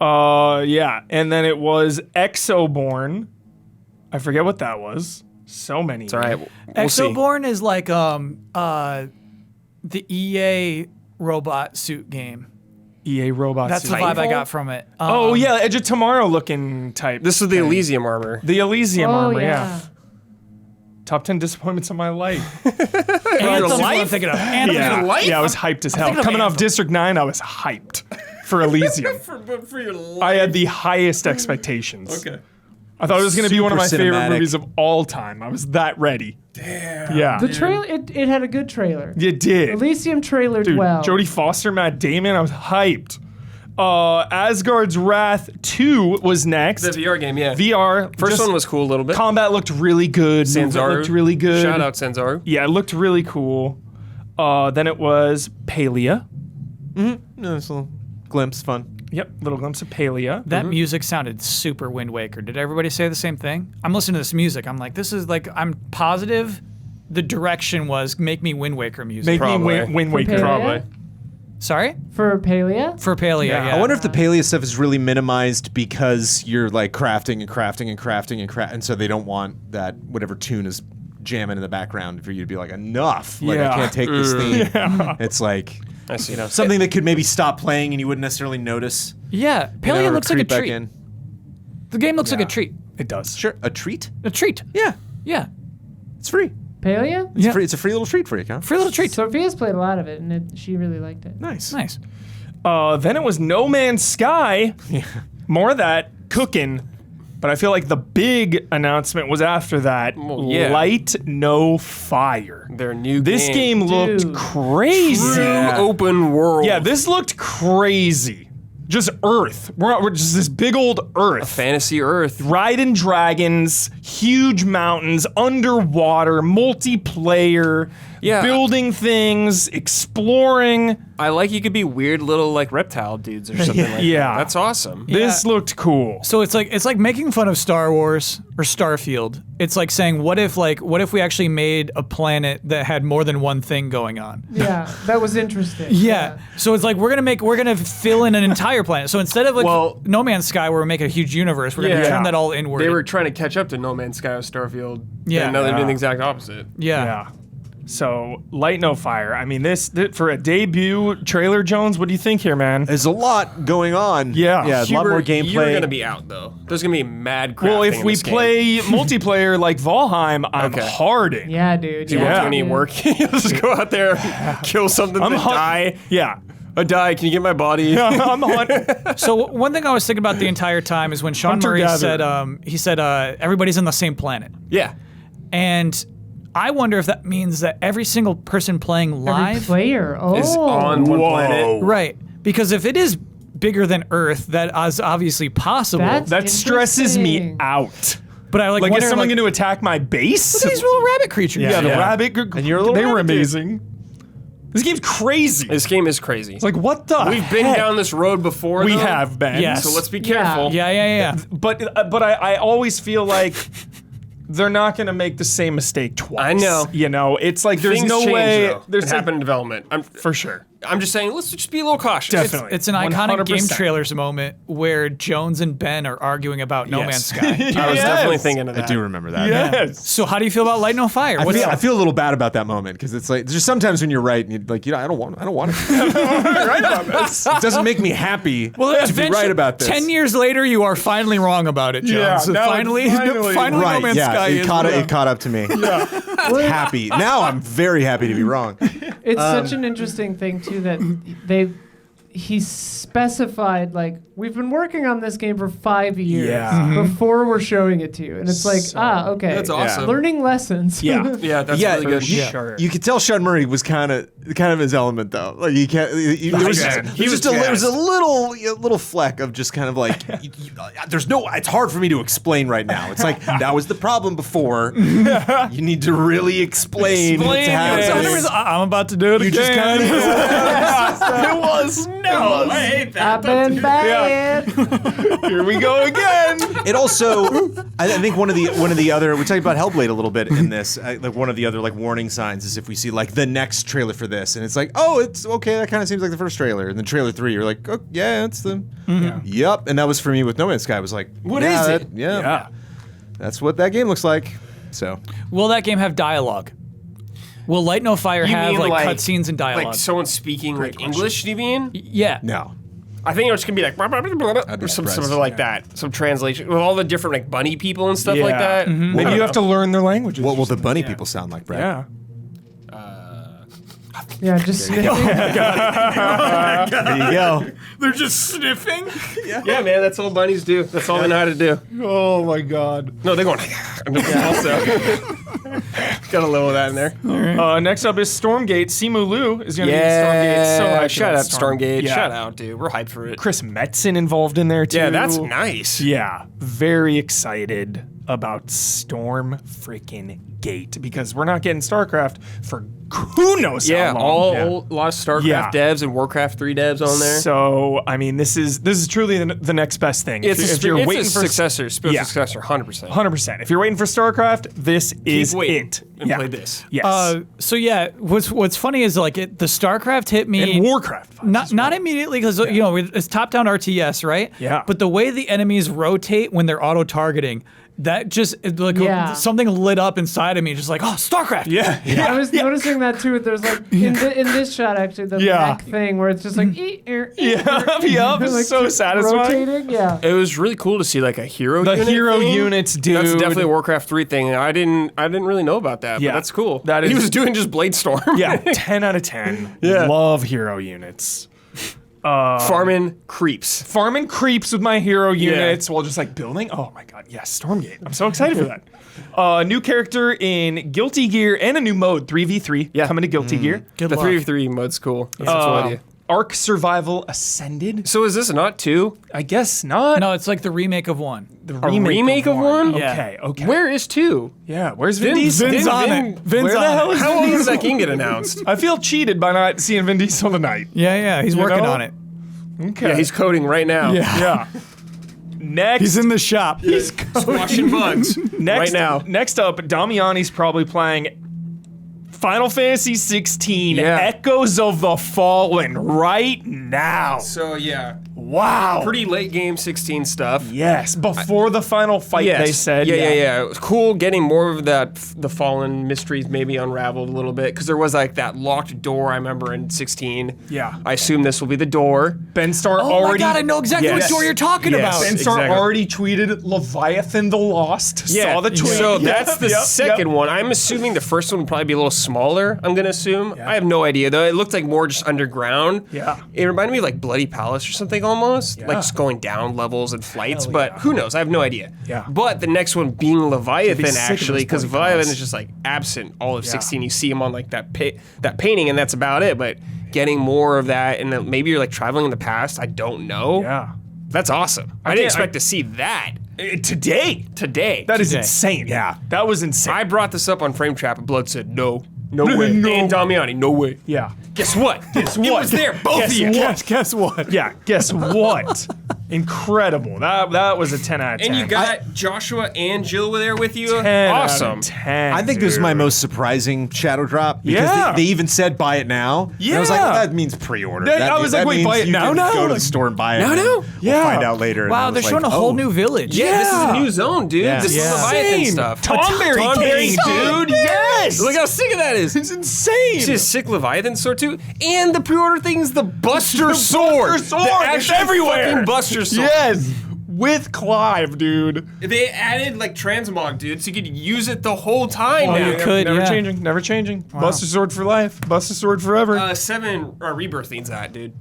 Speaker 2: Yeah, and then it was Exoborn. I forget what that was. So many.
Speaker 4: It's all right. We'll see.
Speaker 3: Exoborn is like the EA robot suit game.
Speaker 2: EA robots.
Speaker 3: That's the vibe I got from it.
Speaker 2: Oh yeah, Edge of Tomorrow looking type.
Speaker 4: This is the Elysium armor.
Speaker 2: The Elysium
Speaker 1: Oh,
Speaker 2: armor.
Speaker 1: yeah.
Speaker 2: Top 10 disappointments of my life.
Speaker 3: Anthem is what I'm thinking of. Anthem.
Speaker 2: Yeah, I was hyped as hell.
Speaker 3: thinking of
Speaker 2: Coming off
Speaker 3: Anthem.
Speaker 2: District 9, I was hyped for Elysium.
Speaker 4: For your life.
Speaker 2: I had the highest expectations.
Speaker 4: Okay.
Speaker 2: I thought it was going to be one of my
Speaker 5: Super
Speaker 2: favorite
Speaker 5: cinematic.
Speaker 2: movies of all time. I was that ready. Damn. Yeah.
Speaker 1: The trailer, it had a good trailer.
Speaker 2: You did.
Speaker 1: Elysium trailered
Speaker 2: Dude,
Speaker 1: well.
Speaker 2: Jodie Foster, Matt Damon, I was hyped. Asgard's Wrath 2 was next.
Speaker 4: The VR game, yeah.
Speaker 2: VR.
Speaker 4: First
Speaker 2: just
Speaker 4: one was cool a little bit.
Speaker 2: Combat looked really good. Movement
Speaker 4: Sanzaru.
Speaker 2: looked really good.
Speaker 4: Shout out Sanzaru.
Speaker 2: Yeah, it looked really cool. Then it was Palia.
Speaker 5: Nice little glimpse, fun.
Speaker 2: Yep, little glimpse of Palia.
Speaker 3: That music sounded super Wind Waker. Did everybody say the same thing? I'm listening to this music. I'm like, this is like, I'm positive the direction was make me Wind Waker music.
Speaker 2: Make me
Speaker 4: Probably.
Speaker 2: Wind Waker.
Speaker 1: Palia?
Speaker 4: Probably.
Speaker 3: Sorry?
Speaker 1: For Palia?
Speaker 3: For Palia, yeah.
Speaker 5: I wonder if the paleo stuff is really minimized because you're like crafting and crafting and crafting and so they don't want that whatever tune is jamming in the background for you to be like enough. Like
Speaker 2: Yeah.
Speaker 5: I can't take this theme. It's like
Speaker 4: I see.
Speaker 5: something that could maybe stop playing and you wouldn't necessarily notice.
Speaker 3: Yeah,
Speaker 5: and
Speaker 3: Palia
Speaker 5: then
Speaker 3: looks like a
Speaker 5: creep back
Speaker 3: treat.
Speaker 5: in.
Speaker 3: The game looks like
Speaker 2: Yeah.
Speaker 3: a treat.
Speaker 2: It does.
Speaker 5: Sure, a treat.
Speaker 3: A treat.
Speaker 5: Yeah,
Speaker 3: Yeah.
Speaker 5: it's free.
Speaker 1: Palia?
Speaker 3: Yeah.
Speaker 5: It's a free little treat for you, Kyle.
Speaker 3: Free little treat.
Speaker 1: Sophia's played a lot of it, and she really liked it.
Speaker 5: Nice.
Speaker 3: Nice.
Speaker 2: Then it was No Man's Sky. More of that cooking. But I feel like the big announcement was after that.
Speaker 4: Well, yeah.
Speaker 2: Light No Fire.
Speaker 4: Their new
Speaker 2: This game looked
Speaker 1: Dude.
Speaker 2: crazy.
Speaker 4: True open world.
Speaker 2: Yeah, this looked crazy. Just Earth. We're just this big old Earth.
Speaker 4: Fantasy Earth.
Speaker 2: Riding dragons, huge mountains, underwater, multiplayer,
Speaker 4: Yeah.
Speaker 2: building things, exploring.
Speaker 4: I like you could be weird little like reptile dudes or something like
Speaker 2: Yeah.
Speaker 4: that. That's awesome.
Speaker 2: This looked cool.
Speaker 3: So it's like making fun of Star Wars or Starfield. It's like saying, what if we actually made a planet that had more than one thing going on?
Speaker 1: Yeah, that was interesting.
Speaker 3: Yeah. So it's like we're gonna fill in an entire planet. So instead of like
Speaker 4: Well-
Speaker 3: No Man's Sky, where we make a huge universe, we're gonna
Speaker 4: Yeah.
Speaker 3: turn that all inward.
Speaker 4: They were trying to catch up to No Man's Sky with Starfield.
Speaker 3: Yeah.
Speaker 4: And now they're
Speaker 2: Yeah.
Speaker 4: doing the exact opposite.
Speaker 2: Yeah. So, Light No Fire. I mean, this for a debut trailer, Jones, what do you think here, man?
Speaker 5: There's a lot going on.
Speaker 2: Yeah.
Speaker 5: Yeah, a lot more gameplay.
Speaker 4: You're gonna be out though. There's gonna be mad crafting
Speaker 2: Well, if
Speaker 4: in
Speaker 2: we
Speaker 4: this game.
Speaker 2: play multiplayer like Valheim, I'm
Speaker 4: Okay.
Speaker 2: harding.
Speaker 1: Yeah, dude.
Speaker 4: Do you
Speaker 2: Yeah.
Speaker 4: want any work? You just go out there, kill something,
Speaker 2: I'm
Speaker 4: then
Speaker 2: hunt-
Speaker 4: die.
Speaker 2: Yeah.
Speaker 4: I die. Can you get my body?
Speaker 2: I'm hunting.
Speaker 3: So one thing I was thinking about the entire time is when Sean Murray
Speaker 2: Hunter-gatherer.
Speaker 3: said everybody's on the same planet,
Speaker 4: Yeah.
Speaker 3: and I wonder if that means that every single person playing
Speaker 1: Every
Speaker 3: live,
Speaker 1: player. Oh.
Speaker 4: Is on one
Speaker 2: Whoa.
Speaker 4: planet.
Speaker 3: right? Because if it is bigger than Earth, that is obviously possible.
Speaker 1: That's
Speaker 2: That stresses me
Speaker 1: interesting.
Speaker 2: out.
Speaker 3: but I like
Speaker 2: Like, is
Speaker 3: wonder,
Speaker 2: someone
Speaker 3: like,
Speaker 2: going to attack my base?
Speaker 3: these little rabbit creatures.
Speaker 2: Yeah, the
Speaker 5: Yeah.
Speaker 2: rabbit.
Speaker 5: And you're a little
Speaker 2: They were
Speaker 5: rabbit dude.
Speaker 2: amazing. This game's crazy.
Speaker 4: This game is crazy.
Speaker 2: It's like, what the
Speaker 4: We've been
Speaker 2: heck?
Speaker 4: down this road before.
Speaker 2: We
Speaker 4: though,
Speaker 2: have been.
Speaker 3: Yes.
Speaker 4: So let's be
Speaker 1: Yeah.
Speaker 4: careful.
Speaker 3: Yeah.
Speaker 2: But I always feel like they're not going to make the same mistake twice.
Speaker 4: I know.
Speaker 2: You know, it's like there's
Speaker 4: Things
Speaker 2: no
Speaker 4: change,
Speaker 2: way.
Speaker 4: though.
Speaker 2: There's
Speaker 4: it
Speaker 2: like-
Speaker 4: happened in development.
Speaker 2: for sure.
Speaker 4: I'm just saying, let's just be a little cautious.
Speaker 2: Definitely.
Speaker 3: It's an iconic game
Speaker 2: 100%.
Speaker 3: trailers moment where Jones and Ben are arguing about No Man's Sky.
Speaker 4: I was definitely thinking of
Speaker 5: I
Speaker 4: that.
Speaker 5: do remember that.
Speaker 2: Yes.
Speaker 3: So how do you feel about Light No Fire?
Speaker 5: I feel a little bad about that moment because it's like there's sometimes when you're right and you're like, I don't want to. Right about this. It doesn't make me happy to be
Speaker 3: eventually-
Speaker 5: right about this.
Speaker 3: 10 years later, you are finally wrong about it, Jones.
Speaker 2: Yeah, no,
Speaker 3: finally,
Speaker 2: finally.
Speaker 3: No
Speaker 5: Right,
Speaker 3: Man's
Speaker 5: yeah,
Speaker 3: Sky
Speaker 5: it
Speaker 3: is
Speaker 5: caught up to me. Happy. Now I'm very happy to be wrong.
Speaker 1: It's such an interesting thing too that he specified, like, we've been working on this game for 5 years
Speaker 2: Yeah.
Speaker 1: before we're showing it to you, and it's like, okay,
Speaker 4: That's awesome.
Speaker 1: learning lessons.
Speaker 2: Yeah.
Speaker 4: Yeah, that's
Speaker 5: Yeah,
Speaker 4: really good.
Speaker 2: Sure.
Speaker 5: You could tell Sean Murray was kind of his element though. Like you can't. There was
Speaker 2: jazzed.
Speaker 5: there was a little fleck of just kind of like there's no. It's hard for me to explain right now. It's like that was the problem before. You need to really explain.
Speaker 2: Explain
Speaker 5: to have
Speaker 2: it.
Speaker 5: something-
Speaker 3: I'm about to do it
Speaker 5: You
Speaker 3: again.
Speaker 5: just kind of.
Speaker 2: It was no. I hate that.
Speaker 1: I've been bad.
Speaker 2: Here we go again.
Speaker 5: It also, I think one of the other, we talked about Hellblade a little bit in this. Like one of the other like warning signs is if we see like the next trailer for this, and it's like, oh, it's okay. That kind of seems like the first trailer, and then trailer 3, you're like, oh yeah, it's the, yep. And that was for me with No Man's Sky. I was like,
Speaker 4: What
Speaker 5: yeah,
Speaker 4: is
Speaker 5: that-
Speaker 4: it?
Speaker 5: Yeah, that's what that game looks like. So
Speaker 3: Will that game have dialogue? Will Light No Fire
Speaker 4: You
Speaker 3: have
Speaker 4: mean,
Speaker 3: like cutscenes and dialogue?
Speaker 4: Like someone speaking like English, do you mean?
Speaker 3: Yeah.
Speaker 5: no,
Speaker 4: I think it's gonna be like or
Speaker 5: be
Speaker 4: something
Speaker 5: surprised.
Speaker 4: like that. Some translation with all the different like bunny people and stuff like
Speaker 2: Yeah.
Speaker 4: that.
Speaker 2: Maybe you have to learn their languages.
Speaker 5: what will the bunny people sound like, Brad?
Speaker 2: Yeah.
Speaker 1: Yeah, just sniffing.
Speaker 5: There you go.
Speaker 3: They're just sniffing?
Speaker 4: Yeah, man, that's all bunnies do. That's all they know how to do.
Speaker 2: Oh my God.
Speaker 4: No, they're going also. Got a little of that in there.
Speaker 2: Next up is Stormgate. Simu Liu is going to be in Stormgate. So hyped
Speaker 4: shout
Speaker 2: about
Speaker 4: out Stormgate.
Speaker 2: Yeah.
Speaker 4: Shout out, dude. We're hyped for it.
Speaker 2: Chris Metzen involved in there too.
Speaker 4: Yeah, that's nice.
Speaker 2: Yeah, very excited about Storm freaking Gate because we're not getting StarCraft for who knows
Speaker 4: Yeah,
Speaker 2: how long.
Speaker 4: a lot of StarCraft
Speaker 2: Yeah.
Speaker 4: devs and Warcraft 3 devs on there.
Speaker 2: So I mean, this is truly the next best thing.
Speaker 4: It's
Speaker 2: if you're waiting for
Speaker 4: successor, spiritual
Speaker 2: Yeah.
Speaker 4: successor, 100%.
Speaker 2: 100%. If you're waiting for StarCraft, this is
Speaker 4: waiting
Speaker 2: it.
Speaker 4: and
Speaker 2: Yeah.
Speaker 4: play this.
Speaker 2: Yes.
Speaker 3: So yeah, what's funny is like the StarCraft hit me.
Speaker 2: and Warcraft. vibes as
Speaker 3: Not
Speaker 2: well.
Speaker 3: immediately because you know it's top-down RTS, right?
Speaker 2: Yeah.
Speaker 3: But the way the enemies rotate when they're auto-targeting, that just something lit up inside of me, just like StarCraft.
Speaker 2: Yeah.
Speaker 1: I was noticing that too. There's like in this shot actually the
Speaker 2: Yeah.
Speaker 1: mech thing where it's just like
Speaker 2: Yup,
Speaker 1: like
Speaker 2: so
Speaker 1: just
Speaker 2: satisfying.
Speaker 1: rotating. Yeah.
Speaker 4: It was really cool to see like a hero
Speaker 2: The
Speaker 4: unit
Speaker 2: hero
Speaker 4: thing.
Speaker 2: units, dude.
Speaker 4: That's definitely a Warcraft 3 thing. I didn't really know about that,
Speaker 2: Yeah.
Speaker 4: but that's cool.
Speaker 2: That
Speaker 4: he
Speaker 2: is-
Speaker 4: was doing just Blade Storm.
Speaker 2: Yeah, 10 out of 10.
Speaker 4: Yeah.
Speaker 2: Love hero units.
Speaker 4: Farming creeps.
Speaker 2: Farming creeps with my hero units while just like building. Oh my God, yes, Stormgate. I'm so excited for that. New character in Guilty Gear and a new mode, 3v3, coming to Guilty Gear.
Speaker 4: The 3v3 mode's cool. That's what I do.
Speaker 2: Ark Survival Ascended.
Speaker 4: So is this not 2?
Speaker 2: I guess not.
Speaker 3: No, it's like the remake of 1.
Speaker 2: The
Speaker 4: A remake of one?
Speaker 2: Okay, okay.
Speaker 4: Where is 2?
Speaker 2: Yeah, where's Vin Diesel?
Speaker 3: Vin's on it. Vin's
Speaker 2: Where the
Speaker 3: on
Speaker 2: hell
Speaker 3: it.
Speaker 2: is
Speaker 4: How
Speaker 2: Vin
Speaker 4: long does
Speaker 2: Diesel?
Speaker 4: that game get announced?
Speaker 2: I feel cheated by not seeing Vin Diesel tonight.
Speaker 3: Yeah, he's working
Speaker 2: know?
Speaker 3: on it.
Speaker 2: Okay.
Speaker 4: Yeah, he's coding right now.
Speaker 2: Yeah. Next.
Speaker 3: He's in the shop.
Speaker 4: He's washing bugs
Speaker 2: Next,
Speaker 4: right now.
Speaker 2: Next up, Damiani's probably playing Final Fantasy 16
Speaker 4: Yeah.
Speaker 2: Echoes of the Fallen right now.
Speaker 4: So yeah,
Speaker 2: Wow.
Speaker 4: pretty late game 16 stuff.
Speaker 2: Yes, before the final fight,
Speaker 4: Yes.
Speaker 2: they said.
Speaker 4: Yeah. It was cool getting more of that, the Fallen mysteries maybe unraveled a little bit, because there was like that locked door I remember in 16.
Speaker 2: Yeah.
Speaker 4: I assume this will be the door.
Speaker 2: Benstar
Speaker 3: Oh
Speaker 2: already.
Speaker 3: my God, I know exactly
Speaker 4: Yes.
Speaker 3: what door you're talking
Speaker 2: Yes.
Speaker 3: about.
Speaker 2: Benstar
Speaker 4: Exactly.
Speaker 2: already tweeted Leviathan the Lost. Saw the tweet.
Speaker 4: So that's
Speaker 2: Yep,
Speaker 4: the
Speaker 2: yep,
Speaker 4: second
Speaker 2: yep.
Speaker 4: one. I'm assuming the first one will probably be a little smaller, I'm going to assume. I have no idea, though. It looked like more just underground.
Speaker 2: Yeah.
Speaker 4: It reminded me of like Bloody Palace or something almost.
Speaker 2: Yeah.
Speaker 4: Like just going down levels and flights,
Speaker 2: Hell
Speaker 4: but
Speaker 2: yeah.
Speaker 4: who knows? I have no idea.
Speaker 2: Yeah.
Speaker 4: But the next one being Leviathan,
Speaker 2: sick of
Speaker 4: actually,
Speaker 2: those
Speaker 4: because
Speaker 2: Bloody
Speaker 4: Leviathan
Speaker 2: Palace.
Speaker 4: is just like absent all of
Speaker 2: Yeah.
Speaker 4: 16. You see him on like that painting, and that's about it. But getting more of that, and then maybe you're like traveling in the past. I don't know.
Speaker 2: Yeah.
Speaker 4: That's awesome. I didn't expect to see that
Speaker 2: Today.
Speaker 4: today.
Speaker 2: That is
Speaker 3: Today.
Speaker 2: insane. Yeah. That was insane.
Speaker 4: I brought this up on Frame Trap, and Blood said, no way.
Speaker 2: No.
Speaker 4: And Damiani, no way.
Speaker 2: yeah.
Speaker 4: Guess what? Guess
Speaker 2: what?
Speaker 4: It was there, both
Speaker 2: Guess
Speaker 4: of you.
Speaker 2: what?
Speaker 3: Guess what?
Speaker 2: Yeah. Guess what? Incredible. That was a 10 out of 10.
Speaker 4: And you got Joshua and Jill were there with you.
Speaker 2: 10
Speaker 4: Awesome.
Speaker 2: Out of 10,
Speaker 5: I think this is my
Speaker 2: dude.
Speaker 5: most surprising shadow drop because
Speaker 2: Yeah.
Speaker 5: they even said buy it now. And I was like,
Speaker 2: Yeah.
Speaker 5: well, that means pre-order.
Speaker 2: I was like, wait,
Speaker 5: means
Speaker 2: buy it
Speaker 5: you
Speaker 2: now,
Speaker 5: can
Speaker 2: now?
Speaker 5: Go to the
Speaker 2: Like,
Speaker 5: store and buy it.
Speaker 4: now,
Speaker 5: and
Speaker 4: now?
Speaker 5: We'll
Speaker 2: Yeah.
Speaker 5: find out later. And I
Speaker 3: Wow,
Speaker 5: was
Speaker 3: they're
Speaker 5: like,
Speaker 3: showing a whole
Speaker 5: oh.
Speaker 3: new village.
Speaker 4: Yeah, this is
Speaker 2: Yeah.
Speaker 4: a new zone, dude.
Speaker 5: Yeah.
Speaker 4: This
Speaker 3: Yeah.
Speaker 4: is Leviathan
Speaker 2: Insane.
Speaker 4: stuff.
Speaker 2: Tonberry King, dude. Yes.
Speaker 4: Look how sick that is.
Speaker 2: It's insane.
Speaker 4: See a sick Leviathan sword too, and the pre-order thing's the Buster
Speaker 2: The
Speaker 4: sword.
Speaker 2: Buster sword.
Speaker 4: The
Speaker 2: It's
Speaker 4: actual
Speaker 2: everywhere.
Speaker 4: fucking Buster sword.
Speaker 2: Yes. With Clive, dude.
Speaker 4: They added like transmog, dude, so you could use it the whole time
Speaker 3: Oh,
Speaker 4: now.
Speaker 3: you could,
Speaker 2: Never
Speaker 3: yeah.
Speaker 2: changing. Never changing. Buster Sword for life. Buster Sword forever.
Speaker 4: 7 Rebirth needs that, dude.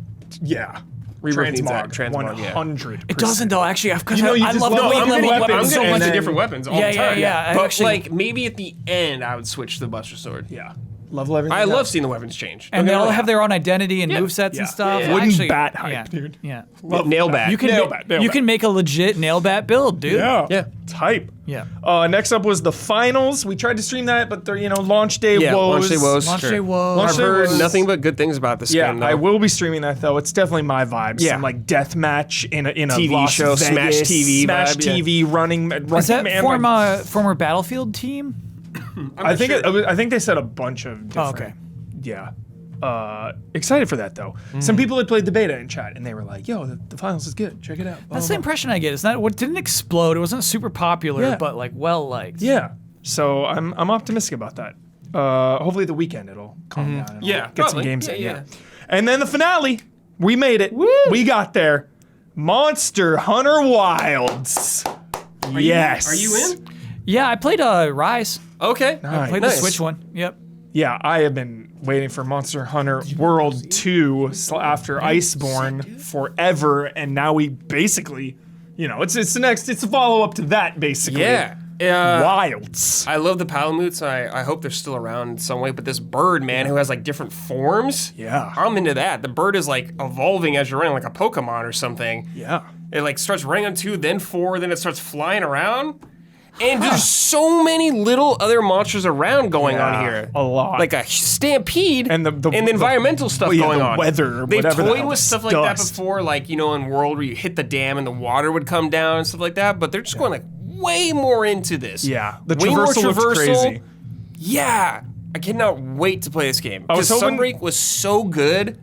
Speaker 2: Yeah.
Speaker 4: Rebirth needs that.
Speaker 2: Transmog.
Speaker 4: Transmog, yeah.
Speaker 2: 100%.
Speaker 3: It doesn't though, actually. Because
Speaker 2: You know, you
Speaker 3: I
Speaker 2: just
Speaker 3: love
Speaker 2: love
Speaker 3: the
Speaker 2: I'm
Speaker 3: level
Speaker 2: gonna-
Speaker 3: weapons
Speaker 2: I'm
Speaker 3: so
Speaker 2: gonna
Speaker 4: a
Speaker 3: much.
Speaker 4: bunch of different weapons all
Speaker 3: Yeah,
Speaker 4: the
Speaker 3: yeah,
Speaker 4: time.
Speaker 3: yeah. I
Speaker 4: But
Speaker 3: actually-
Speaker 4: like maybe at the end, I would switch to the Buster sword.
Speaker 2: Yeah. Love everything.
Speaker 4: I love seeing the weapons change.
Speaker 3: And they
Speaker 4: Don't get
Speaker 3: all
Speaker 4: me
Speaker 3: have
Speaker 4: wrong.
Speaker 3: their own identity and
Speaker 4: Yeah.
Speaker 3: movesets
Speaker 2: Yeah.
Speaker 3: and stuff.
Speaker 4: Yeah.
Speaker 2: Wooden
Speaker 3: Actually,
Speaker 2: bat hype,
Speaker 3: yeah,
Speaker 2: dude.
Speaker 3: Yeah.
Speaker 4: nail bat.
Speaker 3: You can
Speaker 2: Nail
Speaker 3: ma-
Speaker 2: bat, nail
Speaker 3: you
Speaker 2: bat.
Speaker 3: can make a legit nail bat build, dude.
Speaker 2: Yeah.
Speaker 4: Yeah.
Speaker 2: Type.
Speaker 3: Yeah.
Speaker 2: Next up was the finals. We tried to stream that, but they're, launch day
Speaker 4: Yeah,
Speaker 2: woes.
Speaker 4: launch day woes.
Speaker 3: Launch
Speaker 4: Sure.
Speaker 3: day woes.
Speaker 2: Launch
Speaker 4: I've
Speaker 2: day
Speaker 4: heard
Speaker 2: woes.
Speaker 4: nothing but good things about this
Speaker 2: Yeah,
Speaker 4: game. Though.
Speaker 2: I will be streaming that though. It's definitely my vibe.
Speaker 4: Yeah.
Speaker 2: Some like death match in a
Speaker 4: TV
Speaker 2: Las
Speaker 4: show,
Speaker 2: Vegas,
Speaker 4: Smash TV
Speaker 2: Smash
Speaker 4: vibe, yeah.
Speaker 2: TV running.
Speaker 3: Is that
Speaker 2: man,
Speaker 3: former Battlefield team?
Speaker 2: I think I think they said a bunch of different.
Speaker 3: Oh, okay.
Speaker 2: Yeah. Excited for that though. Some people had played the beta in chat and they were like, "Yo, the finals is good. Check it out." Blah,
Speaker 3: That's
Speaker 2: blah,
Speaker 3: the impression I get. It's not what didn't explode. It wasn't super popular,
Speaker 2: Yeah.
Speaker 3: but like well liked.
Speaker 2: Yeah. So I'm optimistic about that. Hopefully the weekend it'll calm down. And
Speaker 4: Yeah,
Speaker 2: get some
Speaker 4: probably.
Speaker 2: games
Speaker 4: Yeah,
Speaker 2: in.
Speaker 4: yeah.
Speaker 2: And then the finale. We made it. We got there. Monster Hunter Wilds. Yes.
Speaker 4: Are you in?
Speaker 3: Yeah, I played Rise.
Speaker 4: Okay.
Speaker 3: I played
Speaker 4: Nice.
Speaker 3: the Switch one. Yep.
Speaker 2: Yeah, I have been waiting for Monster Hunter World 2 after Iceborne forever, and now we basically, it's the next, it's a follow up to that basically.
Speaker 4: Yeah.
Speaker 2: Wilds.
Speaker 4: I love the Palamutes. I hope they're still around in some way. But this bird, man, who has like different forms.
Speaker 2: Yeah.
Speaker 4: I'm into that. The bird is like evolving as you're running, like a Pokemon or something.
Speaker 2: Yeah.
Speaker 4: It like starts running on 2, then 4, then it starts flying around. And there's so many little other monsters around going on
Speaker 2: Yeah,
Speaker 4: here.
Speaker 2: a lot.
Speaker 4: Like a stampede
Speaker 2: And the
Speaker 4: environmental stuff
Speaker 2: well, yeah,
Speaker 4: going
Speaker 2: the
Speaker 4: on.
Speaker 2: weather or
Speaker 4: They've
Speaker 2: whatever the
Speaker 4: toyed
Speaker 2: hell,
Speaker 4: with
Speaker 2: the
Speaker 4: stuff like that
Speaker 2: dust.
Speaker 4: before, like, in World where you hit the dam and the water would come down and stuff like that. But they're just going like way more into this.
Speaker 2: Yeah. The
Speaker 4: Way more
Speaker 2: traversal looked crazy.
Speaker 4: Yeah. I cannot wait to play this game.
Speaker 2: was
Speaker 4: Because
Speaker 2: hoping-
Speaker 4: Sunbreak was so good.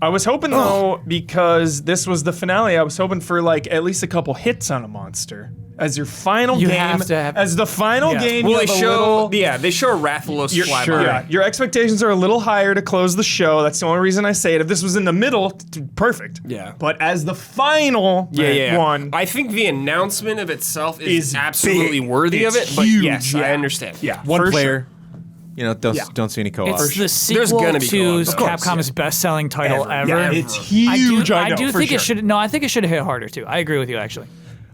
Speaker 2: I was hoping though, because this was the finale, I was hoping for like at least a couple hits on a monster. As your final
Speaker 3: You
Speaker 2: game,
Speaker 3: have to have-
Speaker 2: as the final
Speaker 3: Yeah.
Speaker 2: game,
Speaker 4: Well,
Speaker 2: you
Speaker 4: they
Speaker 2: have a
Speaker 4: show,
Speaker 2: little,
Speaker 4: they show a Rathalos fly
Speaker 2: Sure.
Speaker 4: by.
Speaker 2: Yeah, your expectations are a little higher to close the show. That's the only reason I say it. If this was in the middle, perfect.
Speaker 4: Yeah.
Speaker 2: But as the final one,
Speaker 4: I think the announcement of itself
Speaker 2: Is
Speaker 4: is absolutely
Speaker 2: big.
Speaker 4: worthy
Speaker 2: It's
Speaker 4: of it. But
Speaker 2: huge,
Speaker 4: yes,
Speaker 2: yeah.
Speaker 4: I understand.
Speaker 2: yeah,
Speaker 5: One
Speaker 2: for
Speaker 5: player.
Speaker 2: sure.
Speaker 5: Don't see any co-op.
Speaker 3: It's the
Speaker 4: There's
Speaker 3: sequel
Speaker 4: gonna be
Speaker 3: to
Speaker 4: co-op, of course,
Speaker 3: Capcom's best-selling title ever.
Speaker 2: Yeah, it's
Speaker 3: I
Speaker 2: huge.
Speaker 3: do,
Speaker 2: I,
Speaker 3: I
Speaker 2: know,
Speaker 3: do
Speaker 2: for
Speaker 3: think
Speaker 2: sure.
Speaker 3: it should. No, I think it should have hit harder too. I agree with you actually.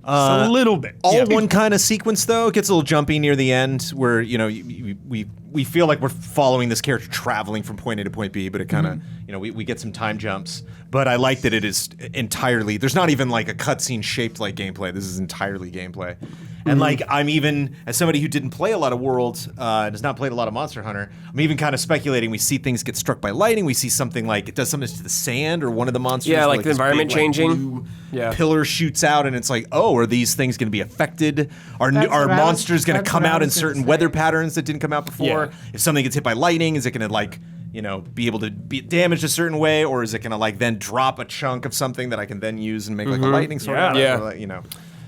Speaker 2: a little bit.
Speaker 5: all one kind of sequence though. It gets a little jumpy near the end where we feel like we're following this character traveling from point A to point B, but it kind of we get some time jumps. But I like that it is entirely, there's not even like a cutscene shaped like gameplay. This is entirely gameplay. And like I'm even, as somebody who didn't play a lot of Worlds and has not played a lot of Monster Hunter, I'm even kind of speculating. We see things get struck by lightning. We see something like it does something to the sand or one of the monsters.
Speaker 4: Yeah,
Speaker 5: where,
Speaker 4: like the
Speaker 5: this
Speaker 4: environment
Speaker 5: big, like,
Speaker 4: changing.
Speaker 5: blue
Speaker 4: Yeah.
Speaker 5: pillar shoots out and it's like, oh, are these things going to be affected? Are
Speaker 1: That's
Speaker 5: are
Speaker 1: what I was-
Speaker 5: monsters going to
Speaker 1: that's
Speaker 5: come
Speaker 1: what I
Speaker 5: out in
Speaker 1: was gonna
Speaker 5: certain
Speaker 1: say.
Speaker 5: weather patterns that didn't come out before?
Speaker 4: Yeah.
Speaker 5: If something gets hit by lightning, is it going to like be able to be damaged a certain way, or is it going to like then drop a chunk of something that I can then use and make like a lightning sword?
Speaker 2: Yeah.
Speaker 5: out of it?
Speaker 4: Yeah.
Speaker 5: Or, like,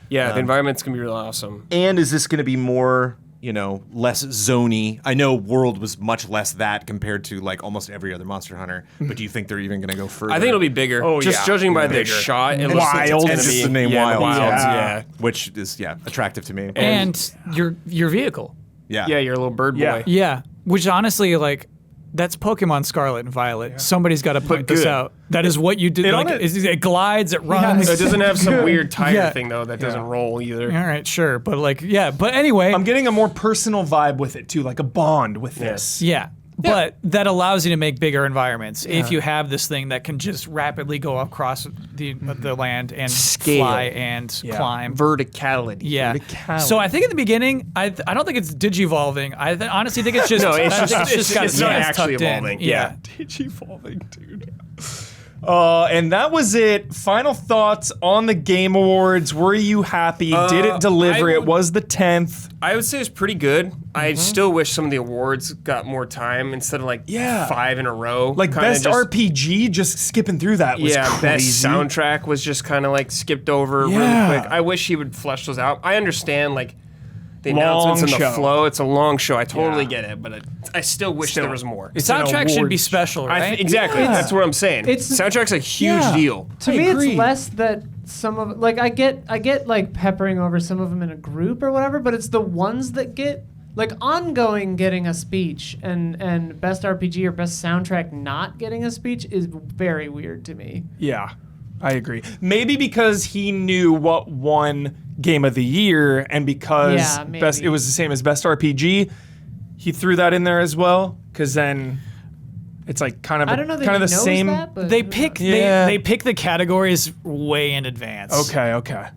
Speaker 4: Yeah, the environment's gonna be really awesome.
Speaker 5: And is this going to be more, less zony? I know World was much less that compared to like almost every other Monster Hunter, but do you think they're even going to go further?
Speaker 4: I think it'll be bigger.
Speaker 2: Oh,
Speaker 4: just
Speaker 2: yeah.
Speaker 4: judging by the
Speaker 2: Bigger.
Speaker 4: shot, it looks like it's
Speaker 2: Wilds.
Speaker 4: gonna
Speaker 5: It's
Speaker 4: be
Speaker 5: just the name
Speaker 4: yeah,
Speaker 5: Wilds.
Speaker 4: Yeah.
Speaker 5: which is attractive to me.
Speaker 3: And your vehicle.
Speaker 5: yeah,
Speaker 4: Yeah, you're a little bird boy.
Speaker 2: Yeah.
Speaker 3: Yeah, which honestly, like, that's Pokemon Scarlet and Violet. Somebody's got to point this
Speaker 4: good.
Speaker 3: out. That is what you did.
Speaker 2: It
Speaker 3: Like,
Speaker 2: on it-
Speaker 3: it glides, it runs.
Speaker 4: It doesn't have some weird tire
Speaker 3: Yeah.
Speaker 4: thing though that doesn't roll either.
Speaker 3: All right, sure, but like, yeah, but anyway,
Speaker 2: I'm getting a more personal vibe with it too, like a bond with this.
Speaker 3: yeah. But that allows you to make bigger environments if you have this thing that can just rapidly go across the land and
Speaker 4: Scale.
Speaker 3: fly and climb.
Speaker 4: Verticality.
Speaker 3: Yeah.
Speaker 2: Verticality.
Speaker 3: So I think in the beginning, I don't think it's digivolving. I honestly think it's just
Speaker 4: No, it's
Speaker 3: I
Speaker 4: just-
Speaker 3: think it's just got
Speaker 4: it's
Speaker 3: its
Speaker 4: not
Speaker 3: hands
Speaker 4: actually
Speaker 3: tucked in.
Speaker 4: evolving.
Speaker 3: Yeah.
Speaker 2: Digivolving, dude. And that was it. Final thoughts on the Game Awards. Were you happy? Did it deliver? It was the 10th.
Speaker 4: I would say it's pretty good. I still wish some of the awards got more time instead of 5 in a row.
Speaker 2: Like best RPG, just skipping through that was crazy.
Speaker 4: Best soundtrack was just kind of skipped over really quick. I wish he would flesh those out. I understand the announcements and the flow. It's a long show. I totally get it, but I still wish there was more.
Speaker 3: Soundtrack should be special, right?
Speaker 4: Exactly. That's what I'm saying. Soundtrack's a huge deal.
Speaker 1: To me, it's less that some of I get peppering over some of them in a group or whatever, but it's the ones that get ongoing getting a speech and best RPG or best soundtrack not getting a speech is very weird to me.
Speaker 2: Yeah, I agree. Maybe because he knew what won Game of the Year, and because it was the same as best RPG, he threw that in there as well. Because then it's kind of the same.
Speaker 1: That,
Speaker 3: they pick they pick the categories way in advance.
Speaker 2: Okay.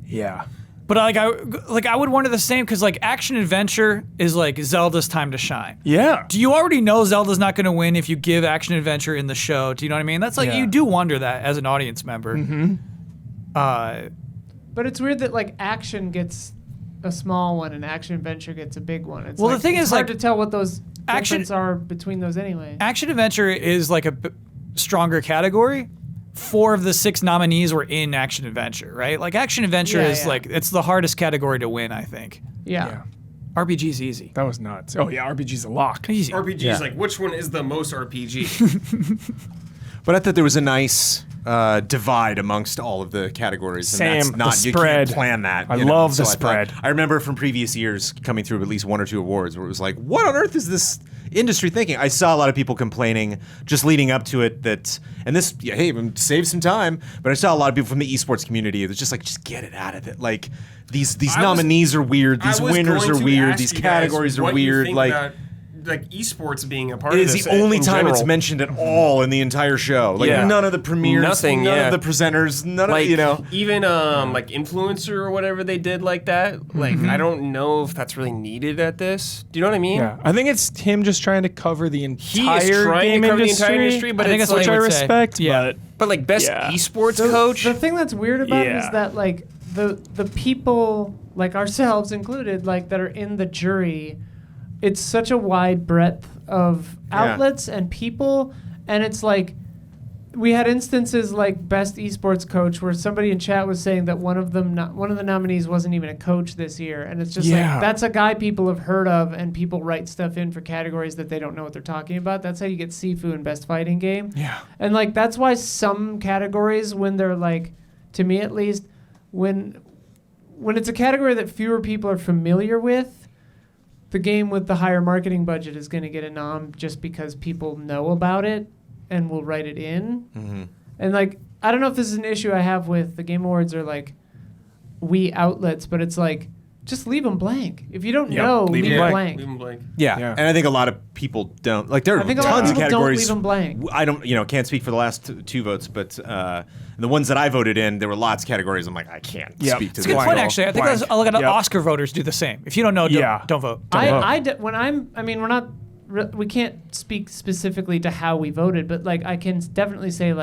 Speaker 2: Yeah.
Speaker 3: But I would wonder the same because action adventure is Zelda's time to shine.
Speaker 2: Yeah.
Speaker 3: Do you already know Zelda's not going to win if you give action adventure in the show? Do you know what I mean? That's you do wonder that as an audience member.
Speaker 2: Mm-hmm.
Speaker 1: But it's weird that action gets a small one and action adventure gets a big one. It's
Speaker 3: the thing
Speaker 1: it's
Speaker 3: is
Speaker 1: hard to tell what those
Speaker 3: action
Speaker 1: differences are between those anyway.
Speaker 3: Action adventure is a stronger category. 4 of the 6 nominees were in action adventure, right? Action adventure is it's the hardest category to win, I think.
Speaker 1: Yeah.
Speaker 3: RPG's easy.
Speaker 2: That was nuts. Oh yeah, RPG's a lock.
Speaker 3: Easy.
Speaker 4: RPG's which one is the most RPG?
Speaker 5: But I thought there was a nice divide amongst all of the categories.
Speaker 2: Same.
Speaker 5: And that's
Speaker 2: The
Speaker 5: you
Speaker 2: spread.
Speaker 5: can't plan that.
Speaker 2: I love the spread.
Speaker 5: I remember from previous years coming through at least 1 or 2 awards where it was what on earth is this industry thinking? I saw a lot of people complaining just leading up to it save some time. But I saw a lot of people from the esports community. It was just get it out of it. These nominees are weird. These winners are weird. These categories are weird.
Speaker 4: Esports being a part
Speaker 5: it
Speaker 4: of
Speaker 5: is
Speaker 4: this.
Speaker 5: the only time it's
Speaker 4: general.
Speaker 5: mentioned at all in the entire show. None of the premieres,
Speaker 4: Nothing,
Speaker 5: none of the presenters, none of
Speaker 4: even influencer or whatever they did that. I don't know if that's really needed at this. Do you know what I mean?
Speaker 2: Yeah, I think it's him just trying to cover the entire
Speaker 4: He is trying to cover the
Speaker 2: industry.
Speaker 4: entire industry, but
Speaker 3: I think
Speaker 4: it's
Speaker 3: that's what
Speaker 2: which I
Speaker 3: would say.
Speaker 2: respect.
Speaker 3: Yeah.
Speaker 4: but best esports coach.
Speaker 1: The thing that's weird about it is that the people ourselves included that are in the jury, it's such a wide breadth of outlets and people, and it's we had instances best esports coach where somebody in chat was saying that one of the nominees wasn't even a coach this year, and it's just that's a guy people have heard of, and people write stuff in for categories that they don't know what they're talking about. That's how you get Sifu in best fighting game.
Speaker 2: Yeah.
Speaker 1: And that's why some categories, when they're to me at least, when it's a category that fewer people are familiar with, the game with the higher marketing budget is going to get a nom just because people know about it and will write it in.
Speaker 5: Mm-hmm.
Speaker 1: And I don't know if this is an issue I have with the Game Awards or we outlets, but it's just leave them blank. If you don't know, leave them blank.
Speaker 4: Leave them blank.
Speaker 5: Yeah, and I think a lot of people don't. There are
Speaker 1: I think a lot
Speaker 5: tons
Speaker 1: of
Speaker 5: of
Speaker 1: people don't
Speaker 5: categories.
Speaker 1: leave them blank.
Speaker 5: I don't, can't speak for the last 2 votes, but the ones that I voted in, there were lots of categories. I'm I can't speak to
Speaker 3: It's a good point, actually. I think a lot of
Speaker 2: Yep.
Speaker 3: Oscar voters do the same. If you don't know, don't vote.
Speaker 1: We can't speak specifically to how we voted, but I can definitely say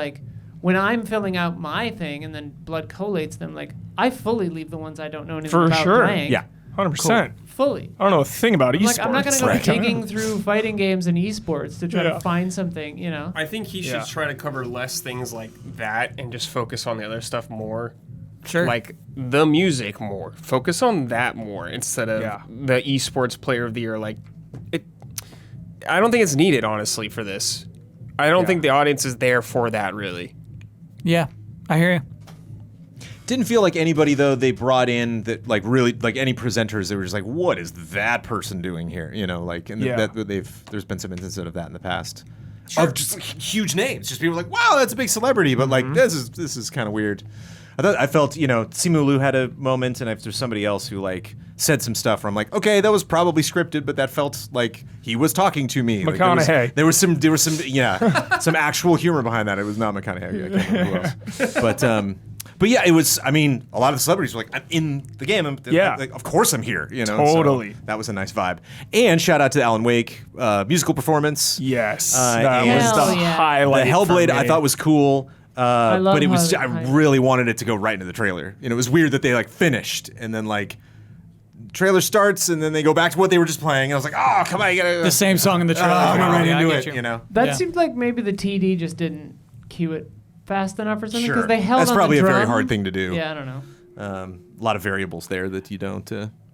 Speaker 1: when I'm filling out my thing and then Blood collates them, I fully leave the ones I don't know anything
Speaker 2: For
Speaker 1: about
Speaker 2: sure.
Speaker 1: blank.
Speaker 5: Yeah.
Speaker 2: 100%.
Speaker 1: Fully.
Speaker 2: I don't know a thing about esports.
Speaker 1: I'm not going to go digging through fighting games and esports to try to find something,
Speaker 4: I think he should try to cover less things like that and just focus on the other stuff more.
Speaker 3: Sure.
Speaker 4: The music more. Focus on that more instead of the esports player of the year. I don't think it's needed, honestly, for this. I don't think the audience is there for that, really.
Speaker 3: Yeah, I hear you.
Speaker 5: Didn't feel like anybody though they brought in that really any presenters they were just what is that person doing here, there's been some instances of that in the past of just huge names, just people wow, that's a big celebrity, but this is kind of weird. I felt Simu Liu had a moment, and if there's somebody else who said some stuff where I'm okay, that was probably scripted, but that felt like he was talking to me.
Speaker 2: McConaughey.
Speaker 5: There was some some actual humor behind that. It was not McConaughey. I can't remember who else. But yeah, it was. I mean, a lot of the celebrities were like, "I'm in the game.
Speaker 2: Yeah.
Speaker 5: Like, of course I'm here." You know,
Speaker 2: Totally.
Speaker 5: So that was a nice vibe. And shout out to Alan Wake musical performance.
Speaker 2: Yes,
Speaker 5: and
Speaker 2: that was
Speaker 1: Hell
Speaker 2: the
Speaker 1: yeah.
Speaker 2: highlight.
Speaker 5: The Hellblade
Speaker 2: for me.
Speaker 5: I thought was cool.
Speaker 1: love
Speaker 5: But it was.
Speaker 1: how-
Speaker 5: I really wanted it to go right into the trailer. You know, it was weird that they like finished and then like. Trailer starts and then they go back to what they were just playing. And I was like, oh, come on, you gotta.
Speaker 3: The same song in the trailer.
Speaker 5: I'm right
Speaker 3: Yeah, I
Speaker 5: into
Speaker 3: get
Speaker 5: it, you know.
Speaker 1: That
Speaker 3: Yeah.
Speaker 1: seemed like maybe the TD just didn't cue it fast enough or something because
Speaker 5: Sure.
Speaker 1: they held
Speaker 5: That's
Speaker 1: on
Speaker 5: probably
Speaker 1: the
Speaker 5: a very
Speaker 1: drum.
Speaker 5: hard thing to do.
Speaker 1: Yeah, I don't know.
Speaker 5: A lot of variables there that you don't.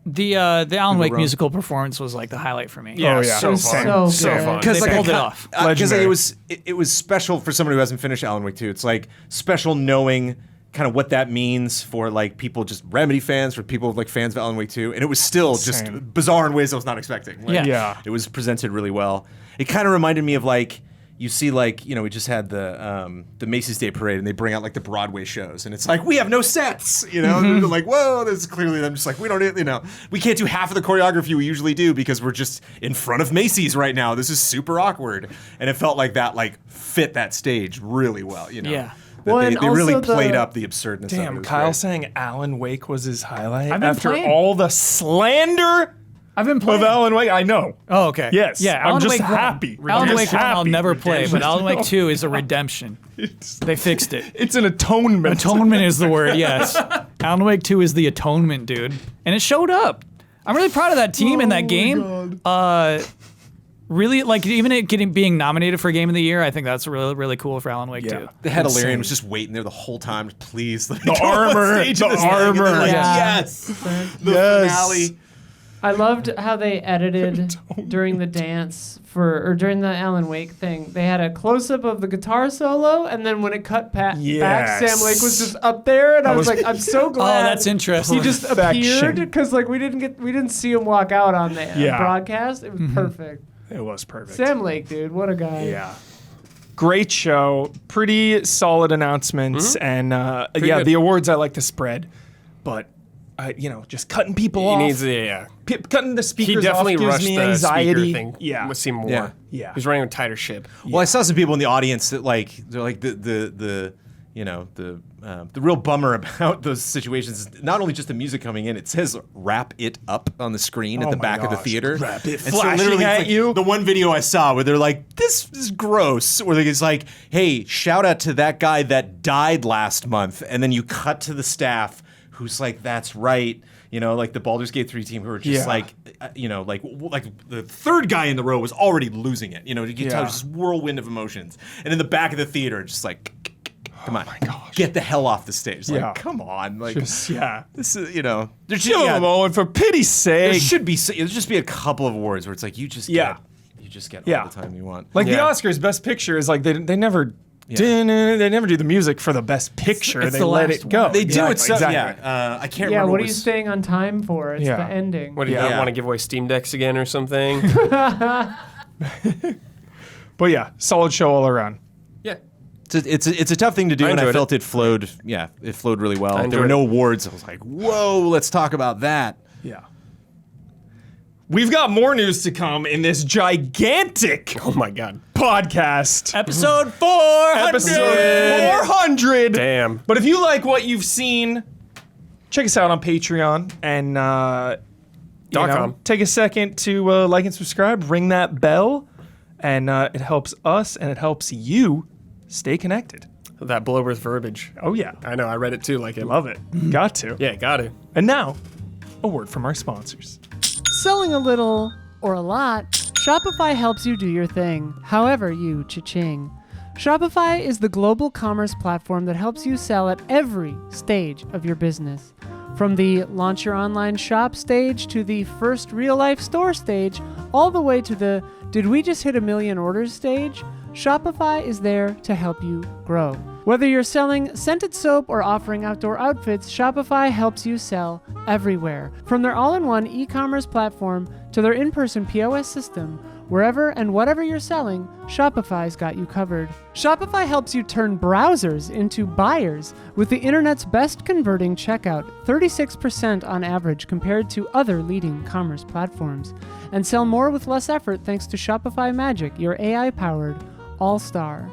Speaker 3: The Alan Wake
Speaker 5: wrong.
Speaker 3: musical performance was like the highlight for me.
Speaker 2: Oh yeah,
Speaker 4: so
Speaker 2: Same.
Speaker 1: fun.
Speaker 2: So
Speaker 1: good.
Speaker 2: fun.
Speaker 5: Because
Speaker 3: They
Speaker 5: like
Speaker 3: pulled it off.
Speaker 5: Because
Speaker 2: Legendary.
Speaker 5: it was special for someone who hasn't finished Alan Wake 2. It's like special knowing kind of what that means for like people just Remedy fans, for people like fans of Alan Wake 2, and it was still just
Speaker 2: Insane.
Speaker 5: bizarre in ways I was not expecting. Like,
Speaker 3: Yeah.
Speaker 2: Yeah.
Speaker 5: it was presented really well. It kind of reminded me of like. You see, like, you know, we just had the Macy's Day Parade, and they bring out like the Broadway shows, and it's like we have no sets, you know. And they're like, whoa, this is clearly them. Just like we don't, you know, we can't do half of the choreography we usually do because we're just in front of Macy's right now. This is super awkward, and it felt like that like fit that stage really well, you know.
Speaker 3: Yeah.
Speaker 5: That
Speaker 1: Well,
Speaker 5: they
Speaker 1: and
Speaker 5: really
Speaker 1: also
Speaker 5: played
Speaker 1: the-
Speaker 5: up the absurdness. of it. It
Speaker 2: Damn,
Speaker 5: was
Speaker 2: Kyle
Speaker 5: great.
Speaker 2: saying Alan Wake was his highlight
Speaker 3: I've been
Speaker 2: after
Speaker 3: playing.
Speaker 2: all the slander
Speaker 3: I've been
Speaker 2: of
Speaker 3: playing.
Speaker 2: Alan Wake. I know.
Speaker 3: Oh, okay.
Speaker 2: Yes,
Speaker 3: Yeah,
Speaker 2: I'm
Speaker 3: Alan
Speaker 2: just
Speaker 3: Wake
Speaker 2: happy.
Speaker 3: 1. Alan
Speaker 2: I'm
Speaker 3: Wake
Speaker 2: just
Speaker 3: 1 I'll
Speaker 2: happy.
Speaker 3: never play, but Alan Wake 2 is a redemption.
Speaker 2: It's,
Speaker 3: They fixed it.
Speaker 2: it's an atonement.
Speaker 3: Atonement is the word, yes. Alan Wake 2 is the atonement, dude. And it showed up. I'm really proud of that team in that game. Really, like, even it being nominated for Game of the Year, I think that's really, really cool for Alan Wake 2.
Speaker 5: The head
Speaker 2: Insane.
Speaker 5: Hilarion was just waiting there the whole time. Please, let me
Speaker 2: The
Speaker 5: go on
Speaker 2: armor,
Speaker 5: stage
Speaker 2: the
Speaker 5: in this thing. And they're
Speaker 2: armor.
Speaker 5: like,
Speaker 1: Yeah.
Speaker 5: yes, the
Speaker 2: Yes.
Speaker 5: finale.
Speaker 1: I loved how they edited during the dance during the Alan Wake thing. They had a close up of the guitar solo, and then when it cut back,
Speaker 2: Yes.
Speaker 1: Sam Lake was just up there, and I was
Speaker 2: was-
Speaker 1: like, I'm so
Speaker 3: Oh,
Speaker 1: glad.
Speaker 3: that's interesting.
Speaker 1: He just
Speaker 2: Perfection.
Speaker 1: appeared because like we didn't see him walk out on the
Speaker 2: Yeah.
Speaker 1: broadcast. It was perfect.
Speaker 2: It was perfect.
Speaker 1: Sam Lake, dude, what a guy.
Speaker 2: Yeah. Great show. Pretty solid announcements. And yeah,
Speaker 4: good.
Speaker 2: the awards I like to spread. But, you know, just cutting people
Speaker 4: He
Speaker 2: off.
Speaker 4: needs yeah.
Speaker 2: Cutting the speakers
Speaker 4: He definitely
Speaker 2: off gives
Speaker 4: rushed
Speaker 2: me
Speaker 4: the
Speaker 2: anxiety.
Speaker 4: speaker thing.
Speaker 2: Yeah.
Speaker 4: Must seem more.
Speaker 5: Yeah.
Speaker 2: Yeah.
Speaker 4: He's running a tighter ship.
Speaker 5: Well, I saw some people in the audience that like they're like the you know the real bummer about those situations is not only just the music coming in. It says "wrap it up" on the screen at
Speaker 2: Oh
Speaker 5: the
Speaker 2: my
Speaker 5: back of the
Speaker 2: gosh.
Speaker 5: theater.
Speaker 2: Wrap it.
Speaker 5: And
Speaker 2: Flashing
Speaker 5: literally, it's
Speaker 2: at
Speaker 5: like
Speaker 2: you.
Speaker 5: The one video I saw where they're like, "This is gross," or it's like, "Hey, shout out to that guy that died last month," and then you cut to the staff who's like, "That's right." You know, like the Baldur's Gate 3 team who are just
Speaker 2: Yeah.
Speaker 5: like, you know, like the third guy in the row was already losing it. You know, you can tell
Speaker 2: Yeah.
Speaker 5: just whirlwind of emotions. And in the back of the theater, just like, come on,
Speaker 2: my gosh.
Speaker 5: get the hell off the stage. Like,
Speaker 2: Yeah.
Speaker 5: come on. Like,
Speaker 2: Just, yeah.
Speaker 5: this is, you know, there should,
Speaker 2: Give him a moment, for pity's
Speaker 5: there
Speaker 2: sake.
Speaker 5: should be, there just be a couple of awards where it's like, you just
Speaker 2: Yeah.
Speaker 5: get
Speaker 2: Yeah.
Speaker 5: all the time you want.
Speaker 2: Like the
Speaker 4: Yeah.
Speaker 2: Oscars Best Picture is like they never they never do the music for the Best Picture.
Speaker 3: it's
Speaker 2: They
Speaker 3: the
Speaker 2: let
Speaker 3: last
Speaker 2: it go.
Speaker 3: one.
Speaker 5: They do
Speaker 2: Exactly,
Speaker 5: it so,
Speaker 2: exactly.
Speaker 5: yeah. I can't
Speaker 1: Yeah,
Speaker 5: remember.
Speaker 1: what are you
Speaker 5: was-
Speaker 1: staying on time for? It's
Speaker 2: Yeah.
Speaker 1: the ending.
Speaker 4: What do you
Speaker 5: Yeah.
Speaker 4: want to give away Steam Decks again or something?
Speaker 2: But yeah, solid show all around.
Speaker 4: Yeah.
Speaker 5: It's a tough thing to do,
Speaker 4: I
Speaker 5: and I
Speaker 4: enjoyed
Speaker 5: felt it flowed. Yeah, it flowed really well. There
Speaker 4: enjoyed
Speaker 5: were no
Speaker 4: it.
Speaker 5: awards. I was like, whoa, let's talk about that.
Speaker 2: Yeah. We've got more news to come in this gigantic
Speaker 4: Oh my god.
Speaker 2: podcast.
Speaker 3: Episode 400.
Speaker 2: Episode 400.
Speaker 4: Damn.
Speaker 2: But if you like what you've seen, check us out on Patreon and
Speaker 4: .com.
Speaker 2: take a second to like and subscribe, ring that bell, and it helps us and it helps you stay connected.
Speaker 4: That Blower's verbiage.
Speaker 2: Oh yeah,
Speaker 4: I know. I read it too. Like it.
Speaker 2: love it. Got to.
Speaker 4: Yeah, got it.
Speaker 2: And now, a word from our sponsors.
Speaker 1: Selling a little or a lot, Shopify helps you do your thing, however you cha-ching. Shopify is the global commerce platform that helps you sell at every stage of your business. From the launch your online shop stage to the first real-life store stage, all the way to the did we just hit 1 million orders stage, Shopify is there to help you grow. Whether you're selling scented soap or offering outdoor outfits, Shopify helps you sell everywhere. From their all-in-one e-commerce platform to their in-person POS system, wherever and whatever you're selling, Shopify's got you covered. Shopify helps you turn browsers into buyers with the internet's best converting checkout, 36% on average compared to other leading commerce platforms. And sell more with less effort thanks to Shopify Magic, your AI-powered all-star.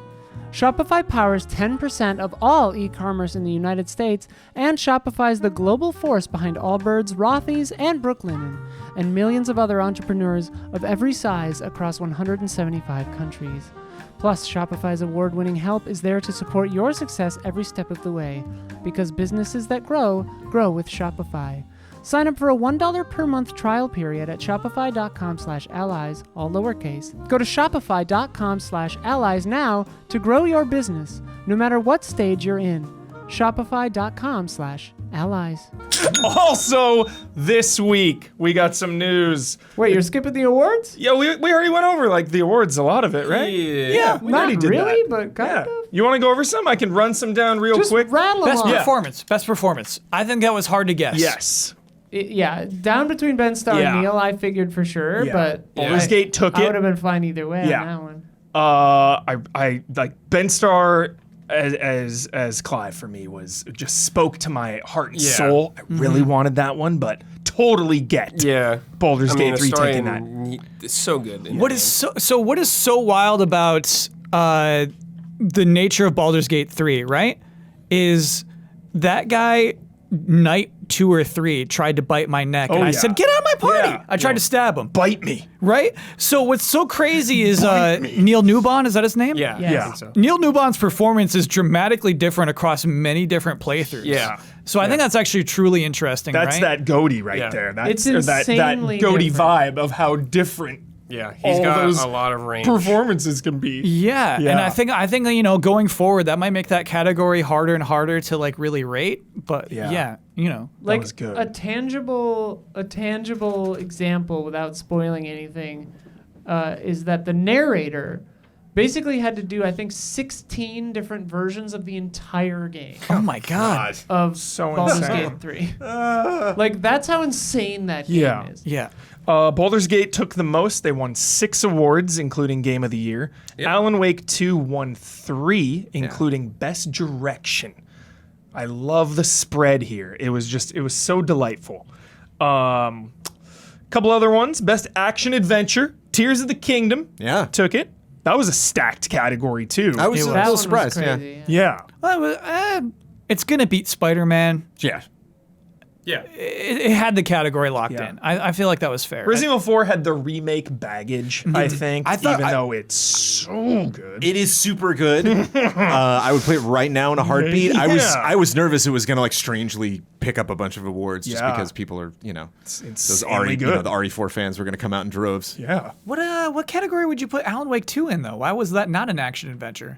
Speaker 1: Shopify powers 10% of all e-commerce in the United States, and Shopify is the global force behind Allbirds, Rothy's, and Brooklinen, and millions of other entrepreneurs of every size across 175 countries. Plus, Shopify's award-winning help is there to support your success every step of the way, because businesses that grow, grow with Shopify. Sign up for a $1 per month trial period at shopify.com/allies, all lowercase. Go to shopify.com/allies now to grow your business, no matter what stage you're in. Shopify.com/allies.
Speaker 2: Also, this week, we got some news.
Speaker 1: Wait, you're skipping the awards?
Speaker 2: Yeah, we already went over like the awards, a lot of it, right?
Speaker 4: Yeah.
Speaker 2: we already
Speaker 1: Not
Speaker 2: did
Speaker 1: really,
Speaker 2: that.
Speaker 1: but kind
Speaker 2: Yeah.
Speaker 1: of.
Speaker 2: You want to go over some? I can run some down real
Speaker 1: Just
Speaker 2: quick.
Speaker 1: rattle them
Speaker 3: Best
Speaker 1: off.
Speaker 3: performance. Best performance. I think that was hard to guess.
Speaker 2: Yes.
Speaker 1: Yeah, down between Ben Starr
Speaker 2: Yeah.
Speaker 1: and Neil, I figured for sure,
Speaker 2: Yeah.
Speaker 1: but
Speaker 2: Baldur's Gate took
Speaker 1: I
Speaker 2: it.
Speaker 1: would have been fine either way
Speaker 2: Yeah.
Speaker 1: on that one.
Speaker 2: I like Ben Starr as Clive for me was just spoke to my heart and
Speaker 4: Yeah.
Speaker 2: soul. I really wanted that one, but totally get
Speaker 4: Yeah.
Speaker 2: Baldur's
Speaker 4: I mean,
Speaker 2: Gate
Speaker 4: the
Speaker 2: 3
Speaker 4: story
Speaker 2: taking that.
Speaker 4: it's so good. in
Speaker 3: What
Speaker 4: that
Speaker 3: is
Speaker 4: game.
Speaker 3: what is so wild about the nature of Baldur's Gate 3, right? Is that guy night 2 or 3 tried to bite my neck and I
Speaker 2: yeah.
Speaker 3: said, "Get out of my party."
Speaker 2: Yeah.
Speaker 3: I tried to stab him.
Speaker 2: Bite me.
Speaker 3: Right? So what's so crazy is
Speaker 2: me.
Speaker 3: Neil Newbon, is that his name?
Speaker 4: Yeah.
Speaker 1: Yes.
Speaker 4: I think so.
Speaker 3: Neil Newbon's performance is dramatically different across many different playthroughs.
Speaker 4: Yeah.
Speaker 3: So I think that's actually truly interesting,
Speaker 2: That's
Speaker 3: right?
Speaker 2: that goatee right
Speaker 4: Yeah.
Speaker 2: there. That's
Speaker 1: It's
Speaker 2: or that
Speaker 1: insanely
Speaker 2: goatee
Speaker 1: different.
Speaker 2: vibe of how different
Speaker 4: Yeah. He's
Speaker 2: all
Speaker 4: got
Speaker 2: those
Speaker 4: a lot of range.
Speaker 2: performances can be.
Speaker 3: Yeah.
Speaker 2: Yeah.
Speaker 3: And I think going forward that might make that category harder and harder to like really rate, but
Speaker 2: Yeah.
Speaker 3: yeah,
Speaker 1: Like
Speaker 2: was good.
Speaker 1: a tangible example without spoiling anything is that the narrator basically had to do, I think, 16 different versions of the entire game
Speaker 3: Oh my god.
Speaker 1: of
Speaker 2: So
Speaker 1: Baldur's
Speaker 2: insane.
Speaker 1: Gate 3. Like, that's how insane that game
Speaker 2: Yeah.
Speaker 1: is.
Speaker 3: Yeah.
Speaker 2: Baldur's Gate took the most. They won 6 awards, including Game of the Year. Alan Wake 2 won 3, including Best Direction. I love the spread here. It was so delightful. Couple other ones. Best Action Adventure, Tears of the Kingdom.
Speaker 5: Yeah.
Speaker 2: Took it. That was a stacked category, too.
Speaker 5: I was
Speaker 1: That
Speaker 5: a
Speaker 1: one
Speaker 5: little
Speaker 1: was
Speaker 5: surprised.
Speaker 1: crazy.
Speaker 2: Yeah.
Speaker 3: Well, it's gonna beat Spider-Man.
Speaker 5: Yeah.
Speaker 4: Yeah.
Speaker 3: It had the category locked
Speaker 2: Yeah.
Speaker 3: in. I feel like that was fair.
Speaker 2: Resident Evil 4 had the remake baggage, I think,
Speaker 5: I thought
Speaker 2: even
Speaker 5: I-
Speaker 2: though it's so good.
Speaker 5: It is super good. I would play it right now in a heartbeat.
Speaker 2: Yeah.
Speaker 5: I was nervous it was gonna like strangely pick up a bunch of awards just
Speaker 2: Yeah.
Speaker 5: because people are those
Speaker 2: insanely good.
Speaker 5: the RE4 fans were gonna come out in droves.
Speaker 2: Yeah.
Speaker 3: What category would you put Alan Wake 2 in though? Why was that not an action adventure?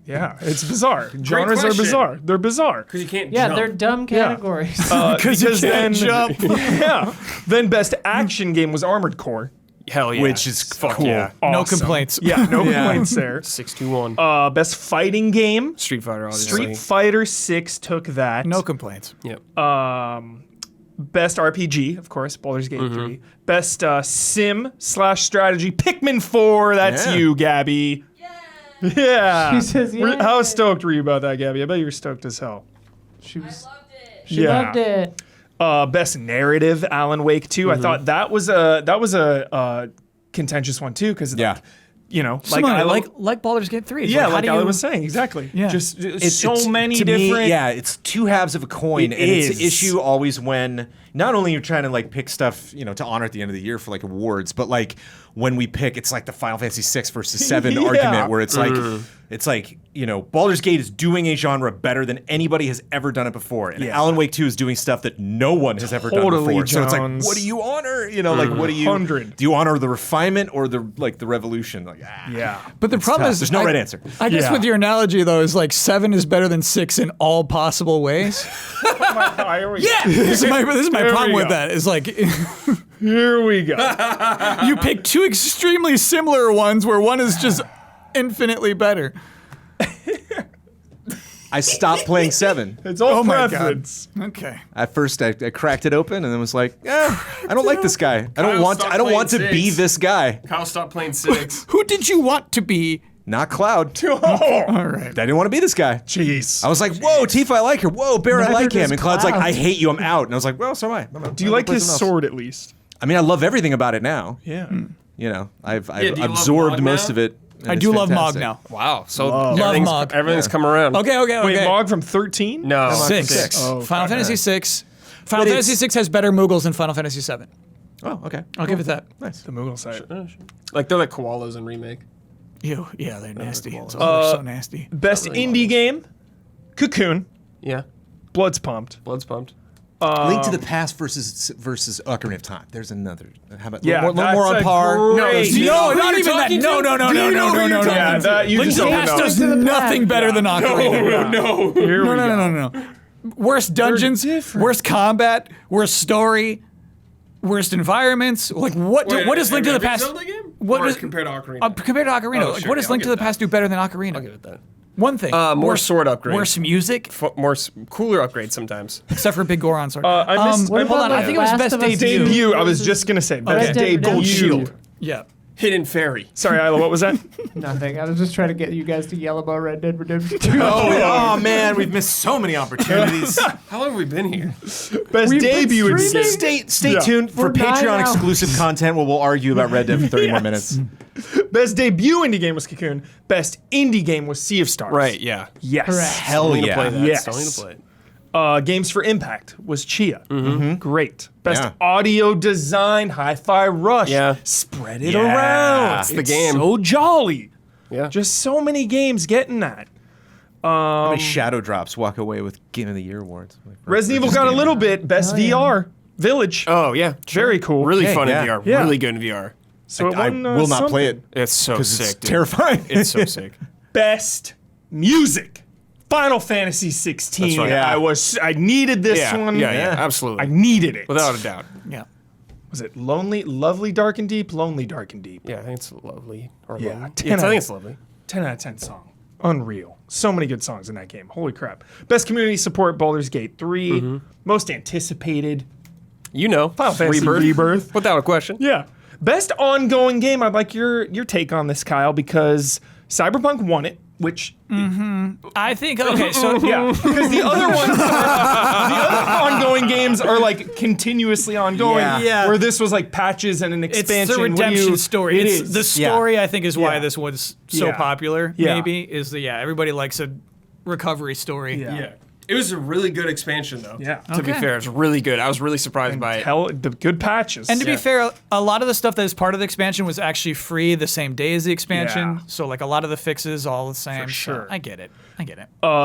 Speaker 2: Yeah, it's bizarre. Genres are
Speaker 4: question.
Speaker 2: bizarre. They're bizarre.
Speaker 4: Because you can't
Speaker 1: Yeah,
Speaker 4: jump.
Speaker 1: they're dumb categories.
Speaker 2: Because
Speaker 3: you can't
Speaker 2: then,
Speaker 3: jump.
Speaker 2: yeah. Then best action game was Armored Core.
Speaker 4: Hell yeah.
Speaker 5: Which is
Speaker 4: Fuck
Speaker 5: cool.
Speaker 4: yeah.
Speaker 3: No
Speaker 2: Awesome.
Speaker 3: complaints.
Speaker 2: Yeah, no complaints there.
Speaker 4: 6-2-1.
Speaker 2: Best fighting game.
Speaker 4: Street Fighter, obviously.
Speaker 2: Street Fighter 6 took that.
Speaker 3: No complaints.
Speaker 4: Yep.
Speaker 2: Best RPG, of course, Baldur's Gate 3. Best sim/strategy, Pikmin 4. That's
Speaker 5: Yeah.
Speaker 2: you, Gabby. Yeah.
Speaker 1: She says,
Speaker 2: How
Speaker 1: "Yay."
Speaker 2: stoked were you about that, Gabby? I bet you were stoked as hell.
Speaker 1: She was.
Speaker 6: Loved it.
Speaker 1: She
Speaker 2: Yeah.
Speaker 1: loved it.
Speaker 2: Best narrative, Alan Wake 2. I thought that was a contentious one too, because
Speaker 5: Yeah.
Speaker 3: Similar, like Baldur's Gate 3. It's
Speaker 2: yeah,
Speaker 3: how
Speaker 2: like
Speaker 3: do
Speaker 2: I
Speaker 3: you-
Speaker 2: was saying, exactly.
Speaker 3: Yeah.
Speaker 2: Just
Speaker 5: It's
Speaker 2: so many
Speaker 5: to me,
Speaker 2: different.
Speaker 5: yeah, it's two halves of a coin,
Speaker 2: It
Speaker 5: and it's
Speaker 2: is.
Speaker 5: an issue always when not only you're trying to like pick stuff, to honor at the end of the year for like awards, but like when we pick, it's like the Final Fantasy 6 versus 7
Speaker 2: Yeah.
Speaker 5: argument where it's like Baldur's Gate is doing a genre better than anybody has ever done it before, and
Speaker 2: Yeah.
Speaker 5: Alan Wake 2 is doing stuff that no one has ever done
Speaker 2: Totally,
Speaker 5: before. So it's like,
Speaker 2: Jones.
Speaker 5: what do you honor? Like what do you
Speaker 2: 100.
Speaker 5: do? You honor the refinement or the revolution? Like
Speaker 2: Yeah.
Speaker 3: But the problem
Speaker 5: tough.
Speaker 3: is
Speaker 5: There's no right answer.
Speaker 3: I guess
Speaker 2: Yeah.
Speaker 3: with your analogy though is like 7 is better than 6 in all possible ways. This is my
Speaker 2: There
Speaker 3: problem
Speaker 2: we
Speaker 3: with
Speaker 2: go.
Speaker 3: that. Is like
Speaker 2: Here we go.
Speaker 3: you pick two extremely similar ones where one is just infinitely better.
Speaker 5: I stopped playing 7.
Speaker 2: It's all
Speaker 3: Oh my God.
Speaker 2: preference.
Speaker 3: Okay.
Speaker 5: At first, I cracked it open and then was like, I don't like this guy. I don't
Speaker 4: Kyle,
Speaker 5: want.
Speaker 4: stop
Speaker 5: I don't want to
Speaker 4: playing
Speaker 5: be
Speaker 4: 6.
Speaker 5: this guy.
Speaker 4: Kyle stopped playing 6.
Speaker 3: Who did you want to be?
Speaker 5: Not Cloud.
Speaker 2: Oh,
Speaker 3: All right.
Speaker 5: I didn't want to be this guy.
Speaker 2: jeez.
Speaker 5: I was like, whoa, Tifa, I like her. Whoa, Bear, I
Speaker 1: Neither
Speaker 5: like him.
Speaker 1: does
Speaker 5: And Cloud's like,
Speaker 1: Cloud.
Speaker 5: I hate you. I'm out. And I was like, well, so am I.
Speaker 2: Do you like his sword at least?
Speaker 5: I mean, I love everything about it now.
Speaker 2: Yeah.
Speaker 5: I've
Speaker 4: do you love
Speaker 5: absorbed
Speaker 4: mod
Speaker 5: most
Speaker 4: now?
Speaker 5: of it.
Speaker 3: I do love Mog now.
Speaker 4: Wow. So
Speaker 3: Love Mog.
Speaker 4: everything's come around.
Speaker 3: Okay.
Speaker 2: Wait, Mog from 13?
Speaker 4: No.
Speaker 3: 6.
Speaker 2: Oh,
Speaker 3: Final Fantasy 6. Final
Speaker 5: But
Speaker 3: Fantasy 6 has better Moogles than Final Fantasy 7.
Speaker 5: Oh, okay.
Speaker 3: I'll give it that.
Speaker 5: Nice.
Speaker 2: The Moogle side.
Speaker 4: Like they're like koalas in remake.
Speaker 3: Ew. Yeah, they're nasty. Those are so nasty.
Speaker 2: Best indie game? Cocoon.
Speaker 4: Yeah.
Speaker 2: Blood's Pumped.
Speaker 4: Blood's pumped.
Speaker 5: Link to the Past versus Ocarina of Time. There's another. How about
Speaker 2: Yeah,
Speaker 5: a little more
Speaker 2: that's
Speaker 5: on
Speaker 2: a
Speaker 5: par?
Speaker 2: great-
Speaker 3: No, not even that. No.
Speaker 2: Yeah, that you
Speaker 3: Link
Speaker 2: just
Speaker 3: to the
Speaker 2: don't
Speaker 3: Past
Speaker 2: know.
Speaker 3: does nothing better than Ocarina.
Speaker 2: No. Here we go.
Speaker 3: No. Worst dungeons,
Speaker 2: different.
Speaker 3: worst combat, worst story, worst environments. Like what does Link to the Past? What does
Speaker 4: compared to Ocarina?
Speaker 3: compared to Ocarina?
Speaker 4: Oh,
Speaker 3: like,
Speaker 4: sure,
Speaker 3: what does
Speaker 4: yeah,
Speaker 3: Link
Speaker 4: I'll
Speaker 3: to the
Speaker 4: give
Speaker 3: Past do better than Ocarina?
Speaker 4: I'll give it that.
Speaker 3: One thing.
Speaker 4: More sword upgrade.
Speaker 3: Worse music,
Speaker 4: Cooler upgrades sometimes.
Speaker 3: except for Big Goron sword.
Speaker 2: I missed.
Speaker 1: What
Speaker 3: hold
Speaker 1: about
Speaker 3: on, I
Speaker 1: like
Speaker 3: think it was
Speaker 1: Last
Speaker 3: best
Speaker 1: of Us
Speaker 3: debut.
Speaker 2: Debut. I was just gonna say best
Speaker 1: Red Dead
Speaker 2: debut.
Speaker 1: Redemption.
Speaker 3: Shield. Yeah.
Speaker 4: Hidden Fairy.
Speaker 2: Sorry, Isla. What was that?
Speaker 1: Nothing. I was just trying to get you guys to yell about Red Dead Redemption 2.
Speaker 5: Oh man, we've missed so many opportunities.
Speaker 4: How long have we been here?
Speaker 2: Best
Speaker 1: We've been
Speaker 2: debut. in
Speaker 1: streaming.
Speaker 5: Stay
Speaker 2: Yeah.
Speaker 5: tuned for
Speaker 1: For 9
Speaker 5: Patreon
Speaker 1: hours.
Speaker 5: exclusive content where we'll argue about Red Dead for 30 more minutes.
Speaker 2: Best debut indie game was Cocoon. Best indie game was Sea of Stars.
Speaker 4: Right. Yeah.
Speaker 2: Yes.
Speaker 1: Correct.
Speaker 5: Hell
Speaker 4: Still need to play
Speaker 5: yeah.
Speaker 4: that.
Speaker 2: Yes.
Speaker 4: Still need to play it.
Speaker 2: Games for Impact was Chia. Great. Best
Speaker 5: Yeah.
Speaker 2: audio design, Hi-Fi Rush.
Speaker 4: Yeah.
Speaker 2: Spread it
Speaker 5: Yeah.
Speaker 2: around.
Speaker 5: It's
Speaker 4: the game.
Speaker 2: So jolly.
Speaker 4: Yeah.
Speaker 2: Just so many games getting that.
Speaker 5: How many Shadow Drops walk away with Game of the Year awards?
Speaker 2: Resident Evil got a little bit. Best VR. Village.
Speaker 4: Oh yeah.
Speaker 2: Very cool.
Speaker 4: Really
Speaker 5: Okay,
Speaker 4: fun
Speaker 5: yeah.
Speaker 4: in VR.
Speaker 2: Yeah.
Speaker 4: Really good in VR.
Speaker 2: So it
Speaker 5: I
Speaker 2: won,
Speaker 5: will not play
Speaker 2: something.
Speaker 5: it
Speaker 4: It's so
Speaker 5: because
Speaker 4: sick.
Speaker 5: it's
Speaker 4: dude.
Speaker 5: terrifying.
Speaker 4: It's so sick.
Speaker 2: Best music. Final Fantasy 16.
Speaker 4: That's right.
Speaker 2: I needed this
Speaker 4: Yeah.
Speaker 2: one.
Speaker 4: Yeah. Absolutely.
Speaker 2: I needed it.
Speaker 4: Without a doubt.
Speaker 3: Yeah.
Speaker 2: Was it Lovely, Dark and Deep? Lonely, Dark and Deep.
Speaker 4: Yeah. I think it's lovely. Or
Speaker 2: Yeah,
Speaker 4: lovely.
Speaker 2: 10
Speaker 4: I think it's lovely.
Speaker 2: 10 out of 10 song. Unreal. So many good songs in that game. Holy crap. Best community support, Baldur's Gate 3. Most anticipated,
Speaker 4: You know.
Speaker 2: Final Fantasy Rebirth.
Speaker 4: Without a question.
Speaker 2: Yeah. Best ongoing game. I'd like your take on this, Kyle, because Cyberpunk won it, which
Speaker 3: I think okay. So
Speaker 2: yeah, because the other ones, the other ongoing games are like continuously ongoing.
Speaker 5: Yeah.
Speaker 2: Where this was like patches and an
Speaker 3: it's
Speaker 2: expansion.
Speaker 3: the
Speaker 2: What do
Speaker 3: redemption
Speaker 2: you-
Speaker 3: story.
Speaker 2: It
Speaker 3: It's
Speaker 2: is.
Speaker 3: the story. I think is why
Speaker 2: Yeah.
Speaker 3: this was so
Speaker 2: Yeah.
Speaker 3: popular.
Speaker 2: Yeah.
Speaker 3: Maybe is the everybody likes a recovery story.
Speaker 2: Yeah.
Speaker 4: It was a really good expansion, though.
Speaker 2: Yeah.
Speaker 4: To be
Speaker 3: Okay.
Speaker 4: fair, it was really good. I was really surprised by it.
Speaker 2: The good patches.
Speaker 3: And to be fair, a lot of the stuff that is part of the expansion was actually free the same day as the expansion.
Speaker 2: Yeah.
Speaker 3: So like a lot of the fixes all the same.
Speaker 2: For
Speaker 3: So
Speaker 2: sure.
Speaker 3: I get it.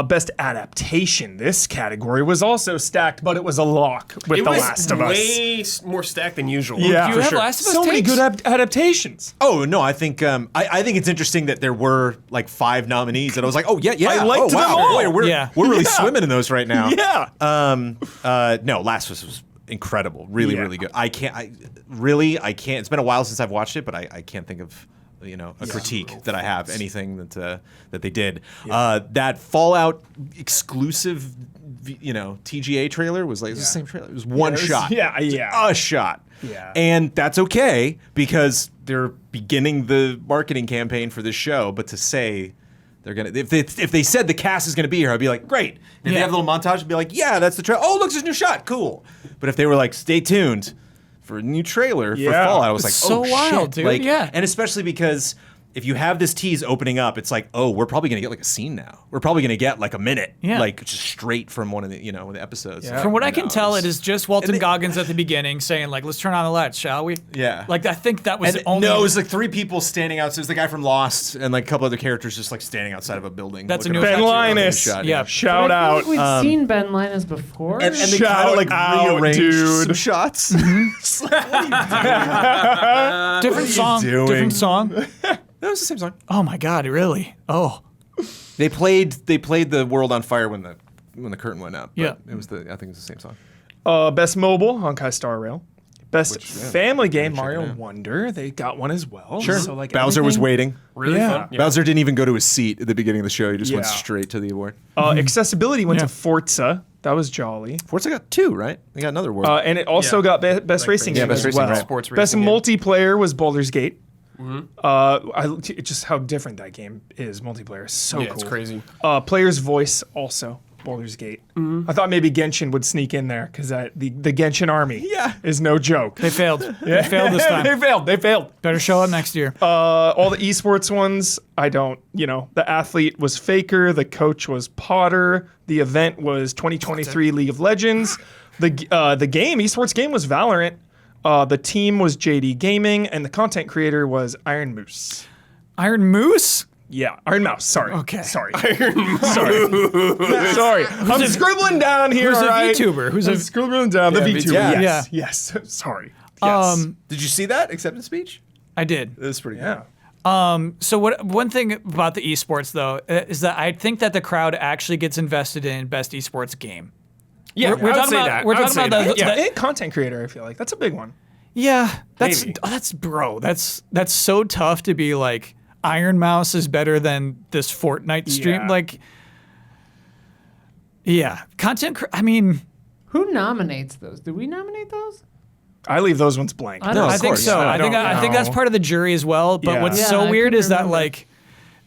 Speaker 2: Best adaptation. This category was also stacked, but it was a lock with
Speaker 4: It
Speaker 2: The
Speaker 4: was
Speaker 2: Last of Us.
Speaker 4: way more stacked than usual.
Speaker 2: Yeah,
Speaker 3: You
Speaker 2: for
Speaker 3: have
Speaker 2: sure.
Speaker 3: Last of Us
Speaker 2: So many
Speaker 3: takes?
Speaker 2: good adaptations.
Speaker 5: Oh no, I think I think it's interesting that there were like 5 nominees, and I was like, oh yeah,
Speaker 2: I liked
Speaker 5: oh,
Speaker 2: them
Speaker 5: wow,
Speaker 2: all.
Speaker 5: boy, we're
Speaker 3: Yeah.
Speaker 5: really swimming in those right now.
Speaker 2: Yeah.
Speaker 5: No, Last of Us was incredible, really,
Speaker 2: Yeah.
Speaker 5: really good. I can't. It's been a while since I've watched it, but I can't think of a critique that I have anything that they did. That Fallout exclusive, TGA trailer was like it was the same trailer. It was one shot.
Speaker 2: Yeah.
Speaker 5: A shot.
Speaker 2: Yeah.
Speaker 5: And that's okay because they're beginning the marketing campaign for this show. But to say they're gonna, if they said the cast is gonna be here, I'd be like, great. And if they have a little montage, I'd be like, yeah, that's the trailer. Oh, look, there's a new shot. Cool. But if they were like, stay tuned for a new trailer for
Speaker 2: Yeah.
Speaker 5: Fallout, I was like,
Speaker 3: It's so
Speaker 5: oh
Speaker 3: wild,
Speaker 5: shit.
Speaker 3: dude.
Speaker 5: Like,
Speaker 3: Yeah.
Speaker 5: And especially because if you have this tease opening up, it's like, oh, we're probably gonna get like a scene now. We're probably gonna get like a minute,
Speaker 3: Yeah.
Speaker 5: like just straight from one of the the episodes.
Speaker 2: Yeah.
Speaker 3: From what I
Speaker 5: You
Speaker 3: can
Speaker 5: know,
Speaker 3: tell,
Speaker 5: it's-
Speaker 3: it is just Walton
Speaker 5: and they-
Speaker 3: Goggins at the beginning saying like, "Let's turn on the lights, shall we?"
Speaker 5: Yeah.
Speaker 3: Like I think that was
Speaker 5: And
Speaker 3: the only.
Speaker 5: no, it was like 3 people standing outside. It was the guy from Lost and like a couple other characters just like standing outside of a building.
Speaker 3: That's a
Speaker 5: looking
Speaker 3: new
Speaker 5: around.
Speaker 2: Ben
Speaker 3: effect.
Speaker 2: Linus.
Speaker 5: Shot,
Speaker 3: Yeah.
Speaker 2: Shout
Speaker 1: I feel
Speaker 2: out.
Speaker 1: like we've seen Ben Linus before.
Speaker 5: And they
Speaker 2: Shout
Speaker 5: kind of like
Speaker 2: out,
Speaker 5: rearranged
Speaker 2: dude.
Speaker 5: some shots.
Speaker 3: different song.
Speaker 5: doing?
Speaker 3: Different song.
Speaker 5: That was the same song.
Speaker 3: Oh my god, really? Oh.
Speaker 5: They played the World on Fire when the curtain went up. But
Speaker 3: Yeah.
Speaker 5: it was I think it's the same song.
Speaker 2: Best mobile, Honkai Star Rail. Best family game,
Speaker 5: check it
Speaker 2: Mario
Speaker 5: out.
Speaker 2: Wonder. They got one as well.
Speaker 5: Sure.
Speaker 2: So like
Speaker 5: Bowser was
Speaker 2: everything-
Speaker 5: waiting.
Speaker 4: Really
Speaker 2: Yeah.
Speaker 4: fun.
Speaker 5: Bowser didn't even go to his seat at the beginning of the show. He just went
Speaker 2: Yeah.
Speaker 5: straight to the award.
Speaker 2: Accessibility went
Speaker 3: Yeah.
Speaker 2: to Forza. That was jolly.
Speaker 5: Forza got 2, right? They got another award.
Speaker 2: And it also got best racing
Speaker 5: Yeah,
Speaker 2: game
Speaker 5: best
Speaker 2: as
Speaker 5: racing,
Speaker 2: well.
Speaker 5: right.
Speaker 4: Sports
Speaker 2: Best
Speaker 4: racing game.
Speaker 2: multiplayer was Baldur's Gate. Just how different that game is. Multiplayer is so
Speaker 4: Yeah,
Speaker 2: cool.
Speaker 4: it's crazy.
Speaker 2: Player's voice also. Baldur's Gate. I thought maybe Genshin would sneak in there because the Genshin army is no joke.
Speaker 3: They failed. They failed this time.
Speaker 2: They failed.
Speaker 3: Better show up next year.
Speaker 2: All the esports ones, I don't, the athlete was Faker, the coach was Potter, the event was 2023 League of Legends, the game, esports game was Valorant, the team was JD Gaming, and the content creator was Iron Moose.
Speaker 3: Iron Moose?
Speaker 2: Yeah, Iron Mouse. Sorry.
Speaker 3: Okay.
Speaker 2: Sorry. Iron Mouse. Sorry. I'm scribbling down here.
Speaker 3: Who's
Speaker 2: all
Speaker 3: a
Speaker 2: right?
Speaker 3: VTuber?
Speaker 2: I'm scribbling down the VTuber.
Speaker 5: VTuber.
Speaker 2: Yes. Yes. Sorry. Yes.
Speaker 5: Did you see that acceptance speech?
Speaker 3: I did.
Speaker 5: It was pretty
Speaker 2: Yeah.
Speaker 3: So one thing about the esports though is that I think that the crowd actually gets invested in best esports game.
Speaker 2: Yeah.
Speaker 3: We're
Speaker 2: I would
Speaker 3: talking
Speaker 2: say
Speaker 3: about
Speaker 2: that.
Speaker 3: we're
Speaker 2: I would
Speaker 3: talking
Speaker 2: say
Speaker 3: about
Speaker 2: that.
Speaker 3: the,
Speaker 2: Yeah.
Speaker 3: the
Speaker 2: And content creator. I feel like that's a big one.
Speaker 3: yeah. That's
Speaker 2: Maybe.
Speaker 3: that's so tough to be like Iron Mouse is better than this Fortnite stream.
Speaker 2: Yeah.
Speaker 3: Like, yeah, I mean,
Speaker 1: Who nominates those? Do we nominate those?
Speaker 2: I leave those ones blank.
Speaker 1: I don't-
Speaker 3: I think
Speaker 5: course.
Speaker 3: so. I think
Speaker 2: don't
Speaker 3: I think that's
Speaker 2: know.
Speaker 3: part of the jury as well. But
Speaker 2: Yeah.
Speaker 3: what's
Speaker 1: Yeah,
Speaker 3: so
Speaker 1: I
Speaker 3: weird
Speaker 1: couldn't
Speaker 3: is that
Speaker 1: remember.
Speaker 3: like.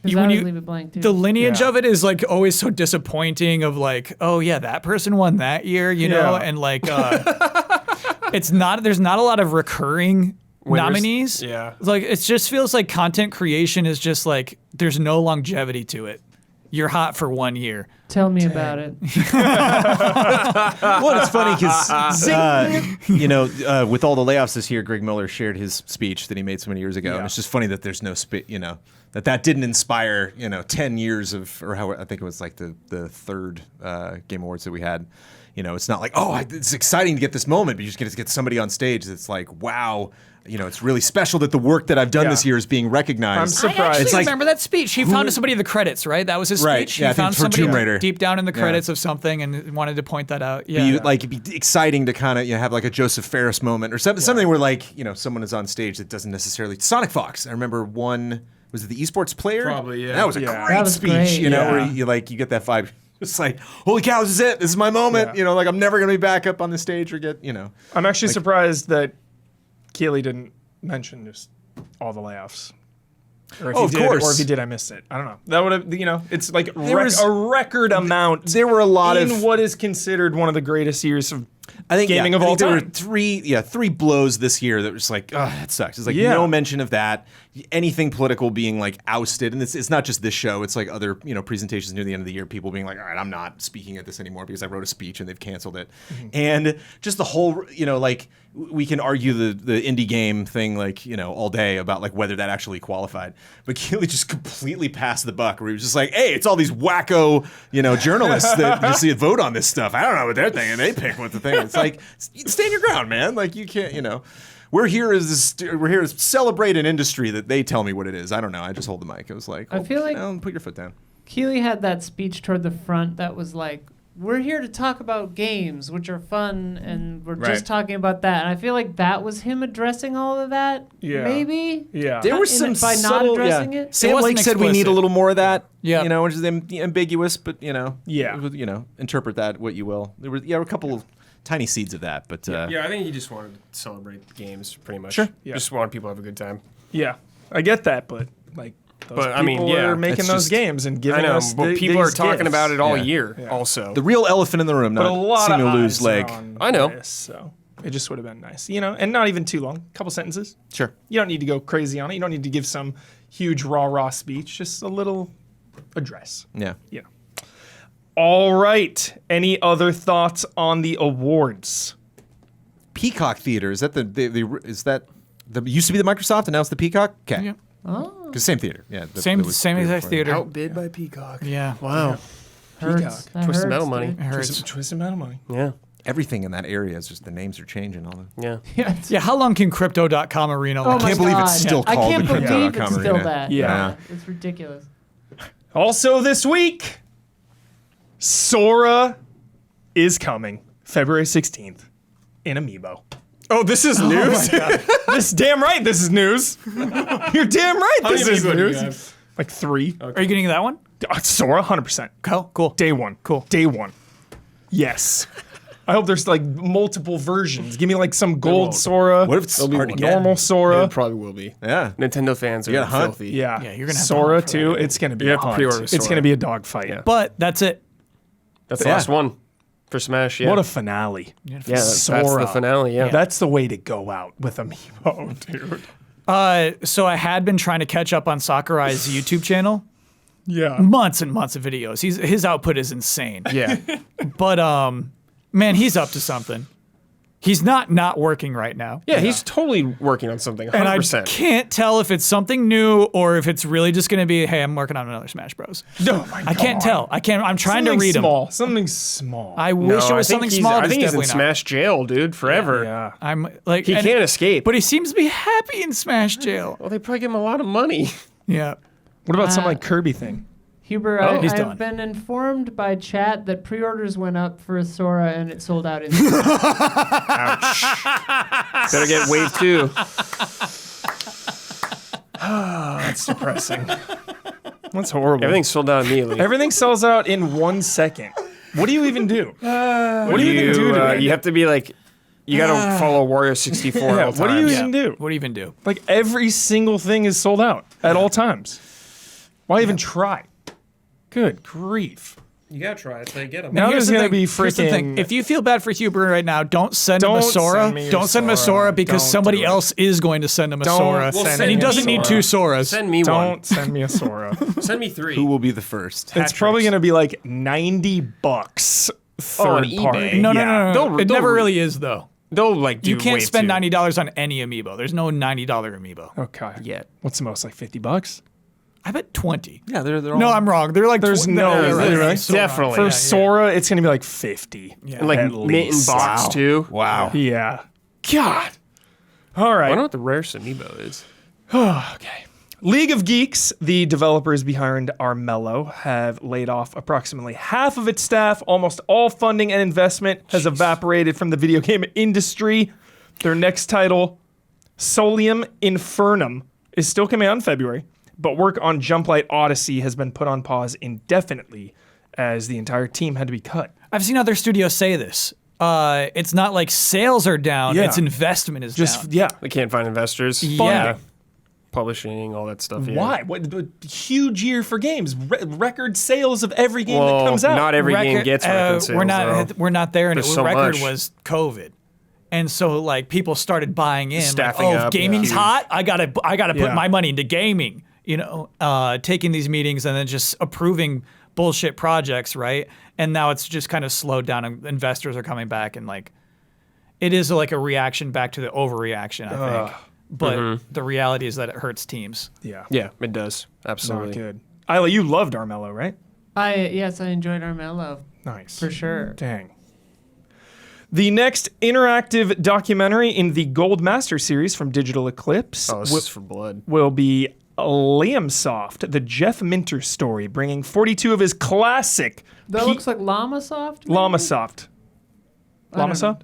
Speaker 1: 'Cause
Speaker 3: When
Speaker 1: I
Speaker 3: you
Speaker 1: would leave it blank too.
Speaker 3: the lineage
Speaker 2: Yeah.
Speaker 3: of it is like always so disappointing of like, oh yeah, that person won that year, you know,
Speaker 2: Yeah.
Speaker 3: and like there's not a lot of recurring
Speaker 4: Winners.
Speaker 3: nominees.
Speaker 4: Yeah.
Speaker 3: Like it just feels like content creation is just like there's no longevity to it. You're hot for 1 year.
Speaker 1: Tell me about it.
Speaker 5: Well, it's funny because, with all the layoffs this year, Greg Miller shared his speech that he made so many years ago.
Speaker 2: Yeah.
Speaker 5: And it's just funny that there's no, that didn't inspire, 10 years of, or how I think it was like the third Game Awards that we had. It's not like, it's exciting to get this moment, but you just get somebody on stage that's like, wow, it's really special that the work that I've done
Speaker 2: Yeah.
Speaker 5: this year is being
Speaker 2: I'm
Speaker 5: recognized.
Speaker 2: surprised.
Speaker 3: I actually
Speaker 5: It's like-
Speaker 3: remember that speech. He found somebody in the credits, right? That was his
Speaker 5: Right.
Speaker 3: speech.
Speaker 5: Yeah, I
Speaker 3: he
Speaker 5: think
Speaker 3: found
Speaker 5: for
Speaker 3: somebody
Speaker 5: Tomb Raider.
Speaker 3: deep down in the credits of something and wanted to point that out. Yeah.
Speaker 5: It'd be exciting to kind of have like a Joseph Ferris moment or something where like someone is on stage that doesn't necessarily. Sonic Fox. I remember one. Was it the esports player?
Speaker 4: Probably, yeah.
Speaker 5: That was a
Speaker 2: Yeah.
Speaker 5: great
Speaker 1: That was
Speaker 5: speech.
Speaker 1: great.
Speaker 5: Where
Speaker 2: Yeah.
Speaker 5: you get that vibe. It's like, holy cow, this is it. This is my moment.
Speaker 2: Yeah.
Speaker 5: Like I'm never gonna be back up on the stage or get.
Speaker 2: I'm actually surprised that Keeley didn't mention just all the layoffs. Or if
Speaker 5: Oh,
Speaker 2: he
Speaker 5: of
Speaker 2: did,
Speaker 5: course.
Speaker 2: or if he did, I missed it. I don't know. That would have, it's like
Speaker 5: was-
Speaker 2: a record amount.
Speaker 5: There were a lot
Speaker 2: in
Speaker 5: of.
Speaker 2: what is considered one of the greatest years of
Speaker 5: I think
Speaker 2: gaming of
Speaker 5: I
Speaker 2: all
Speaker 5: think there
Speaker 2: time.
Speaker 5: were three blows this year that was like, oh, that sucks. It's like
Speaker 2: Yeah.
Speaker 5: no mention of that. Anything political being like ousted, and it's not just this show. It's like other presentations near the end of the year. People being like, all right, I'm not speaking at this anymore because I wrote a speech and they've canceled it. And just the whole, like we can argue the indie game thing like all day about like whether that actually qualified. But Keeley just completely passed the buck. Where he was just like, hey, it's all these wacko journalists that just vote on this stuff. I don't know what they're thinking. They pick what the thing. It's like stand your ground, man. Like you can't, We're here to celebrate an industry that they tell me what it is. I don't know. I just hold the mic. It was like,
Speaker 1: I feel like-
Speaker 5: put your foot down.
Speaker 1: Keeley had that speech toward the front that was like, we're here to talk about games, which are fun, and we're
Speaker 2: Right.
Speaker 1: just talking about that. And I feel like that was him addressing all of that.
Speaker 2: Yeah.
Speaker 1: Maybe.
Speaker 2: Yeah.
Speaker 5: There
Speaker 1: Not
Speaker 5: was
Speaker 1: in
Speaker 5: some
Speaker 1: it by not
Speaker 5: subtle,
Speaker 1: addressing
Speaker 5: yeah.
Speaker 1: it?
Speaker 5: Sam
Speaker 3: wasn't
Speaker 5: Lake said we need
Speaker 3: explicit.
Speaker 5: a little more of that.
Speaker 3: Yeah.
Speaker 5: Which is ambiguous, but
Speaker 2: Yeah.
Speaker 5: interpret that what you will. There were a couple of tiny seeds of that, but
Speaker 4: Yeah, I think he just wanted to celebrate games, pretty much.
Speaker 5: Sure.
Speaker 2: Yeah.
Speaker 4: Just wanted people to have a good time.
Speaker 2: Yeah, I get that, but like, those
Speaker 4: But, I mean,
Speaker 2: people
Speaker 4: yeah,
Speaker 2: are making
Speaker 5: it's
Speaker 2: those
Speaker 5: just-
Speaker 2: games and
Speaker 4: I
Speaker 2: giving
Speaker 4: know,
Speaker 2: us.
Speaker 4: but people are
Speaker 2: these
Speaker 4: talking
Speaker 2: gifts.
Speaker 4: about it all
Speaker 5: Yeah.
Speaker 4: year.
Speaker 2: Yeah.
Speaker 4: Also,
Speaker 5: the real elephant in the room,
Speaker 2: But
Speaker 5: not
Speaker 2: a lot
Speaker 5: seeing
Speaker 2: of
Speaker 5: to lose
Speaker 2: eyes
Speaker 5: leg.
Speaker 2: are on
Speaker 4: I know.
Speaker 2: this, so it just would have been nice, and not even too long. A couple sentences.
Speaker 5: Sure.
Speaker 2: You don't need to go crazy on it. You don't need to give some huge rah speech. Just a little address.
Speaker 5: Yeah.
Speaker 2: Yeah. All right. Any other thoughts on the awards?
Speaker 5: Peacock Theater, is that is that the used to be the Microsoft and now it's the Peacock? Okay.
Speaker 3: Yeah.
Speaker 1: Oh.
Speaker 5: Because same theater. Yeah.
Speaker 3: Same
Speaker 5: that was
Speaker 3: exact
Speaker 5: before.
Speaker 3: theater.
Speaker 4: outbid by Peacock.
Speaker 3: Yeah.
Speaker 4: Wow.
Speaker 1: Hurts. That
Speaker 4: Twisted
Speaker 1: hurts,
Speaker 4: Metal money.
Speaker 1: dude.
Speaker 3: It hurts.
Speaker 2: Twisted metal money.
Speaker 4: Yeah.
Speaker 5: Everything in that area is just the names are changing.
Speaker 4: Yeah.
Speaker 1: Yeah.
Speaker 3: Yeah. How long can Crypto.com Arena
Speaker 1: Oh
Speaker 3: last?
Speaker 1: my
Speaker 5: can't believe it's
Speaker 1: God.
Speaker 5: still
Speaker 1: I
Speaker 5: called
Speaker 1: can't
Speaker 5: the
Speaker 1: believe
Speaker 5: Crypto.com
Speaker 1: it's still
Speaker 5: Arena.
Speaker 1: that.
Speaker 2: Yeah.
Speaker 1: It's ridiculous.
Speaker 2: Also this week, Sora is coming February 16th in Amiibo.
Speaker 4: Oh, this is news.
Speaker 2: This damn right this is news. You're damn right
Speaker 4: How
Speaker 2: this
Speaker 4: many
Speaker 2: is
Speaker 4: Amiibo do you
Speaker 2: news.
Speaker 4: have?
Speaker 2: Like 3.
Speaker 3: Are you getting that one?
Speaker 2: Sora, 100%.
Speaker 3: Cool.
Speaker 2: Day 1. Cool. Day 1. Yes. I hope there's like multiple versions. Give me like some gold
Speaker 4: won't.
Speaker 2: Sora.
Speaker 5: What if it's
Speaker 4: It'll be
Speaker 5: hard to
Speaker 4: one.
Speaker 5: get?
Speaker 2: normal Sora?
Speaker 4: It probably will be.
Speaker 5: Yeah.
Speaker 4: Nintendo fans are
Speaker 5: gotta hunt.
Speaker 4: filthy.
Speaker 2: Yeah.
Speaker 3: Yeah, you're gonna have to
Speaker 2: Sora
Speaker 3: hunt for
Speaker 2: too.
Speaker 3: that.
Speaker 2: It's gonna be
Speaker 4: You
Speaker 2: a
Speaker 4: have to
Speaker 2: hunt.
Speaker 4: pre-order
Speaker 2: It's
Speaker 4: Sora.
Speaker 2: gonna be a dogfight.
Speaker 4: Yeah.
Speaker 3: But that's it.
Speaker 4: That's the last one for Smash. Yeah.
Speaker 2: What a finale.
Speaker 4: yeah, that's the
Speaker 2: Sora.
Speaker 4: finale. Yeah.
Speaker 2: That's the way to go out with Amiibo, dude.
Speaker 3: So I had been trying to catch up on Sakurai's YouTube channel.
Speaker 2: Yeah.
Speaker 3: Months and months of videos. His output is insane.
Speaker 4: Yeah.
Speaker 3: But man, he's up to something. He's not working right now.
Speaker 4: Yeah, he's totally working on something. 100%.
Speaker 3: And I can't tell if it's something new or if it's really just going to be, hey, I'm working on another Smash Bros.
Speaker 2: No, my God.
Speaker 3: I can't tell. I'm trying to read
Speaker 2: small.
Speaker 3: him.
Speaker 2: Something small.
Speaker 3: I wish it was something small.
Speaker 4: I think he's in
Speaker 3: definitely not.
Speaker 4: Smash jail, dude, forever.
Speaker 2: Yeah.
Speaker 3: I'm like
Speaker 4: He can't escape.
Speaker 3: But he seems to be happy in Smash jail.
Speaker 4: Well, they probably give him a lot of money.
Speaker 3: Yeah.
Speaker 2: What about some like Kirby thing?
Speaker 1: Huber,
Speaker 3: he's
Speaker 1: I've
Speaker 3: done.
Speaker 1: been informed by chat that pre-orders went up for a Sora and it sold out in
Speaker 4: Better get wave 2.
Speaker 2: That's depressing. That's horrible.
Speaker 4: Everything's sold out immediately.
Speaker 2: Everything sells out in 1 second. What do you even do? What do you even do to it?
Speaker 4: You have to be like, you gotta follow Warrior 64
Speaker 2: Yeah,
Speaker 4: at all
Speaker 2: what do you
Speaker 4: times.
Speaker 2: even do?
Speaker 3: What do you even do?
Speaker 2: Like every single thing is sold out at all times. Why even try? Good grief.
Speaker 4: You gotta try it till you get them.
Speaker 2: Now
Speaker 3: Here's
Speaker 2: there's
Speaker 3: the
Speaker 2: going to
Speaker 3: thing.
Speaker 2: be
Speaker 3: Here's the thing.
Speaker 2: freaking...
Speaker 3: If you feel bad for Huber right now, don't send him a
Speaker 2: Don't
Speaker 3: Sora.
Speaker 2: send me your
Speaker 3: Don't send him a
Speaker 2: Sora.
Speaker 3: Sora because
Speaker 2: Don't
Speaker 3: somebody
Speaker 2: do it.
Speaker 3: else is going to send him a
Speaker 2: Don't
Speaker 3: Sora.
Speaker 2: send
Speaker 3: And he
Speaker 2: me a
Speaker 3: doesn't need
Speaker 2: Sora.
Speaker 3: 2 Soras.
Speaker 4: Send me one.
Speaker 2: Don't send me a Sora.
Speaker 4: Send me 3.
Speaker 5: Who will be the first?
Speaker 2: It's probably going to be like $90 third
Speaker 4: on eBay.
Speaker 2: party.
Speaker 3: No,
Speaker 2: Yeah.
Speaker 3: it never really is, though.
Speaker 4: They'll like do
Speaker 3: You can't
Speaker 4: wave
Speaker 3: spend
Speaker 4: 2.
Speaker 3: $90 on any amiibo. There's no $90 amiibo.
Speaker 2: Okay.
Speaker 4: Yet.
Speaker 2: What's the most, like $50?
Speaker 3: I bet 20.
Speaker 5: Yeah, they're all.
Speaker 3: No, I'm wrong. They're like
Speaker 2: There's no-
Speaker 3: they're
Speaker 2: really?
Speaker 3: right. So wrong.
Speaker 4: Definitely.
Speaker 2: For
Speaker 4: Yeah,
Speaker 2: Sora, it's going to be like 50.
Speaker 3: Yeah.
Speaker 4: And like
Speaker 2: At
Speaker 4: mint in
Speaker 2: least.
Speaker 4: box
Speaker 5: Wow.
Speaker 4: too.
Speaker 5: Wow.
Speaker 2: Yeah. God. All right.
Speaker 4: I don't know what the rarest amiibo is.
Speaker 2: Okay. League of Geeks, the developers behind Armello, have laid off approximately half of its staff. Almost all funding and investment has evaporated from the video game industry. Their next title, Solium Infernum, is still coming out in February, but work on Jumplight Odyssey has been put on pause indefinitely as the entire team had to be cut.
Speaker 3: I've seen other studios say this. It's not like sales are down,
Speaker 2: Yeah.
Speaker 3: its investment is down.
Speaker 2: Yeah.
Speaker 4: They can't find investors.
Speaker 3: Yeah.
Speaker 4: Publishing, all that stuff. Yeah.
Speaker 2: Why? What huge year for games. Record sales of every game
Speaker 4: Well,
Speaker 2: that comes out.
Speaker 4: not every game gets record sales.
Speaker 3: We're not there, and
Speaker 4: There's so
Speaker 3: record
Speaker 4: much.
Speaker 3: was COVID, and so like people started buying in.
Speaker 4: Staffing
Speaker 3: like,
Speaker 4: up,
Speaker 3: gaming's
Speaker 4: yeah.
Speaker 3: hot. I gotta
Speaker 2: Yeah.
Speaker 3: put my money into gaming. You know, taking these meetings and then just approving bullshit projects, right? And now it's just kind of slowed down, and investors are coming back, and like it is like a reaction back to the overreaction, I think. But the reality is that it hurts teams.
Speaker 2: Yeah.
Speaker 4: Yeah, it does.
Speaker 2: Not
Speaker 4: Absolutely.
Speaker 2: good. Isla, you loved Armello, right?
Speaker 1: Yes, I enjoyed Armello
Speaker 2: Nice.
Speaker 1: for sure.
Speaker 2: Dang. The next interactive documentary in the Gold Master series from Digital Eclipse
Speaker 4: Oh, this is for blood.
Speaker 2: will be Liamsoft, the Jeff Minter story, bringing 42 of his classic
Speaker 1: That looks like Llamasoft. maybe?
Speaker 2: Llamasoft.
Speaker 1: I don't know.
Speaker 2: Llamasoft?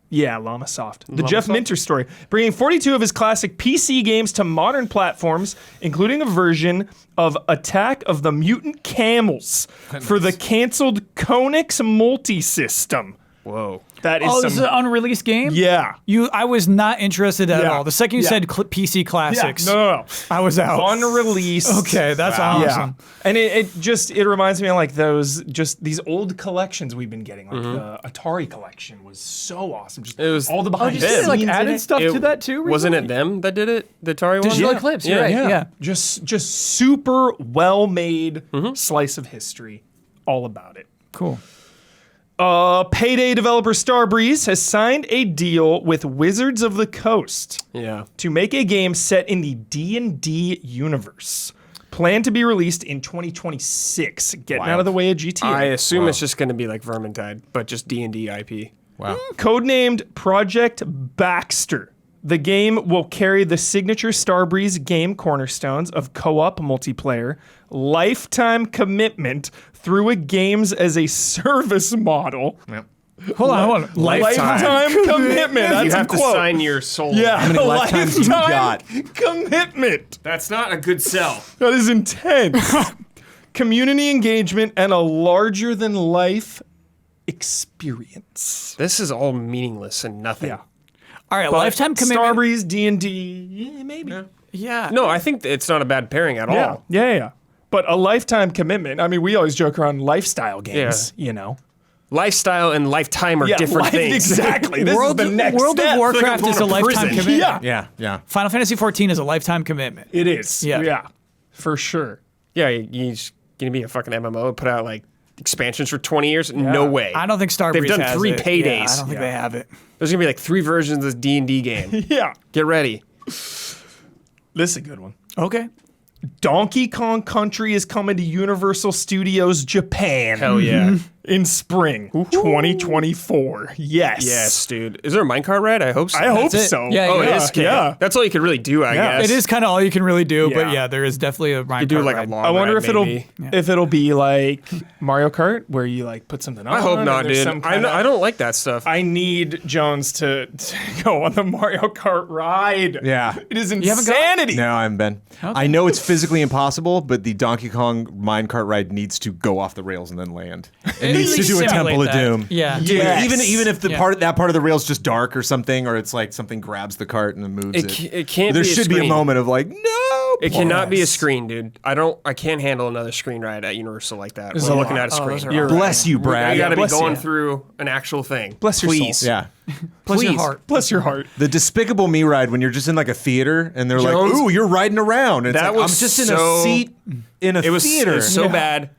Speaker 2: Yeah, Llamasoft. The Jeff Minter story, bringing 42 of his classic PC games to modern platforms, including a version of Attack of the Mutant Camels for the canceled Konix multi-system.
Speaker 4: Whoa.
Speaker 2: That is
Speaker 3: Oh, this is
Speaker 2: some...
Speaker 3: an unreleased game?
Speaker 2: Yeah.
Speaker 3: I was not interested at
Speaker 2: Yeah.
Speaker 3: all. The second you
Speaker 2: Yeah.
Speaker 3: said PC classics,
Speaker 2: No.
Speaker 3: I was out.
Speaker 2: Unreleased.
Speaker 3: Okay, that's awesome.
Speaker 2: Yeah. And it reminds me of like these old collections we've been getting. Like the Atari collection was so awesome. Just
Speaker 4: It was-
Speaker 2: all the
Speaker 4: Oh,
Speaker 2: behind
Speaker 4: did
Speaker 2: the
Speaker 4: you say,
Speaker 2: scenes
Speaker 3: like
Speaker 2: in
Speaker 3: added
Speaker 2: it.
Speaker 3: stuff to that too?
Speaker 4: Wasn't it
Speaker 3: recently?
Speaker 4: them that did it? The Atari one?
Speaker 3: Digital Eclipse, you're right. Yeah.
Speaker 2: Just super well made slice of history. All about it.
Speaker 3: Cool.
Speaker 2: Payday developer Starbreeze has signed a deal with Wizards of the Coast
Speaker 4: Yeah.
Speaker 2: to make a game set in the D&D universe. Planned to be released in 2026. Getting out of the way of GTA.
Speaker 4: I assume it's just going to be like Vermintide, but just D&D IP.
Speaker 5: Wow.
Speaker 2: Codenamed Project Baxter. The game will carry the signature Starbreeze game cornerstones of co-op multiplayer, lifetime commitment through a games as a service model.
Speaker 3: Hold on.
Speaker 2: Lifetime commitment. That's
Speaker 4: You
Speaker 2: a
Speaker 4: have to
Speaker 2: quote.
Speaker 4: sign your soul.
Speaker 2: Yeah,
Speaker 5: How many lifetimes you got?
Speaker 2: commitment.
Speaker 4: That's not a good sell.
Speaker 2: That is intense. Community engagement and a larger than life experience.
Speaker 4: This is all meaningless and nothing.
Speaker 2: Yeah.
Speaker 3: All right,
Speaker 2: But
Speaker 3: lifetime commitment.
Speaker 2: Starbreeze, D&D, yeah, maybe.
Speaker 3: Yeah.
Speaker 4: No, I think it's not a bad pairing at all.
Speaker 2: Yeah. But a lifetime commitment. I mean, we always joke around lifestyle games, you know.
Speaker 4: Lifestyle and lifetime are different things.
Speaker 2: Exactly. This is the next
Speaker 3: World
Speaker 2: step.
Speaker 3: of Warcraft
Speaker 4: Like
Speaker 3: is a
Speaker 4: going to
Speaker 3: lifetime
Speaker 4: prison.
Speaker 3: commitment.
Speaker 2: Yeah.
Speaker 3: Final Fantasy 14 is a lifetime commitment.
Speaker 2: It is.
Speaker 3: Yeah.
Speaker 2: Yeah. For sure.
Speaker 4: Yeah, you're just gonna be a fucking MMO and put out like expansions for 20 years? No way.
Speaker 3: I don't think Starbreeze
Speaker 4: They've done
Speaker 3: has
Speaker 4: 3
Speaker 3: it.
Speaker 4: paydays.
Speaker 3: Yeah, I don't think they have it.
Speaker 4: There's gonna be like 3 versions of this D&D game.
Speaker 2: Yeah.
Speaker 4: Get ready.
Speaker 2: This is a good one.
Speaker 3: Okay.
Speaker 2: Donkey Kong Country is coming to Universal Studios Japan.
Speaker 4: Hell yeah.
Speaker 2: In spring 2024. Yes.
Speaker 4: Yes, dude. Is there a minecart ride? I hope so.
Speaker 2: I hope
Speaker 3: That's it.
Speaker 2: so.
Speaker 3: Yeah,
Speaker 4: Oh, it
Speaker 3: yeah.
Speaker 4: is. Okay.
Speaker 2: Yeah.
Speaker 4: That's all you could really do, I
Speaker 2: Yeah.
Speaker 4: guess.
Speaker 3: It is kind of all you can really do, but
Speaker 2: Yeah.
Speaker 3: yeah, there is definitely a Minecraft
Speaker 4: You do like
Speaker 3: ride.
Speaker 4: a long
Speaker 2: I wonder
Speaker 4: ride, maybe.
Speaker 2: if it'll be like Mario Kart where you like put something on.
Speaker 4: I hope
Speaker 2: and
Speaker 4: not,
Speaker 2: there's
Speaker 4: dude.
Speaker 2: some
Speaker 4: I
Speaker 2: kinda-
Speaker 4: don't like that stuff.
Speaker 2: I need Jones to go on the Mario Kart ride.
Speaker 5: Yeah.
Speaker 2: It is
Speaker 3: haven't gone?
Speaker 2: insanity.
Speaker 5: No, I haven't been. I know it's physically impossible, but the Donkey Kong minecart ride needs to go off the rails and then land. It needs to do a
Speaker 3: Simulate
Speaker 5: Temple of
Speaker 3: that.
Speaker 5: Doom.
Speaker 3: Yeah.
Speaker 2: Yes.
Speaker 5: Even if the
Speaker 3: Yeah.
Speaker 5: that part of the rail is just dark or something, or it's like something grabs the cart and then moves it.
Speaker 4: It can't
Speaker 5: There
Speaker 4: be a
Speaker 5: should be a
Speaker 4: screen.
Speaker 5: moment of like, no.
Speaker 4: It cannot be a
Speaker 5: please.
Speaker 4: screen, dude. I can't handle another screen ride at Universal like that.
Speaker 2: is
Speaker 4: We're
Speaker 2: a
Speaker 4: looking
Speaker 2: lot.
Speaker 4: at a screen.
Speaker 3: those are
Speaker 2: You're
Speaker 5: Bless you, Brad.
Speaker 4: You got to be
Speaker 2: bless
Speaker 4: going
Speaker 2: you.
Speaker 4: through an actual thing.
Speaker 2: Bless your
Speaker 4: Please.
Speaker 2: soul.
Speaker 5: Yeah.
Speaker 3: Bless your
Speaker 4: Please.
Speaker 3: heart.
Speaker 2: Bless your heart.
Speaker 5: The Despicable Me ride when you're just in like a theater and they're
Speaker 4: Jones-
Speaker 5: like, ooh, you're riding around. And it's
Speaker 4: That
Speaker 5: like,
Speaker 4: was
Speaker 5: I'm just in
Speaker 4: so-
Speaker 5: a seat in a
Speaker 4: It was
Speaker 5: theater.
Speaker 4: so bad.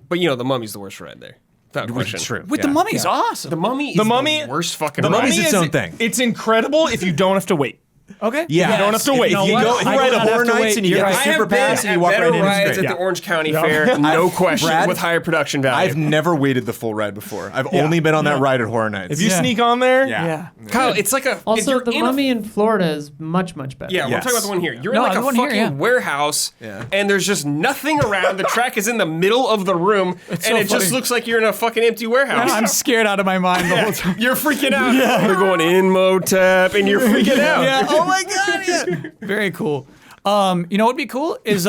Speaker 4: But you know, the Mummy's the worst ride there. Without question.
Speaker 5: True.
Speaker 3: With
Speaker 5: yeah.
Speaker 3: the Mummy's awesome.
Speaker 4: The Mummy is
Speaker 2: The Mummy-
Speaker 4: the worst fucking
Speaker 5: The
Speaker 4: ride.
Speaker 5: Mummy's its
Speaker 2: is-
Speaker 5: own thing.
Speaker 2: It's incredible if you don't have to wait.
Speaker 3: Okay.
Speaker 5: Yeah.
Speaker 2: You don't have to wait.
Speaker 5: If you
Speaker 3: what?
Speaker 5: go, if you
Speaker 3: I
Speaker 5: ride
Speaker 3: do
Speaker 5: a
Speaker 3: not
Speaker 5: Horror
Speaker 3: have to
Speaker 5: Nights
Speaker 3: wait.
Speaker 5: and you
Speaker 3: You're
Speaker 5: get the
Speaker 3: right.
Speaker 5: super pass and you walk right in,
Speaker 4: rides
Speaker 5: it's
Speaker 4: at
Speaker 5: great.
Speaker 4: the Orange County Fair, no question,
Speaker 5: Brad,
Speaker 4: with higher production value.
Speaker 5: I've never waited the full ride before. I've only been on that ride at Horror Nights.
Speaker 2: If you
Speaker 3: Yeah.
Speaker 2: sneak on there,
Speaker 3: Yeah.
Speaker 4: Kyle, it's like a if
Speaker 1: Also,
Speaker 4: you're
Speaker 1: the
Speaker 4: in a-
Speaker 1: Mummy in Florida is much, much better.
Speaker 4: Yeah, we're
Speaker 5: Yes.
Speaker 4: talking about the one here. You're
Speaker 3: No,
Speaker 4: in like
Speaker 3: the
Speaker 4: a
Speaker 3: one
Speaker 4: fucking
Speaker 3: here, yeah.
Speaker 4: warehouse, and there's just nothing around. The track is in the middle of the room, and
Speaker 3: so
Speaker 4: it just
Speaker 3: funny.
Speaker 4: looks like you're in a fucking empty warehouse.
Speaker 3: I'm scared out of my mind the whole time.
Speaker 4: You're freaking out. They're going in Motep, and you're freaking out.
Speaker 3: Yeah. Oh my god. Yeah. Very cool. You know what'd be cool is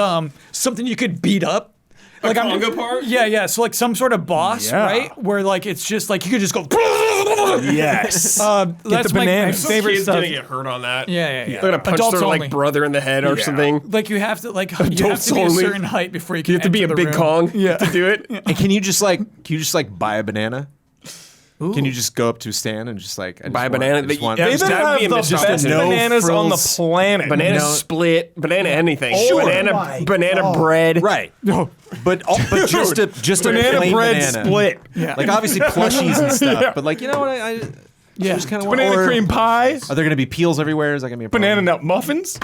Speaker 3: something you could beat up. Like
Speaker 4: conga part?
Speaker 3: Yeah. So like some sort of boss,
Speaker 2: Yeah.
Speaker 3: right? Where like it's just like you could just go.
Speaker 2: yes.
Speaker 3: That's
Speaker 2: the
Speaker 3: my
Speaker 2: bananas.
Speaker 3: favorite
Speaker 4: Kids
Speaker 3: stuff.
Speaker 4: gonna get hurt on that.
Speaker 3: Yeah.
Speaker 4: They're gonna punch
Speaker 3: Adults
Speaker 4: their
Speaker 3: only.
Speaker 4: like brother in the head or something.
Speaker 3: Like you have to you have
Speaker 4: Adults
Speaker 3: to be
Speaker 4: only.
Speaker 3: a certain height before you can.
Speaker 4: You have to be a
Speaker 3: enter the
Speaker 4: big
Speaker 3: room.
Speaker 4: Kong
Speaker 3: Yeah.
Speaker 4: to do it.
Speaker 5: And can you just buy a banana? Can you just go up to a stand and just like I just
Speaker 4: Buy a
Speaker 5: want-
Speaker 4: banana?
Speaker 5: I just want-
Speaker 4: Yeah,
Speaker 2: They
Speaker 4: That
Speaker 2: better
Speaker 4: would
Speaker 2: have
Speaker 4: be a
Speaker 2: the
Speaker 4: missed
Speaker 2: best
Speaker 5: opportunity.
Speaker 2: bananas on the
Speaker 5: frills.
Speaker 2: planet.
Speaker 4: Banana split, banana anything,
Speaker 2: Sure.
Speaker 4: banana
Speaker 2: My
Speaker 4: banana bread.
Speaker 5: Right. No. But just a
Speaker 2: Banana
Speaker 5: a plain
Speaker 2: bread
Speaker 5: banana.
Speaker 2: split.
Speaker 3: Yeah.
Speaker 5: Like obviously plushies and stuff.
Speaker 2: Yeah.
Speaker 5: But like you know what I
Speaker 3: Yeah.
Speaker 5: just kind of
Speaker 2: Banana cream pie.
Speaker 5: Are there going to be peels everywhere? Is that going to be a problem?
Speaker 2: Banana nut muffins.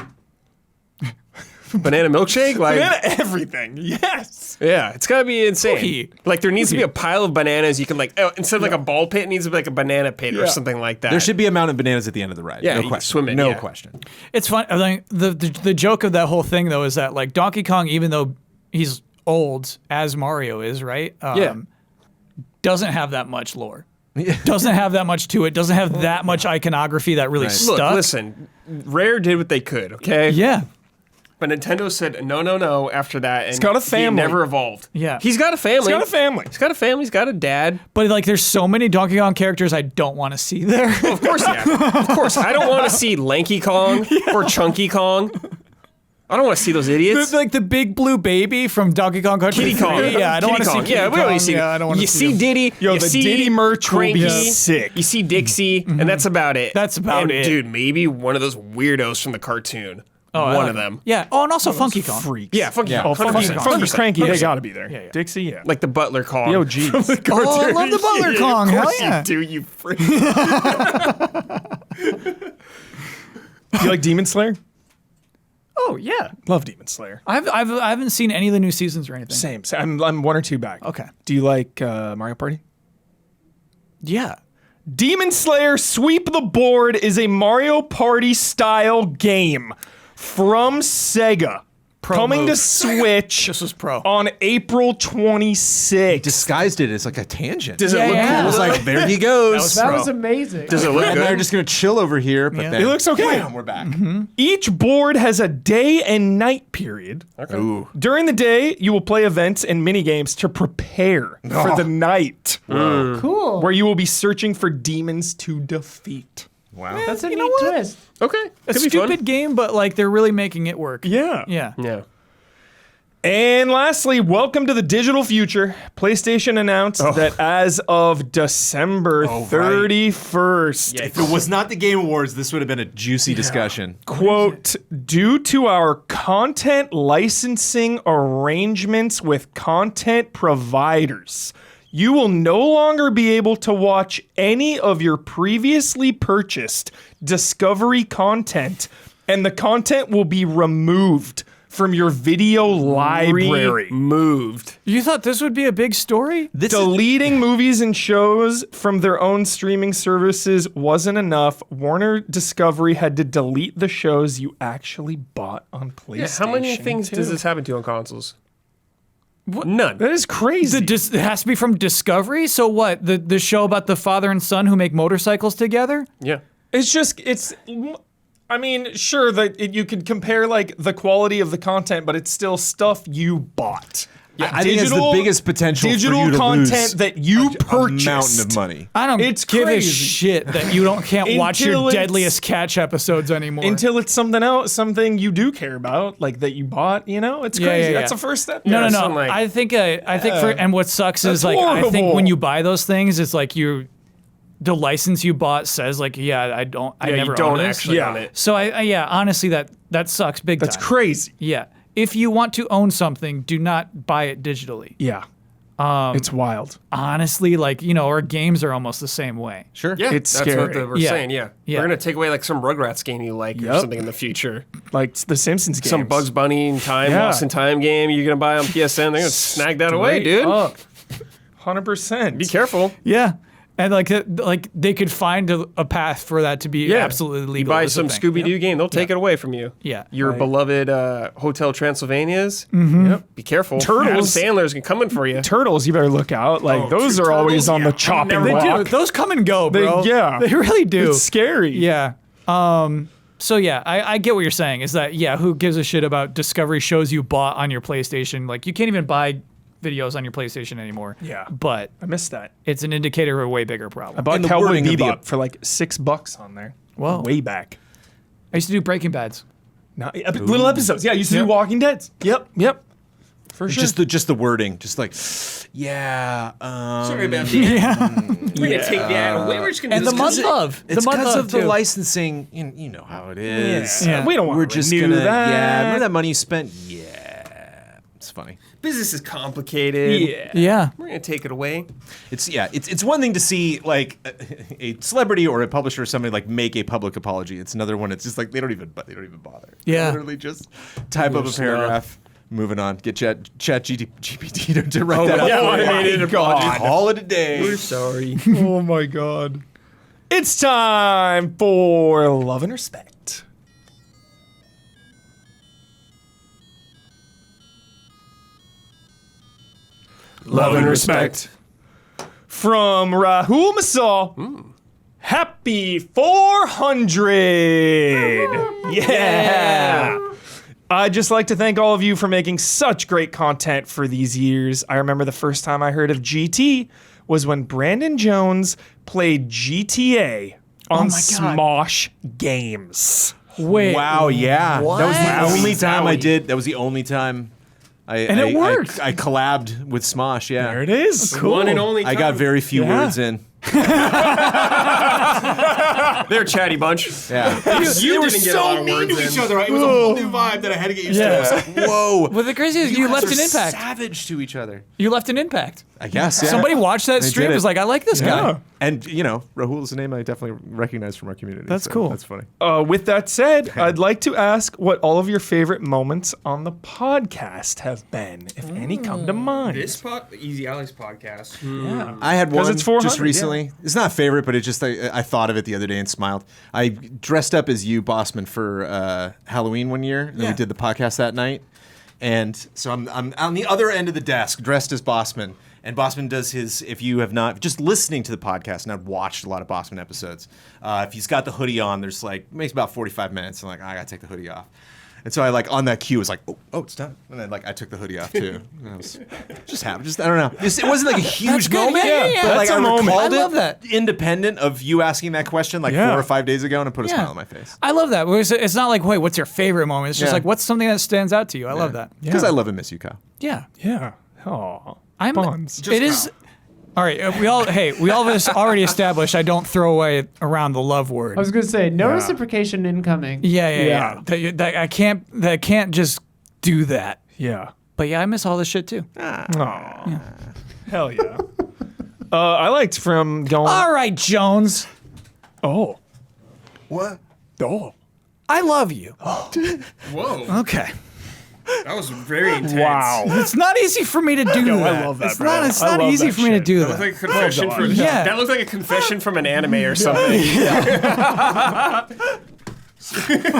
Speaker 4: Banana milkshake, like
Speaker 2: Banana everything. Yes.
Speaker 4: yeah, it's gotta be insane.
Speaker 3: Cookie.
Speaker 4: Like there needs to be a pile of bananas. You can like instead of like a ball pit, it needs to be like a banana pit or
Speaker 2: Yeah.
Speaker 4: something like that.
Speaker 5: There should be a mountain of bananas at the end of the ride.
Speaker 4: Yeah,
Speaker 5: no
Speaker 4: you can
Speaker 5: question.
Speaker 4: swim in,
Speaker 5: No
Speaker 4: yeah.
Speaker 5: question.
Speaker 3: It's fun. I mean, the joke of that whole thing though is that like Donkey Kong, even though he's old as Mario is, right? Doesn't have that much lore. Doesn't have that much to it. Doesn't have that much iconography that really stuck.
Speaker 4: Look, listen, Rare did what they could. Okay.
Speaker 3: Yeah.
Speaker 4: But Nintendo said no after that, and he's
Speaker 2: got a family.
Speaker 4: He never evolved.
Speaker 3: Yeah.
Speaker 4: He's got a family.
Speaker 2: He's got a family.
Speaker 4: He's got a family. He's got a dad.
Speaker 3: But like, there's so many Donkey Kong characters I don't want to see there.
Speaker 4: Of course, yeah. Of course. I don't want to see Lanky Kong or Chunky Kong. I don't want to see those idiots.
Speaker 3: Like the big blue baby from Donkey Kong Country.
Speaker 4: Kitty Kong.
Speaker 3: 3. Yeah, I don't want
Speaker 4: Kitty
Speaker 3: to see
Speaker 4: Kong.
Speaker 3: Kitty
Speaker 4: Yeah, we don't
Speaker 3: Kong.
Speaker 4: need to see.
Speaker 3: Yeah, I don't want to
Speaker 4: You see
Speaker 3: him.
Speaker 4: Diddy.
Speaker 2: Yo,
Speaker 4: you
Speaker 2: the
Speaker 4: see
Speaker 2: Diddy merch will be
Speaker 4: Cranky,
Speaker 2: sick.
Speaker 4: You see Dixie, and that's about it.
Speaker 3: That's about
Speaker 4: and,
Speaker 3: it.
Speaker 4: Dude, maybe one of those weirdos from the cartoon.
Speaker 3: Oh, I
Speaker 4: one
Speaker 3: like
Speaker 4: of them.
Speaker 3: Yeah. Oh, and also Funky Kong.
Speaker 2: Freaks.
Speaker 4: Yeah, Funky
Speaker 5: Yeah.
Speaker 4: Kong.
Speaker 2: Oh, Funky
Speaker 4: 100%.
Speaker 2: Kong. Cranky. They
Speaker 4: 100%.
Speaker 2: gotta be there.
Speaker 3: Yeah.
Speaker 2: Dixie, yeah.
Speaker 4: Like the Butler Kong.
Speaker 2: Yo, geez.
Speaker 3: Oh, I love the Butler Kong.
Speaker 4: Of
Speaker 3: Hell
Speaker 4: course
Speaker 3: yeah.
Speaker 4: you do, you freak.
Speaker 2: Do you like Demon Slayer?
Speaker 3: Oh yeah.
Speaker 2: Love Demon Slayer.
Speaker 3: I haven't seen any of the new seasons or anything.
Speaker 2: Same. I'm one or two back.
Speaker 3: Okay.
Speaker 2: Do you like Mario Party?
Speaker 3: Yeah.
Speaker 2: Demon Slayer Sweep the Board is a Mario Party style game from Sega.
Speaker 3: Pro
Speaker 2: coming
Speaker 3: move.
Speaker 2: to Switch
Speaker 3: This was pro.
Speaker 2: on April 26th.
Speaker 5: Disguised it as like a tangent.
Speaker 4: Does it look
Speaker 1: yeah.
Speaker 5: I was
Speaker 4: cool?
Speaker 5: like, there he goes.
Speaker 1: That was amazing.
Speaker 4: Does it look
Speaker 5: and they're
Speaker 4: good?
Speaker 5: just gonna chill over here, but
Speaker 3: Yeah.
Speaker 5: then
Speaker 2: It looks okay.
Speaker 5: bam, we're back.
Speaker 2: Each board has a day and night period.
Speaker 5: Ooh.
Speaker 2: During the day, you will play events and mini games to prepare for the night,
Speaker 1: Cool.
Speaker 2: where you will be searching for demons to defeat.
Speaker 5: Wow.
Speaker 1: That's a
Speaker 3: You
Speaker 1: neat
Speaker 3: know what?
Speaker 1: twist.
Speaker 4: Okay.
Speaker 3: A
Speaker 4: Could be
Speaker 3: stupid
Speaker 4: fun.
Speaker 3: game, but like they're really making it work.
Speaker 2: Yeah.
Speaker 3: Yeah.
Speaker 4: Yeah.
Speaker 2: And lastly, welcome to the digital future. PlayStation announced that as of December 31st,
Speaker 5: If it was not the Game Awards, this would have been a juicy discussion.
Speaker 2: quote, due to our content licensing arrangements with content providers, you will no longer be able to watch any of your previously purchased Discovery content, and the content will be removed from your video library.
Speaker 4: Moved.
Speaker 3: You thought this would be a big story?
Speaker 2: Deleting movies and shows from their own streaming services wasn't enough. Warner Discovery had to delete the shows you actually bought on PlayStation.
Speaker 4: Yeah, how many things does this happen to on consoles? None.
Speaker 2: That is crazy.
Speaker 3: It has to be from Discovery? So what? The show about the father and son who make motorcycles together?
Speaker 4: Yeah.
Speaker 2: I mean, sure that you could compare like the quality of the content, but it's still stuff you bought.
Speaker 5: Yeah, I think it's the biggest potential for you to
Speaker 2: content
Speaker 5: lose
Speaker 2: that you
Speaker 5: a
Speaker 2: purchased.
Speaker 5: mountain of money.
Speaker 3: I don't
Speaker 2: It's
Speaker 3: give
Speaker 2: crazy.
Speaker 3: a shit that you can't watch your
Speaker 2: Until it's-
Speaker 3: Deadliest Catch episodes anymore.
Speaker 2: Until it's something else, something you do care about, like that you bought. You know, it's crazy. That's the first step.
Speaker 3: No.
Speaker 4: something like-
Speaker 3: I think and what sucks is
Speaker 2: That's
Speaker 3: like I think
Speaker 2: horrible.
Speaker 3: when you buy those things, it's like the license you bought says like I never
Speaker 4: you don't
Speaker 3: own this.
Speaker 4: actually
Speaker 2: Yeah.
Speaker 4: own it.
Speaker 3: So honestly that sucks big
Speaker 2: That's
Speaker 3: time.
Speaker 2: crazy.
Speaker 3: Yeah. If you want to own something, do not buy it digitally.
Speaker 2: Yeah, it's wild.
Speaker 3: Honestly, our games are almost the same way.
Speaker 5: Sure.
Speaker 4: Yeah,
Speaker 2: It's
Speaker 4: that's
Speaker 2: scary.
Speaker 4: what we're
Speaker 3: Yeah.
Speaker 4: saying. Yeah.
Speaker 3: Yeah.
Speaker 4: We're gonna take away like some Rugrats game you like or
Speaker 2: Yep.
Speaker 4: something in the future.
Speaker 2: Like the Simpsons games.
Speaker 4: Some Bugs Bunny and Time,
Speaker 2: Yeah.
Speaker 4: Lost in Time game you're gonna buy on PSN. They're gonna snag that away, dude.
Speaker 2: 100%.
Speaker 4: Be careful.
Speaker 3: Yeah. And like they could find a path for that to be
Speaker 4: Yeah.
Speaker 3: absolutely legal.
Speaker 4: You buy
Speaker 3: is the
Speaker 4: some
Speaker 3: thing.
Speaker 4: Scooby Doo game, they'll take it away from you.
Speaker 3: Yeah.
Speaker 4: Your beloved Hotel Transylvanias. Yep. Be careful.
Speaker 2: Turtles.
Speaker 4: Adam Sandler's coming for you.
Speaker 2: Turtles, you better look out. Like those are
Speaker 4: Turtles,
Speaker 2: always on
Speaker 4: yeah.
Speaker 2: the chopping
Speaker 3: They
Speaker 2: block.
Speaker 3: do. Those come and go, bro.
Speaker 2: yeah.
Speaker 3: They really do.
Speaker 2: It's scary.
Speaker 3: Yeah. So yeah, I get what you're saying. Is that who gives a shit about Discovery shows you bought on your PlayStation? Like you can't even buy videos on your PlayStation anymore.
Speaker 2: Yeah.
Speaker 3: But
Speaker 2: I missed that.
Speaker 3: it's an indicator of a way bigger problem.
Speaker 2: I bought
Speaker 5: And the
Speaker 2: Cowboy
Speaker 5: wording of the-
Speaker 2: Bebop for like $6 on there.
Speaker 3: Whoa.
Speaker 2: Way back.
Speaker 3: I used to do Breaking Bads.
Speaker 2: Little episodes. Yeah, I used to do Walking Dead. Yep. For sure.
Speaker 5: Just the wording, just like, yeah.
Speaker 4: Sorry about that. We're gonna take that away. We're just gonna
Speaker 3: And
Speaker 4: do
Speaker 3: the
Speaker 4: this
Speaker 3: month
Speaker 4: 'cause
Speaker 3: of
Speaker 5: It's
Speaker 3: the month
Speaker 5: because of the
Speaker 3: too.
Speaker 5: licensing. You know how it is.
Speaker 3: Yeah.
Speaker 2: We don't want
Speaker 5: We're
Speaker 2: to
Speaker 5: just
Speaker 2: renew
Speaker 5: gonna.
Speaker 2: that.
Speaker 5: Yeah. Remember that money you spent? Yeah. It's funny.
Speaker 4: business is complicated.
Speaker 3: Yeah.
Speaker 4: We're gonna take it away.
Speaker 5: It's one thing to see like a celebrity or a publisher or somebody like make a public apology. It's another one. It's just like they don't even bother.
Speaker 3: Yeah.
Speaker 5: They literally just type up a paragraph. Moving on. Get Chat GPT to write that out.
Speaker 2: yeah,
Speaker 5: for you.
Speaker 2: automated apology.
Speaker 5: Call it a day.
Speaker 4: We're sorry.
Speaker 2: Oh my god. It's time for Love and Respect. Love and Respect. From Rahul Masal. Happy 400! Yeah! I'd just like to thank all of you for making such great content for these years. I remember the first time I heard of GT was when Brandon Jones played GTA on Smosh Games.
Speaker 3: Wait.
Speaker 5: Wow, yeah. That was the
Speaker 3: What?
Speaker 5: only time I
Speaker 2: Wowie.
Speaker 5: did. That was the only time
Speaker 3: And it worked.
Speaker 5: I collabed with Smosh, yeah.
Speaker 2: There it is. Cool.
Speaker 4: One and only time.
Speaker 5: I got very few
Speaker 2: Yeah.
Speaker 5: words in.
Speaker 4: They're a chatty bunch.
Speaker 5: Yeah.
Speaker 4: You didn't get a lot of words in.
Speaker 5: other. It was a whole new vibe that I had to get used to. I was like, whoa.
Speaker 3: Well, the crazy is you left
Speaker 5: guys
Speaker 3: an
Speaker 5: are
Speaker 3: impact.
Speaker 5: savage to each other.
Speaker 3: You left an impact.
Speaker 5: I guess, yeah.
Speaker 3: Somebody watched that
Speaker 5: They
Speaker 3: stream
Speaker 5: did
Speaker 3: and was
Speaker 5: it.
Speaker 3: like, I like this guy.
Speaker 5: And, you know, Rahul is a name I definitely recognize from our community.
Speaker 3: That's
Speaker 5: so
Speaker 3: cool.
Speaker 5: That's funny.
Speaker 2: With that said, I'd like to ask what all of your favorite moments on the podcast have been, if any come to mind.
Speaker 4: Easy Alex podcast.
Speaker 2: Yeah.
Speaker 5: I had
Speaker 2: 'Cause
Speaker 5: one
Speaker 2: it's 400,
Speaker 5: just recently. It's not a favorite, but it just I thought of it the other day and smiled. I dressed up as you, Bossman, for Halloween one year, and we did the podcast that night. And so I'm on the other end of the desk, dressed as Bossman. And Bossman does his, if you have not, just listening to the podcast, and I've watched a lot of Bossman episodes, if he's got the hoodie on, there's like, makes about 45 minutes. I'm like, I gotta take the hoodie off. And so I like on that cue was like, oh, it's done. And then like I took the hoodie off too. And I was just happy. Just I don't know. It wasn't like a huge
Speaker 3: good.
Speaker 5: moment.
Speaker 3: Yeah.
Speaker 5: But like
Speaker 2: That's a
Speaker 5: I
Speaker 2: moment.
Speaker 5: recalled
Speaker 3: I love
Speaker 5: it
Speaker 3: that.
Speaker 5: independent of you asking that question like 4 or 5 days ago, and it put a smile on my face.
Speaker 3: I love that. It's not like, wait, what's your favorite moment? It's just
Speaker 5: Yeah.
Speaker 3: like, what's something that stands out to you? I love that.
Speaker 5: Because I love and miss you, Kyle.
Speaker 3: Yeah.
Speaker 2: Yeah. Oh.
Speaker 3: I'm.
Speaker 2: Bonds.
Speaker 3: It is. All right. We all have already established. I don't throw away around the love word.
Speaker 1: I was going to say, no reciprocation incoming.
Speaker 3: Yeah. That I can't just do that.
Speaker 2: Yeah.
Speaker 3: But yeah, I miss all this shit too.
Speaker 2: Oh. Hell yeah. I liked from going.
Speaker 3: All right, Jones.
Speaker 2: Oh.
Speaker 5: What?
Speaker 2: Oh.
Speaker 3: I love you.
Speaker 4: Whoa,
Speaker 3: Okay.
Speaker 4: that was very intense.
Speaker 2: Wow.
Speaker 3: It's not easy for me to do
Speaker 2: Yo,
Speaker 3: that.
Speaker 2: I love that,
Speaker 3: It's
Speaker 2: bro.
Speaker 3: not. It's
Speaker 2: I
Speaker 3: not
Speaker 2: love
Speaker 3: easy
Speaker 2: that
Speaker 3: for me to
Speaker 2: shit.
Speaker 3: do
Speaker 4: That looked
Speaker 3: that.
Speaker 4: like a confession
Speaker 2: Well
Speaker 4: from
Speaker 2: done.
Speaker 3: Yeah.
Speaker 4: That looked like a confession from an anime or something.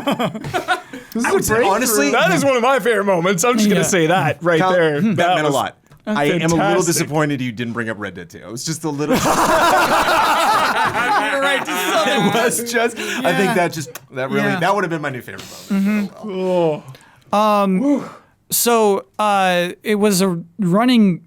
Speaker 5: I would say, honestly,
Speaker 2: That is one of my favorite moments. I'm just
Speaker 3: Yeah.
Speaker 2: going to say that right
Speaker 5: Kyle,
Speaker 2: there.
Speaker 5: that meant a
Speaker 2: was-
Speaker 5: lot. I am a little
Speaker 2: fantastic.
Speaker 5: disappointed you didn't bring up Red Dead 2. It was just a little.
Speaker 3: You're right.
Speaker 5: It was just. I think that would have been my new favorite moment. Oh, well.
Speaker 3: So it was a running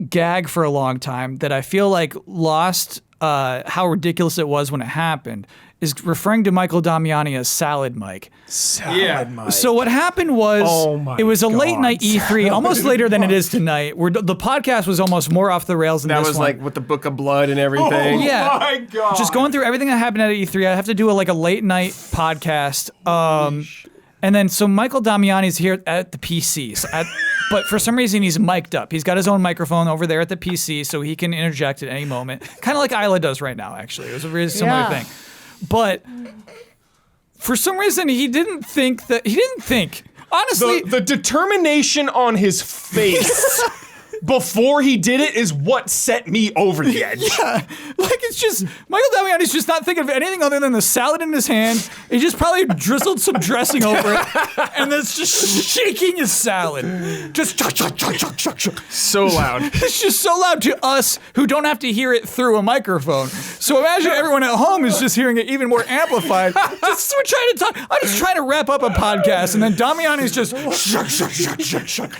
Speaker 3: gag for a long time that I feel like lost how ridiculous it was when it happened, is referring to Michael Damiani as Salad Mike.
Speaker 2: Salad Mike.
Speaker 3: So what happened was
Speaker 2: Oh my
Speaker 3: it was a late
Speaker 2: God.
Speaker 3: night E3, almost later than it is tonight, where the podcast was almost more off the rails than
Speaker 4: That
Speaker 3: this
Speaker 4: was
Speaker 3: one.
Speaker 4: like with the Book of Blood and everything.
Speaker 3: Yeah.
Speaker 2: my God.
Speaker 3: Just going through everything that happened at E3. I have to do a late night podcast. And then so Michael Damiani's here at the PC. But for some reason he's mic'd up. He's got his own microphone over there at the PC so he can interject at any moment. Kind of like Isla does right now, actually. It was a really similar thing. But for some reason he didn't think. Honestly,
Speaker 2: the determination on his face before he did it is what set me over the edge.
Speaker 3: it's just Michael Damiani's just not thinking of anything other than the salad in his hand. He just probably drizzled some dressing over it, and that's just shaking his salad. Just chuck, chuck, chuck, chuck, chuck, chuck.
Speaker 4: So loud.
Speaker 3: It's just so loud to us who don't have to hear it through a microphone. So imagine everyone at home is just hearing it even more amplified. Just we're trying to talk. I'm just trying to wrap up a podcast, and then Damiani's just shuck, shuck, shuck, shuck, shuck.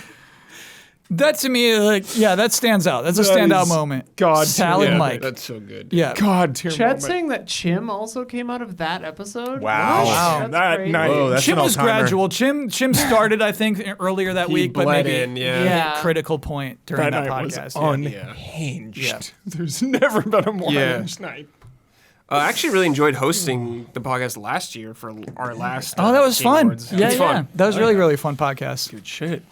Speaker 3: That to me, that stands out. That's a standout
Speaker 2: is
Speaker 3: moment.
Speaker 2: God,
Speaker 3: Salad
Speaker 2: yeah,
Speaker 3: Mike.
Speaker 4: That's so good.
Speaker 3: Yeah.
Speaker 2: God, dear
Speaker 1: Chet
Speaker 2: moment.
Speaker 1: saying that Chim also came out of that episode.
Speaker 2: Wow.
Speaker 1: That's
Speaker 2: That
Speaker 1: great.
Speaker 2: night.
Speaker 5: Whoa, that's
Speaker 3: Chim
Speaker 5: an
Speaker 3: was
Speaker 5: all-timer.
Speaker 3: gradual. Chim started, I think, earlier that
Speaker 4: He
Speaker 3: week, but
Speaker 4: bled
Speaker 3: maybe
Speaker 4: in, yeah.
Speaker 1: Yeah.
Speaker 3: a critical point during
Speaker 2: That
Speaker 3: that
Speaker 2: night
Speaker 3: podcast.
Speaker 2: was
Speaker 3: Yeah.
Speaker 2: unhinged.
Speaker 3: Yeah.
Speaker 2: There's never been a more
Speaker 4: Yeah.
Speaker 2: unhinged night.
Speaker 4: I actually really enjoyed hosting the podcast last year for our last.
Speaker 3: Oh, that was
Speaker 4: Game
Speaker 3: fun.
Speaker 4: Awards.
Speaker 3: Yeah,
Speaker 4: It's fun.
Speaker 3: That was really fun podcast.
Speaker 2: Good shit.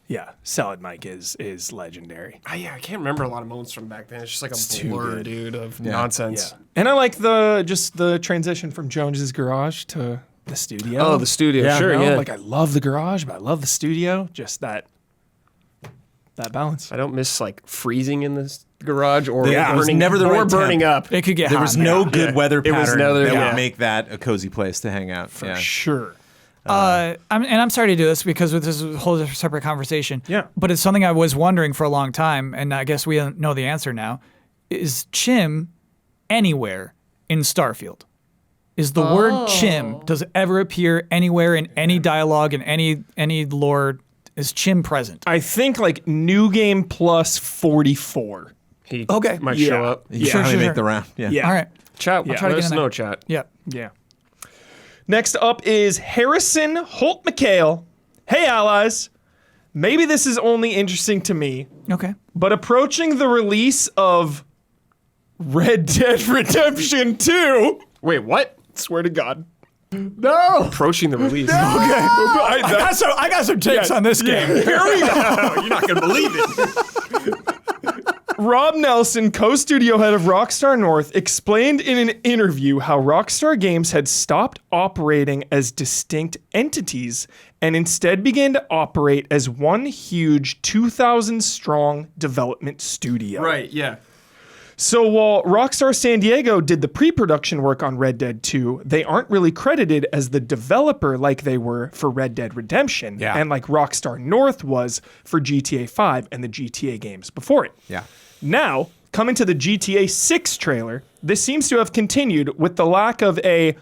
Speaker 2: Yeah, Salad Mike is legendary.
Speaker 4: I can't remember a lot of moments from back then. It's just like
Speaker 2: too
Speaker 4: a blur,
Speaker 2: good.
Speaker 4: dude, of nonsense.
Speaker 2: Yeah. And I like the transition from Jones's garage to the studio.
Speaker 4: Oh, the studio. Sure,
Speaker 2: you know?
Speaker 4: yeah.
Speaker 2: Like I love the garage, but I love the studio. Just that balance.
Speaker 4: I don't miss like freezing in this garage or
Speaker 5: Yeah, it was
Speaker 4: burning,
Speaker 5: never the
Speaker 4: or
Speaker 5: right
Speaker 4: burning
Speaker 5: temp.
Speaker 4: up.
Speaker 3: It could get
Speaker 5: There
Speaker 3: hot.
Speaker 5: was no
Speaker 3: man.
Speaker 5: good weather
Speaker 4: It was
Speaker 5: pattern
Speaker 4: another-
Speaker 5: that
Speaker 4: yeah.
Speaker 5: would make that a cozy place to hang out.
Speaker 2: For
Speaker 5: yeah.
Speaker 2: sure.
Speaker 3: I'm sorry to do this because this is a whole separate conversation.
Speaker 2: Yeah.
Speaker 3: But it's something I was wondering for a long time, and I guess we know the answer now. Is Chim anywhere in Starfield? Is the word Chim, does it ever appear anywhere in any dialogue, in any lore? Is Chim present?
Speaker 2: I think like New Game Plus 44.
Speaker 4: He
Speaker 3: Okay.
Speaker 4: might
Speaker 2: Yeah.
Speaker 4: show up.
Speaker 5: You
Speaker 3: Sure,
Speaker 5: finally
Speaker 3: sure,
Speaker 5: make
Speaker 3: sure.
Speaker 5: the round. Yeah.
Speaker 2: Yeah.
Speaker 3: All right.
Speaker 4: Chat.
Speaker 2: Yeah.
Speaker 3: try to
Speaker 4: Let
Speaker 3: get
Speaker 4: us
Speaker 3: in
Speaker 4: know,
Speaker 3: there.
Speaker 4: chat.
Speaker 3: Yeah.
Speaker 2: Yeah. Next up is Harrison Holt McHale. Hey, allies. Maybe this is only interesting to me,
Speaker 3: Okay.
Speaker 2: but approaching the release of Red Dead Redemption 2.
Speaker 4: Wait, what?
Speaker 2: Swear to God.
Speaker 1: No.
Speaker 4: Approaching the release.
Speaker 3: I got some takes on this game.
Speaker 2: Here we go.
Speaker 4: You're not gonna believe it.
Speaker 2: Rob Nelson, co-studio head of Rockstar North, explained in an interview how Rockstar Games had stopped operating as distinct entities and instead began to operate as one huge 2,000-strong development studio.
Speaker 4: Right. Yeah.
Speaker 2: So while Rockstar San Diego did the pre-production work on Red Dead 2, they aren't really credited as the developer like they were for Red Dead Redemption
Speaker 5: Yeah.
Speaker 2: and like Rockstar North was for GTA 5 and the GTA games before it.
Speaker 5: Yeah.
Speaker 2: Now, coming to the GTA 6 trailer, this seems to have continued with the lack of a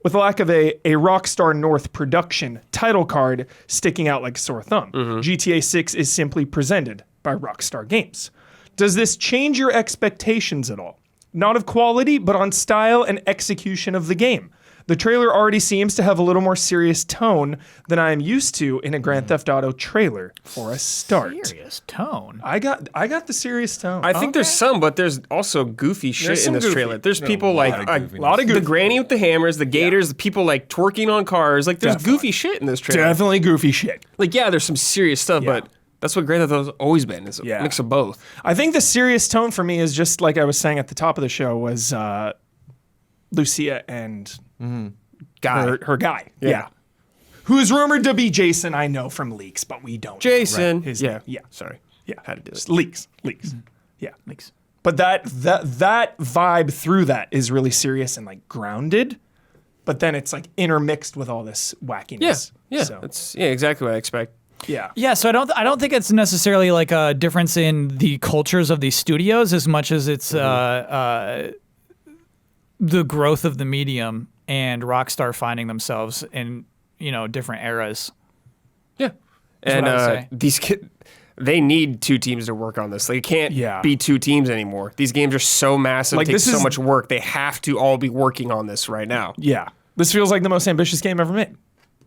Speaker 2: with the lack of a Rockstar North production title card sticking out like a sore thumb. GTA 6 is simply presented by Rockstar Games. Does this change your expectations at all? Not of quality, but on style and execution of the game. The trailer already seems to have a little more serious tone than I am used to in a Grand Theft Auto trailer for a start.
Speaker 3: Serious tone.
Speaker 2: I got the serious tone.
Speaker 4: I think there's some, but there's also goofy shit
Speaker 2: There's
Speaker 4: in
Speaker 2: some
Speaker 4: this
Speaker 2: goofy.
Speaker 4: trailer. There's people like
Speaker 5: of
Speaker 2: a lot of
Speaker 4: the
Speaker 2: goofy.
Speaker 4: granny with the hammers, the gators, the people like twerking on cars. Like there's
Speaker 2: Definitely.
Speaker 4: goofy shit in this trailer.
Speaker 2: Definitely goofy shit.
Speaker 4: Like yeah, there's some serious stuff,
Speaker 2: Yeah.
Speaker 4: but that's what Grand Theft Auto's always been. Is a
Speaker 2: Yeah.
Speaker 4: mix of both.
Speaker 2: I think the serious tone for me is just like I was saying at the top of the show was Lucia and
Speaker 4: Guy.
Speaker 2: her guy. Yeah. Who's rumored to be Jason, I know from leaks, but we don't know.
Speaker 4: Jason.
Speaker 2: His
Speaker 4: yeah.
Speaker 2: name. Yeah.
Speaker 4: Sorry.
Speaker 2: Yeah.
Speaker 4: Had to do it.
Speaker 2: Just leaks. Yeah.
Speaker 3: Leaks.
Speaker 2: But that vibe through that is really serious and like grounded. But then it's like intermixed with all this wackiness.
Speaker 4: Yeah.
Speaker 2: So,
Speaker 4: That's exactly what I expect.
Speaker 2: yeah.
Speaker 3: Yeah, so I don't think it's necessarily like a difference in the cultures of these studios as much as it's the growth of the medium and Rockstar finding themselves in different eras.
Speaker 4: Yeah. And
Speaker 3: what I would say.
Speaker 4: these they need two teams to work on this. They can't be two teams anymore. These games are so massive,
Speaker 2: Like,
Speaker 4: take
Speaker 2: this
Speaker 4: so
Speaker 2: is-
Speaker 4: much work. They have to all be working on this right now.
Speaker 2: Yeah. This feels like the most ambitious game ever made.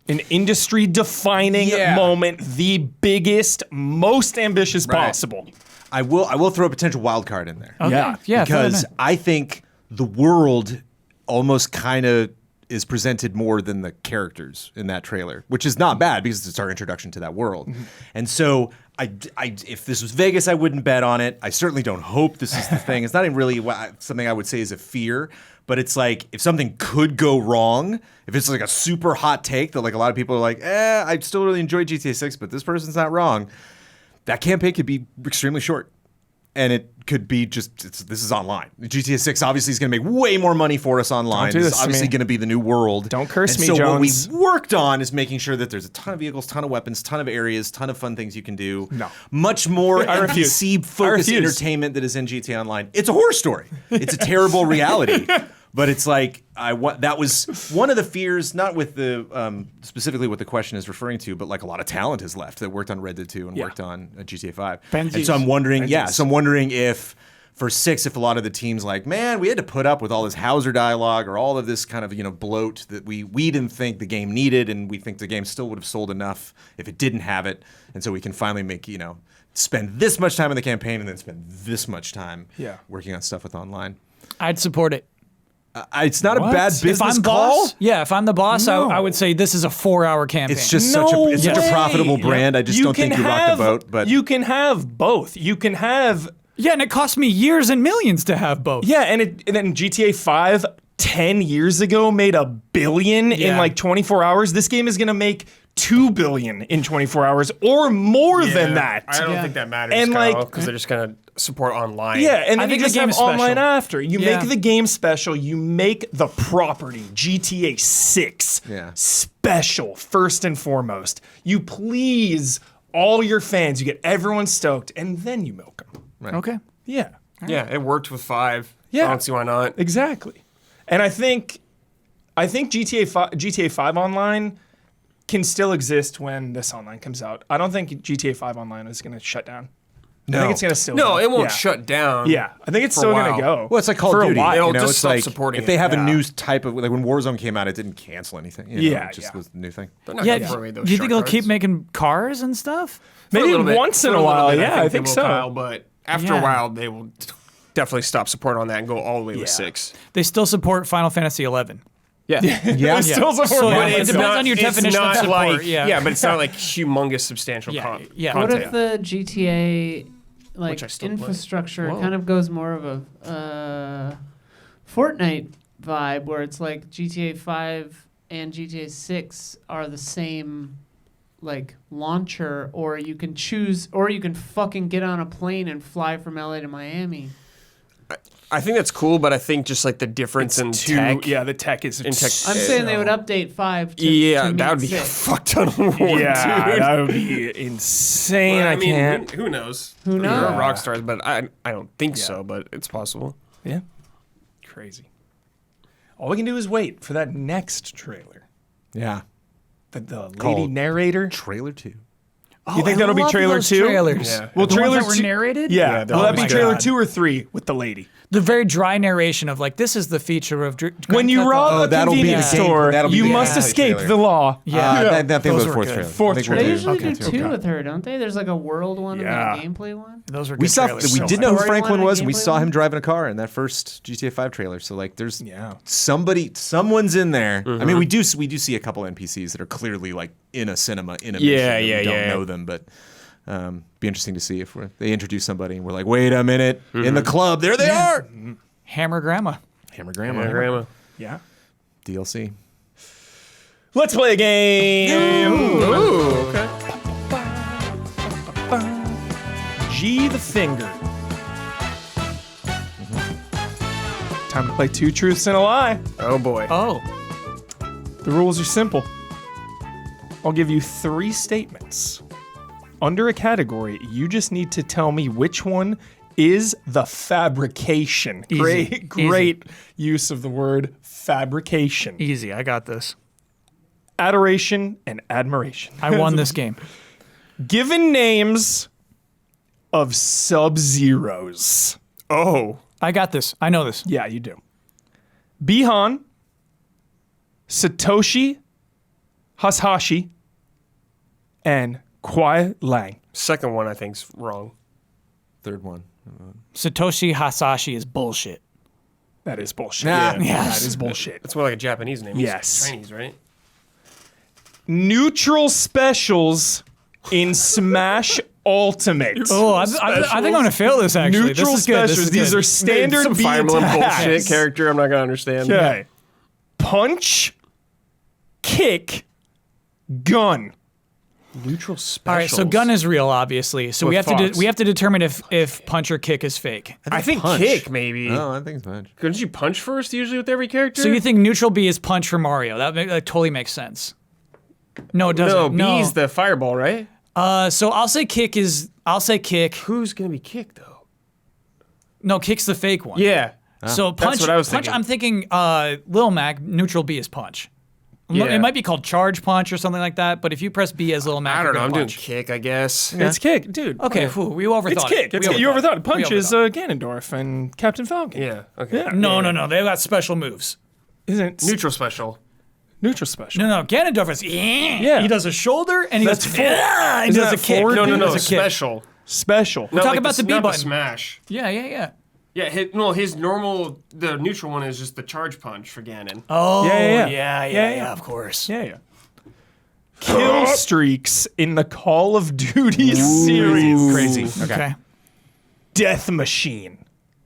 Speaker 2: An industry-defining
Speaker 5: Yeah.
Speaker 2: moment, the biggest, most ambitious possible.
Speaker 5: I will throw a potential wild card in there.
Speaker 2: Yeah.
Speaker 3: Yeah, throw it
Speaker 5: Because
Speaker 3: in.
Speaker 5: I think the world almost kind of is presented more than the characters in that trailer, which is not bad because it's our introduction to that world. And so if this was Vegas, I wouldn't bet on it. I certainly don't hope this is the thing. It's not even really something I would say is a fear, but it's like if something could go wrong, if it's like a super hot take that like a lot of people are like, I still really enjoy GTA 6, but this person's not wrong. That campaign could be extremely short. And it could be just, this is online. GTA 6 obviously is going to make way more money for us online.
Speaker 2: Don't do
Speaker 5: This
Speaker 2: this
Speaker 5: is
Speaker 2: to
Speaker 5: obviously
Speaker 2: me.
Speaker 5: going to be the new world.
Speaker 2: Don't curse
Speaker 5: and
Speaker 2: me,
Speaker 5: so
Speaker 2: Jones.
Speaker 5: what we worked on is making sure that there's a ton of vehicles, ton of weapons, ton of areas, ton of fun things you can do.
Speaker 2: No.
Speaker 5: Much more
Speaker 2: I refuse.
Speaker 5: NPC-focused
Speaker 2: I refuse.
Speaker 5: entertainment that is in GTA Online. It's a horror story. It's a terrible reality. But it's like that was one of the fears, not with the specifically what the question is referring to, but like a lot of talent has left that worked on Red Dead 2 and worked on GTA 5. And so I'm wondering, if for 6, if a lot of the teams like, man, we had to put up with all this Hauser dialogue or all of this kind of bloat that we didn't think the game needed, and we think the game still would have sold enough if it didn't have it, and so we can finally make spend this much time in the campaign and then spend this much time working on stuff with online.
Speaker 3: I'd support it.
Speaker 5: It's not a bad business
Speaker 3: if I'm
Speaker 5: call.
Speaker 3: boss, if I'm the boss, I would say this is a 4-hour campaign.
Speaker 5: It's just
Speaker 2: No
Speaker 5: such a
Speaker 2: way.
Speaker 5: profitable brand. I just don't think you rock the boat. But
Speaker 2: you can have both. You can have
Speaker 3: and it cost me years and millions to have both.
Speaker 2: and then GTA 5 10 years ago made $1 billion in
Speaker 3: Yeah.
Speaker 2: like 24 hours. This game is going to make $2 billion in 24 hours or more than that.
Speaker 4: I don't think that matters,
Speaker 2: And,
Speaker 4: Kyle,
Speaker 2: like-
Speaker 4: because they're just gonna support online.
Speaker 2: Yeah, and
Speaker 3: I
Speaker 2: then you
Speaker 3: think the
Speaker 2: just
Speaker 3: game
Speaker 2: have
Speaker 3: is special.
Speaker 2: online after. You
Speaker 3: Yeah.
Speaker 2: make the game special. You make the property, GTA 6, special first and foremost. You please all your fans. You get everyone stoked, and then you milk them.
Speaker 3: Okay.
Speaker 2: Yeah,
Speaker 4: Yeah, it worked with 5.
Speaker 2: Yeah.
Speaker 4: I don't see why not.
Speaker 2: exactly. And I think GTA 5 Online can still exist when this online comes out. I don't think GTA 5 Online is going to shut down. I think it's going to still
Speaker 4: No,
Speaker 2: go.
Speaker 4: it won't
Speaker 2: Yeah.
Speaker 4: shut down.
Speaker 2: Yeah, I think it's
Speaker 4: for
Speaker 2: still
Speaker 4: a
Speaker 2: going to
Speaker 4: while.
Speaker 2: go.
Speaker 5: well, it's like Call
Speaker 2: for
Speaker 5: of
Speaker 2: a
Speaker 5: Duty.
Speaker 2: while.
Speaker 4: It'll
Speaker 5: It's
Speaker 4: just stop
Speaker 5: like
Speaker 4: supporting
Speaker 5: if
Speaker 4: it.
Speaker 5: they have
Speaker 2: Yeah.
Speaker 5: a new type of like when Warzone came out, it didn't cancel anything.
Speaker 2: Yeah,
Speaker 5: it just
Speaker 2: yeah.
Speaker 5: was the new thing.
Speaker 4: They're not
Speaker 3: Yeah.
Speaker 4: gonna throw away those
Speaker 3: Do you think
Speaker 4: shark
Speaker 3: they'll keep
Speaker 4: cards.
Speaker 3: making cars and stuff?
Speaker 4: For a
Speaker 2: Maybe
Speaker 4: little bit.
Speaker 2: once in
Speaker 4: For
Speaker 2: a
Speaker 4: little
Speaker 2: while.
Speaker 4: bit,
Speaker 2: Yeah, I
Speaker 4: they
Speaker 2: think
Speaker 4: will,
Speaker 2: so.
Speaker 4: Kyle, but after
Speaker 3: Yeah.
Speaker 4: a while, they will definitely stop support on that and go all the way with
Speaker 2: Yeah.
Speaker 4: 6.
Speaker 3: They still support Final Fantasy 11.
Speaker 4: Yeah.
Speaker 2: They still support
Speaker 3: So,
Speaker 2: Final
Speaker 3: it
Speaker 2: Fantasy.
Speaker 3: depends on your
Speaker 4: it's
Speaker 3: definition of
Speaker 4: not
Speaker 3: support.
Speaker 4: like,
Speaker 3: yeah.
Speaker 4: but it's not like humongous, substantial
Speaker 3: Yeah, yeah.
Speaker 1: What
Speaker 4: content.
Speaker 1: if the GTA
Speaker 4: Which I still play.
Speaker 1: infrastructure
Speaker 4: Whoa.
Speaker 1: kind of goes more of a Fortnite vibe, where it's like GTA 5 and GTA 6 are the same like launcher, or you can choose, or you can fucking get on a plane and fly from LA to Miami.
Speaker 4: I think that's cool, but I think just like the difference in
Speaker 2: Too-
Speaker 4: tech.
Speaker 2: Yeah, the tech is.
Speaker 4: In tech-
Speaker 1: I'm saying they would update 5 to
Speaker 4: Yeah,
Speaker 1: to
Speaker 4: that would
Speaker 1: meet
Speaker 4: be a
Speaker 1: 6.
Speaker 4: fuck ton of war,
Speaker 2: Yeah,
Speaker 4: dude.
Speaker 2: that would be insane.
Speaker 4: Well,
Speaker 2: I can't.
Speaker 4: Who knows?
Speaker 1: Who
Speaker 4: There
Speaker 1: knows?
Speaker 4: are rock stars, but I don't think
Speaker 2: Yeah.
Speaker 4: so, but it's possible.
Speaker 2: Yeah. Crazy. All we can do is wait for that next trailer.
Speaker 5: Yeah.
Speaker 2: The lady
Speaker 5: Called
Speaker 2: narrator.
Speaker 5: Trailer 2.
Speaker 2: You think that'll be trailer 2?
Speaker 3: Trailers.
Speaker 4: Yeah.
Speaker 2: Well,
Speaker 3: The
Speaker 2: trailer
Speaker 3: ones that were
Speaker 2: 2
Speaker 3: narrated?
Speaker 2: Yeah.
Speaker 4: they're
Speaker 2: Will that
Speaker 4: always
Speaker 2: be trailer
Speaker 3: good.
Speaker 2: 2 or 3 with the lady?
Speaker 3: The very dry narration of like, this is the feature of
Speaker 2: When you rob a
Speaker 5: that'll be the
Speaker 2: convenience
Speaker 5: game-
Speaker 2: store,
Speaker 5: that'll be
Speaker 2: you
Speaker 5: the
Speaker 2: must
Speaker 5: gameplay
Speaker 2: escape
Speaker 5: trailer.
Speaker 2: the law.
Speaker 3: Yeah.
Speaker 5: That thing
Speaker 3: Those
Speaker 5: was
Speaker 3: were
Speaker 5: fourth
Speaker 3: good.
Speaker 5: trailer.
Speaker 2: Fourth
Speaker 5: I think we're
Speaker 1: They
Speaker 2: trailer.
Speaker 5: good.
Speaker 1: usually do
Speaker 5: Okay.
Speaker 1: two with her, don't they? There's like a world one
Speaker 2: Yeah.
Speaker 1: and a gameplay one.
Speaker 3: Those were good
Speaker 5: We saw.
Speaker 3: trailers.
Speaker 5: We
Speaker 3: So
Speaker 5: did know who
Speaker 1: Story
Speaker 5: Franklin
Speaker 1: one and
Speaker 5: was, and we
Speaker 1: gameplay
Speaker 5: saw
Speaker 1: one?
Speaker 5: him driving a car in that first GTA 5 trailer. So like, there's
Speaker 2: Yeah.
Speaker 5: someone's in there. I mean, we do see a couple NPCs that are clearly like in a cinema in a
Speaker 4: Yeah,
Speaker 5: mission. and
Speaker 4: yeah,
Speaker 5: we don't
Speaker 4: yeah.
Speaker 5: know them, but be interesting to see if they introduce somebody and we're like, wait a minute, in the club, there they are.
Speaker 3: Hammer Grandma.
Speaker 5: Hammer Grandma,
Speaker 4: Yeah, grandma.
Speaker 2: Yeah.
Speaker 5: DLC.
Speaker 2: Let's play a game.
Speaker 4: Ooh, okay.
Speaker 2: G the finger. Time to play 2 truths and a lie.
Speaker 4: Oh boy.
Speaker 3: Oh.
Speaker 2: The rules are simple. I'll give you 3 statements. Under a category, you just need to tell me which one is the fabrication.
Speaker 3: Easy.
Speaker 2: Great use of the word fabrication.
Speaker 3: Easy. I got this.
Speaker 2: Adoration and admiration.
Speaker 3: I won this game.
Speaker 2: Given names of Sub-Zeros.
Speaker 4: Oh.
Speaker 3: I got this. I know this.
Speaker 2: Yeah, you do. Bihan, Satoshi Hasashi, and Kwai Lang.
Speaker 4: Second one I think's wrong.
Speaker 5: Third one.
Speaker 3: Satoshi Hasashi is bullshit.
Speaker 2: That is bullshit.
Speaker 5: Nah.
Speaker 3: Yes.
Speaker 2: That is bullshit.
Speaker 4: It's more like a Japanese name.
Speaker 2: Yes.
Speaker 4: It's Chinese, right?
Speaker 2: Neutral specials in Smash Ultimate.
Speaker 3: Oh, I think I'm gonna fail this actually.
Speaker 2: Neutral
Speaker 3: this is good. This
Speaker 2: specials.
Speaker 3: is
Speaker 2: These
Speaker 3: good.
Speaker 2: are standard
Speaker 4: Some
Speaker 2: B
Speaker 4: Fire Emblem
Speaker 2: attacks.
Speaker 4: bullshit character I'm not gonna understand.
Speaker 2: Okay. Punch, kick, gun.
Speaker 4: Neutral specials.
Speaker 3: All right, so gun is real, obviously. So
Speaker 4: With
Speaker 3: we have
Speaker 4: Fox.
Speaker 3: to we have to determine if punch or kick is fake.
Speaker 4: I think
Speaker 5: punch.
Speaker 4: kick maybe.
Speaker 5: No, I think it's punch.
Speaker 4: Couldn't you punch first usually with every character?
Speaker 3: So you think neutral B is punch for Mario? That totally makes sense. No, it doesn't.
Speaker 4: No, B's the fireball, right?
Speaker 3: So I'll say kick is. I'll say kick.
Speaker 4: Who's gonna be kick though?
Speaker 3: No, kick's the fake one.
Speaker 4: Yeah.
Speaker 3: So punch.
Speaker 4: what I was
Speaker 3: punch.
Speaker 4: thinking.
Speaker 3: I'm thinking Lil Mac. Neutral B is punch.
Speaker 4: Yeah.
Speaker 3: It might be called charge punch or something like that. But if you press B as Lil Mac,
Speaker 4: I
Speaker 3: you're
Speaker 4: don't know. I'm
Speaker 3: gonna
Speaker 4: doing
Speaker 3: punch.
Speaker 4: kick, I guess.
Speaker 2: It's kick, dude.
Speaker 3: Okay, whew, we overthought
Speaker 2: It's kick.
Speaker 3: it.
Speaker 2: You overthought it. Punch
Speaker 3: We
Speaker 2: is Ganondorf and Captain Falcon.
Speaker 4: Yeah. Okay.
Speaker 2: Yeah.
Speaker 3: No. They've got special moves.
Speaker 2: Isn't it
Speaker 4: Neutral special.
Speaker 2: neutral special?
Speaker 3: No, Ganondorf is.
Speaker 2: Yeah.
Speaker 3: He does a shoulder and he
Speaker 2: That's
Speaker 3: does.
Speaker 2: full.
Speaker 3: He
Speaker 2: Isn't
Speaker 3: does
Speaker 2: that
Speaker 3: a kick.
Speaker 2: forward?
Speaker 4: No,
Speaker 3: He
Speaker 4: no,
Speaker 3: does a kick.
Speaker 4: special.
Speaker 2: Special.
Speaker 4: Not
Speaker 3: Talk
Speaker 4: like
Speaker 3: about the B
Speaker 4: not
Speaker 3: button.
Speaker 4: smash.
Speaker 3: Yeah.
Speaker 4: Yeah, his normal, the neutral one is just the charge punch for Ganon.
Speaker 3: Oh,
Speaker 2: Yeah.
Speaker 3: yeah, of course.
Speaker 2: Yeah. Kill streaks in the Call of Duty series.
Speaker 5: Crazy.
Speaker 3: Okay.
Speaker 2: Death Machine,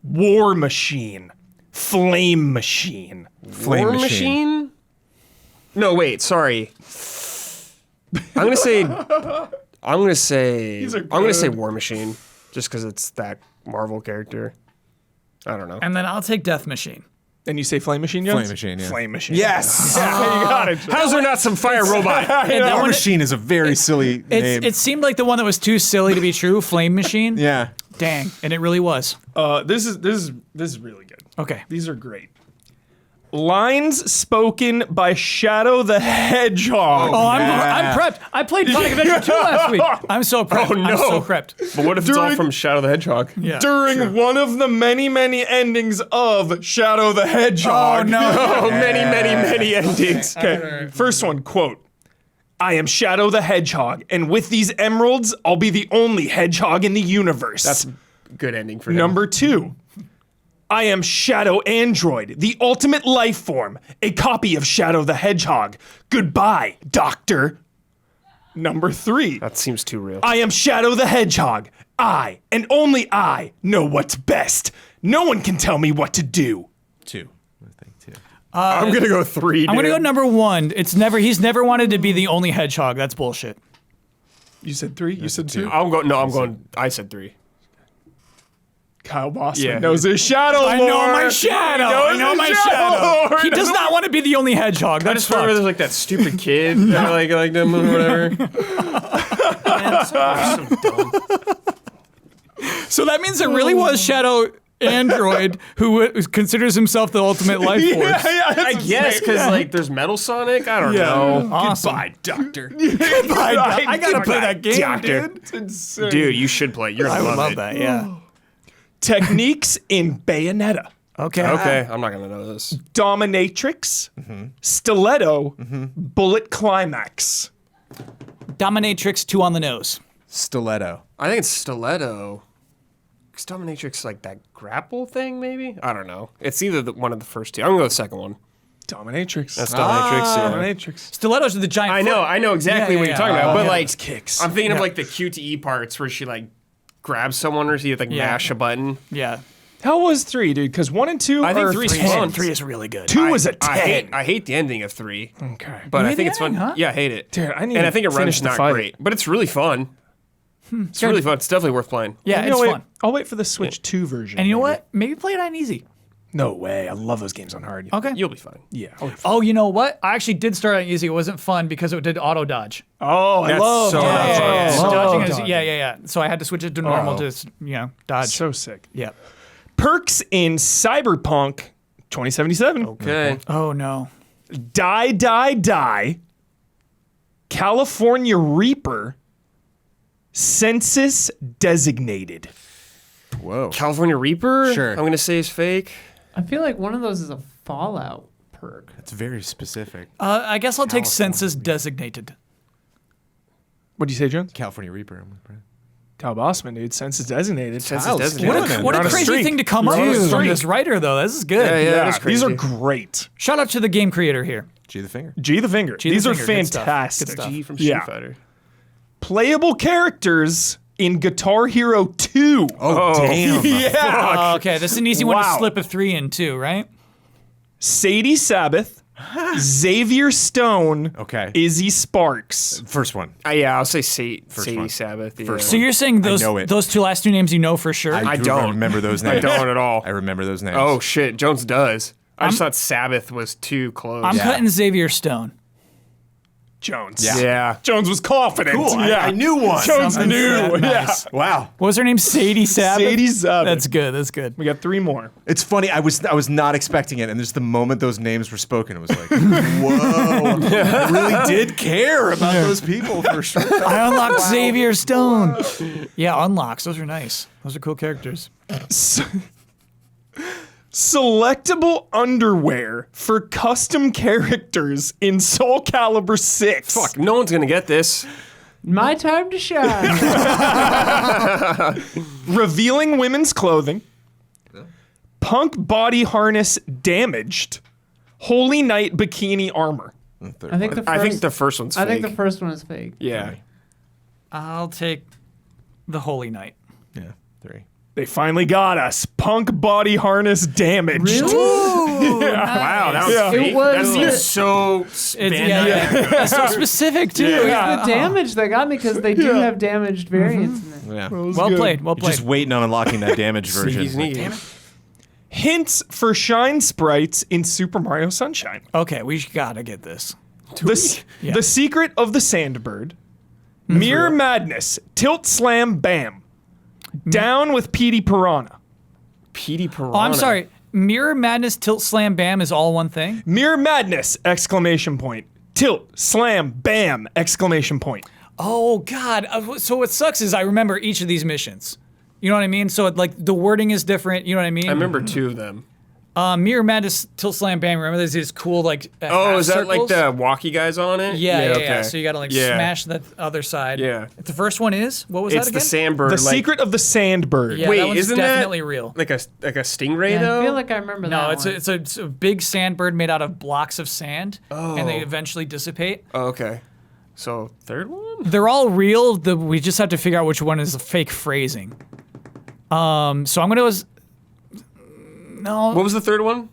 Speaker 2: War Machine, Flame Machine.
Speaker 5: Flame
Speaker 4: War
Speaker 5: machine.
Speaker 4: machine? No, wait, sorry. I'm gonna say War Machine, just because it's that Marvel character. I don't know.
Speaker 3: And then I'll take Death Machine.
Speaker 2: And you say Flame Machine, Jones?
Speaker 5: Flame Machine, yeah.
Speaker 2: Flame Machine.
Speaker 5: Yes.
Speaker 2: Okay, you got it.
Speaker 4: How's there not some fire robot?
Speaker 3: that
Speaker 5: War
Speaker 3: one-
Speaker 5: Machine is a very silly name.
Speaker 3: It seemed like the one that was too silly to be true, Flame Machine.
Speaker 5: yeah.
Speaker 3: Dang, and it really was.
Speaker 2: This is really good.
Speaker 3: Okay.
Speaker 2: These are great. Lines spoken by Shadow the Hedgehog.
Speaker 3: Oh, I'm prepped. I played Sonic Adventure 2 last week. I'm so prepped.
Speaker 4: Oh, no.
Speaker 3: I'm so prepped.
Speaker 4: But what if it's all
Speaker 2: During-
Speaker 4: from Shadow the Hedgehog?
Speaker 3: Yeah.
Speaker 2: During one of the many endings of Shadow the Hedgehog.
Speaker 3: Oh no.
Speaker 4: Oh, many endings.
Speaker 2: Okay, first one, quote. I am Shadow the Hedgehog, and with these emeralds, I'll be the only hedgehog in the universe.
Speaker 4: That's a good ending for him.
Speaker 2: Number 2. I am Shadow Android, the ultimate life form, a copy of Shadow the Hedgehog. Goodbye, Doctor. Number 3.
Speaker 4: That seems too real.
Speaker 2: I am Shadow the Hedgehog. I, and only I, know what's best. No one can tell me what to do.
Speaker 5: 2. I think 2.
Speaker 4: I'm gonna go 3.
Speaker 3: I'm gonna go number 1. He's never wanted to be the only hedgehog. That's bullshit.
Speaker 2: You said 3? You said 2?
Speaker 4: I said 3.
Speaker 2: Kyle Bossman
Speaker 4: Yeah.
Speaker 2: knows his Shadow
Speaker 3: I
Speaker 2: lore.
Speaker 3: know my shadow.
Speaker 2: He knows
Speaker 3: I know
Speaker 2: his
Speaker 3: my
Speaker 2: shadow.
Speaker 3: shadow.
Speaker 2: lore.
Speaker 3: He does not want to be the only hedgehog.
Speaker 4: I
Speaker 3: That's
Speaker 4: just remember
Speaker 3: fucked.
Speaker 4: there's like that stupid kid, like them or whatever.
Speaker 3: So that means it really was Shadow android who considers himself the ultimate life force.
Speaker 4: I guess because like there's Metal Sonic. I don't know.
Speaker 3: Awesome.
Speaker 5: Goodbye, Doctor.
Speaker 3: I gotta play that game,
Speaker 4: Doctor.
Speaker 3: dude.
Speaker 4: Dude, you should play. You're
Speaker 3: I
Speaker 4: gonna
Speaker 3: would love
Speaker 4: it.
Speaker 3: that. Yeah.
Speaker 2: Techniques in Bayonetta.
Speaker 3: Okay.
Speaker 4: Okay, I'm not gonna know this.
Speaker 2: Dominatrix, Stiletto, Bullet Climax.
Speaker 3: Dominatrix 2 on the nose.
Speaker 5: Stiletto.
Speaker 4: I think it's Stiletto. Because Dominatrix like that grapple thing, maybe? I don't know. It's either one of the first two. I'm gonna go with the second one.
Speaker 2: Dominatrix.
Speaker 4: That's Dominatrix. Yeah.
Speaker 2: Dominatrix.
Speaker 3: Stilettos are the giant.
Speaker 4: I know exactly
Speaker 3: Yeah,
Speaker 4: what
Speaker 3: yeah,
Speaker 4: you're talking
Speaker 3: yeah.
Speaker 4: about. But
Speaker 3: Yeah.
Speaker 4: like,
Speaker 2: Kicks.
Speaker 4: I'm thinking of like the QTE parts where she like grabs someone or she like
Speaker 3: Yeah.
Speaker 4: mash a button.
Speaker 3: Yeah.
Speaker 2: How was 3, dude? Because 1 and 2
Speaker 4: I think
Speaker 2: are
Speaker 4: 3's
Speaker 2: 10s.
Speaker 4: fun.
Speaker 3: 3 is really good.
Speaker 2: 2 was a 10.
Speaker 4: I hate the ending of 3,
Speaker 2: Okay.
Speaker 4: but
Speaker 3: You
Speaker 4: I
Speaker 3: hate
Speaker 4: think
Speaker 3: the
Speaker 4: it's fun.
Speaker 3: ending, huh?
Speaker 4: Yeah, I hate it.
Speaker 2: Dude, I need
Speaker 4: and
Speaker 2: to
Speaker 4: I think it
Speaker 2: finish
Speaker 4: runs
Speaker 2: the
Speaker 4: not
Speaker 2: fight.
Speaker 4: great, but it's really fun. It's really fun. It's definitely worth playing.
Speaker 3: Yeah,
Speaker 2: You
Speaker 3: it's
Speaker 2: know,
Speaker 3: fun.
Speaker 2: I'll wait for the Switch 2 version.
Speaker 3: And you know
Speaker 2: maybe.
Speaker 3: what? Maybe play it on easy.
Speaker 2: No way. I love those games on hard.
Speaker 3: Okay.
Speaker 4: You'll be fine.
Speaker 2: Yeah.
Speaker 3: Oh, you know what? I actually did start on easy. It wasn't fun because it did auto dodge.
Speaker 2: Oh, I
Speaker 4: That's
Speaker 2: love
Speaker 4: so
Speaker 2: that.
Speaker 4: much fun.
Speaker 3: Yeah.
Speaker 2: Love
Speaker 3: Dodging is,
Speaker 2: dodging.
Speaker 3: yeah. So I had to switch it to normal to dodge.
Speaker 2: So sick.
Speaker 3: Yeah.
Speaker 2: Perks in Cyberpunk 2077.
Speaker 4: Okay.
Speaker 3: Oh no.
Speaker 2: Die. California Reaper. Census designated.
Speaker 5: Whoa.
Speaker 4: California Reaper?
Speaker 5: Sure.
Speaker 4: I'm going to say is fake.
Speaker 1: I feel like one of those is a Fallout perk.
Speaker 5: That's very specific.
Speaker 3: I guess I'll take census designated.
Speaker 2: What'd you say, Jones?
Speaker 5: California Reaper.
Speaker 2: Kyle Bossman, dude. Census designated.
Speaker 4: Census
Speaker 5: Kyle's
Speaker 4: designated.
Speaker 5: killing it.
Speaker 3: What
Speaker 2: You're
Speaker 3: a
Speaker 2: on a
Speaker 3: crazy
Speaker 2: streak.
Speaker 3: thing to come
Speaker 2: You're
Speaker 3: up
Speaker 2: on a
Speaker 3: with from
Speaker 2: streak.
Speaker 3: this writer, though. This is good.
Speaker 4: Yeah, that is
Speaker 2: These are
Speaker 4: crazy.
Speaker 2: great.
Speaker 3: Shout out to the game creator here.
Speaker 5: G the finger.
Speaker 2: G the Finger.
Speaker 3: G the
Speaker 2: These are
Speaker 3: Finger. Good stuff.
Speaker 2: fantastic.
Speaker 3: Good stuff.
Speaker 4: G from Street
Speaker 2: Yeah.
Speaker 4: Fighter.
Speaker 2: Playable characters in Guitar Hero 2.
Speaker 5: Oh, damn.
Speaker 2: Yeah.
Speaker 3: Oh, okay, this is an easy one to
Speaker 2: Wow.
Speaker 3: slip a 3 in too, right?
Speaker 2: Sadie Sabbath, Xavier Stone,
Speaker 5: Okay.
Speaker 2: Izzy Sparks.
Speaker 5: First one.
Speaker 4: Yeah, I'll say Sadie
Speaker 5: one.
Speaker 4: Sabbath. Yeah.
Speaker 5: First
Speaker 3: So you're saying those
Speaker 5: know it.
Speaker 3: those two last two names you know for sure?
Speaker 5: I
Speaker 4: don't.
Speaker 5: remember those
Speaker 4: I
Speaker 5: names.
Speaker 4: don't at all.
Speaker 5: I remember those names.
Speaker 4: Oh, shit. Jones does. I just thought Sabbath was too close.
Speaker 3: I'm cutting Xavier Stone.
Speaker 2: Jones.
Speaker 5: Yeah.
Speaker 4: Yeah.
Speaker 2: Jones was confident.
Speaker 5: Cool.
Speaker 2: Yeah.
Speaker 5: I knew one.
Speaker 2: Jones
Speaker 3: Something
Speaker 2: knew.
Speaker 3: that
Speaker 2: Yeah.
Speaker 3: nice.
Speaker 5: Wow.
Speaker 3: What was her name? Sadie Sabbath?
Speaker 2: Sadie Sabbath.
Speaker 3: That's good. That's good.
Speaker 2: We got 3 more.
Speaker 5: It's funny. I was not expecting it, and just the moment those names were spoken, it was like, whoa! I really did care about those people for sure.
Speaker 3: I unlocked Xavier Stone. Yeah, unlocks. Those are nice. Those are cool characters.
Speaker 2: Selectable underwear for custom characters in Soul Calibur 6.
Speaker 4: Fuck, no one's going to get this.
Speaker 1: My time to shine.
Speaker 2: Revealing women's clothing. Punk body harness damaged. Holy Knight bikini armor.
Speaker 1: I think the first,
Speaker 4: I think the first one's fake.
Speaker 1: I think the first one is fake.
Speaker 4: Yeah.
Speaker 3: I'll take the Holy Knight.
Speaker 5: Yeah, 3.
Speaker 2: They finally got us. Punk body harness damaged.
Speaker 4: Wow, that was
Speaker 2: Yeah.
Speaker 4: fake.
Speaker 1: It was-
Speaker 4: That seems so
Speaker 3: It's,
Speaker 4: Bandai.
Speaker 3: That's so specific too.
Speaker 1: It's the damage that got me because they do have damaged variants in it.
Speaker 5: Yeah.
Speaker 3: Well played. Well played.
Speaker 5: Just waiting on unlocking that damaged version.
Speaker 4: Sneaky, sneaky.
Speaker 2: Hints for shine sprites in Super Mario Sunshine.
Speaker 3: Okay, we gotta get this.
Speaker 2: The Secret of the Sandbird. Mirror Madness. Tilt Slam Bam. Down with Petey Piranha.
Speaker 4: Petey Piranha.
Speaker 3: Oh, I'm sorry. Mirror Madness, Tilt, Slam, Bam is all one thing?
Speaker 2: Mirror Madness! Exclamation point. Tilt, slam, bam! Exclamation point.
Speaker 3: Oh, God. So what sucks is I remember each of these missions. You know what I mean? So like the wording is different. You know what I mean?
Speaker 4: I remember 2 of them.
Speaker 3: Mirror Madness, Tilt, Slam, Bam. Remember there's these cool like
Speaker 4: Oh,
Speaker 3: half
Speaker 4: is that like
Speaker 3: circles?
Speaker 4: the walkie guys on it?
Speaker 3: Yeah.
Speaker 4: okay.
Speaker 3: So you gotta like
Speaker 4: Yeah.
Speaker 3: smash that other side.
Speaker 4: Yeah.
Speaker 3: The first one is? What was
Speaker 4: It's
Speaker 3: that
Speaker 4: the
Speaker 3: again?
Speaker 4: Sandbird.
Speaker 2: The
Speaker 4: like,
Speaker 2: Secret of the Sandbird.
Speaker 3: Yeah,
Speaker 4: Wait,
Speaker 3: that one's
Speaker 4: isn't
Speaker 3: definitely
Speaker 4: that
Speaker 3: real.
Speaker 4: like a stingray
Speaker 1: Yeah,
Speaker 4: though?
Speaker 1: I feel like I remember that.
Speaker 3: No, it's
Speaker 1: one.
Speaker 3: it's a big sandbird made out of blocks of sand, and they eventually dissipate.
Speaker 4: Oh, okay. So third one?
Speaker 3: They're all real. We just have to figure out which one is the fake phrasing. So I'm gonna no.
Speaker 4: What was the third one?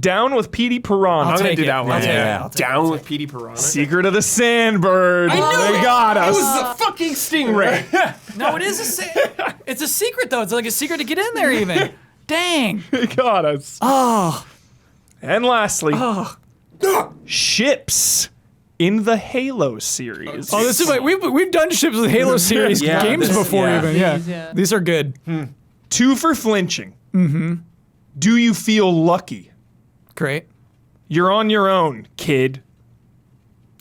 Speaker 2: Down with Petey Piranha.
Speaker 3: I'll
Speaker 4: I'm gonna
Speaker 3: take
Speaker 4: do
Speaker 3: it.
Speaker 4: that one.
Speaker 3: I'll take it.
Speaker 5: Yeah.
Speaker 3: I'll take it.
Speaker 4: Down with Petey Piranha.
Speaker 2: Secret of the Sandbird.
Speaker 4: I knew
Speaker 2: They
Speaker 4: it.
Speaker 2: got
Speaker 4: It
Speaker 2: us.
Speaker 4: was the fucking stingray.
Speaker 3: No, it is it's a secret though. It's like a secret to get in there even. Dang.
Speaker 2: They got us.
Speaker 3: Oh.
Speaker 2: And lastly, ships in the Halo series.
Speaker 3: Oh, this is like we've done ships with Halo series
Speaker 5: Yeah,
Speaker 3: games
Speaker 5: this-
Speaker 3: before
Speaker 5: yeah.
Speaker 3: even. Yeah.
Speaker 1: These, yeah.
Speaker 3: These are good.
Speaker 2: 2 for flinching. Do you feel lucky?
Speaker 3: Great.
Speaker 2: You're on your own, kid.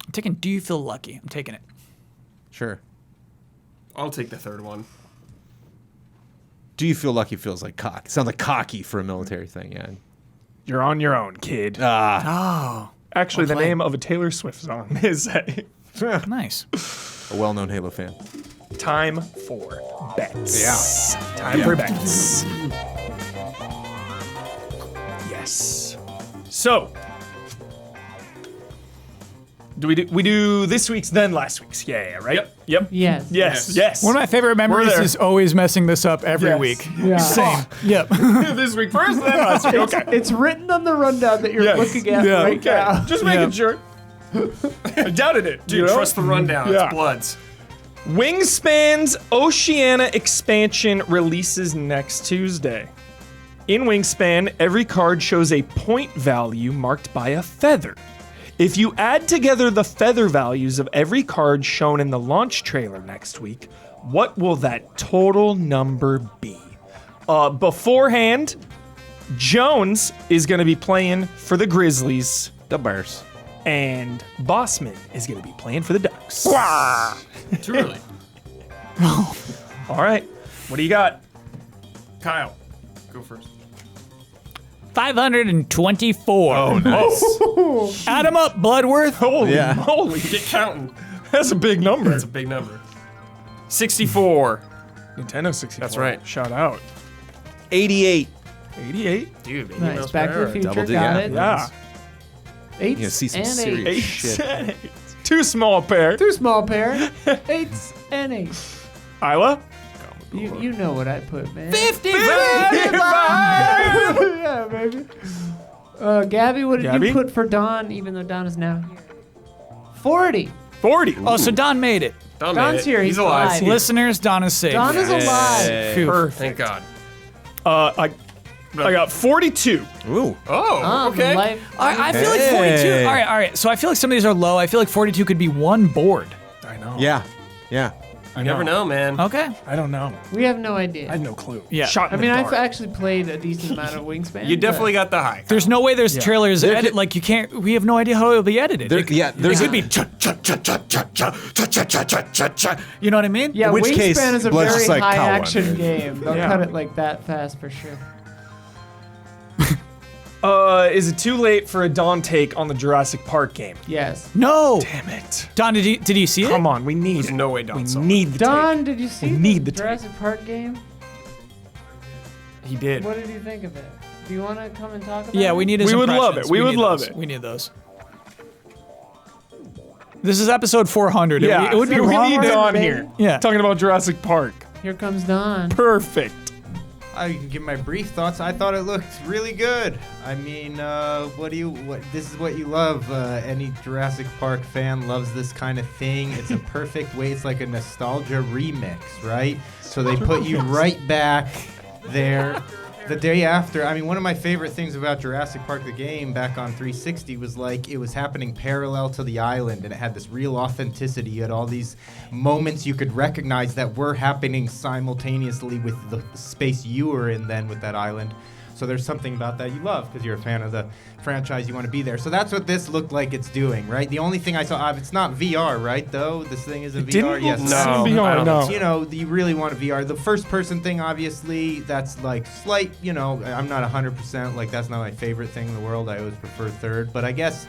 Speaker 3: I'm taking do you feel lucky? I'm taking it.
Speaker 5: Sure.
Speaker 4: I'll take the third one.
Speaker 5: Do you feel lucky feels like cock? Sounds like cocky for a military thing, yeah.
Speaker 2: You're on your own, kid.
Speaker 3: Oh.
Speaker 2: Actually, the
Speaker 3: play.
Speaker 2: name of a Taylor Swift song is
Speaker 3: Nice.
Speaker 5: A well-known Halo fan.
Speaker 2: Time for Bets. Yeah. Time for bets. Yes. So, we do this week's then last week's? Yeah, right? Yep.
Speaker 1: Yes.
Speaker 2: Yes.
Speaker 3: One of my favorite memories
Speaker 2: there.
Speaker 3: is always messing this up every
Speaker 2: Yes.
Speaker 3: week.
Speaker 1: Yeah.
Speaker 3: Same. Yep.
Speaker 2: This week first, then last week. Okay.
Speaker 1: It's written on the rundown that you're
Speaker 2: Yes.
Speaker 1: looking at
Speaker 3: Yeah.
Speaker 1: right
Speaker 2: Okay.
Speaker 1: now.
Speaker 2: Just making sure. I doubted it.
Speaker 4: Dude,
Speaker 2: you know?
Speaker 4: trust the rundown.
Speaker 2: Yeah.
Speaker 4: It's Bloods.
Speaker 2: Wingspan's Oceania expansion releases next Tuesday. In Wingspan, every card shows a point value marked by a feather. If you add together the feather values of every card shown in the launch trailer next week, what will that total number be? Beforehand, Jones is going to be playing for the Grizzlies,
Speaker 5: The Bears.
Speaker 2: and Bossman is going to be playing for the Ducks.
Speaker 4: Too early.
Speaker 2: All right, what do you got?
Speaker 4: Kyle, go first.
Speaker 3: 524.
Speaker 5: Oh, nice.
Speaker 3: Add 'em up, Bloodworth.
Speaker 2: Holy
Speaker 5: Yeah.
Speaker 2: moly,
Speaker 4: Get counting.
Speaker 2: that's a big number.
Speaker 4: That's a big number. 64.
Speaker 2: Nintendo 64.
Speaker 4: That's right.
Speaker 2: Shout out.
Speaker 5: 88.
Speaker 2: 88.
Speaker 4: Dude, baby
Speaker 1: Nice.
Speaker 4: miles
Speaker 1: Back
Speaker 4: per
Speaker 1: to the
Speaker 4: hour.
Speaker 1: future.
Speaker 5: Double D,
Speaker 1: Got
Speaker 5: yeah.
Speaker 1: it.
Speaker 2: Yeah.
Speaker 1: Eights
Speaker 5: You see some
Speaker 1: and
Speaker 5: serious
Speaker 1: eights.
Speaker 5: shit.
Speaker 2: Too small pair.
Speaker 1: Too small pair. Eights and eights.
Speaker 2: Isla?
Speaker 1: You know what I put, man.
Speaker 3: 55.
Speaker 1: Yeah, baby. Gabby, what did
Speaker 2: Gabby?
Speaker 1: you put for Don, even though Don is now here? 40.
Speaker 2: 40.
Speaker 3: Oh, so Don made it.
Speaker 4: Don
Speaker 1: Don's
Speaker 4: made it.
Speaker 1: here. He's
Speaker 4: alive.
Speaker 1: alive.
Speaker 3: Listeners, Don is safe.
Speaker 1: Don is alive.
Speaker 3: Phew.
Speaker 2: Perfect.
Speaker 4: Thank God.
Speaker 2: I got 42.
Speaker 5: Ooh.
Speaker 4: Oh, okay.
Speaker 1: Life.
Speaker 3: I feel like 42.
Speaker 5: Hey.
Speaker 3: All right. So I feel like some of these are low. I feel like 42 could be one board.
Speaker 2: I know.
Speaker 5: Yeah. Yeah.
Speaker 2: I
Speaker 4: You never know, man.
Speaker 3: Okay.
Speaker 2: I don't know.
Speaker 1: We have no idea.
Speaker 2: I had no clue.
Speaker 3: Yeah.
Speaker 2: Shot in
Speaker 1: I mean,
Speaker 2: the
Speaker 1: I've
Speaker 2: dark.
Speaker 1: actually played a decent amount of Wingspan.
Speaker 4: You
Speaker 1: but-
Speaker 4: definitely got the high.
Speaker 3: There's no way there's trailers
Speaker 5: There
Speaker 3: edit.
Speaker 5: could-
Speaker 3: Like you can't. We have no idea how it'll be edited.
Speaker 5: There,
Speaker 3: It could-
Speaker 5: yeah, there's
Speaker 3: it could be. You know what I mean?
Speaker 1: Yeah,
Speaker 5: In which
Speaker 1: Wingspan
Speaker 5: case,
Speaker 1: is a
Speaker 5: Blood's
Speaker 1: very
Speaker 5: just like
Speaker 1: high
Speaker 5: Kyle
Speaker 1: action
Speaker 5: won.
Speaker 1: game. They'll
Speaker 2: Yeah.
Speaker 1: cut it like that fast for sure.
Speaker 2: Is it too late for a Dawn take on the Jurassic Park game?
Speaker 1: Yes.
Speaker 3: No.
Speaker 2: Damn it.
Speaker 3: Don, did you see it?
Speaker 2: Come on, we need
Speaker 4: There's
Speaker 2: it.
Speaker 4: no way Don
Speaker 2: We
Speaker 4: saw it.
Speaker 2: need the
Speaker 1: Don,
Speaker 2: take.
Speaker 1: did you see
Speaker 2: We need
Speaker 1: the
Speaker 2: the tape.
Speaker 1: Jurassic Park game?
Speaker 4: He did.
Speaker 1: What did you think of it? Do you want to come and talk about it?
Speaker 3: Yeah, we need his
Speaker 2: We would love
Speaker 3: impressions.
Speaker 2: it. We would
Speaker 3: need
Speaker 2: love
Speaker 3: those.
Speaker 2: it.
Speaker 3: We need those. This is episode 400.
Speaker 2: Yeah,
Speaker 3: It would be
Speaker 1: So
Speaker 2: we
Speaker 3: wrong.
Speaker 2: need
Speaker 1: Robert,
Speaker 2: Dawn
Speaker 1: baby.
Speaker 2: here.
Speaker 3: Yeah.
Speaker 2: Talking about Jurassic Park.
Speaker 1: Here comes Don.
Speaker 2: Perfect.
Speaker 7: I can give my brief thoughts. I thought it looked really good. I mean, this is what you love. Any Jurassic Park fan loves this kind of thing. It's a perfect way. It's like a nostalgia remix, right? So they put you right back there. The day after, I mean, one of my favorite things about Jurassic Park the game back on 360 was like it was happening parallel to the island, and it had this real authenticity. You had all these moments you could recognize that were happening simultaneously with the space you were in then with that island. So there's something about that you love because you're a fan of the franchise. You want to be there. So that's what this looked like it's doing, right? The only thing I saw, it's not VR, right? Though this thing isn't VR.
Speaker 2: Didn't
Speaker 7: Yes,
Speaker 2: look
Speaker 4: No,
Speaker 2: VR,
Speaker 4: I don't
Speaker 2: no.
Speaker 4: think
Speaker 7: you know, you really want a VR. The first person thing, obviously, that's like slight, you know, I'm not 100%, like that's not my favorite thing in the world. I always prefer third. But I guess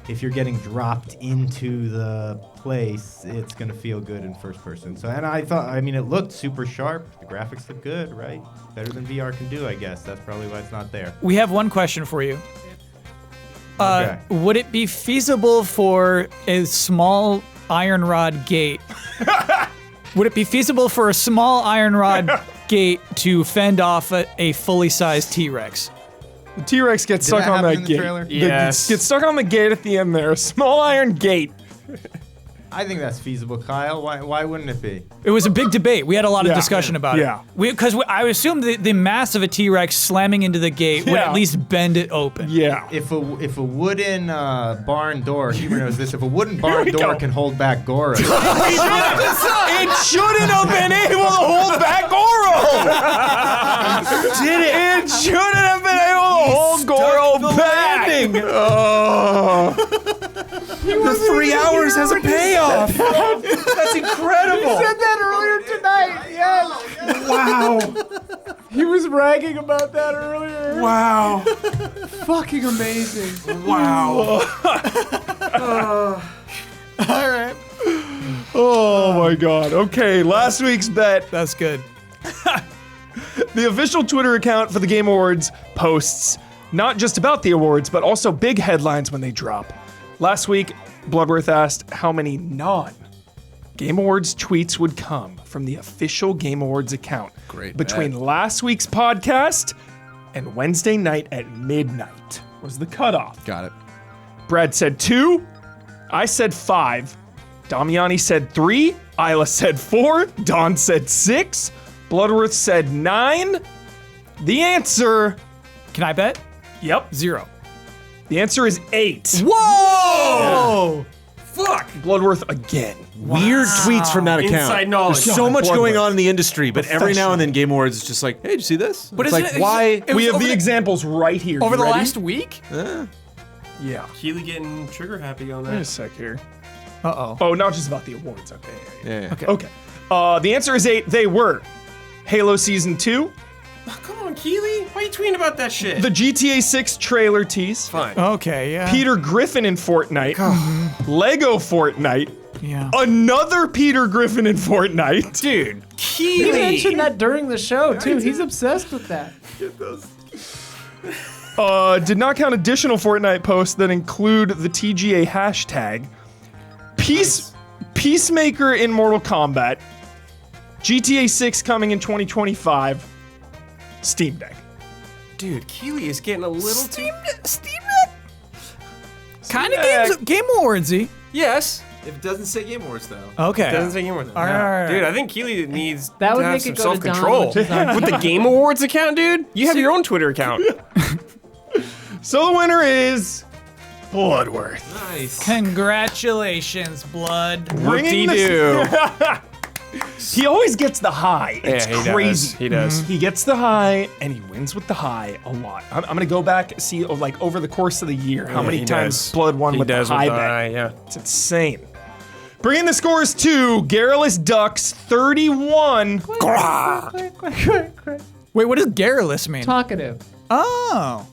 Speaker 7: if you're getting dropped into the place, it's going to feel good in first person. So, and I thought, I mean, it looked super sharp. The graphics look good, right? Better than VR can do, I guess. That's probably why it's not there.
Speaker 3: We have one question for you.
Speaker 7: Okay.
Speaker 3: Would it be feasible for a small iron rod gate? Would it be feasible for a small iron rod gate to fend off a fully sized T-Rex?
Speaker 2: The T-Rex gets
Speaker 7: Did
Speaker 2: stuck
Speaker 7: that
Speaker 2: on
Speaker 7: happen
Speaker 2: that
Speaker 7: in the
Speaker 2: gate.
Speaker 7: trailer?
Speaker 2: The-
Speaker 4: Yes.
Speaker 2: Gets stuck on the gate at the end there. A small iron gate.
Speaker 7: I think that's feasible, Kyle. Why wouldn't it be?
Speaker 3: It was a big debate. We had a lot of
Speaker 2: Yeah.
Speaker 3: discussion about
Speaker 2: Yeah.
Speaker 3: it. Because I assumed the mass of a T-Rex slamming into the gate would
Speaker 2: Yeah.
Speaker 3: at least bend it open.
Speaker 2: Yeah.
Speaker 7: If a wooden barn door, Huber knows this. If a wooden barn
Speaker 2: we
Speaker 7: door
Speaker 2: go.
Speaker 7: can hold back Goro,
Speaker 2: It shouldn't have been able to hold back Goro. Did it? It shouldn't have been able to hold Goro back.
Speaker 5: The 3 hours has a payoff. That's incredible.
Speaker 1: said that earlier tonight. Yes.
Speaker 2: Wow.
Speaker 1: He was bragging about that earlier.
Speaker 2: Wow.
Speaker 1: Fucking amazing.
Speaker 2: Wow.
Speaker 3: All right.
Speaker 2: Oh my God. Okay, last week's bet.
Speaker 3: That's good.
Speaker 2: The official Twitter account for the Game Awards posts not just about the awards, but also big headlines when they drop. Last week, Bloodworth asked how many non-Game Awards tweets would come from the official Game Awards account between last week's podcast and Wednesday night at midnight was the cutoff.
Speaker 5: Got it.
Speaker 2: Brad said 2. I said 5. Damiani said 3. Isla said 4. Don said 6. Bloodworth said 9. The answer,
Speaker 3: Can I bet?
Speaker 2: yep,
Speaker 3: 0.
Speaker 2: the answer is 8.
Speaker 3: Whoa!
Speaker 4: Fuck.
Speaker 2: Bloodworth again.
Speaker 5: Weird tweets from that account.
Speaker 4: Inside knowledge.
Speaker 5: There's so much
Speaker 2: Bloodworth.
Speaker 5: going on in the industry, but every now and then Game Awards is just like, hey, did you see this?
Speaker 3: But
Speaker 5: it's
Speaker 3: isn't
Speaker 5: like,
Speaker 3: it-
Speaker 5: why?
Speaker 3: it was
Speaker 2: We have
Speaker 3: over
Speaker 2: the
Speaker 3: the-
Speaker 2: examples right here.
Speaker 3: Over
Speaker 2: You
Speaker 3: the
Speaker 2: ready?
Speaker 3: last week?
Speaker 2: Yeah.
Speaker 4: Keely getting trigger happy on
Speaker 2: Wait a
Speaker 4: that.
Speaker 2: sec here.
Speaker 3: Uh-oh.
Speaker 2: Oh, not just about the awards. Okay.
Speaker 5: Yeah.
Speaker 3: Okay.
Speaker 2: Okay. The answer is 8. They were Halo Season 2,
Speaker 4: Oh, come on, Keely. Why are you tweeting about that shit?
Speaker 2: the GTA 6 trailer tease,
Speaker 4: Fine.
Speaker 3: Okay, yeah.
Speaker 2: Peter Griffin in Fortnite, Lego Fortnite,
Speaker 3: Yeah.
Speaker 2: another Peter Griffin in Fortnite.
Speaker 4: Dude,
Speaker 1: He mentioned
Speaker 4: Keely.
Speaker 1: that during the show too. He's obsessed with that.
Speaker 2: Did not count additional Fortnite posts that include the TGA hashtag. Peacemaker in Mortal Kombat. GTA 6 coming in 2025. Steam Deck.
Speaker 4: Dude, Keely is getting a little too.
Speaker 3: Steam Deck? Kind of Game Awardsy.
Speaker 4: Yes.
Speaker 5: If it doesn't say Game Awards, though.
Speaker 3: Okay.
Speaker 4: Doesn't say Game Awards.
Speaker 3: All right.
Speaker 4: Dude, I think Keely needs
Speaker 1: That would
Speaker 4: to have
Speaker 1: make
Speaker 4: some
Speaker 1: it go to Don,
Speaker 4: self-control.
Speaker 1: which is on-
Speaker 4: With the Game Awards account, dude? You have your own Twitter account.
Speaker 2: So the winner is Bloodworth.
Speaker 5: Nice.
Speaker 3: Congratulations, Blood.
Speaker 2: Bringing the- He always gets the high. It's
Speaker 4: Yeah, he
Speaker 2: crazy.
Speaker 4: does. He does.
Speaker 2: He gets the high, and he wins with the high a lot. I'm gonna go back see like over the course of the year how many
Speaker 4: he
Speaker 2: times
Speaker 4: does.
Speaker 2: Blood won
Speaker 4: He
Speaker 2: with the
Speaker 4: does
Speaker 2: high
Speaker 4: with the
Speaker 2: bet.
Speaker 4: high, yeah.
Speaker 2: It's insane. Bringing the scores to Garrulous Ducks 31.
Speaker 3: Wait, what does garrulous mean?
Speaker 1: Talkative.
Speaker 3: Oh.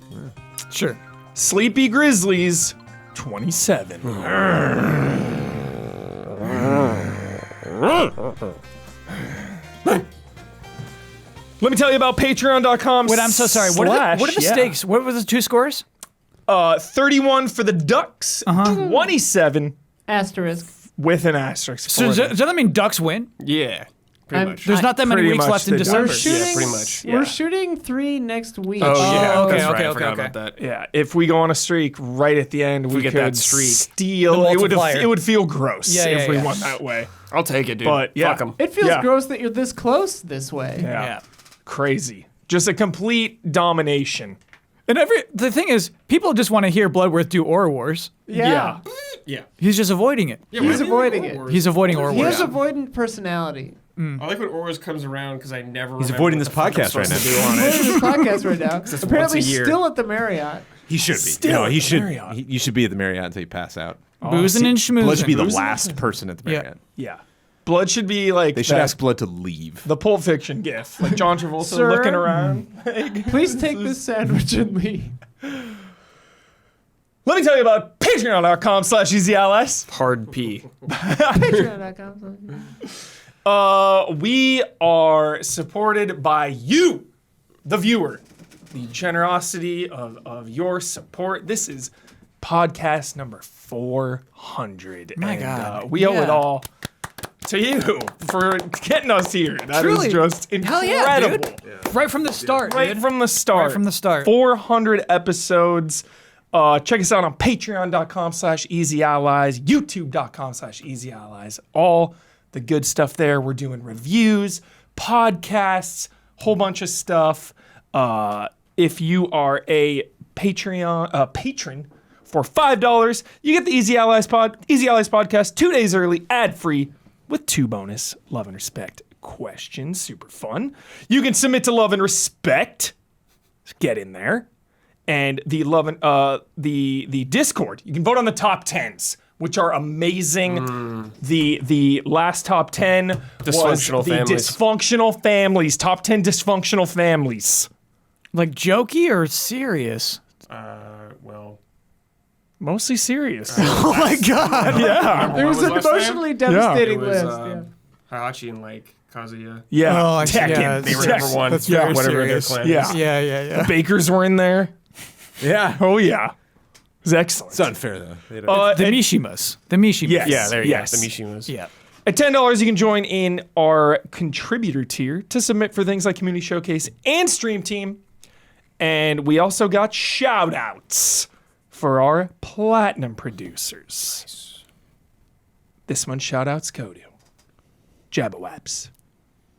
Speaker 3: Sure.
Speaker 2: Sleepy Grizzlies 27. Let me tell you about patreon.com.
Speaker 3: Wait, I'm so sorry. What are the stakes? What were the two scores?
Speaker 2: 31 for the Ducks, 27
Speaker 1: Asterisk.
Speaker 2: with an asterisk.
Speaker 3: So
Speaker 2: for
Speaker 3: does that mean Ducks win?
Speaker 4: Yeah. Pretty
Speaker 1: I'm-
Speaker 4: much.
Speaker 3: There's not that many
Speaker 2: Pretty
Speaker 3: weeks
Speaker 2: much
Speaker 3: left in
Speaker 2: they do.
Speaker 3: December.
Speaker 1: We're shooting.
Speaker 4: Yeah, pretty much.
Speaker 1: We're shooting 3 next week.
Speaker 4: Oh, yeah.
Speaker 3: okay,
Speaker 4: That's
Speaker 3: okay,
Speaker 4: right. I
Speaker 3: okay,
Speaker 4: forgot
Speaker 3: okay.
Speaker 4: about that.
Speaker 2: Yeah, if we go on a streak right at the end, we
Speaker 4: get
Speaker 2: could
Speaker 4: that streak.
Speaker 2: steal.
Speaker 3: The
Speaker 2: It would
Speaker 3: multiplier.
Speaker 2: it would feel gross
Speaker 3: Yeah,
Speaker 2: if
Speaker 3: yeah,
Speaker 2: we
Speaker 3: yeah.
Speaker 2: won that way.
Speaker 4: I'll take it, dude.
Speaker 2: But yeah,
Speaker 4: Fuck 'em.
Speaker 1: It feels
Speaker 2: Yeah.
Speaker 1: gross that you're this close this way.
Speaker 2: Yeah. Crazy. Just a complete domination.
Speaker 3: And the thing is, people just want to hear Bloodworth do Aura Wars.
Speaker 1: Yeah.
Speaker 4: Yeah.
Speaker 3: He's just avoiding it.
Speaker 1: He's avoiding it.
Speaker 3: He's avoiding Aura
Speaker 1: He
Speaker 3: Wars.
Speaker 1: has avoidant personality.
Speaker 4: I like when Auras comes around because I never.
Speaker 5: He's
Speaker 4: remember
Speaker 5: avoiding
Speaker 4: what
Speaker 5: this
Speaker 4: the fuck I'm
Speaker 5: podcast right
Speaker 4: supposed to
Speaker 5: now.
Speaker 4: do on
Speaker 1: He's
Speaker 4: it.
Speaker 1: doing this podcast right now. Apparently
Speaker 4: once a year.
Speaker 1: still at the Marriott.
Speaker 5: He should be.
Speaker 2: Still
Speaker 5: he
Speaker 2: at
Speaker 5: should.
Speaker 2: Marriott.
Speaker 5: You should be at the Marriott until you pass out.
Speaker 3: Boozing and schmoozing.
Speaker 5: Blood should be the
Speaker 2: Boozing?
Speaker 5: last person at the
Speaker 3: Yeah.
Speaker 5: Marriott.
Speaker 2: Yeah. Blood should be like
Speaker 5: They should
Speaker 2: that-
Speaker 5: ask Blood to leave.
Speaker 2: the Pulp Fiction gif. Like John Travolta
Speaker 1: Sir?
Speaker 2: looking around.
Speaker 1: Please take this sandwich and leave.
Speaker 2: Let me tell you about patreon.com/easyls.
Speaker 4: Hard P.
Speaker 2: We are supported by you, the viewer. The generosity of your support. This is podcast number 400.
Speaker 3: My
Speaker 2: and,
Speaker 3: God.
Speaker 2: we owe it
Speaker 3: Yeah.
Speaker 2: all to you for getting us here. That is
Speaker 3: Truly.
Speaker 2: just
Speaker 3: Hell
Speaker 2: incredible.
Speaker 3: yeah, dude. Right from the start,
Speaker 2: Right
Speaker 3: dude.
Speaker 2: from the start.
Speaker 3: Right from the start.
Speaker 2: 400 episodes. Check us out on patreon.com/easyallies, youtube.com/easyallies. All the good stuff there. We're doing reviews, podcasts, whole bunch of stuff. If you are a patron for $5, you get the Easy Allies podcast 2 days early, ad-free, with 2 bonus Love and Respect questions. Super fun. You can submit to Love and Respect. Get in there. And the the Discord, you can vote on the top 10s, which are amazing. The last top 10 was the dysfunctional families. Top 10 dysfunctional families.
Speaker 3: Like jokey or serious?
Speaker 4: Well,
Speaker 2: mostly serious.
Speaker 3: Oh my God!
Speaker 2: Yeah.
Speaker 1: There was an emotionally devastating
Speaker 4: it was
Speaker 1: list.
Speaker 4: Hayachi and like Kazuya.
Speaker 2: Yeah.
Speaker 3: Oh,
Speaker 2: Tekken.
Speaker 4: They were number one.
Speaker 3: That's very
Speaker 4: whatever
Speaker 3: serious.
Speaker 4: their clan is.
Speaker 2: Yeah.
Speaker 3: Yeah.
Speaker 2: Bakers were in there.
Speaker 5: Yeah.
Speaker 2: Oh, yeah. It was excellent.
Speaker 5: It's unfair, though. They don't-
Speaker 3: The Mishimas. The Mishimas.
Speaker 2: Yes.
Speaker 4: Yeah, there you
Speaker 2: Yes.
Speaker 4: go. The Mishimas.
Speaker 3: Yeah.
Speaker 2: At $10, you can join in our contributor tier to submit for things like Community Showcase and Stream Team. And we also got shout outs for our platinum producers. Nice. This one's shout outs go to Jabawabs,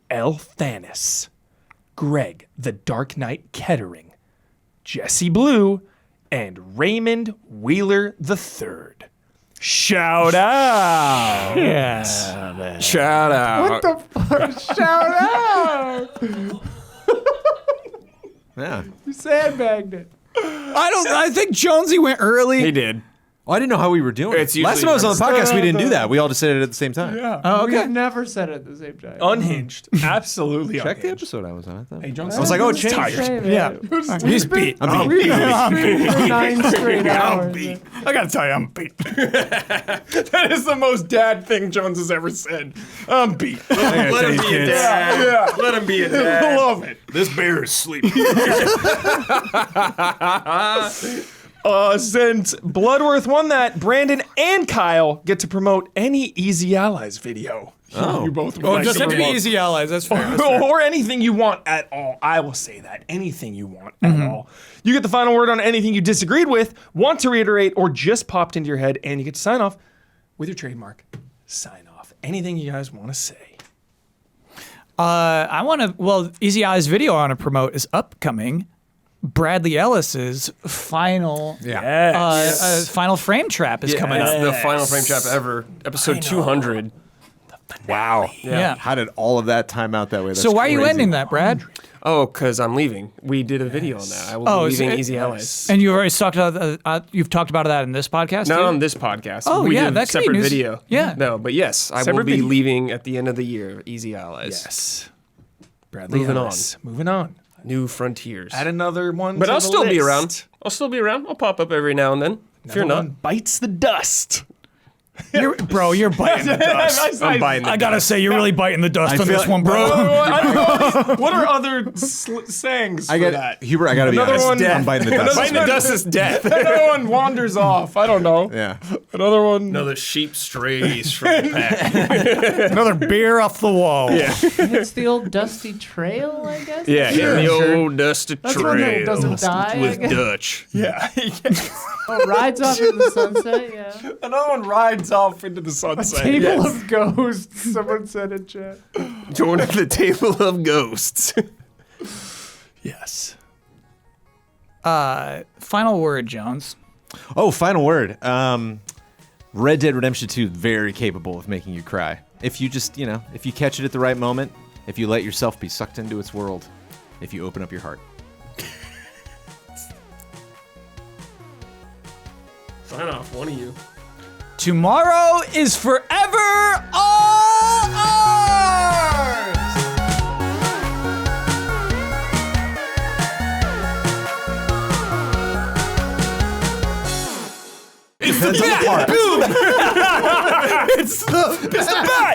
Speaker 2: L. Thanis, Greg the Dark Knight Kettering, Jesse Blue, and Raymond Wheeler III. Shout out!
Speaker 3: Yeah.
Speaker 4: Shout out.
Speaker 1: What the fuck? Shout out!
Speaker 5: Yeah.
Speaker 1: You sandbagged it.
Speaker 3: I think Jonesy went early.
Speaker 4: He did.
Speaker 5: Oh, I didn't know how we were doing.
Speaker 4: It's
Speaker 5: Last time I was on the podcast, we didn't do that. We all just said it at the same time.
Speaker 2: Yeah.
Speaker 3: Oh, okay.
Speaker 1: We've never said it at the same time.
Speaker 2: Unhinged. Absolutely
Speaker 5: Check the
Speaker 2: unhinged.
Speaker 5: episode I was on. I thought.
Speaker 2: Hey, Jones,
Speaker 5: I was like, oh, it
Speaker 1: Same,
Speaker 5: changed.
Speaker 1: same,
Speaker 3: Yeah. He's beat.
Speaker 5: I'm
Speaker 1: We've
Speaker 5: beat.
Speaker 1: been streaming for 9 straight hours.
Speaker 2: I gotta tell you, I'm beat. That is the most dad thing Jones has ever said. I'm beat.
Speaker 4: Let him be a dad.
Speaker 2: Yeah.
Speaker 4: Let him be a
Speaker 2: I
Speaker 4: dad.
Speaker 2: love it.
Speaker 5: This bear is sleeping.
Speaker 2: Since Bloodworth won that, Brandon and Kyle get to promote any Easy Allies video. You both would like
Speaker 3: Just
Speaker 2: to
Speaker 3: have to be
Speaker 2: promote.
Speaker 3: easy allies. That's fair. That's fair.
Speaker 2: Or anything you want at all. I will say that. Anything you want at all. You get the final word on anything you disagreed with, want to reiterate, or just popped into your head, and you get to sign off with your trademark. Sign off. Anything you guys want to say.
Speaker 3: Easy Allies video I want to promote is upcoming. Bradley Ellis's final final frame trap is coming
Speaker 4: It's
Speaker 3: up.
Speaker 4: the final frame trap ever. Episode 200.
Speaker 5: Wow.
Speaker 3: Yeah.
Speaker 5: How did all of that time out that way? That's
Speaker 3: So why are you
Speaker 5: crazy.
Speaker 3: ending that, Brad?
Speaker 4: Oh, because I'm leaving. We did a video on that. I will be leaving Easy Allies.
Speaker 3: And you already talked about you've talked about that in this podcast.
Speaker 4: Not
Speaker 3: too?
Speaker 4: on this podcast.
Speaker 3: Oh,
Speaker 4: we
Speaker 3: yeah,
Speaker 4: did
Speaker 3: that
Speaker 4: a
Speaker 3: could be
Speaker 4: separate
Speaker 3: news.
Speaker 4: video.
Speaker 3: Yeah.
Speaker 4: No, but yes, I will
Speaker 2: Separate
Speaker 4: be
Speaker 2: video.
Speaker 4: leaving at the end of the year. Easy Allies.
Speaker 2: Yes. Bradley
Speaker 4: Moving
Speaker 2: Ellis. Moving on.
Speaker 4: New frontiers.
Speaker 2: Add another one.
Speaker 4: But
Speaker 2: to
Speaker 4: I'll
Speaker 2: the
Speaker 4: still be
Speaker 2: list.
Speaker 4: around. I'll still be around. I'll pop up every now and then. Fear
Speaker 2: Another
Speaker 4: not.
Speaker 2: one bites the dust.
Speaker 3: You're biting the dust.
Speaker 4: I'm buying
Speaker 3: I gotta say, you're really biting the dust on
Speaker 5: feel
Speaker 3: this
Speaker 5: like-
Speaker 3: one, bro.
Speaker 2: What are other sayings
Speaker 5: I
Speaker 2: for
Speaker 5: got
Speaker 2: that?
Speaker 5: Hubert. I gotta be
Speaker 2: Another
Speaker 5: honest.
Speaker 2: one-
Speaker 5: I'm biting the dust.
Speaker 4: Biting the dust is death.
Speaker 2: Another one wanders off. I don't know.
Speaker 5: Yeah.
Speaker 2: Another one.
Speaker 4: Another sheep strays from the pack.
Speaker 3: Another beer off the wall.
Speaker 4: Yeah.
Speaker 1: And it's the old dusty trail, I guess.
Speaker 4: Yeah,
Speaker 1: Sure.
Speaker 4: the old dusty
Speaker 1: That's one that
Speaker 4: trail
Speaker 1: doesn't die, I
Speaker 4: with
Speaker 1: guess.
Speaker 4: Dutch.
Speaker 2: Yeah.
Speaker 1: Oh, rides off into the sunset, yeah.
Speaker 2: Another one rides off into the sunset.
Speaker 1: Table of ghosts, someone said in chat.
Speaker 4: Join the table of ghosts.
Speaker 2: Yes.
Speaker 3: Final word, Jones.
Speaker 5: Oh, final word. Red Dead Redemption 2, very capable of making you cry. If you just, if you catch it at the right moment, if you let yourself be sucked into its world, if you open up your heart.
Speaker 4: Sign off, one of you.
Speaker 3: Tomorrow is forever all ours.
Speaker 2: It's the bat. Boom. It's the bat.